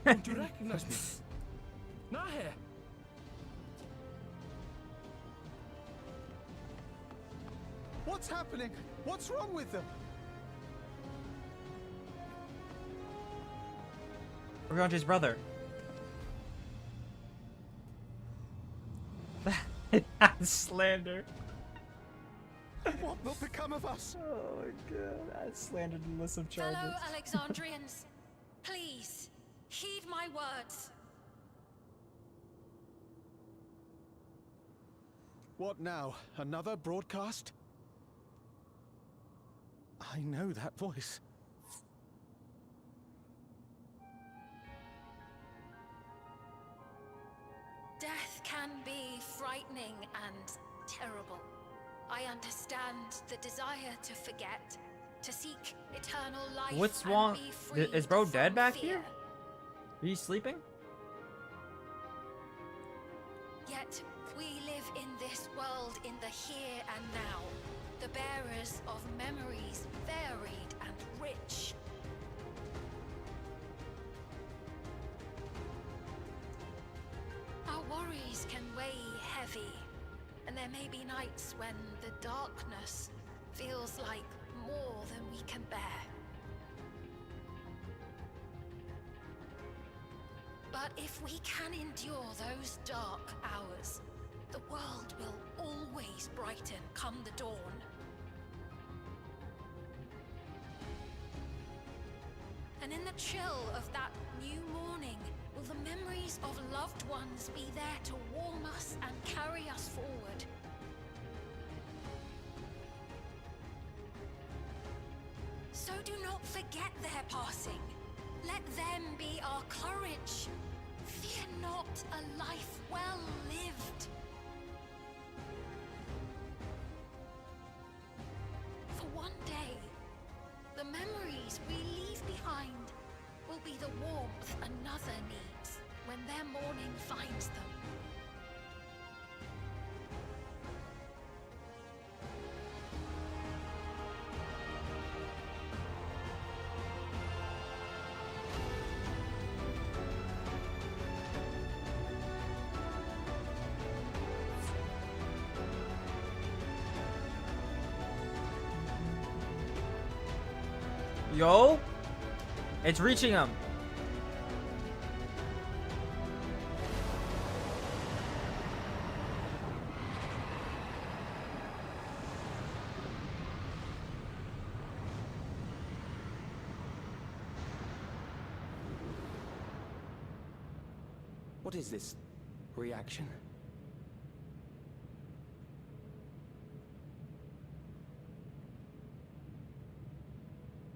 Don't you recognize me? Nahe! What's happening? What's wrong with them? Organte's brother. That's slander. What will become of us? Oh my god, that's slandered the list of charges. Fellow Alexandrians, please, heed my words. What now? Another broadcast? I know that voice. Death can be frightening and terrible. I understand the desire to forget, to seek eternal life. What's and wrong? be freed Is bro from dead back fear. here? Are you sleeping? Yet we live in this world in the here and now, the bearers of memories varied and rich. Our worries can weigh heavy, and there may be nights when the darkness feels like more than we can bear. But if we can endure those dark hours, the world will always brighten come the dawn. And in the chill of that new morning, will the memories of loved ones be there to warm us and carry us forward? So do not forget their passing. Let them be our courage. Fear not a life well lived. For one day, the memories we leave behind will be the warmth another needs when their morning finds them. Yo, it's reaching him. What is this reaction?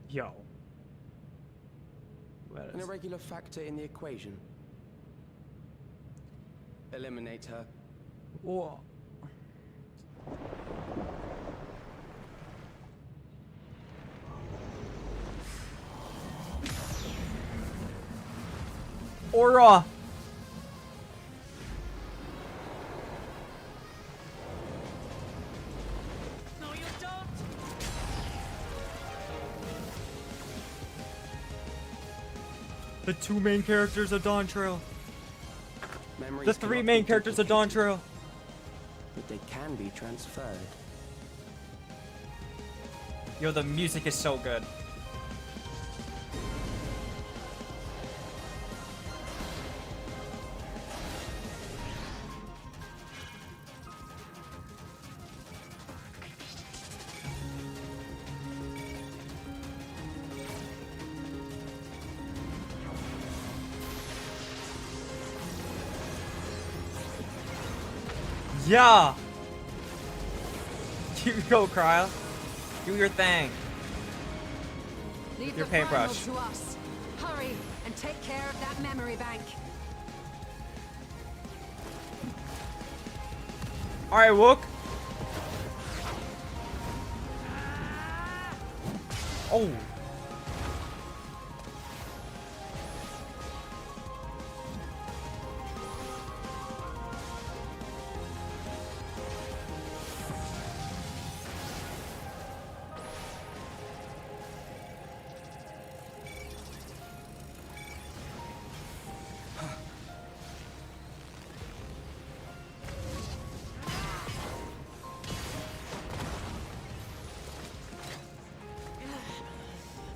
Yo. An irregular factor in the equation. Eliminate her. Whoa. Aura. The two main characters of Dawntrail. The three main characters of Dawntrail. But they can be transferred. Yo, the music is so good. Yeah! You go, Cryo. Do your thing. Leave your the paintbrush. final to us. Hurry and take care of that memory bank. Alright, Wook. Oh.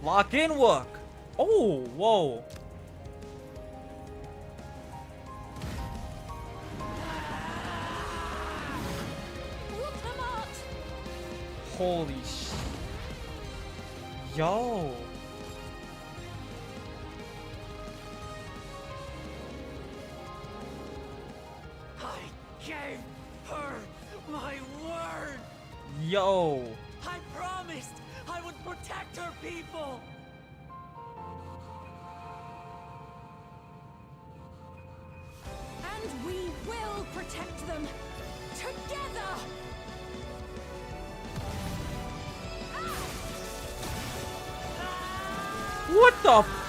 Lock in, Wook. Oh, whoa. Holy sh. Yo. I gave her my word. Yo. I promised I would protect her people. And we will protect them together. What the f—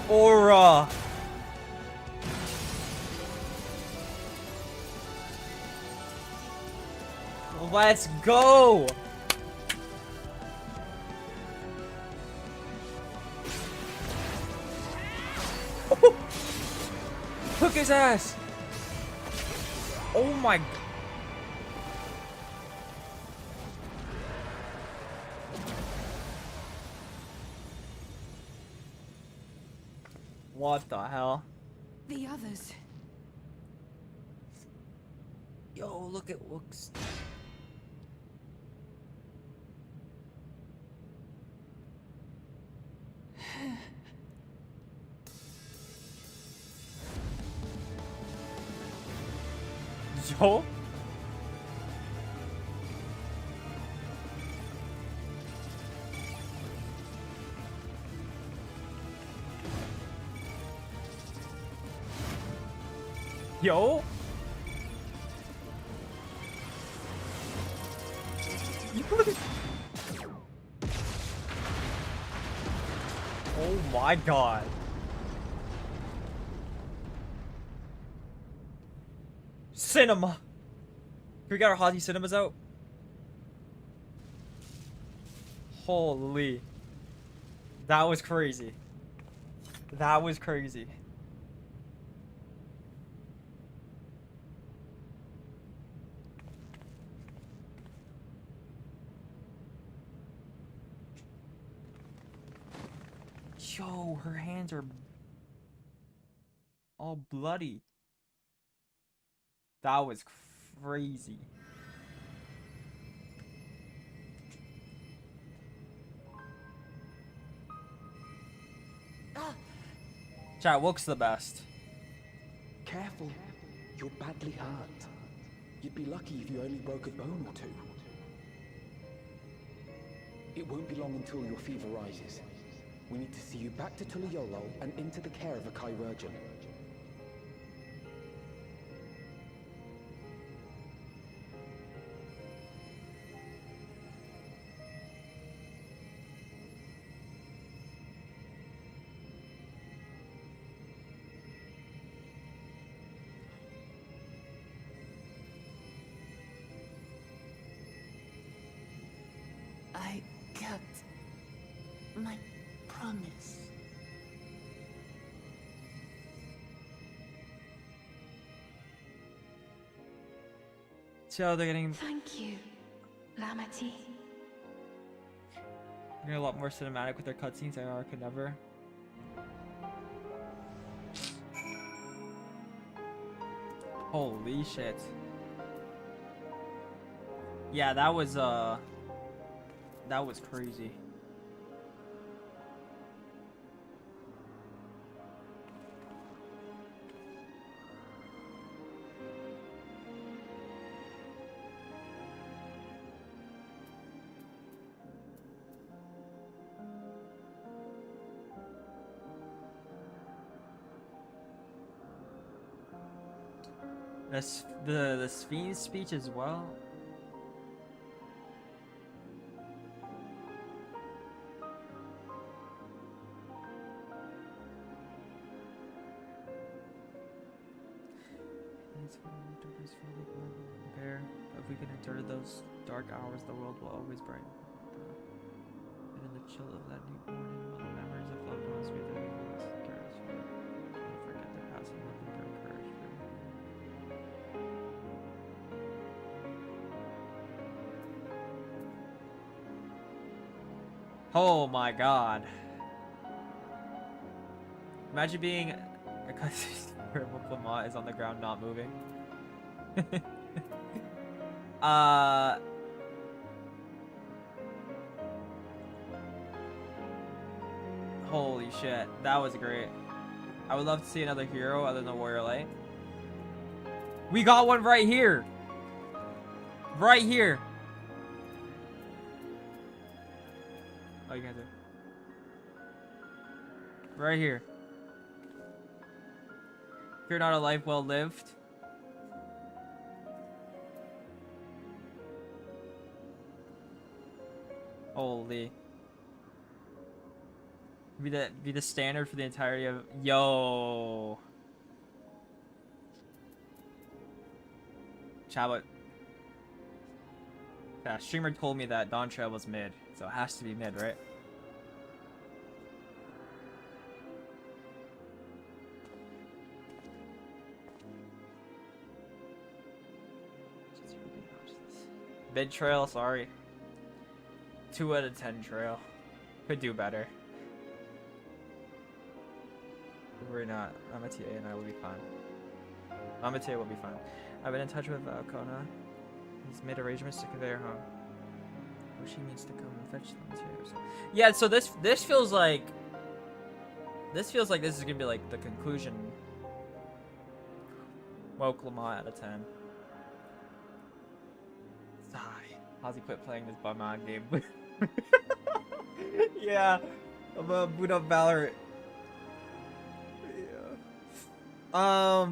Aura. Let's go. Hook his ass. Oh my god. What the hell? The others. Yo, look at Wooks. Yo? Yo? Oh my god. Cinema. We got our Hottie cinemas out. Holy. That was crazy. That was crazy. Yo, her hands are all bloody. That was crazy. Chat, Wook's the best. Careful. You're badly hurt. You'd be lucky if you only broke a bone or two. It won't be long until your fever rises. We need to see you back to Tuliolol and into the care of a chirurgeon. I kept my promise. So they're getting Thank you, Lamity. a lot more cinematic with their cutscenes. IR could never. Holy shit. Yeah, that was crazy. The Sphinx speech as well. Compare. If we can endure those dark hours, the world will always brighten. And in the chill of that new morning, when the memories of loved ones we live in carry us forward. Don't forget the past and live with their courage. Oh my god. Imagine being a cutscene where Clement is on the ground not moving. Holy shit, that was great. I would love to see another hero other than Warrior Light. We got one right here. Right here. Oh, you guys are. Right here. Fear not, a life well lived. Holy. Be the standard for the entirety of yo. Chabot. Yeah, streamer told me that Dawntrail was mid, so it has to be mid, right? Mid trail, sorry. 2 out of 10 trail. Could do better. We're not. Amate and I will be fine. Amate will be fine. I've been in touch with Kona. He's made arrangements to convey her home. Or she needs to come and fetch the materials. Yeah, so this feels like this is gonna be like the conclusion. Woke Lamont out of 10. Sigh. How's he quit playing this bum-ass game? Yeah, I'm gonna boot up Valorant. Yeah.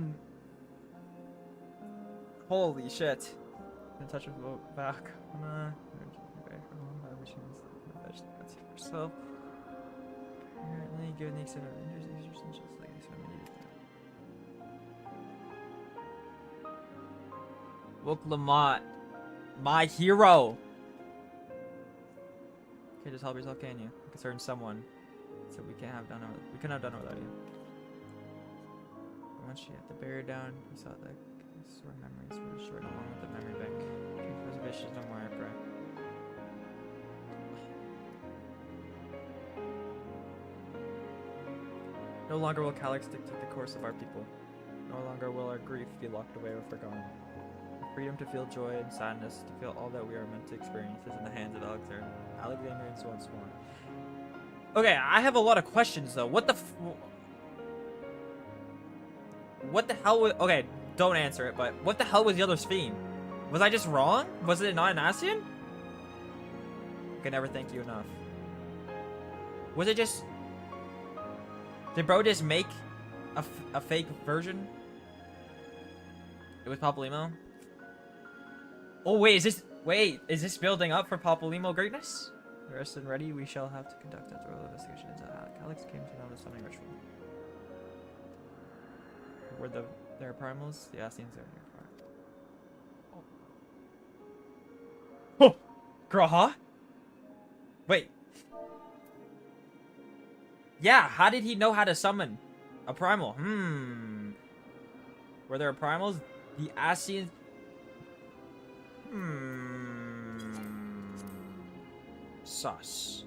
Holy shit. In touch with back. Yourself. Apparently, given the extent of injuries, just like this one needed. Woke Lamont, my hero. Okay, just help yourself, can you? Concern someone, so we can't have done it. We couldn't have done it without you. Once she had the barrier down, he saw the sort of memories were destroyed along with the memory bank. Preservation is no more, I pray. No longer will Calyx dictate the course of our people. No longer will our grief be locked away or forgotten. The freedom to feel joy and sadness, to feel all that we are meant to experience, is in the hands of Alexandrians once more. Okay, I have a lot of questions though. What the hell was— okay, don't answer it, but what the hell was the other theme? Was I just wrong? Was it not an Ascian? I can never thank you enough. Was it just— did bro just make a fake version? It was Papalymo? Oh wait, is this building up for Papalymo greatness? Rest and ready, we shall have to conduct a thorough investigation into how Calyx came to know the summoning ritual. Were there primals? The Ascians are near far. Oh! Graha? Wait. Yeah, how did he know how to summon a primal? Were there primals? The Ascians... Sus.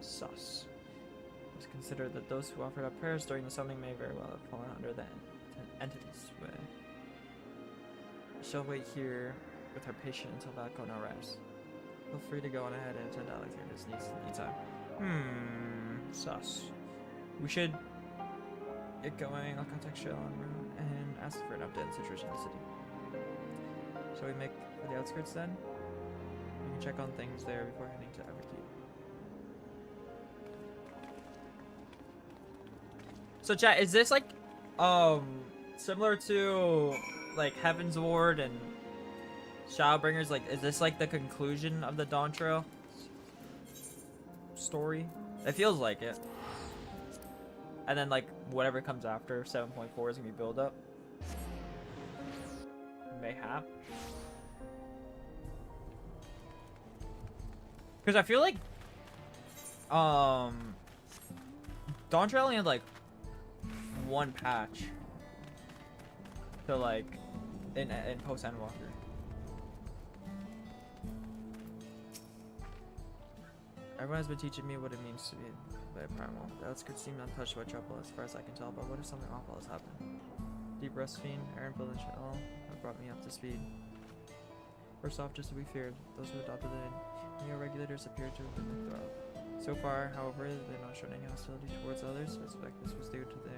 It's considered that those who offered up prayers during the summoning may very well have fallen under the entity's sway. I shall wait here with her patient until Valkona arrives. Feel free to go on ahead and attend Alexander's needs in the meantime. Sus. We should get going. I'll contact Shell en route and ask for an update on the situation in the city. Shall we make for the outskirts then? We can check on things there before heading to Everkeep. So chat, is this like similar to like Heaven's Ward and Shadowbringers? Like, is this like the conclusion of the Dawntrail story? It feels like it. And then like whatever comes after 7.4 is gonna be build up. Mayhap. Because I feel like Dawntrail only had like one patch to like in post Endwalker. Everyone has been teaching me what it means to be a primal. The outskirts seem untouched by trouble as far as I can tell, but what if something awful has happened? Deep Rust Fiend, Aaronville, and Shell have brought me up to speed. First off, just to be feared, those who adopted the neo-regulators appear to have been throughout. So far, however, they've not shown any hostility towards others. I suspect this was due to the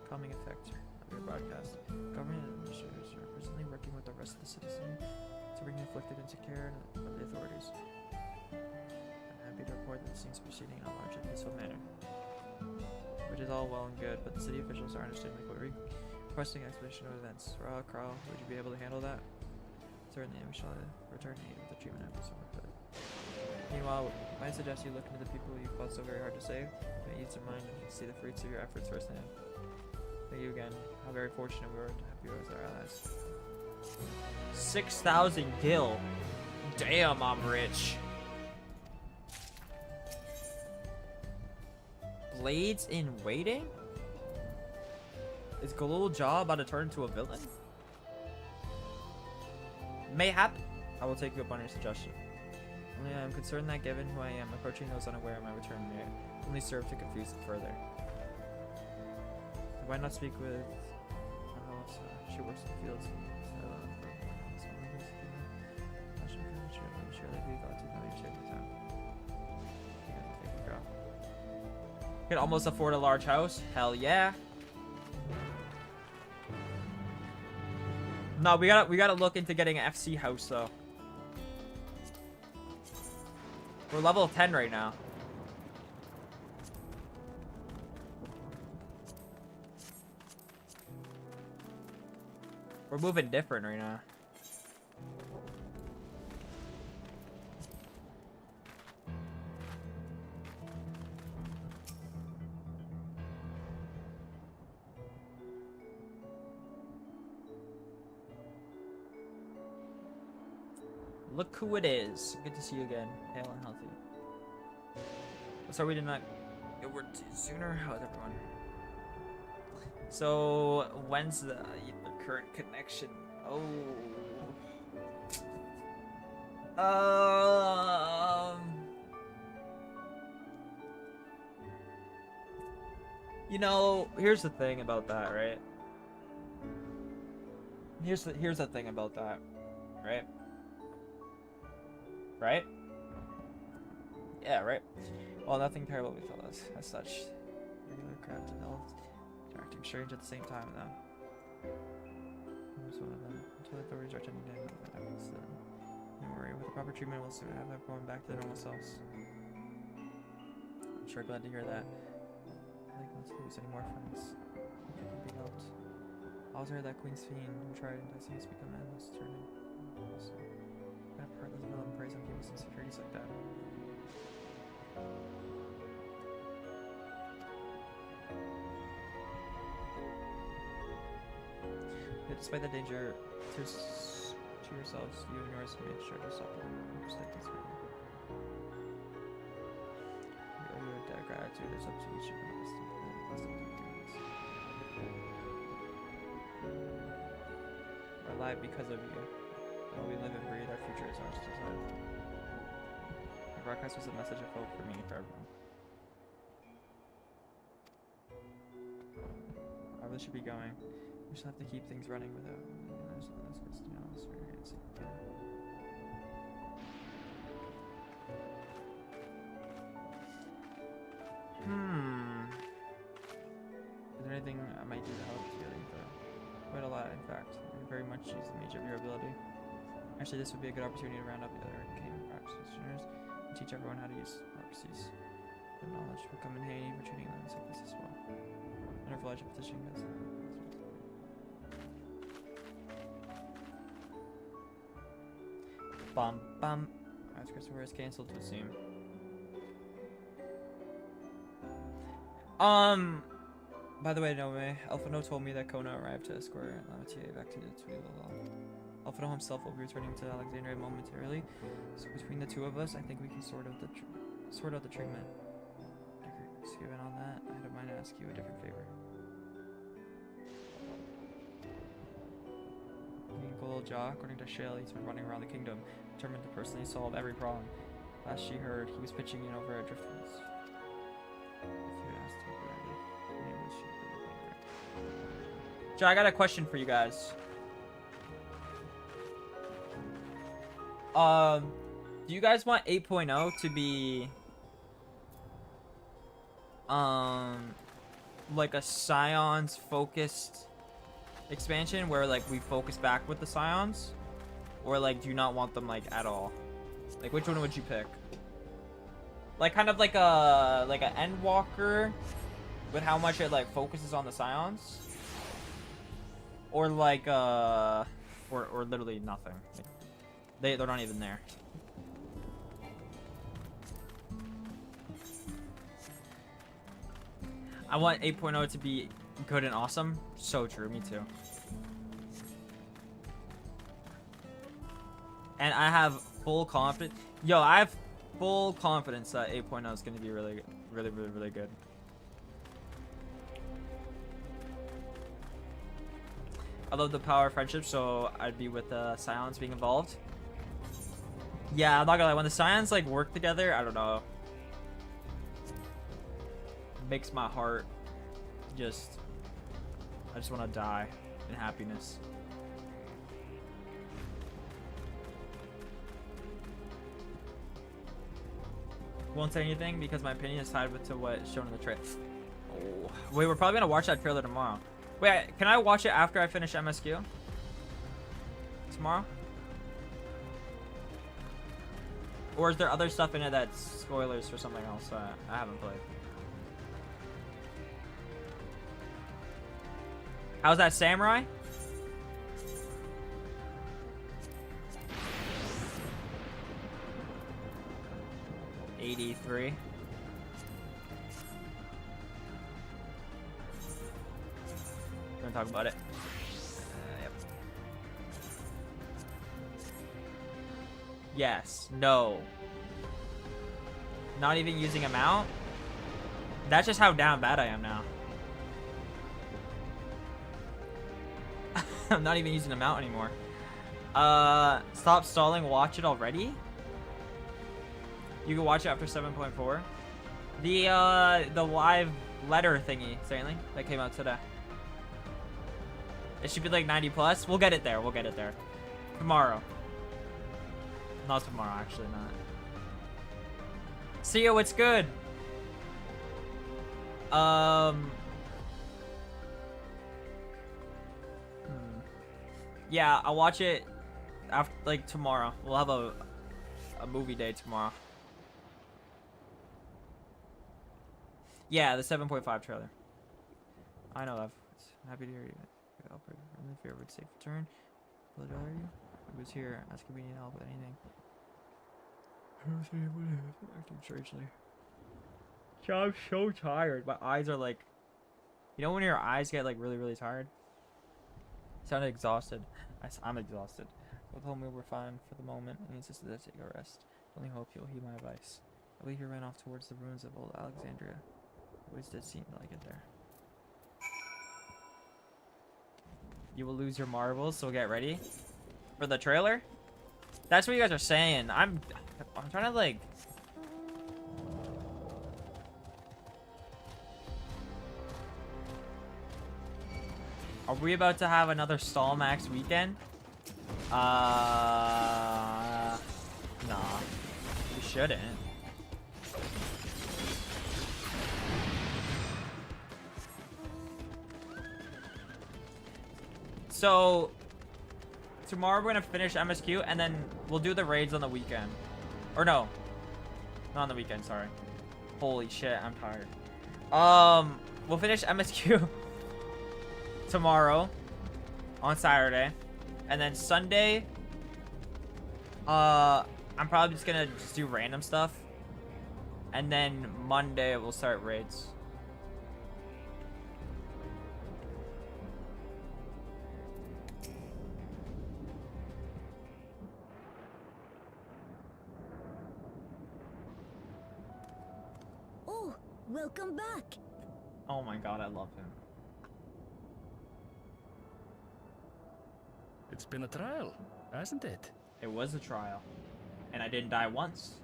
calming effect of your broadcast. Government administrators are presently working with the rest of the citizenry to bring the afflicted into care of the authorities. I'm happy to report that this seems proceeding in a largely peaceful manner. Which is all well and good, but the city officials are understanding requesting explanation of events. Carl, would you be able to handle that? Certainly, we shall return to aid with the treatment efforts. Meanwhile, I suggest you look into the people you fought so very hard to save. May ease of mind and see the fruits of your efforts firsthand. Thank you again. How very fortunate we were to have you as our allies. 6,000 gil. Damn, I'm rich. Blades in waiting? Is Galul Jaw about to turn into a villain? Mayhap? I will take you up on your suggestion. Only I am concerned that given who I am, approaching those unaware of my return may only serve to confuse them further. Why not speak with... she works in the fields. Can almost afford a large house? Hell yeah. No, we gotta look into getting an FC house though. We're level 10 right now. We're moving different right now. Look who it is. Good to see you again. Hale and healthy. Sorry we did not get word sooner. How's everyone? So, when's the current connection? Oh. You know, here's the thing about that, right? Here's the thing about that, right? Right? Yeah, right. Well, nothing terrible befell us. As such, regular craft and elves acting strange at the same time, though. Here's one of them. Until the authorities are tending to him, don't worry. With the proper treatment, we'll soon have everyone back to their normal selves. I'm sure glad to hear that. I think not to lose any more friends. If it can be helped. I also heard that Queen's Fiend, who tried enticing us to become endless, turning. So, that part doesn't really praise on people's insecurities like that. Yeah, despite the danger to yourselves, you and yours made sure to stop them. Respect this right. We owe you a debt of gratitude. It's up to each of us to we're alive because of you. While we live and breathe, our future is ours to decide. The broadcast was a message of hope for me and for everyone. I really should be going. We just have to keep things running without Is there anything I might do to help your info? Quite a lot, in fact. I very much use the mage of your ability. Actually, this would be a good opportunity to round up the other arcane practitioners and teach everyone how to use prophecies. The knowledge will come in handy for treating them like this as well. Wonderful edge of petition goes. Bum bum. That's Christopher is cancelled to assume. By the way, Nome, Alphano told me that Kona arrived to escort Lamatier back to the Tuilala. Alphano himself will be returning to Alexandria momentarily, so between the two of us, I think we can sort out the treatment. Given on that, I don't mind to ask you a different favor. Golul Jaw, according to Shale, he's been running around the kingdom, determined to personally solve every problem. Last she heard, he was pitching in over a driftwood. So I got a question for you guys. Do you guys want 8.0 to be like a Scions focused expansion where like we focus back with the Scions, or like do you not want them like at all? Like which one would you pick? Like kind of like a Endwalker with how much it like focuses on the Scions? Or like or literally nothing. They're not even there. I want 8.0 to be good and awesome. So true, me too. And I have full confidence. Yo, I have full confidence that 8.0 is going to be really good. I love the power of friendship, so I'd be with Scions being involved. Yeah, I'm not gonna lie. When the Scions like work together, I don't know. Makes my heart just. I just want to die in happiness. Won't say anything because my opinion is tied to what's shown in the trailer. Oh. Wait, we're probably gonna watch that trailer tomorrow. Wait, can I watch it after I finish MSQ? Tomorrow? Or is there other stuff in it that's spoilers for something else I haven't played? How's that samurai? $83. We're gonna talk about it. Yep. Yes. No. Not even using a mount? That's just how down bad I am now. I'm not even using a mount anymore. Stop stalling. Watch it already. You can watch it after 7.4. The live letter thingy, Stanley, that came out today. It should be like 90 plus. We'll get it there. We'll get it there. Tomorrow. Not tomorrow, actually, not. See you, it's good. Yeah, I'll watch it after, like, tomorrow. We'll have a movie day tomorrow. Yeah, the 7.5 trailer. I know, I'm happy to hear you. I'll pray for the favorite safe return. Are you? Who was here? Ask if we need help with anything. Acting strangely. I'm so tired. My eyes are like, you know when your eyes get like really tired? I sounded exhausted. I'm exhausted. Both told me we're fine for the moment and insisted that I take a rest. Only hope you'll heed my advice. I believe he ran off towards the ruins of old Alexandria. It always did seem like it there. You will lose your marbles, so get ready for the trailer. That's what you guys are saying. I'm trying to like. Are we about to have another stall max weekend? Nah. We shouldn't. So tomorrow we're gonna finish MSQ and then we'll do the raids on the weekend. Or no. Not on the weekend, sorry. Holy shit, I'm tired. We'll finish MSQ tomorrow on Saturday. And then Sunday, I'm probably just gonna do random stuff. And then Monday we'll start raids. Welcome back. Oh my god, I love him. It's been a trial, hasn't it? It was a trial. And I didn't die once.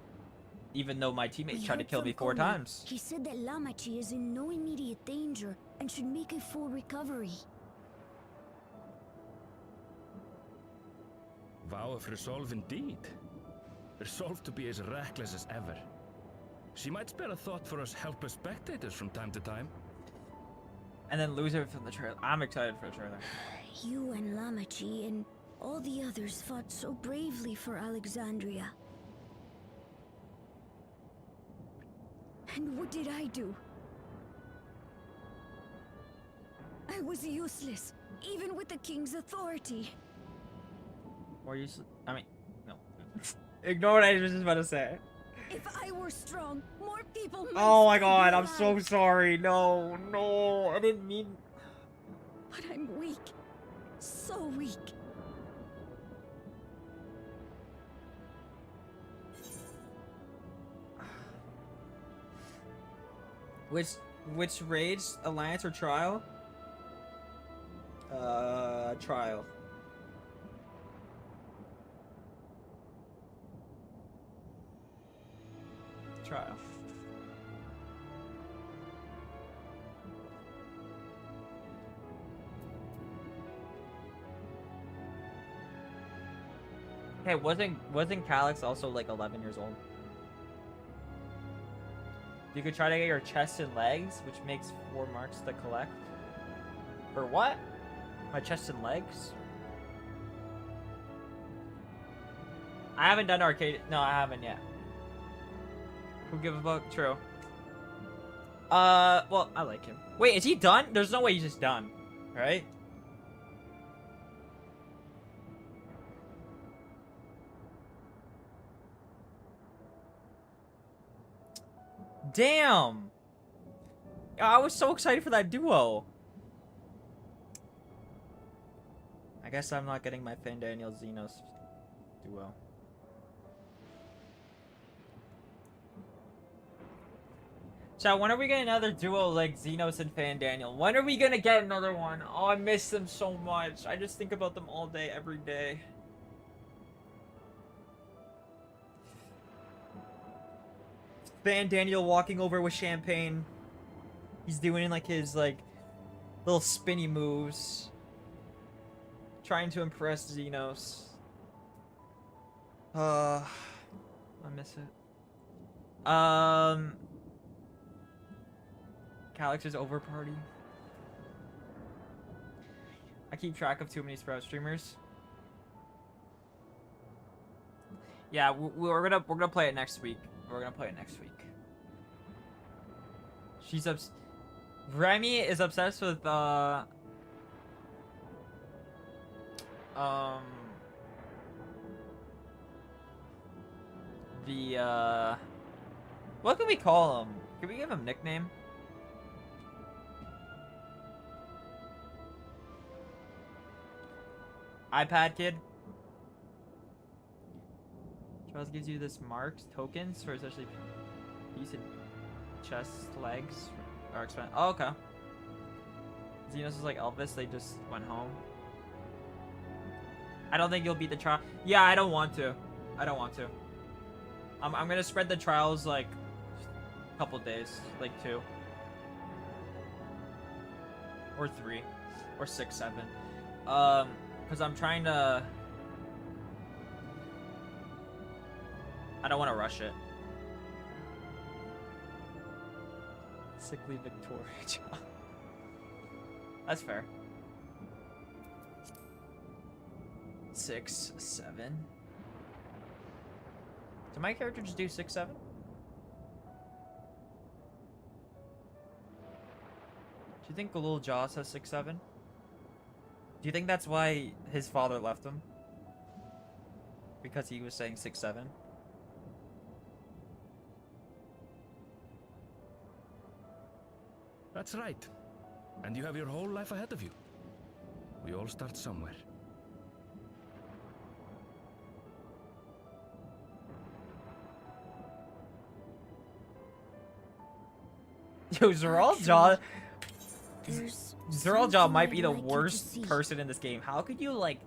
Even though my teammates tried to heard kill from me 4 Komi. times. He said that Lamachi is in no immediate danger and should make a full recovery. Vow of resolve indeed. Resolve to be as reckless as ever. She might spare a thought for us helpless spectators from time to time. And then lose it from the trailer. I'm excited for the trailer. You and Lamachi and all the others fought so bravely for Alexandria. And what did I do? I was useless, even with the king's authority. More useless? I mean, no. Ignore what I was just about to say. If I were strong, more people might Oh my still be god, I'm alive. so sorry. No, no, I didn't mean. But I'm weak. So weak. Which rage? Alliance or trial? Trial. Trial. Hey, wasn't Calyx also like 11 years old? You could try to get your chest and legs, which makes 4 marks to collect. For what? My chest and legs? I haven't done arcade. No, I haven't yet. Who give a fuck? True. Well, I like him. Wait, is he done? There's no way he's just done, right? Damn! I was so excited for that duo. I guess I'm not getting my Finn Daniel Xenos duo. So when are we getting another duo like Xenos and Fan Daniel? When are we gonna get another one? Oh, I miss them so much. I just think about them all day, every day. Fan Daniel walking over with champagne. He's doing like his like little spinny moves. Trying to impress Xenos. I miss it. Calyx's over party. I keep track of too many Sprout streamers. Yeah, we're gonna play it next week. We're gonna play it next week. She's Remy is obsessed with what can we call him? Can we give him a nickname? iPad kid. Charles gives you this marks tokens for essentially piece of chest legs are expensive. Oh, okay. Xenos is like Elvis. They just went home. I don't think you'll beat the trial. Yeah, I don't want to. I don't want to. I'm gonna spread the trials like a couple days, like 2 or 3 or 6, 7. Because I'm trying to. I don't want to rush it. Sickly Victoria job. That's fair. 6, 7. Did my character just do 6, 7? Do you think Galul Jaws has 6, 7? Do you think that's why his father left him? Because he was saying 6, 7? That's right. And you have your whole life ahead of you. We all start somewhere. Yo, Zeraljaw Zeraljaw might be the worst person in this game. How could you like?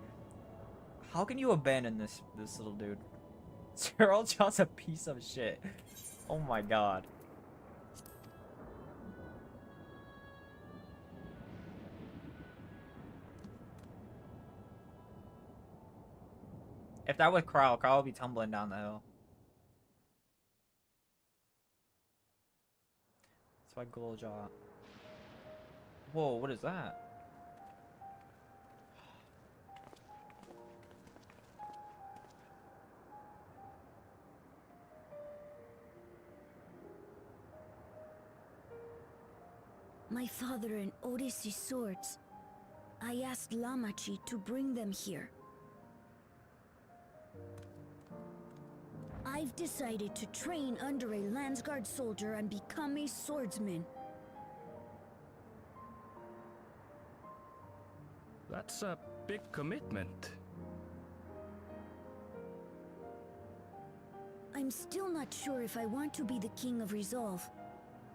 How can you abandon this little dude? Zeraljaw's a piece of shit. Oh my god. If that was Kral would be tumbling down the hill. That's why Guljaw. Whoa, what is that? My father and Odyssey's swords. I asked Lamachi to bring them here. I I've decided to train under a Landsguard soldier and become a swordsman. That's a big commitment. I'm still not sure if I want to be the King of Resolve,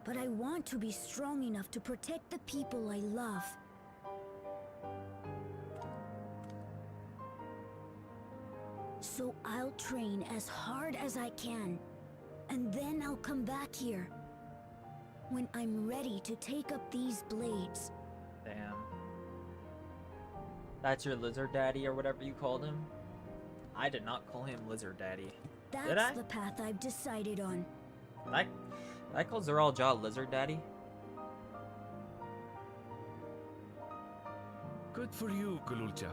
but I want to be strong enough to protect the people I love. So I'll train as hard as I can, and then I'll come back here when I'm ready to take up these blades. Damn. That's your lizard daddy or whatever you called him? I did not call him lizard daddy. Did I? That's the path I've decided on. Did I call Zoral Jaw lizard daddy? Good for you, Galulja.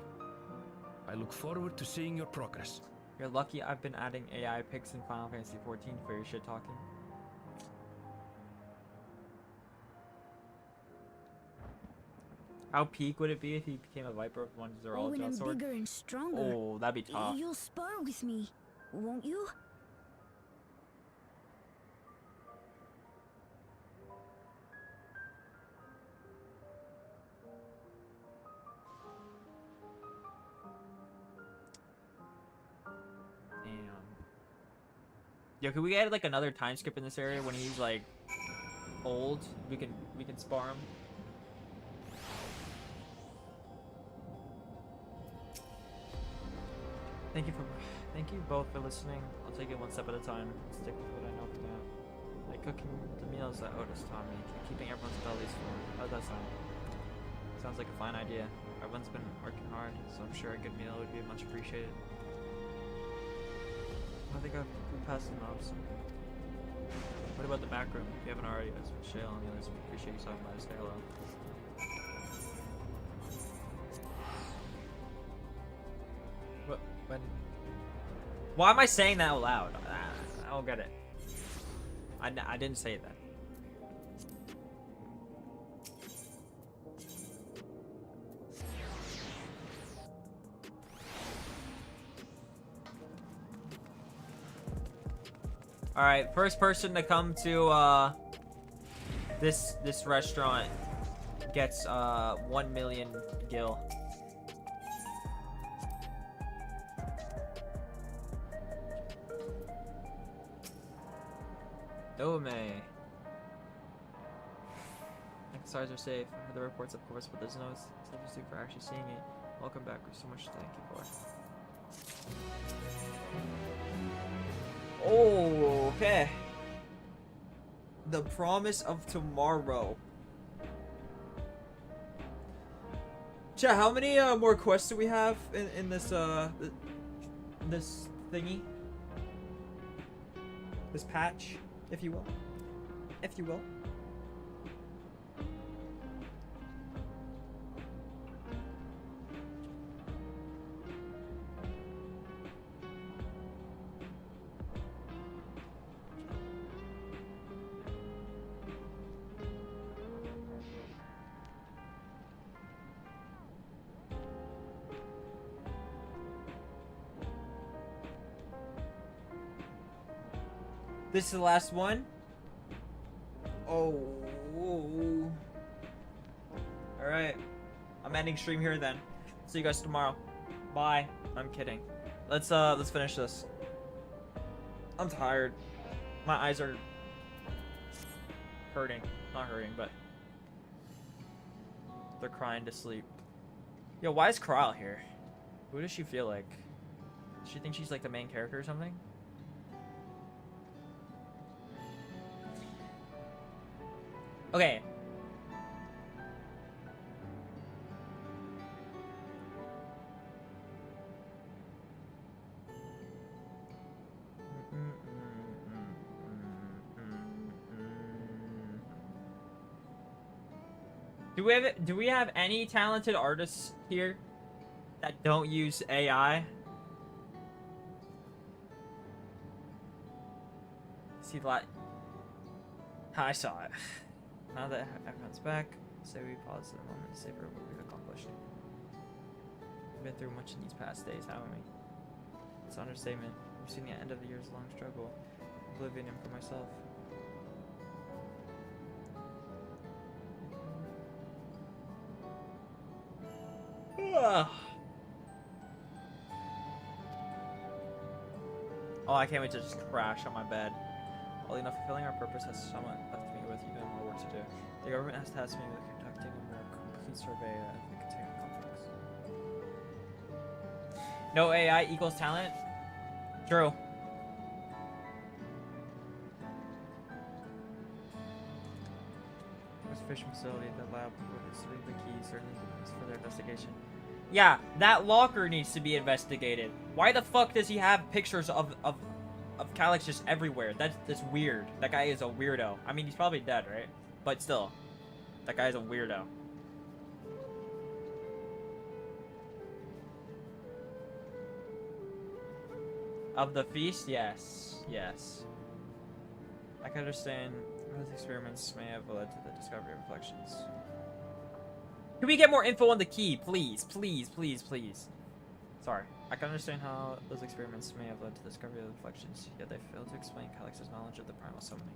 I look forward to seeing your progress. You're lucky I've been adding AI pics in Final Fantasy XIV for your shit talking. How peak would it be if he became a Viper with one Zoral Jaw when sword? I'm bigger and stronger. Oh, that'd be tough. You'll spar with me, won't you? Yo, could we add like another time skip in this area when he's like old? We can spar him. Thank you both for listening. I'll take it one step at a time. Stick with what I know for now. Like cooking the meals that Otis taught me, keeping everyone's bellies full. How does that sound? Sounds like a fine idea. Everyone's been working hard, so I'm sure a good meal would be much appreciated. I think I've passed the mobs. What about the back room? If you haven't already, that's with Shale and the others. Appreciate you stopping by to say hello. What? When? Why am I saying that out loud? I don't get it. I didn't say that. All right, first person to come to this restaurant gets 1 million gil. Dome. Stars are safe. I heard the reports, of course, but there's no substitute for actually seeing it. Welcome back. There's so much to thank you for. Oh, okay. The Promise of Tomorrow. Chat, how many more quests do we have in this this thingy? This patch, if you will. If you will. This is the last one. Oh. Alright. I'm ending stream here then. See you guys tomorrow. Bye. I'm kidding. Let's finish this. I'm tired. My eyes are hurting. Not hurting, but they're crying to sleep. Yo, why is Corral here? Who does she feel like? Does she think she's like the main character or something? Okay. Do we have any talented artists here that don't use AI? See that? I saw it. Now that everyone's back, say we pause a moment to savor what we've accomplished. We've been through much in these past days, haven't we? It's an understatement. I've seen the end of the year's long struggle, oblivion him for myself. Oh, I can't wait to just crash on my bed. All enough fulfilling our purpose has somewhat left me with even more work to do. The government has tasked me with conducting a more complete survey of the container complex. No AI equals talent? True. This fishing facility, the lab would receive the keys certainly for their investigation. Yeah, that locker needs to be investigated. Why the fuck does he have pictures of Calyx just everywhere? That's weird. That guy is a weirdo. I mean, he's probably dead, right? But still, that guy is a weirdo. Of the feast? Yes. Yes. I can understand how these experiments may have led to the discovery of reflections. Can we get more info on the key, please? Please, please, please. Sorry. I can understand how those experiments may have led to the discovery of reflections, yet they fail to explain Calyx's knowledge of the primal summoning.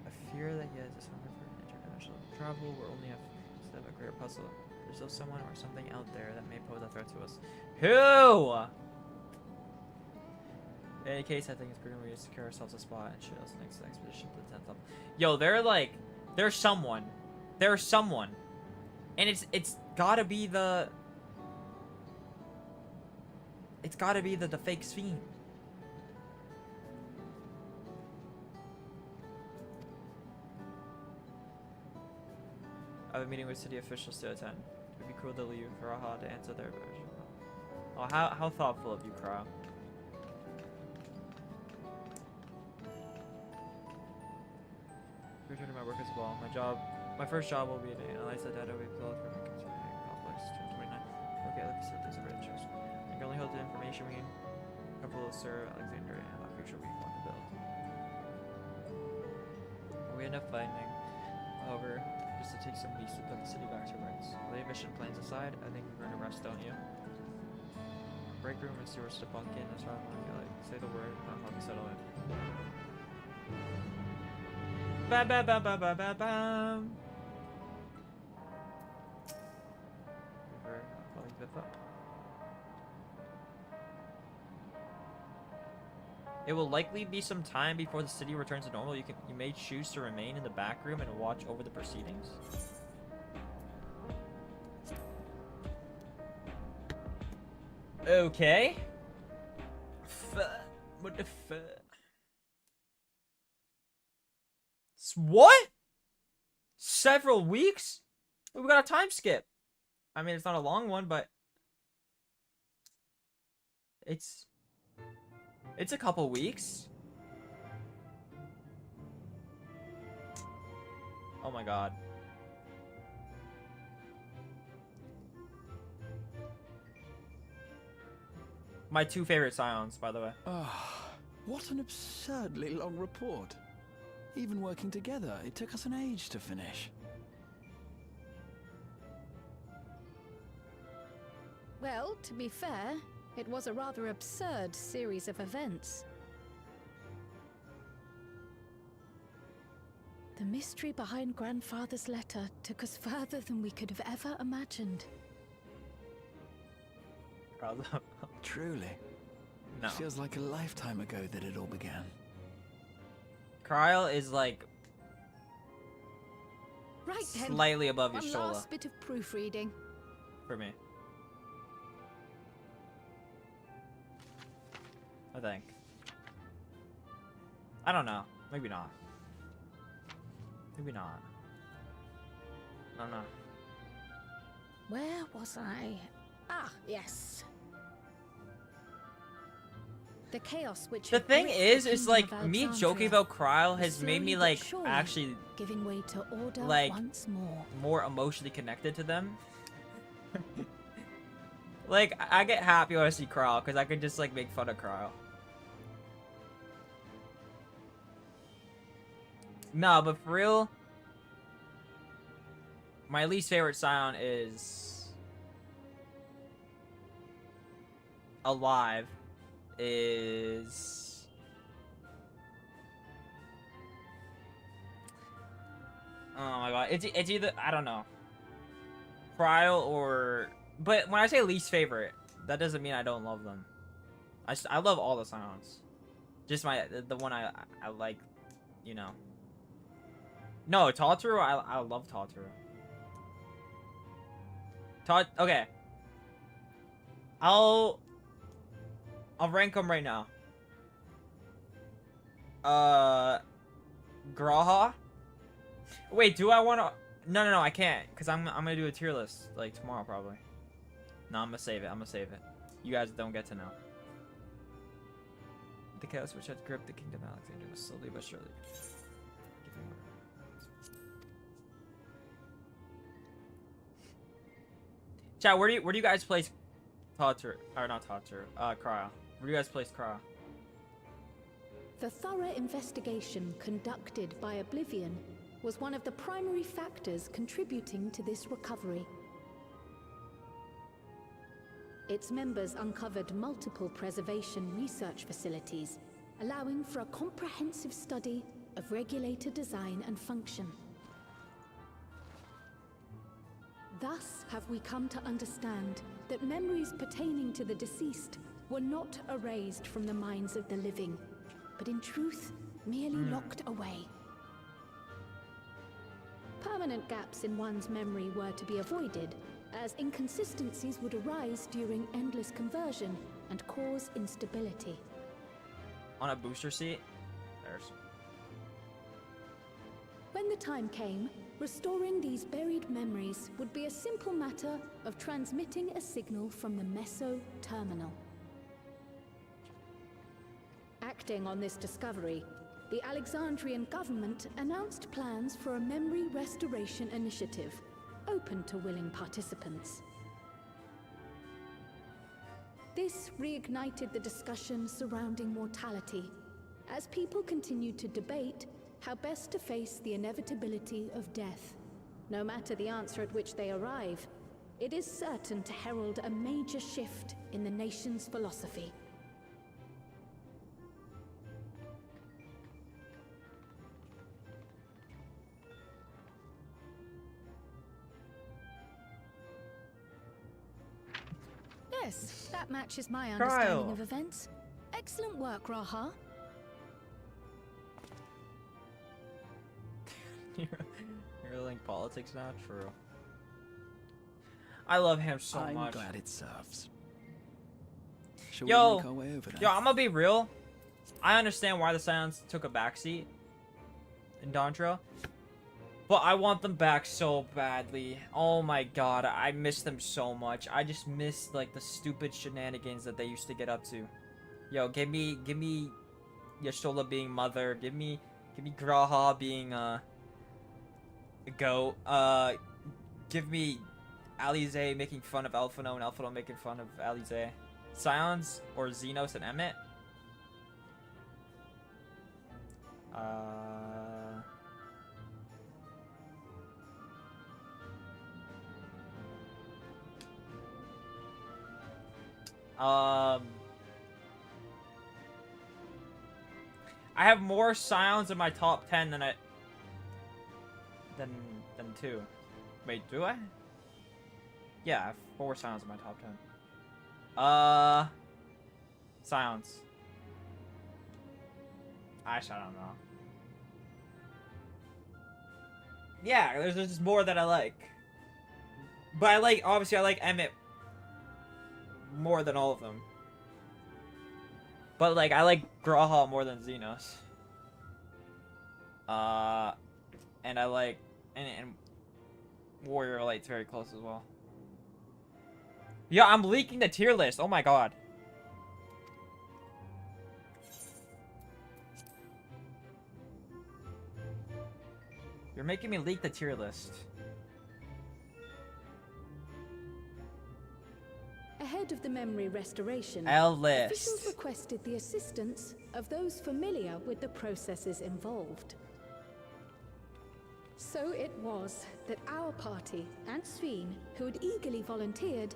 I fear that he has this hunger for interdimensional travel will only have instead of a greater puzzle. There's still someone or something out there that may pose a threat to us. Who? In any case, I think it's prudent we secure ourselves a spot and shoot us next expedition to the 10th level. Yo, they're like, there's someone. There's someone. And it's gotta be the... It's gotta be the fake fiend. I have a meeting with city officials to attend. It would be cool to leave for Aha to answer their question. Oh, how thoughtful of you, Crow. Returning to my work as well. My first job will be to analyze the data we pulled from the container complex 229. Okay, let me see if there's a red choice. I can only hold the information we will serve Alexander and our future we want to build. We end up finding, however, just to take some beasts to put the city back to rights. Lay mission plans aside, I think we're gonna rest, don't you? Break room and sewers to bunk in, that's what I want to feel like. Say the word, and I'll help you settle it. Ba ba ba ba ba ba bam. It will likely be some time before the city returns to normal. You may choose to remain in the back room and watch over the proceedings. Okay. What the fuck? What? Several weeks? We got a time skip. I mean, it's not a long one, but it's a couple weeks. Oh my god. My two favorite scions, by the way. What an absurdly long report. Even working together, it took us an age to finish. Well, to be fair, it was a rather absurd series of events. The mystery behind Grandfather's letter took us further than we could have ever imagined. Truly. No. It feels like a lifetime ago that it all began. Kyle is like right then, slightly above one Y'shtola last bit of proofreading. for me. I think. I don't know. Maybe not. Maybe not. I don't know. Where was I? Ah, yes. The chaos which The had thing gripped is, the it's kingdom like of me Dawntrail joking about Krile was has made me slowly but like surely actually giving way to order like once more. more emotionally connected to them. Like I get happy when I see Krile because I can just like make fun of Krile. No, but for real, my least favorite scion is alive is... Oh my god, it's either, I don't know, Trial or... But when I say least favorite, that doesn't mean I don't love them. I love all the Scions. Just the one I like, you know. No, Totoro, I love Totoro. Okay. I'll rank them right now. Graha. Wait, do I want to? No, I can't, cause I'm gonna do a tier list like tomorrow probably. No, I'm gonna save it. You guys don't get to know. The chaos which had gripped the kingdom of Alexander was slowly but surely. Chat, where do you guys place Totoro? Or not Totoro, Krya. Where do you guys place Krya? The thorough investigation conducted by Oblivion was one of the primary factors contributing to this recovery. Its members uncovered multiple preservation research facilities, allowing for a comprehensive study of regulator design and function. Thus have we come to understand that memories pertaining to the deceased were not erased from the minds of the living, but in truth, merely locked away. Permanent gaps in one's memory were to be avoided, as inconsistencies would arise during endless conversion and cause instability. On a booster seat? There's... When the time came, restoring these buried memories would be a simple matter of transmitting a signal from the Meso terminal. Acting on this discovery, the Alexandrian government announced plans for a memory restoration initiative, open to willing participants. This reignited the discussion surrounding mortality, as people continued to debate how best to face the inevitability of death. No matter the answer at which they arrive, it is certain to herald a major shift in the nation's philosophy. Yes, that matches my understanding of events. Excellent work, Raha. You're like politics now? True. I love him so much. I'm glad it serves. Shall we make our way over there? Yo, I'm gonna be real. I understand why the Scions took a backseat in Dawntrail, but I want them back so badly. Oh my god, I miss them so much. I just miss like the stupid shenanigans that they used to get up to. Yo, give me Yashola being mother. Give me Graha being Goat. Give me Alize making fun of Alphino and Alphino making fun of Alize. Scions or Xenos and Emmett. I have more Scions in my top 10 than than 2. Wait, do I? Yeah, I have 4 Scions in my top 10. Scions. Actually, I don't know. Yeah, there's just more that I like. But obviously I like Emmett more than all of them. But I like Graha more than Xenos. And I like and Warrior Light's very close as well. Yeah, I'm leaking the tier list. Oh my god. You're making me leak the tier list. Ahead of the memory restoration, L-list. officials requested the assistance of those familiar with the processes involved. So it was that our party and Sveen, who had eagerly volunteered,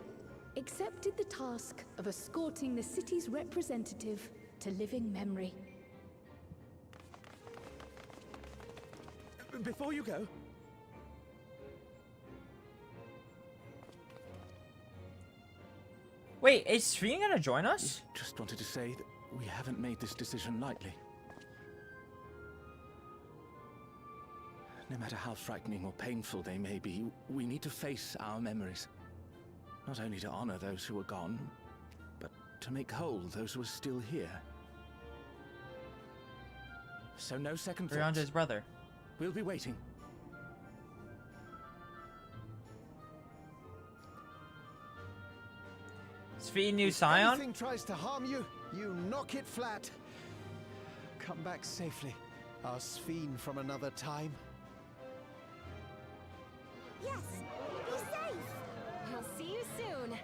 accepted the task of escorting the city's representative to living memory. Before you go... Wait, is Sphene gonna join us? Just wanted to say that we haven't made this decision lightly. No matter how frightening or painful they may be, we need to face our memories. Not only to honor those who are gone, but to make whole those who are still here. So no second thoughts. Rianja's brother. We'll be waiting. Sphene, new If scion? anything tries to harm you, you knock it flat. Come back safely, our Sphene from another time. Yes! Be safe! I'll see you soon.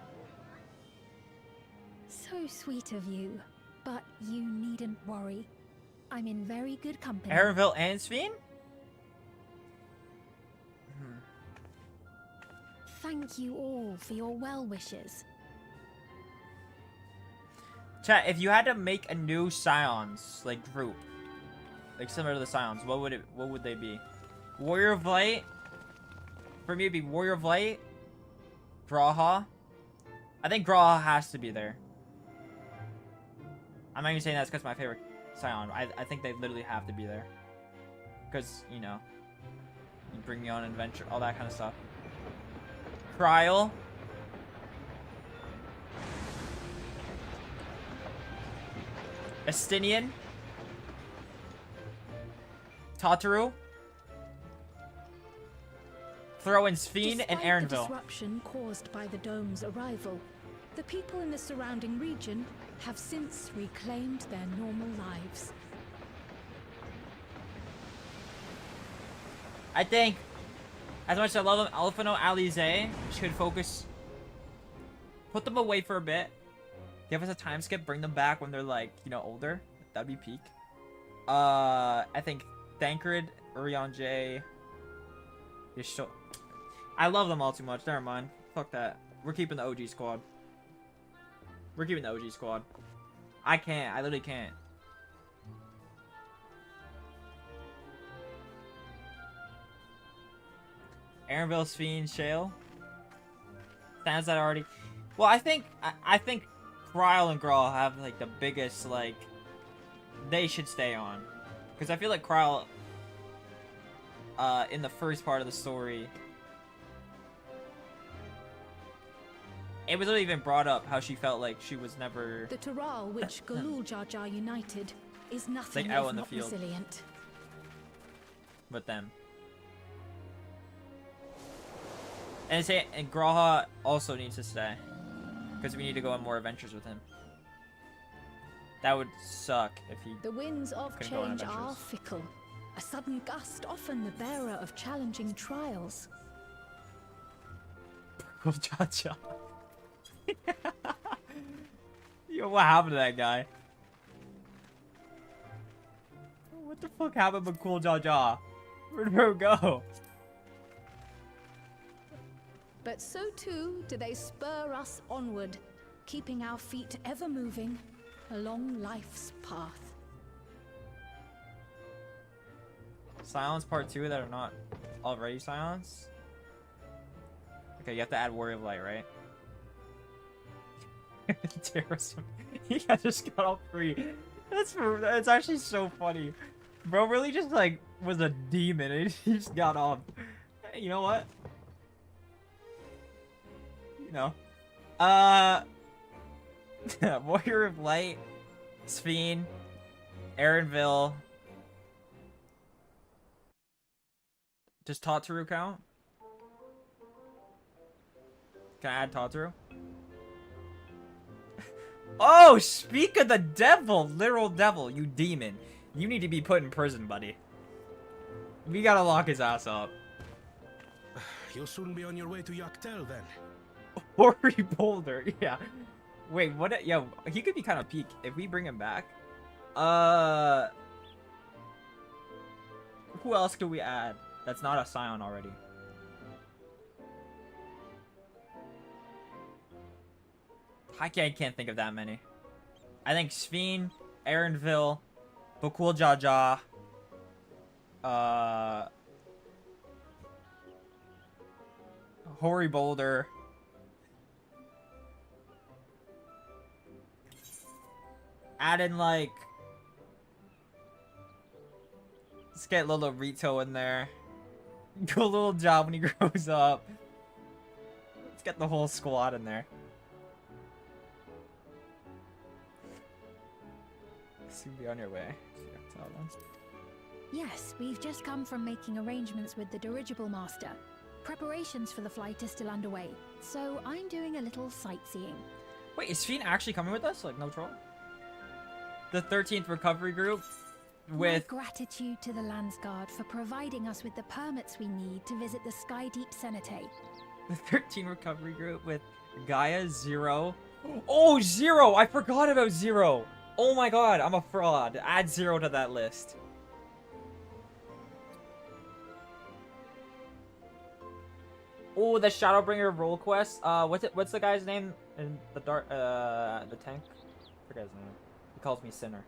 So sweet of you, but you needn't worry. I'm in very good company. Erenville and Sphene? Thank you all for your well wishes. Chat, if you had to make a new scions like group, like similar to the scions, what would they be? Warrior of Light. For me, it'd be Warrior of Light. Graha. I think Graha has to be there. I'm not even saying that's because my favorite scion. I think they literally have to be there. Because, you know, you bring me on an adventure, all that kind of stuff. Trial. Estinian. Tataru. Throw in Sphene and Despite Erenville. the disruption caused by the dome's arrival, the people in the surrounding region have since reclaimed their normal lives. I think, as much as I love them, Alphino, Alize should focus. Put them away for a bit. Give us a time skip. Bring them back when they're like, you know, older. That'd be peak. I think Thancred, Urianger. I love them all too much. Never mind. Fuck that. We're keeping the OG squad. We're keeping the OG squad. I can't. I literally can't. Erenville, Sphene, Shale. Stands that already. Well, I think Kryl and Grawl have like the biggest like. They should stay on, because I feel like Kryl. In the first part of the story, it was not even brought up how she felt like she was never. The Taral which Galul Jar Jar united is nothing like out if in the not field. resilient. With them. And Graha also needs to stay, because we need to go on more adventures with him. That would suck if he. The winds of couldn't go on change are adventures. fickle. A sudden gust often the bearer of challenging trials. Cool Jar Jar. Yo, what happened to that guy? What the fuck happened with Cool Jar Jar? Where'd bro go? But so too do they spur us onward, keeping our feet ever moving along life's path. Scions Part 2 that are not already Scions? Okay, you have to add Warrior of Light, right? Terrorism. He just got all free. That's actually so funny. Bro really just like was a demon and he just got off. Hey, you know what? You know. Warrior of Light, Sphene, Erenville. Does Tataru count? Can I add Tataru? Oh, speak of the devil, literal devil, you demon. You need to be put in prison, buddy. We gotta lock his ass up. You'll soon be on your way to Yaktel then. Ori Boulder, yeah. Wait, what? Yeah, he could be kind of peak if we bring him back. Who else could we add that's not a Scion already? can't think of that many. I think Sphene, Aaronville, Bakul Jaja, Hoary Boulder. Add in like, let's get little Rito in there. Go little job when he grows up. Let's get the whole squad in there. Soon be on your way. Yes, we've just come from making arrangements with the dirigible master. Preparations for the flight are still underway, so I'm doing a little sightseeing. Wait, is Sphene actually coming with us? Like, no troll? The 13th recovery group with... My gratitude to the Landsguard for providing us with the permits we need to visit the Skydeep Cenotaph. The 13 recovery group with Gaia, Zero. Oh, Zero! I forgot about Zero! Oh my god, I'm a fraud. Add Zero to that list. Oh, the Shadowbringer role quest. What's the guy's name in the tank? I forget his name. He calls me Sinner.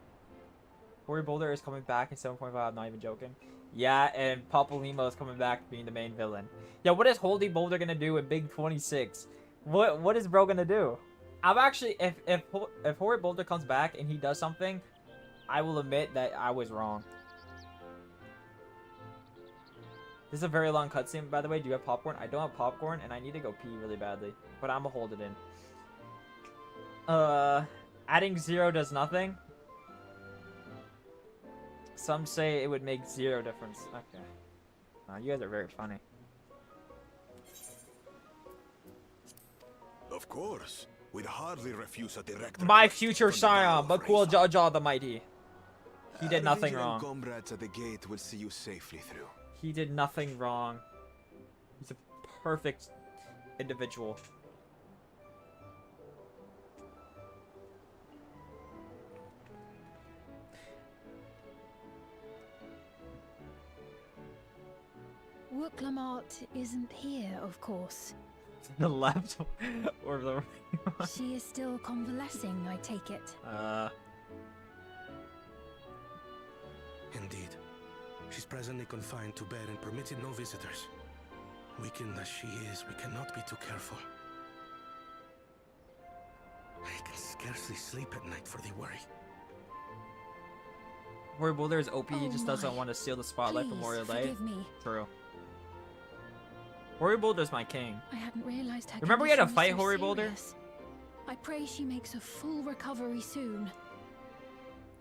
Hoary Boulder is coming back in 7.5, I'm not even joking. Yeah, and Papolimo is coming back being the main villain. Yeah, what is Holy Boulder gonna do in Big 26? What is bro gonna do? I'm actually, if Hoary Boulder comes back and he does something, I will admit that I was wrong. This is a very long cutscene, by the way. Do you have popcorn? I don't have popcorn, and I need to go pee really badly. But I'm gonna hold it in. Adding Zero does nothing. Some say it would make zero difference. Okay. You guys are very funny. Of course. We'd hardly refuse a direct My future scion, Bakul Jaja the Mighty. He did nothing wrong. Comrades at the gate will see you safely through. He did nothing wrong. He's a perfect individual. Wooklamart isn't here, of course. The left or the right? She is still convalescing, I take it. Indeed. She's presently confined to bed and permitted no visitors. Weakened as she is, we cannot be too careful. I can scarcely sleep at night for the worry. Hoary Boulder is OP, he just doesn't want to steal the spotlight from Warrior Light. Forgive me. True. Hoary Boulder's my king. I hadn't realized her Remember we had to condition was fight so Hoary Boulder? serious. I pray she makes a full recovery soon.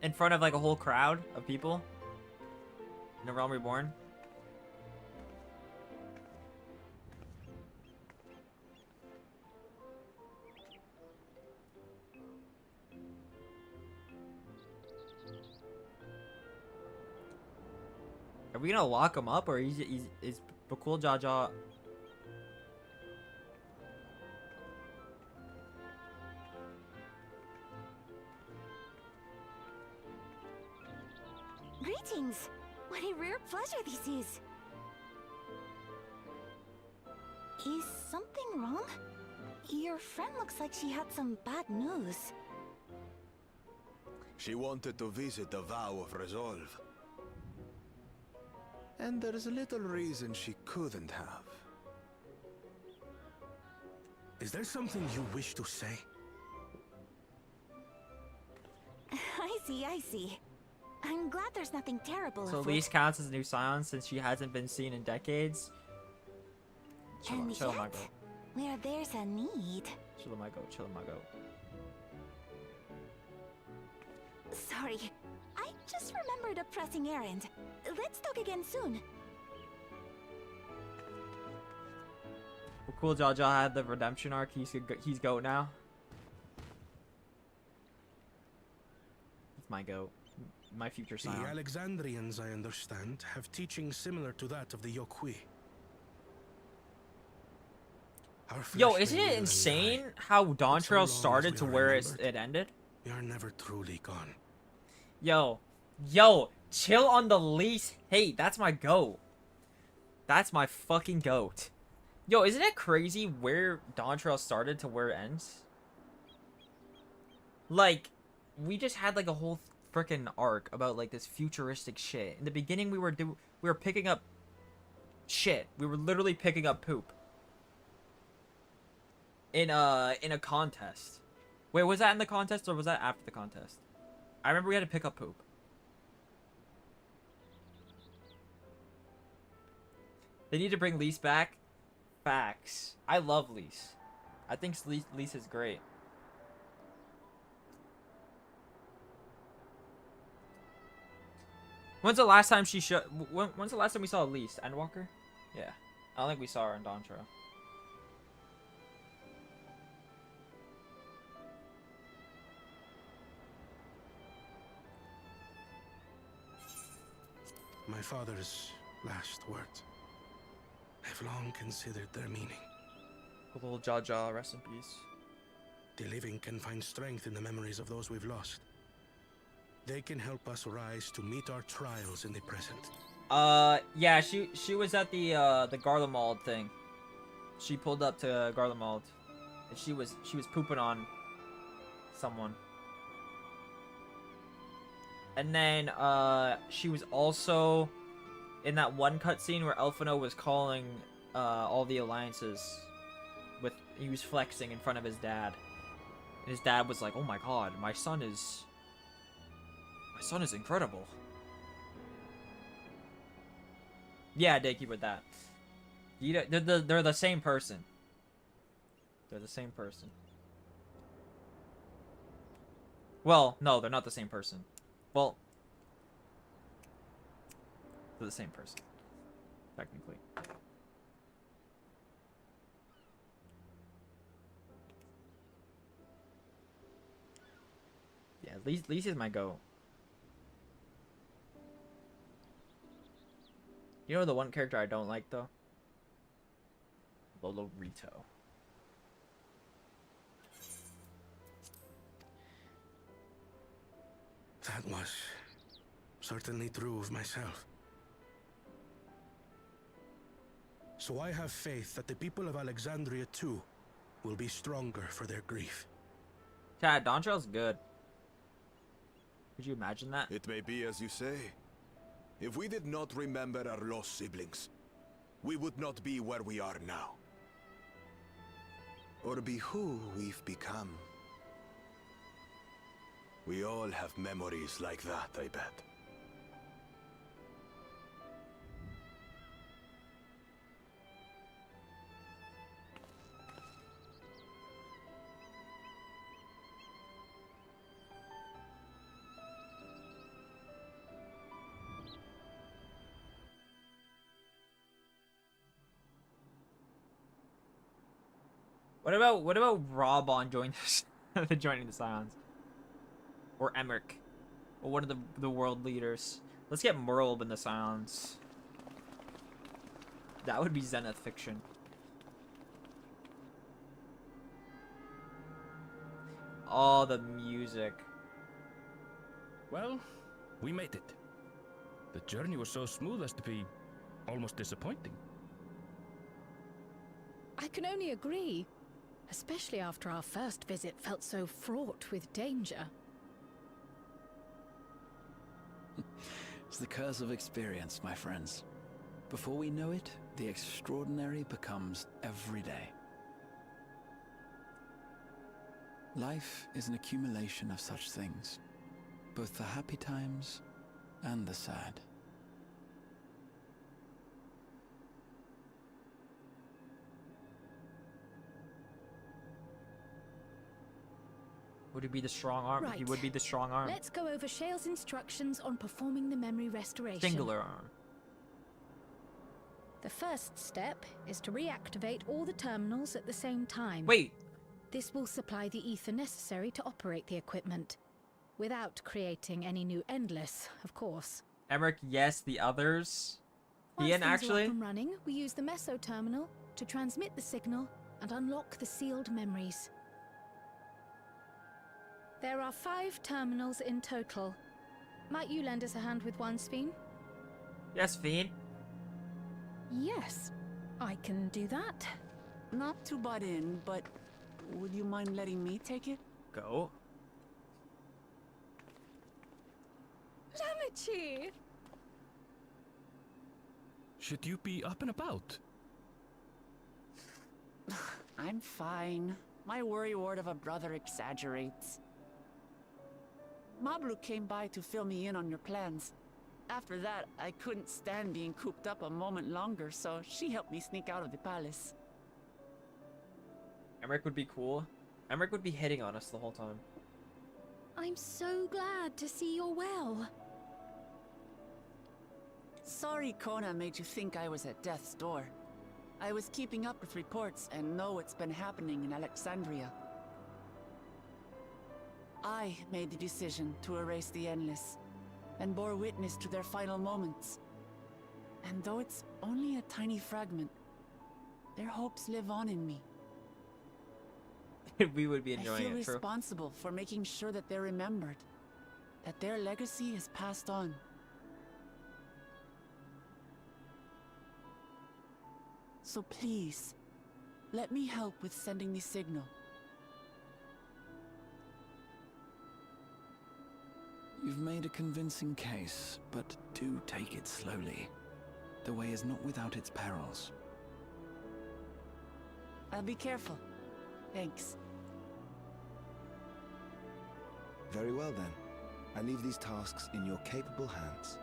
In front of like a whole crowd of people? In the Realm Reborn? Are we gonna lock him up, or is Bakul Jaja? Greetings! What a rare pleasure this is! Is something wrong? Your friend looks like she had some bad news. She wanted to visit the Vow of Resolve. And there's little reason she couldn't have. Is there something you wish to say? I see. I'm glad there's nothing terrible So afoot. Elise counts as a new scion since she hasn't been seen in decades. And Chill, my yet, goat. where there's a need... Chill, my goat. Chill, my goat. Sorry, I just remembered a pressing errand. Let's talk again soon. Bakul Jaja had the redemption arc. He's goat now. He's my goat. My future The scion. Alexandrians, I understand, have teaching similar to that of the Yokui. Yo, isn't it insane how Dawntrail started to where it ended? We are never truly gone. Yo, chill on the least hate. That's my goat. That's my fucking goat. Yo, isn't it crazy where Dawntrail started to where it ends? Like, we just had like a whole freaking arc about like this futuristic shit. In the beginning, we were picking up shit. We were literally picking up poop in a contest. Wait, was that in the contest or was that after the contest? I remember we had to pick up poop. They need to bring Lise back. Facts. I love Lise. I think Lise is great. When's the last time when's the last time we saw Lise? Endwalker? Yeah. I don't think we saw her in Dawntrail. My father's last words. I've long considered their meaning. A little Jaja, rest in peace. The living can find strength in the memories of those we've lost. They can help us rise to meet our trials in the present. Yeah, she was at the Garlemald thing. She pulled up to Garlemald, and she was pooping on someone. And then she was also in that one cutscene where Elfino was calling all the alliances he was flexing in front of his dad. And his dad was like, "Oh my god, my son is incredible." Yeah, Dickie with that. They're the same person. They're the same person. Well, no, they're not the same person. Well, they're the same person, technically. Yeah, Lise is my go. You know the one character I don't like though? Lolo Rito. That was certainly true of myself. So I have faith that the people of Alexandria too will be stronger for their grief. Chad, Dawntrail's good. Could you imagine that? It may be as you say. If we did not remember our lost siblings, we would not be where we are now. Or be who we've become. We all have memories like that, I bet. What about Robon joining the Scions? Or Emmerich? Or one of the world leaders? Let's get Merle in the Scions. That would be Zenith fiction. Oh, the music. Well, we made it. The journey was so smooth as to be almost disappointing. I can only agree. Especially after our first visit felt so fraught with danger. It's the curse of experience, my friends. Before we know it, the extraordinary becomes every day. Life is an accumulation of such things, both the happy times and the sad. Would it be the strong arm? Right. He would be the strong arm. Let's go over Shale's instructions on performing the memory restoration. Singular arm. The first step is to reactivate all the terminals at the same time. Wait. This will supply the ether necessary to operate the equipment, without creating any new Endless, of course. Emmerich, yes. The others. Once Ian, things are actually. up and running, we use the meso terminal to transmit the signal and unlock the sealed memories. There are 5 terminals in total. Might you lend us a hand with one, Sphene? Yes, Fiend. Yes, I can do that. Not to butt in, but would you mind letting me take it? Go. Amici! Should you be up and about? I'm fine. My worrywart of a brother exaggerates. Mablu came by to fill me in on your plans. After that, I couldn't stand being cooped up a moment longer, so she helped me sneak out of the palace. Emmerich would be cool. Emmerich would be hitting on us the whole time. I'm so glad to see you're well. Sorry Kona made you think I was at death's door. I was keeping up with reports and know what's been happening in Alexandria. I made the decision to erase the Endless, and bore witness to their final moments. And though it's only a tiny fragment, their hopes live on in me. We would be enjoying I feel it, true. responsible for making sure that they're remembered, that their legacy is passed on. So please, let me help with sending the signal. You've made a convincing case, but do take it slowly. The way is not without its perils. I'll be careful. Thanks. Very well then. I leave these tasks in your capable hands.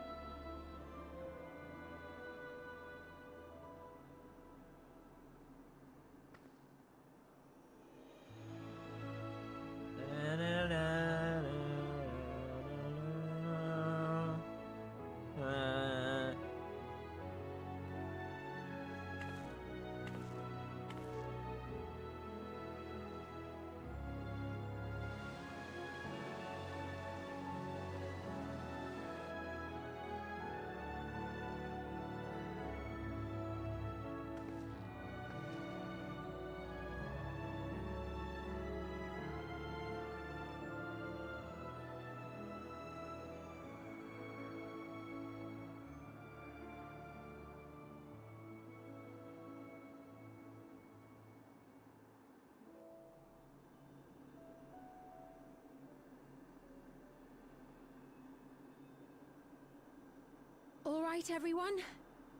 All right, everyone.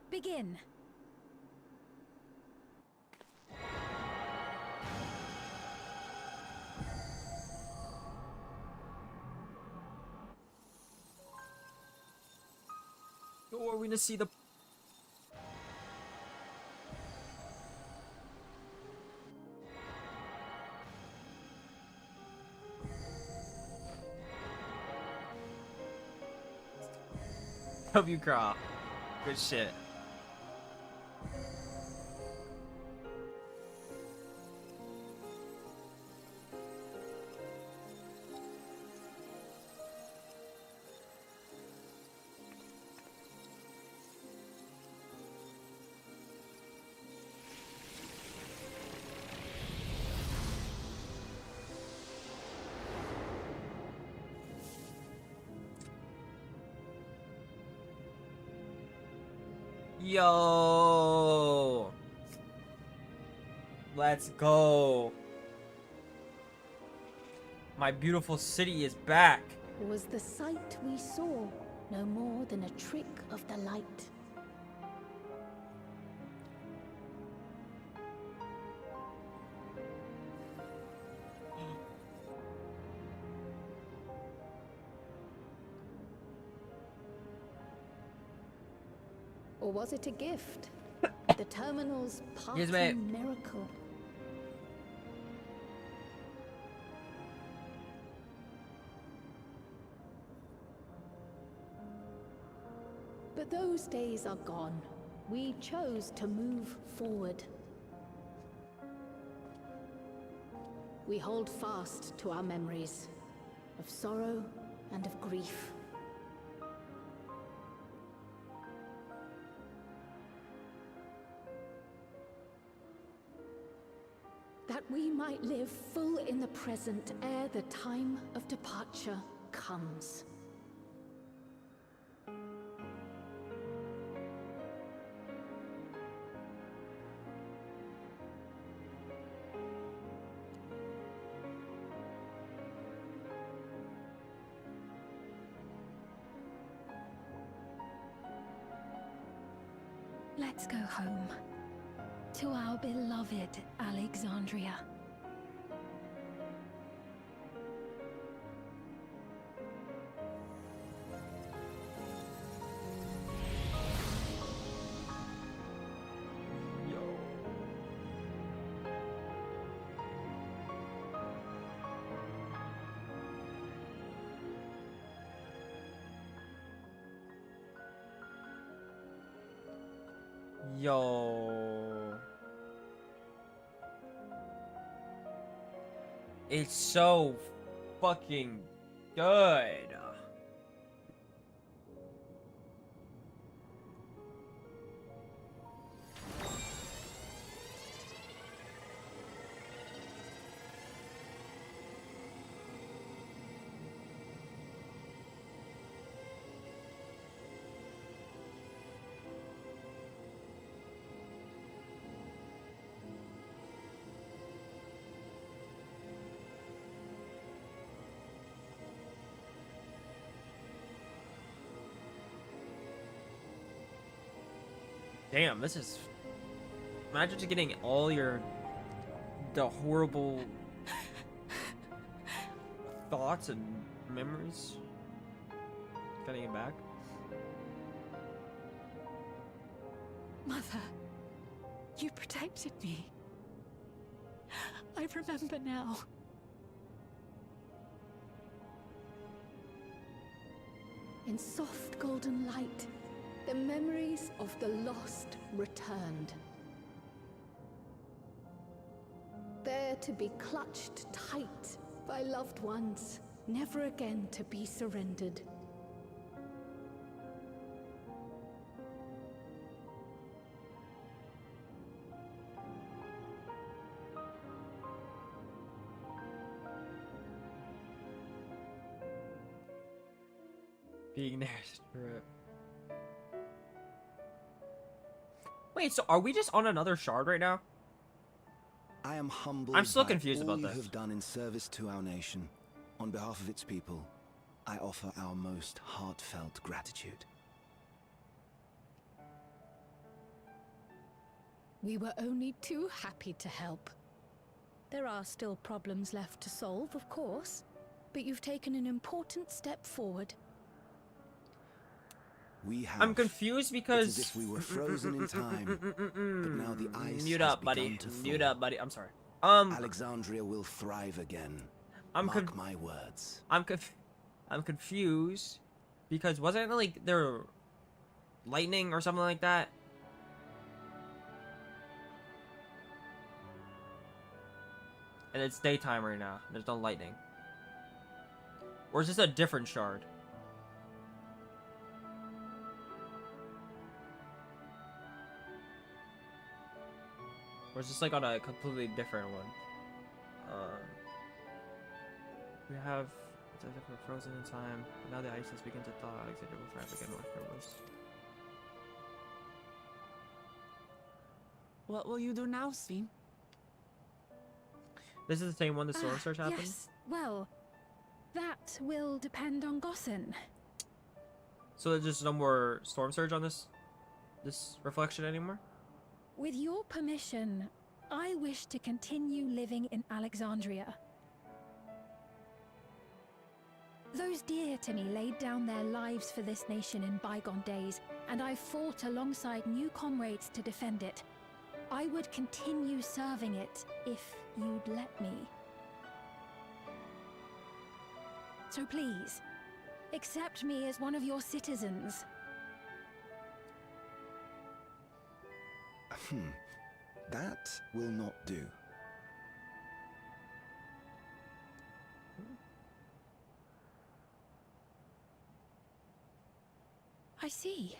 Begin. Oh, are we gonna see the... W Craw. Good shit. Yo, let's go. My beautiful city is back. Was the sight we saw no more than a trick of the light? Or was it a gift? The terminal's Yes, mate. parting miracle. But those days are gone. We chose to move forward. We hold fast to our memories of sorrow and of grief. That we might live full in the present ere the time of departure comes. Let's go home. To our beloved Alexandria. Yo. It's so fucking good. Damn, this is... Imagine just getting all the horrible thoughts and memories. Getting it back. Mother, you protected me. I remember now. In soft golden light, the memories of the lost returned. There to be clutched tight by loved ones, never again to be surrendered. Being there is true. Wait, so are we just on another shard right now? I am humbled. I'm still by confused all about you this. have done in service to our nation. On behalf of its people, I offer our most heartfelt gratitude. We were only too happy to help. There are still problems left to solve, of course, but you've taken an important step forward. We have. I'm confused because It's as if we were frozen in time, but now the ice Mute has up, buddy. begun to Mute thaw. up, buddy. I'm sorry. Alexandria will thrive again. Mark my words. I'm confused because wasn't it like there lightning or something like that? And it's daytime right now. There's no lightning. Or is this a different shard? Or is this like on a completely different one? We have it's as if we're frozen in time, but now the ice has begun to thaw. Alexander will thrive again, Mark my words. What will you do now, Sven? This is the same one the storm surge happened? Yes, well, that will depend on Gossen. So there's just no more storm surge on this reflection anymore? With your permission, I wish to continue living in Alexandria. Those dear to me laid down their lives for this nation in bygone days, and I fought alongside new comrades to defend it. I would continue serving it if you'd let me. So please, accept me as one of your citizens. That will not do. I see.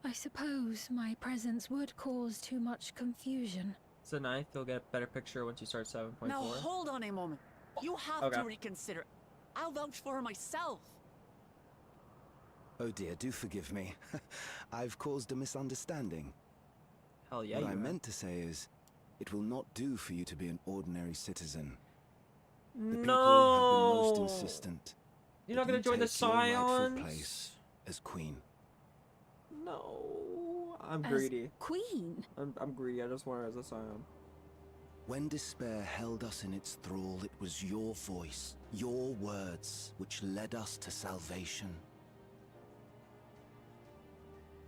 I suppose my presence would cause too much confusion. So 9th, you'll get a better picture once you start 7.4. Now hold on a moment. You have to reconsider. I'll vouch for her myself. Oh dear, do forgive me. I've caused a misunderstanding. Hell yeah, What you I have. meant to say is, it will not do for you to be an ordinary citizen. The people have been No! most insistent. You're not that gonna you join the take your rightful Scions? place as queen. No, I'm as greedy. queen. I'm greedy. I just want her as a scion. When despair held us in its thrall, it was your voice, your words, which led us to salvation.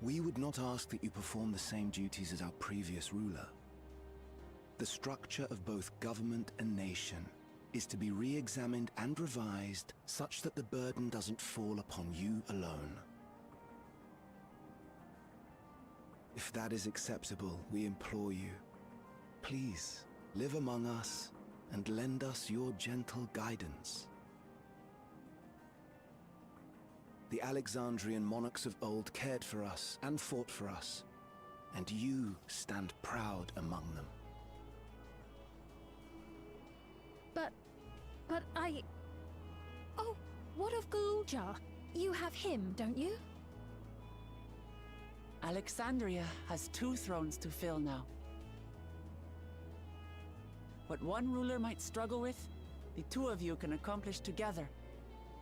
We would not ask that you perform the same duties as our previous ruler. The structure of both government and nation is to be re-examined and revised such that the burden doesn't fall upon you alone. If that is acceptable, we implore you, please live among us and lend us your gentle guidance. The Alexandrian monarchs of old cared for us and fought for us, and you stand proud among them. But Oh, what of Galulja? You have him, don't you? Alexandria has 2 thrones to fill now. What one ruler might struggle with, the 2 of you can accomplish together.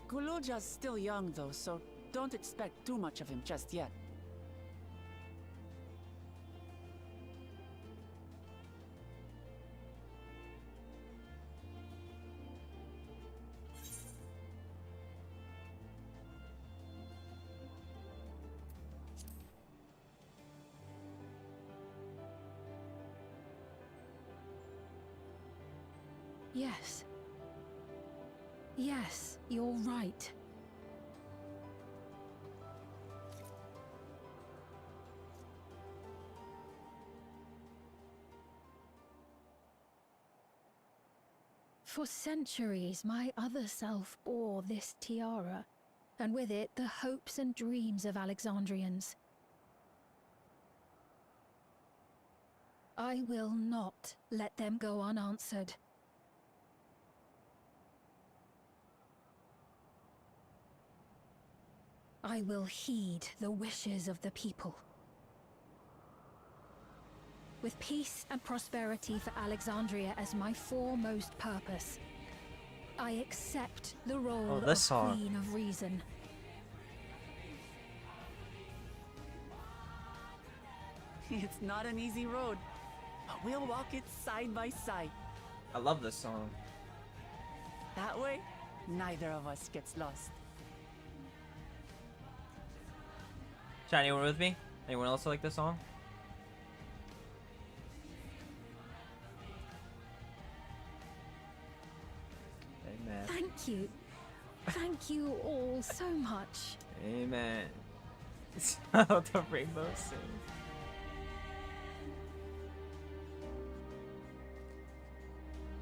Galulja's still young though, so don't expect too much of him just yet. Yes. Yes, you're right. For centuries, my other self bore this tiara, and with it the hopes and dreams of Alexandrians. I will not let them go unanswered. I will heed the wishes of the people. With peace and prosperity for Alexandria as my foremost purpose, I accept the role of Queen of Reason. It's not an easy road, but we'll walk it side by side. I love this song. That way, neither of us gets lost. Chat, anyone with me? Anyone else like this song? Amen. Thank you. Thank you all so much. Amen. It's how the rainbow sings.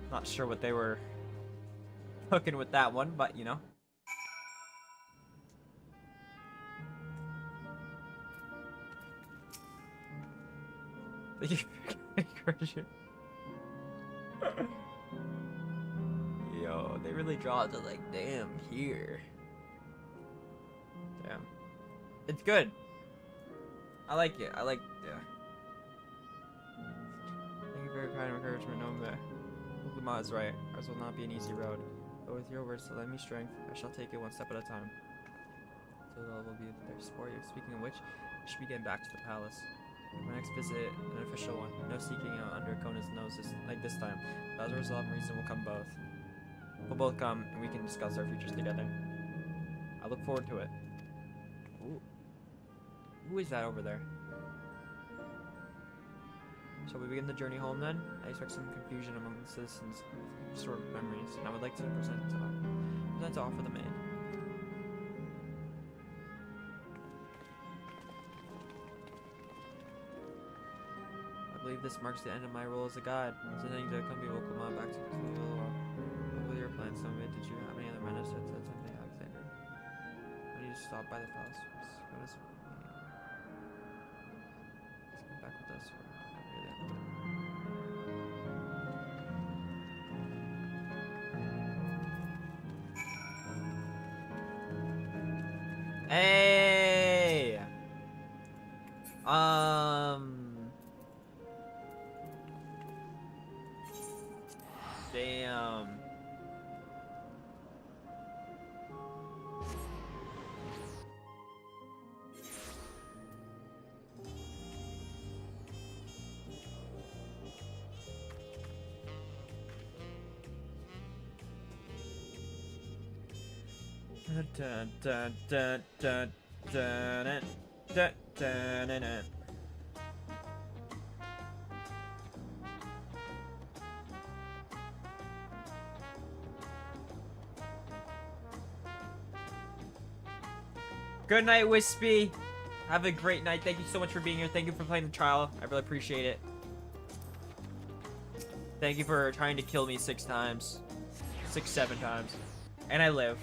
Not sure what they were hooking with that one, but you know. Yo, they really draw it to like, damn, here. Damn. It's good. I like it. Yeah. Thank you for your kind encouragement, Nombe. Ukuma is right. Ours will not be an easy road. But with your words to lend me strength, I shall take it one step at a time. So all will be there to support you. Speaking of which, I should be getting back to the palace. My next visit, an official one. No seeking out under Kona's nose this time. But as a result, reason will come both. We'll both come, and we can discuss our futures together. I look forward to it. Ooh. Who is that over there? Shall we begin the journey home then? I expect some confusion among the citizens with stored memories, and I would like to present to offer them aid. I believe this marks the end of my role as a guide. Intending to accompany Okuma back to Katuloa. What were your plans, Nombe? Did you have any other manners to attend Alexander? I need to stop by the palace first. What is it? Let's come back with us. Hey! Damn. Dun, dun, dun, dun, dun, dun, dun, dun, dun. Good night, Wispy. Have a great night. Thank you so much for being here. Thank you for playing the trial. I really appreciate it. Thank you for trying to kill me 6 times. 6, 7 times. And I live.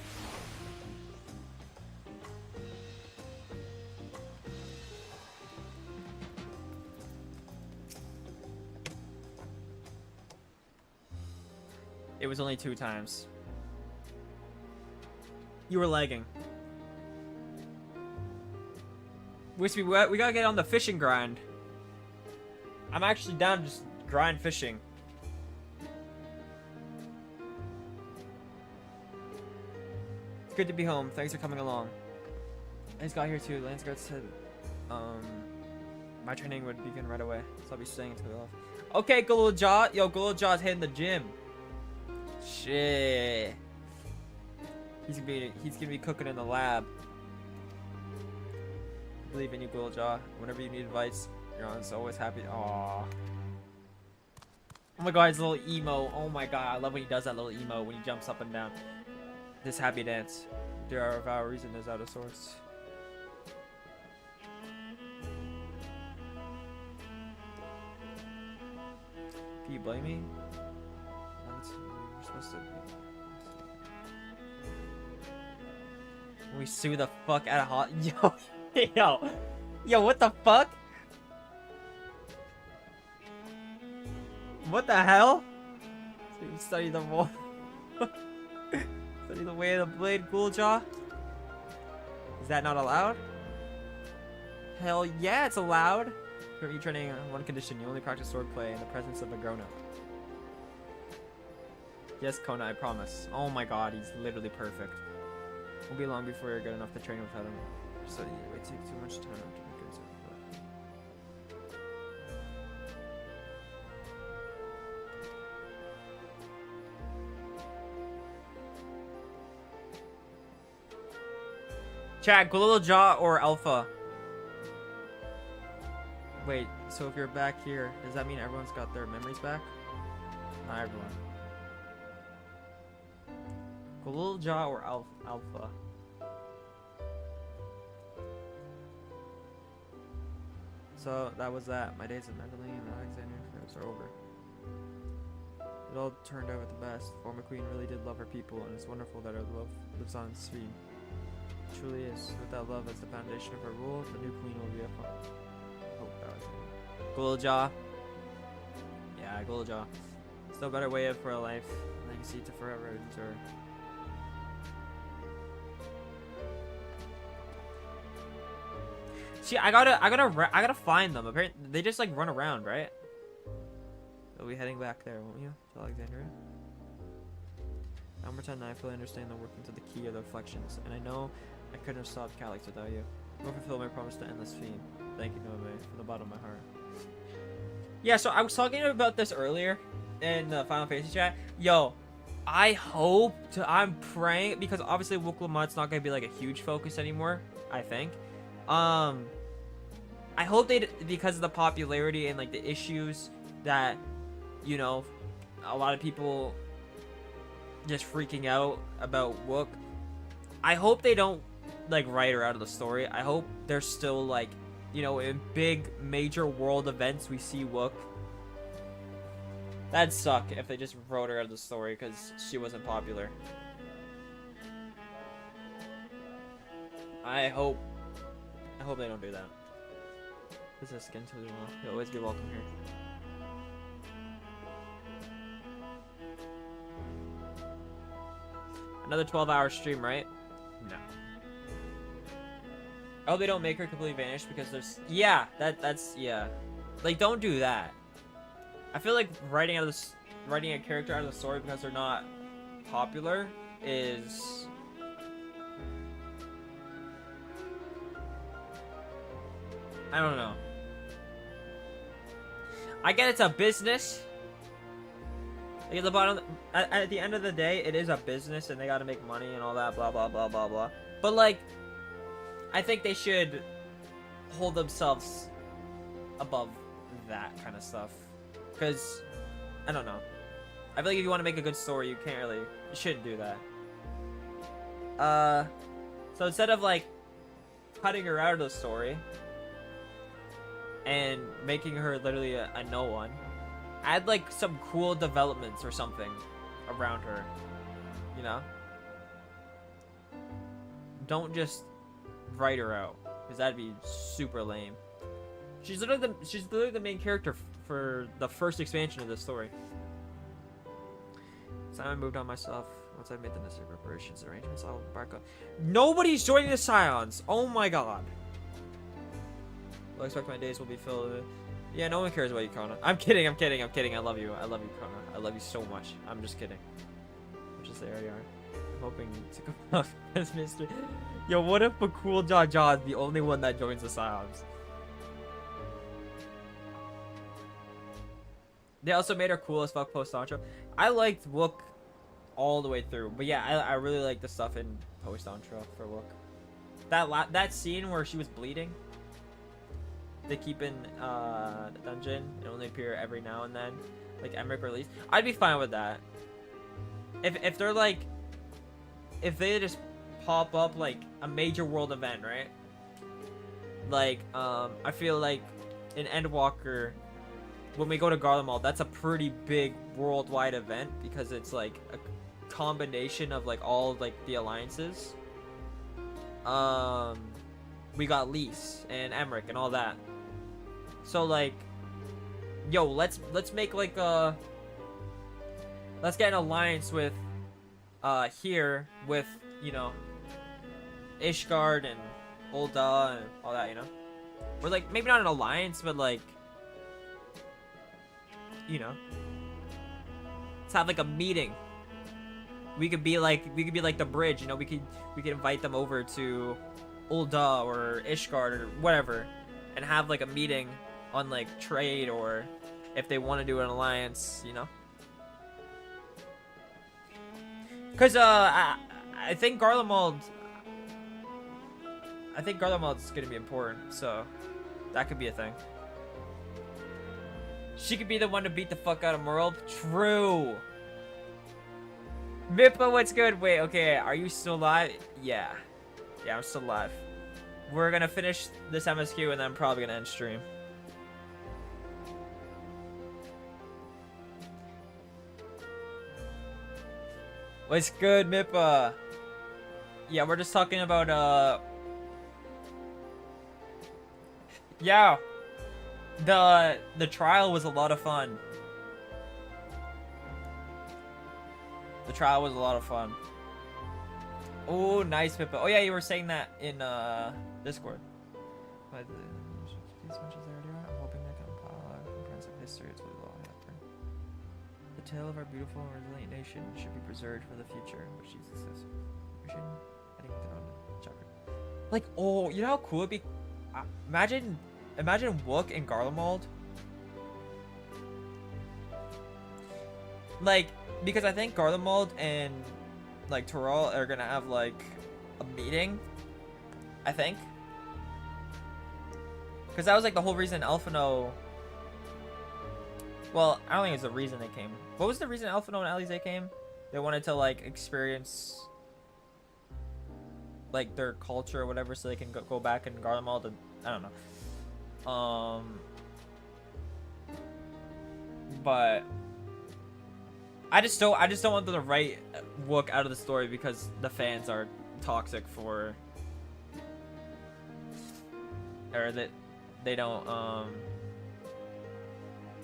It was only 2 times. You were lagging. Wispy, we gotta get on the fishing grind. I'm actually down to just grind fishing. It's good to be home. Thanks for coming along. Lance got here too. Lance got said, my training would begin right away, so I'll be staying until we left. Okay, Golden Jaw. Yo, Golden Jaw's hitting the gym. Shit. He's gonna be cooking in the lab. I believe in you, Golden Jaw. Whenever you need advice, you're on. So always happy. Aww. Oh my god, his little emo. Oh my god, I love when he does that little emo when he jumps up and down. This happy dance. There are of our reason is out of sorts. Do you blame me? We're supposed to. We sue the fuck out of hot. Yo, what the fuck? What the hell? Study the wall. Study the way of the blade, Ghouljaw. Is that not allowed? Hell yeah, it's allowed. You're training on one condition: you only practice swordplay in the presence of a grown-up. Yes, Kona, I promise. Oh my god, he's literally perfect. Won't be long before you're good enough to train without him. So it would take too much time to make it. Chat, Ghouljaw or Alpha? Wait, so if you're back here, does that mean everyone's got their memories back? Not everyone. Ghouljaw or Alpha? So that was that. My days of Magdalene and Alexandria Affairs are over. It all turned out at the best. Former queen really did love her people, and it's wonderful that her love lives on in Svi. It truly is. With that love as the foundation of her rule, the new queen will be a fun. Oh god. Ghouljaw. Yeah, Ghouljaw. It's no better way for a life. Legacy to forever endure. See, I gotta find them. Apparently, they just like run around, right? We'll be heading back there, won't you, to Alexandria? I'm pretending I fully understand the workings of the key of the reflections, and I know I couldn't have stopped Calyx without you. I will fulfill my promise to endless fiend. Thank you, Nove, from the bottom of my heart. Yeah, so I was talking about this earlier in the Final Fantasy chat. Yo, I hope I'm praying, because obviously Wuklamut's not gonna be like a huge focus anymore, I think. I hope they, because of the popularity and like the issues that, you know, a lot of people just freaking out about Wook. I hope they don't like write her out of the story. I hope they're still like, you know, in big major world events we see Wook. That'd suck if they just wrote her out of the story because she wasn't popular. I hope they don't do that. This is skin too well. You'll always be welcome here. Another 12-hour stream, right? No. I hope they don't make her completely vanish because there's... Yeah, that's... Yeah. Like, don't do that. I feel like writing a character out of the story because they're not popular is... I don't know. I get it's a business. Like at the bottom, at the end of the day, it is a business and they gotta make money and all that, blah blah blah blah blah. But like, I think they should hold themselves above that kind of stuff, because I don't know. I feel like if you want to make a good story, you shouldn't do that. So instead of like cutting her out of the story and making her literally a no one, add like some cool developments or something around her, you know? Don't just write her out, because that'd be super lame. She's literally the main character for the first expansion of this story. Simon moved on myself. Once I made the necessary preparations and arrangements, I'll back up. Nobody's joining the Scions! Oh my god. Well, I expect my days will be filled with... Yeah, no one cares about you, Kona. I'm kidding. I love you. I love you, Kona. I love you so much. I'm just kidding. Which is they already are. I'm hoping to come off as mystery. Yo, what if a cool Jaw is the only one that joins the Scions? They also made her cool as fuck post Dawntrail. I liked Wook all the way through, but yeah, I really like the stuff in post Dawntrail for Wook. That scene where she was bleeding, they keep in the dungeon and only appear every now and then, like Emmerich release. I'd be fine with that. If they're like, if they just pop up like a major world event, right? Like I feel like in Endwalker, when we go to Garlemald, that's a pretty big worldwide event because it's like a combination of like all like the alliances. We got Lys and Emmerich and all that. So like, yo, let's make like let's get an alliance with here with, you know, Ishgard and Ul'dah and all that, you know. We're like maybe not an alliance, but like, you know, let's have like a meeting. We could be like the bridge, you know. We could invite them over to Ul'dah or Ishgard or whatever, and have like a meeting on like trade, or if they want to do an alliance, you know. Cause I think Garlemald's gonna be important, so that could be a thing. She could be the one to beat the fuck out of Merle. True. Mippa, what's good? Wait, okay, are you still live? Yeah. Yeah, I'm still live. We're gonna finish this MSQ and then I'm probably gonna end stream. What's good, Mippa? Yeah, we're just talking about, yeah. The trial was a lot of fun. The trial was a lot of fun. Oh, nice, Pippa. Oh yeah, you were saying that in Discord. But these bunches there, I'm hoping they can compile a comprehensive history. It's what will all happen. The tale of our beautiful and resilient nation should be preserved for the future, which is success. Mission heading down the chapter. Like, oh, you know how cool it'd be? Imagine Wook and Garlemald. Like, because I think Garlemald and like Tyrell are gonna have like a meeting, I think, because that was like the whole reason Elfino. Well, I don't think it's the reason they came. What was the reason Elfino and Alize came? They wanted to like experience like their culture or whatever, so they can go back and Garlemald, and I don't know. But I just don't want them to write Wook out of the story because the fans are toxic for, or that they don't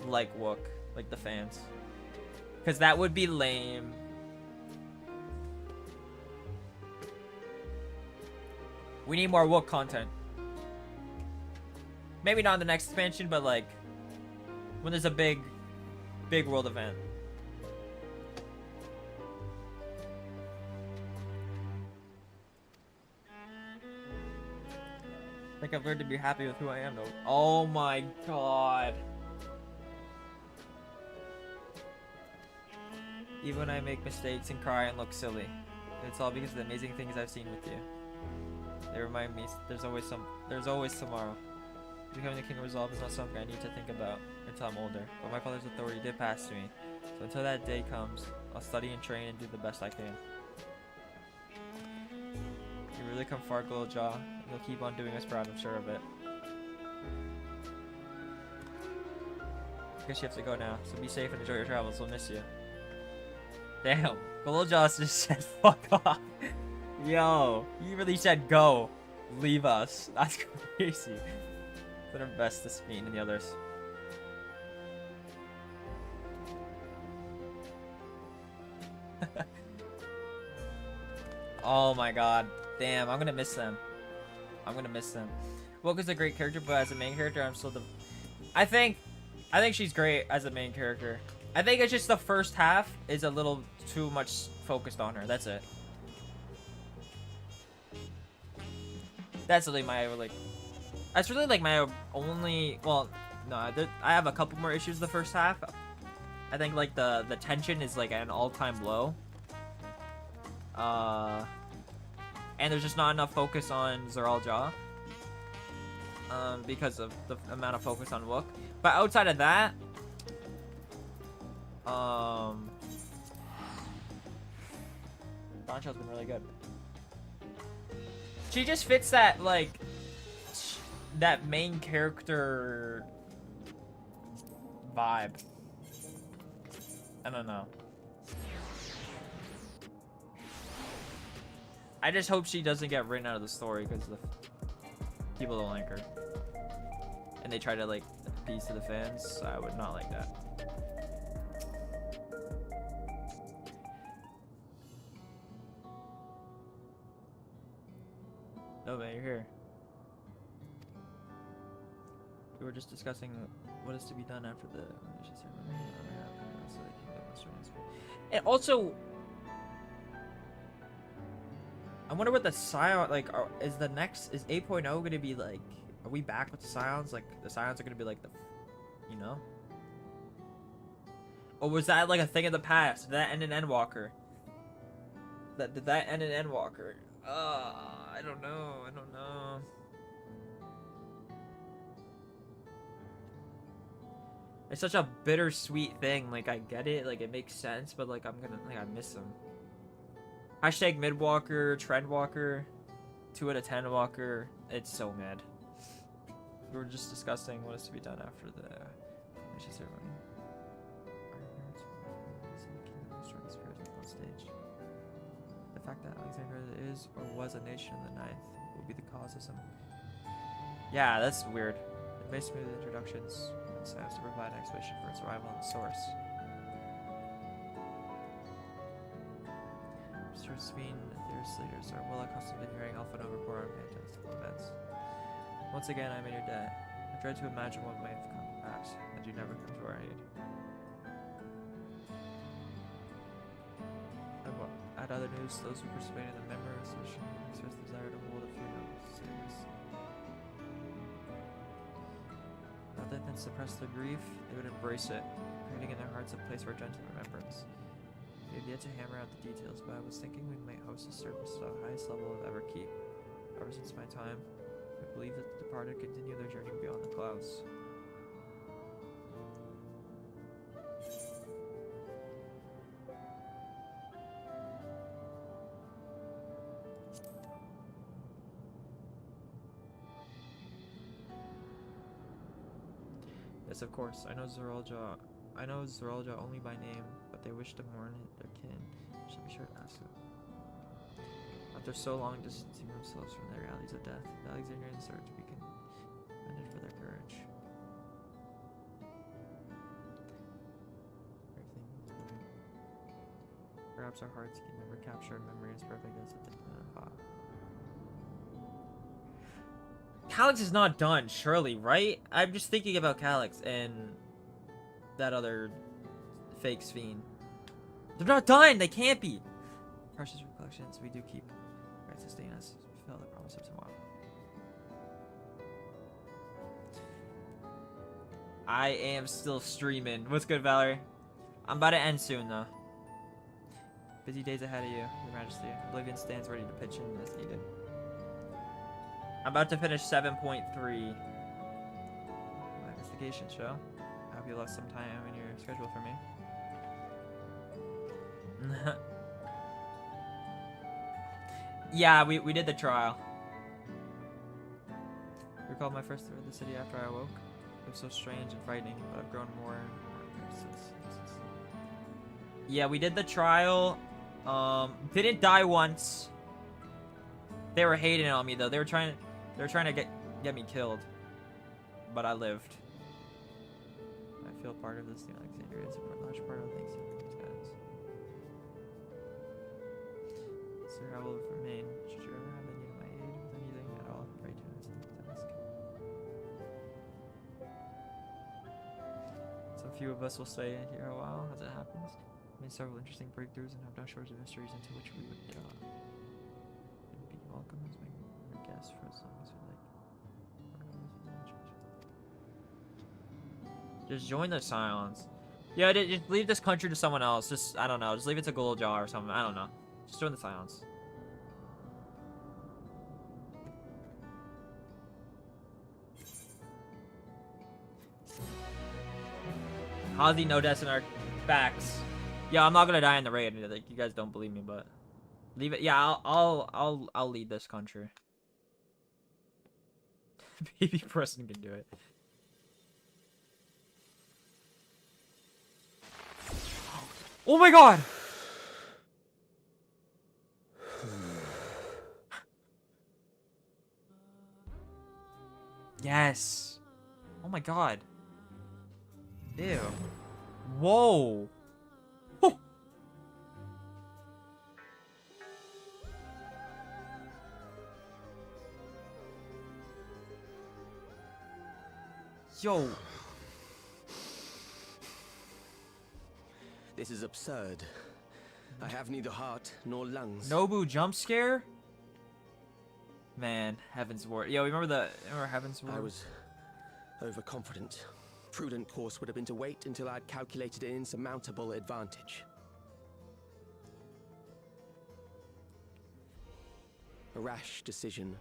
like Wook, like the fans, because that would be lame. We need more Wook content. Maybe not in the next expansion, but like when there's a big world event. I think I've learned to be happy with who I am though. Oh my god. Even when I make mistakes and cry and look silly. It's all because of the amazing things I've seen with you. They remind me there's always tomorrow. Becoming the King of Resolve is not something I need to think about until I'm older, but my father's authority did pass to me. So until that day comes, I'll study and train and do the best I can. You really come far, Little Jaw. You'll keep on doing us proud, I'm sure of it. I guess you have to go now, so be safe and enjoy your travels. We'll miss you. Damn, Little Jaw just said fuck off. Yo, he really said go. Leave us. That's crazy. Better best this Fiend and the others. Oh my god. Damn, I'm gonna miss them. I'm gonna miss them. Wilka's a great character, but as a main character, I'm still the... I think she's great as a main character. I think it's just the first half is a little too much focused on her. That's it. That's really my, like... That's really, like, my only... Well, no, I have a couple more issues the first half. I think, like, the tension is, like, at an all-time low. And there's just not enough focus on Zoral Jaw. Because of the amount of focus on Wook. But outside of that... Dawntrail's been really good. She just fits that, like... that main character... vibe. I don't know. I just hope she doesn't get written out of the story because the people don't like her. And they try to, like, appease to the fans, so I would not like that. No, man, you're here. We were just discussing what is to be done after the ceremony. And also, I wonder what the Scion, like, is 8.0 gonna be like, are we back with the Scions? Like, the Scions are gonna be like the, you know? Or was that like a thing of the past? Did that end in Endwalker? Did that end in Endwalker? I don't know. It's such a bittersweet thing. Like, I get it. Like, it makes sense. But, like, I miss him. Hashtag Midwalker, Trendwalker, 2 out of 10 Walker. It's so mad. We were just discussing what is to be done after the mission ceremony. On stage. The fact that Alexandria is or was a nation in the 9th will be the cause of some... Yeah, that's weird. It may smooth introductions and science to provide an explanation for its arrival in the source. Mr. Sveen and Theorist leaders are well accustomed to hearing Alpha Nova report on fantastical events. Once again, I am in your debt. I dread to imagine what might have come to pass, and you never come to our aid. Add other news, those who participate in the memory resolution express the desire to hold a funeral series. Not that then suppress their grief, they would embrace it, creating in their hearts a place for gentle remembrance. We have yet to hammer out the details, but I was thinking we might host a service at the highest level of Everkeep. Ever since my time, I believe that the departed continue their journey beyond the clouds. Yes, of course. I know Zoral Jaw only by name, but they wish to mourn their kin. I shall be sure to ask them. After so long distancing themselves from the realities of death, the Alexandrians are to be commended for their courage. Everything is moving. Perhaps our hearts can never capture a memory as perfect as the of Calyx is not done, surely, right? I'm just thinking about Calyx and that other fake Fiend. They're not done! They can't be! Precious recollections we do keep. Right, sustain us. Fulfill the promise of tomorrow. I am still streaming. What's good, Valerie? I'm about to end soon, though. Busy days ahead of you, Your Majesty. Oblivion stands ready to pitch in as needed. I'm about to finish 7.3. My investigation show. I hope you left some time in your schedule for me. Yeah, we did the trial. Recalled my first tour of the city after I awoke. It was so strange and frightening, but I've grown more and more here since. Yeah, we did the trial. Didn't die once. They were hating on me though. They were trying to get me killed, but I lived. I feel part of this thing. Alexandria is a large part of the things you guys. Sir, I will remain. Should you ever have the need of my aid with anything at all, pray do not ask. So a few of us will stay here a while as it happens. Made several interesting breakthroughs and have done shores of mysteries into which we would be welcome as my guest for as long as we like. Just join the silence. Yeah, just leave this country to someone else. Just, I don't know. Just leave it to Gul'jar or something. I don't know. Just join the silence. Ozzy, no deaths in our backs. Yeah, I'm not gonna die in the raid. Like, you guys don't believe me, but leave it. Yeah, I'll lead this country. Baby Preston can do it. Oh my god! Yes. Oh my god. Ew. Whoa. Oh. Yo. This is absurd. I have neither heart nor lungs. Nobu jump scare? Man, Heaven's Ward. Yo, remember Heaven's Ward? I was overconfident. Prudent course would have been to wait until I'd calculated an insurmountable advantage. A rash decision.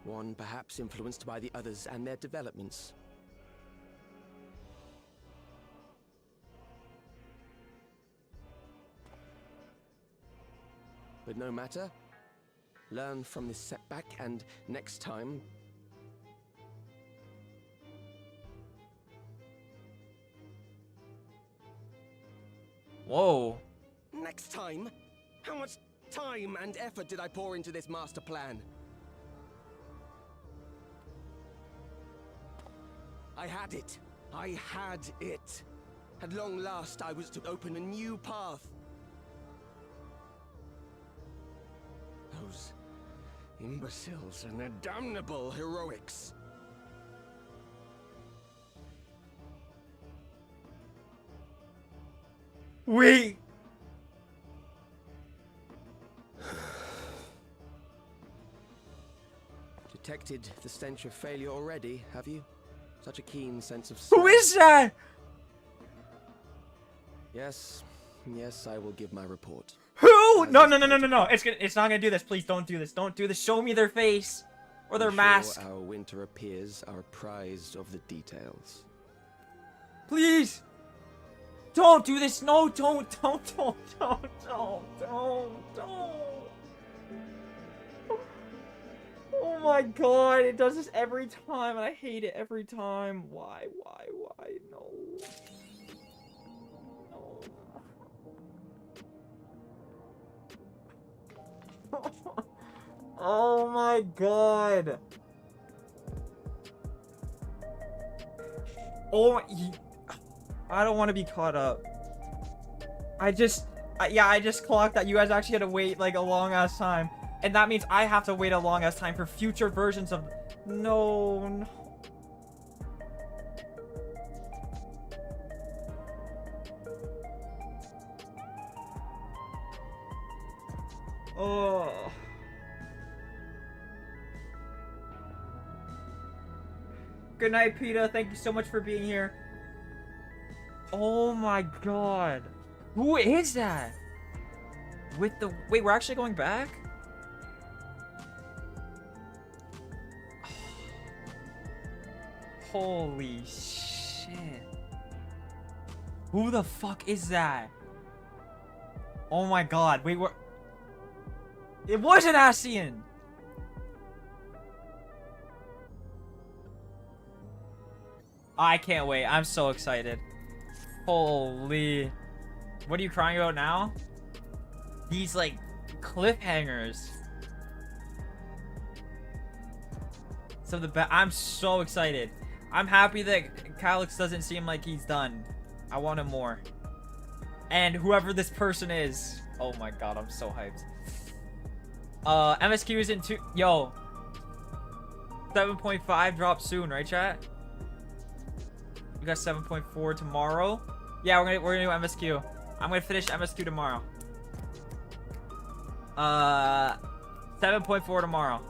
One perhaps influenced by the others and their developments. But no matter. Learn from this setback and next time... Whoa. Next time? How much time and effort did I pour into this master plan? I had it. I had it. At long last, I was to open a new path. Those imbeciles and their damnable heroics. Wait. Detected the stench of failure already, have you? Such a keen sense of smell. Who is that? Yes, I will give my report. Who? No. It's not gonna do this. Please don't do this. Don't do this. Show me their face or their mask. Our winter appears are apprised of the details. Please. Don't do this. No, don't. Oh my god, it does this every time and I hate it every time. Why? No. Oh my god. Oh, I don't want to be caught up. I just clocked that you guys actually had to wait like a long ass time. And that means I have to wait a long ass time for future versions of... No. Oh. Good night, PETA. Thank you so much for being here. Oh my god. Who is that? With the... Wait, we're actually going back? Holy shit. Who the fuck is that? Oh my god. Wait, what? It was an Ascian! I can't wait. I'm so excited. Holy. What are you crying about now? These, like, cliffhangers. Some of the best. I'm so excited. I'm happy that Calyx doesn't seem like he's done. I want him more. And whoever this person is. Oh my god, I'm so hyped. MSQ is in 2. Yo. 7.5 drops soon, right, chat? We got 7.4 tomorrow. Yeah, we're gonna do MSQ. I'm gonna finish MSQ tomorrow. 7.4 tomorrow.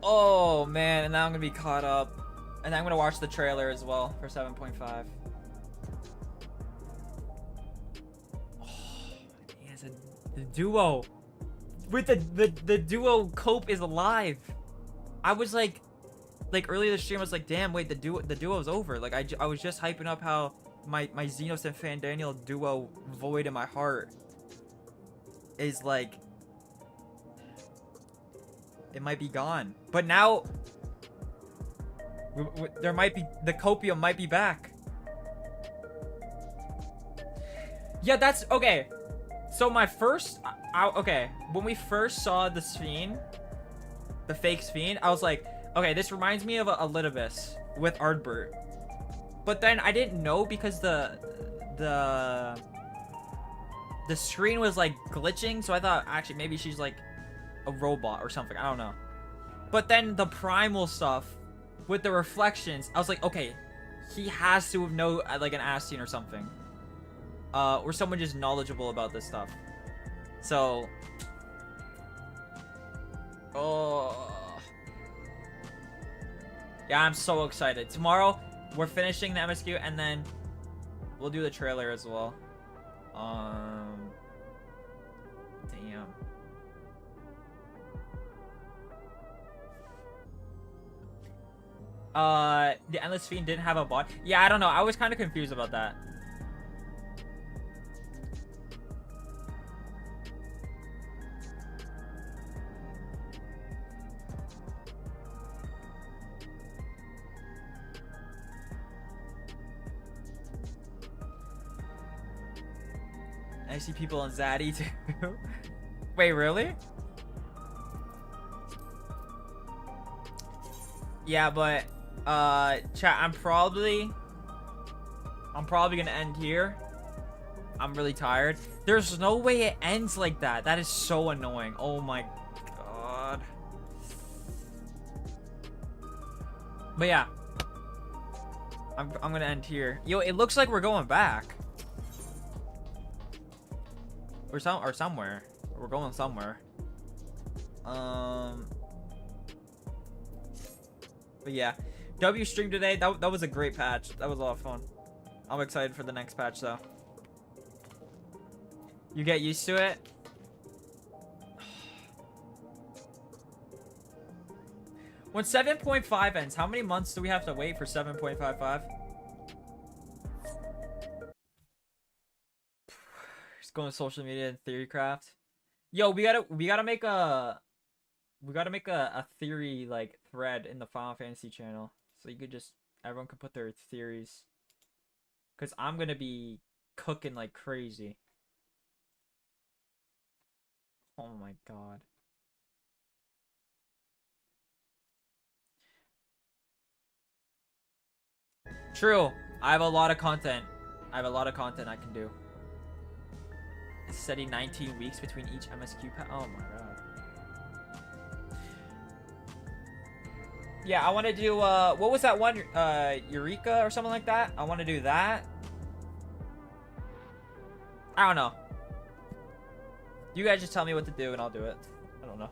Oh man, and now I'm gonna be caught up. And I'm gonna watch the trailer as well for 7.5. Oh, yes, the duo. With the duo Cope is alive. I was like earlier this stream I was like, damn, wait, the duo's over. Like I was just hyping up how my Xenos and Fan Daniel duo void in my heart is like, it might be gone. But now there might be, the copium might be back. Yeah, that's okay. So my first okay, when we first saw the Sphene, the fake Sphene, I was like, okay, this reminds me of a Litibus with Ardbert. But then I didn't know because the screen was like glitching, so I thought actually maybe she's like a robot or something. I don't know. But then the primal stuff with the reflections, I was like, okay, he has to know like an Ascian or something. Or someone just knowledgeable about this stuff. So, oh, yeah, I'm so excited. Tomorrow, we're finishing the MSQ, and then we'll do the trailer as well. Damn. The Endless Fiend didn't have a bot. Yeah, I don't know. I was kind of confused about that. I see people on Zaddy too. Wait, really? Yeah, but chat, I'm probably gonna end here. I'm really tired. There's no way it ends like that. That is so annoying. Oh my god. But yeah, I'm gonna end here. Yo, it looks like we're going back. Or somewhere. We're going somewhere. But yeah. W stream today. That was a great patch. That was a lot of fun. I'm excited for the next patch though. You get used to it. When 7.5 ends, how many months do we have to wait for 7.55? Going to social media and theorycraft. Yo, we gotta make a theory like thread in the Final Fantasy channel, so you could just, everyone could put their theories, because I'm gonna be cooking like crazy. Oh my god. True. I have a lot of content. I can do. Steady 19 weeks between each MSQ pack. Oh my god. Yeah, I want to do what was that one, Eureka or something like that? I want to do that. I don't know. You guys just tell me what to do and I'll do it. I don't know.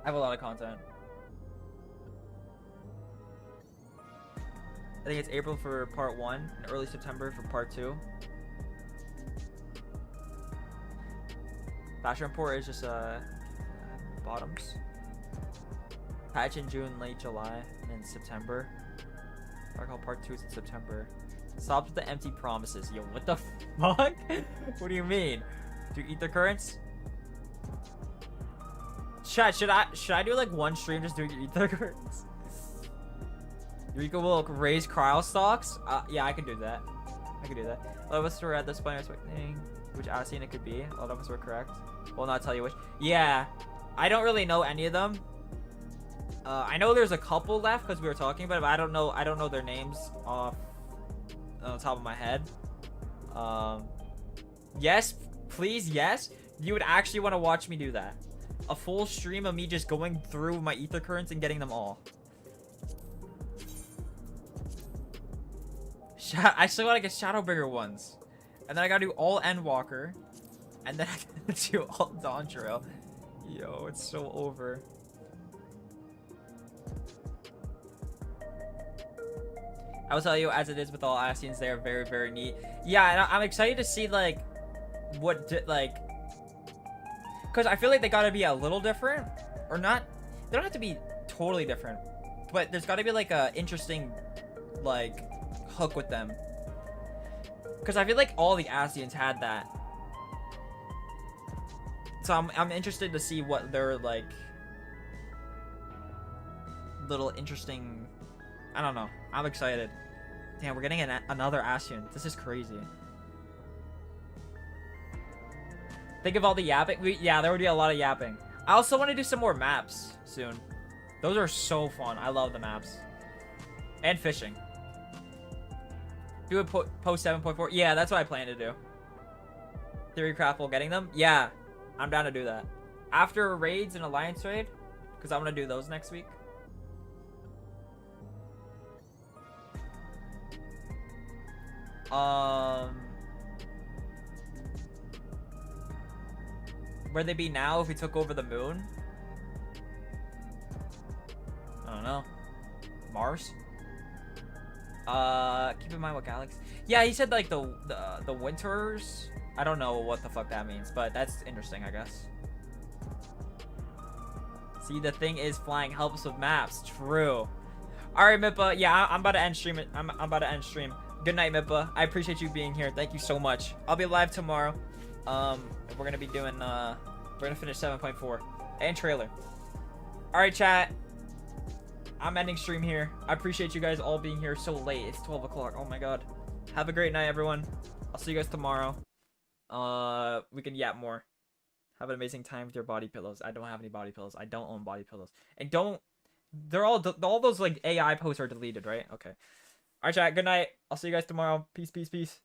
I have a lot of content. I think it's April for part 1 and early September for part 2. Fashion Report is just bottoms. Patch in June, late July, and then September. Dark Hall Part 2 is in September. Stop with the empty promises. Yo, what the fuck? What do you mean? Do ether currents? Chat, should I do like one stream just doing ether currents? Eureka will raise cryo stocks? Yeah, I can do that. I can do that. A lot of us were at this point expecting which Ascian it could be. A lot of us were correct. We'll not tell you which. Yeah, I don't really know any of them. I know there's a couple left because we were talking about it, but I don't know their names off on the top of my head. Yes, please, yes. You would actually want to watch me do that. A full stream of me just going through my ether currents and getting them all. I still gotta get Shadowbringer ones. And then I gotta do all Endwalker. And then I gotta do all Dawntrail. Yo, it's so over. I will tell you, as it is with all Ascians, they are very, very neat. Yeah, and I'm excited to see, like, because I feel like they gotta be a little different. Or not. They don't have to be totally different. But there's gotta be, like, a interesting, like, hook with them. Because I feel like all the Ascians had that. So I'm interested to see what their, like, little interesting... I don't know. I'm excited. Damn, we're getting another Ascian. This is crazy. Think of all the yapping. Yeah, there would be a lot of yapping. I also want to do some more maps soon. Those are so fun. I love the maps. And fishing. Do a post 7.4. Yeah, that's what I plan to do. Theorycraft while getting them. Yeah, I'm down to do that. After raids and alliance raid. Because I'm going to do those next week. Where they be now if we took over the moon? I don't know. Mars? Keep in mind what galaxy. Yeah, he said like the winters. I don't know what the fuck that means, but that's interesting, I guess. See, the thing is flying helps with maps. True. All right, Mippa. Yeah, I'm about to end stream. I'm about to end stream. Good night, Mippa. I appreciate you being here. Thank you so much. I'll be live tomorrow. We're gonna be doing. We're gonna finish 7.4 and trailer. All right, chat. I'm ending stream here. I appreciate you guys all being here so late. It's 12 o'clock. Oh my god. Have a great night, everyone. I'll see you guys tomorrow. We can yap more. Have an amazing time with your body pillows. I don't have any body pillows. I don't own body pillows. And don't. They're all those like AI posts are deleted, right? Okay. All right, chat. Good night. I'll see you guys tomorrow. Peace, peace, peace.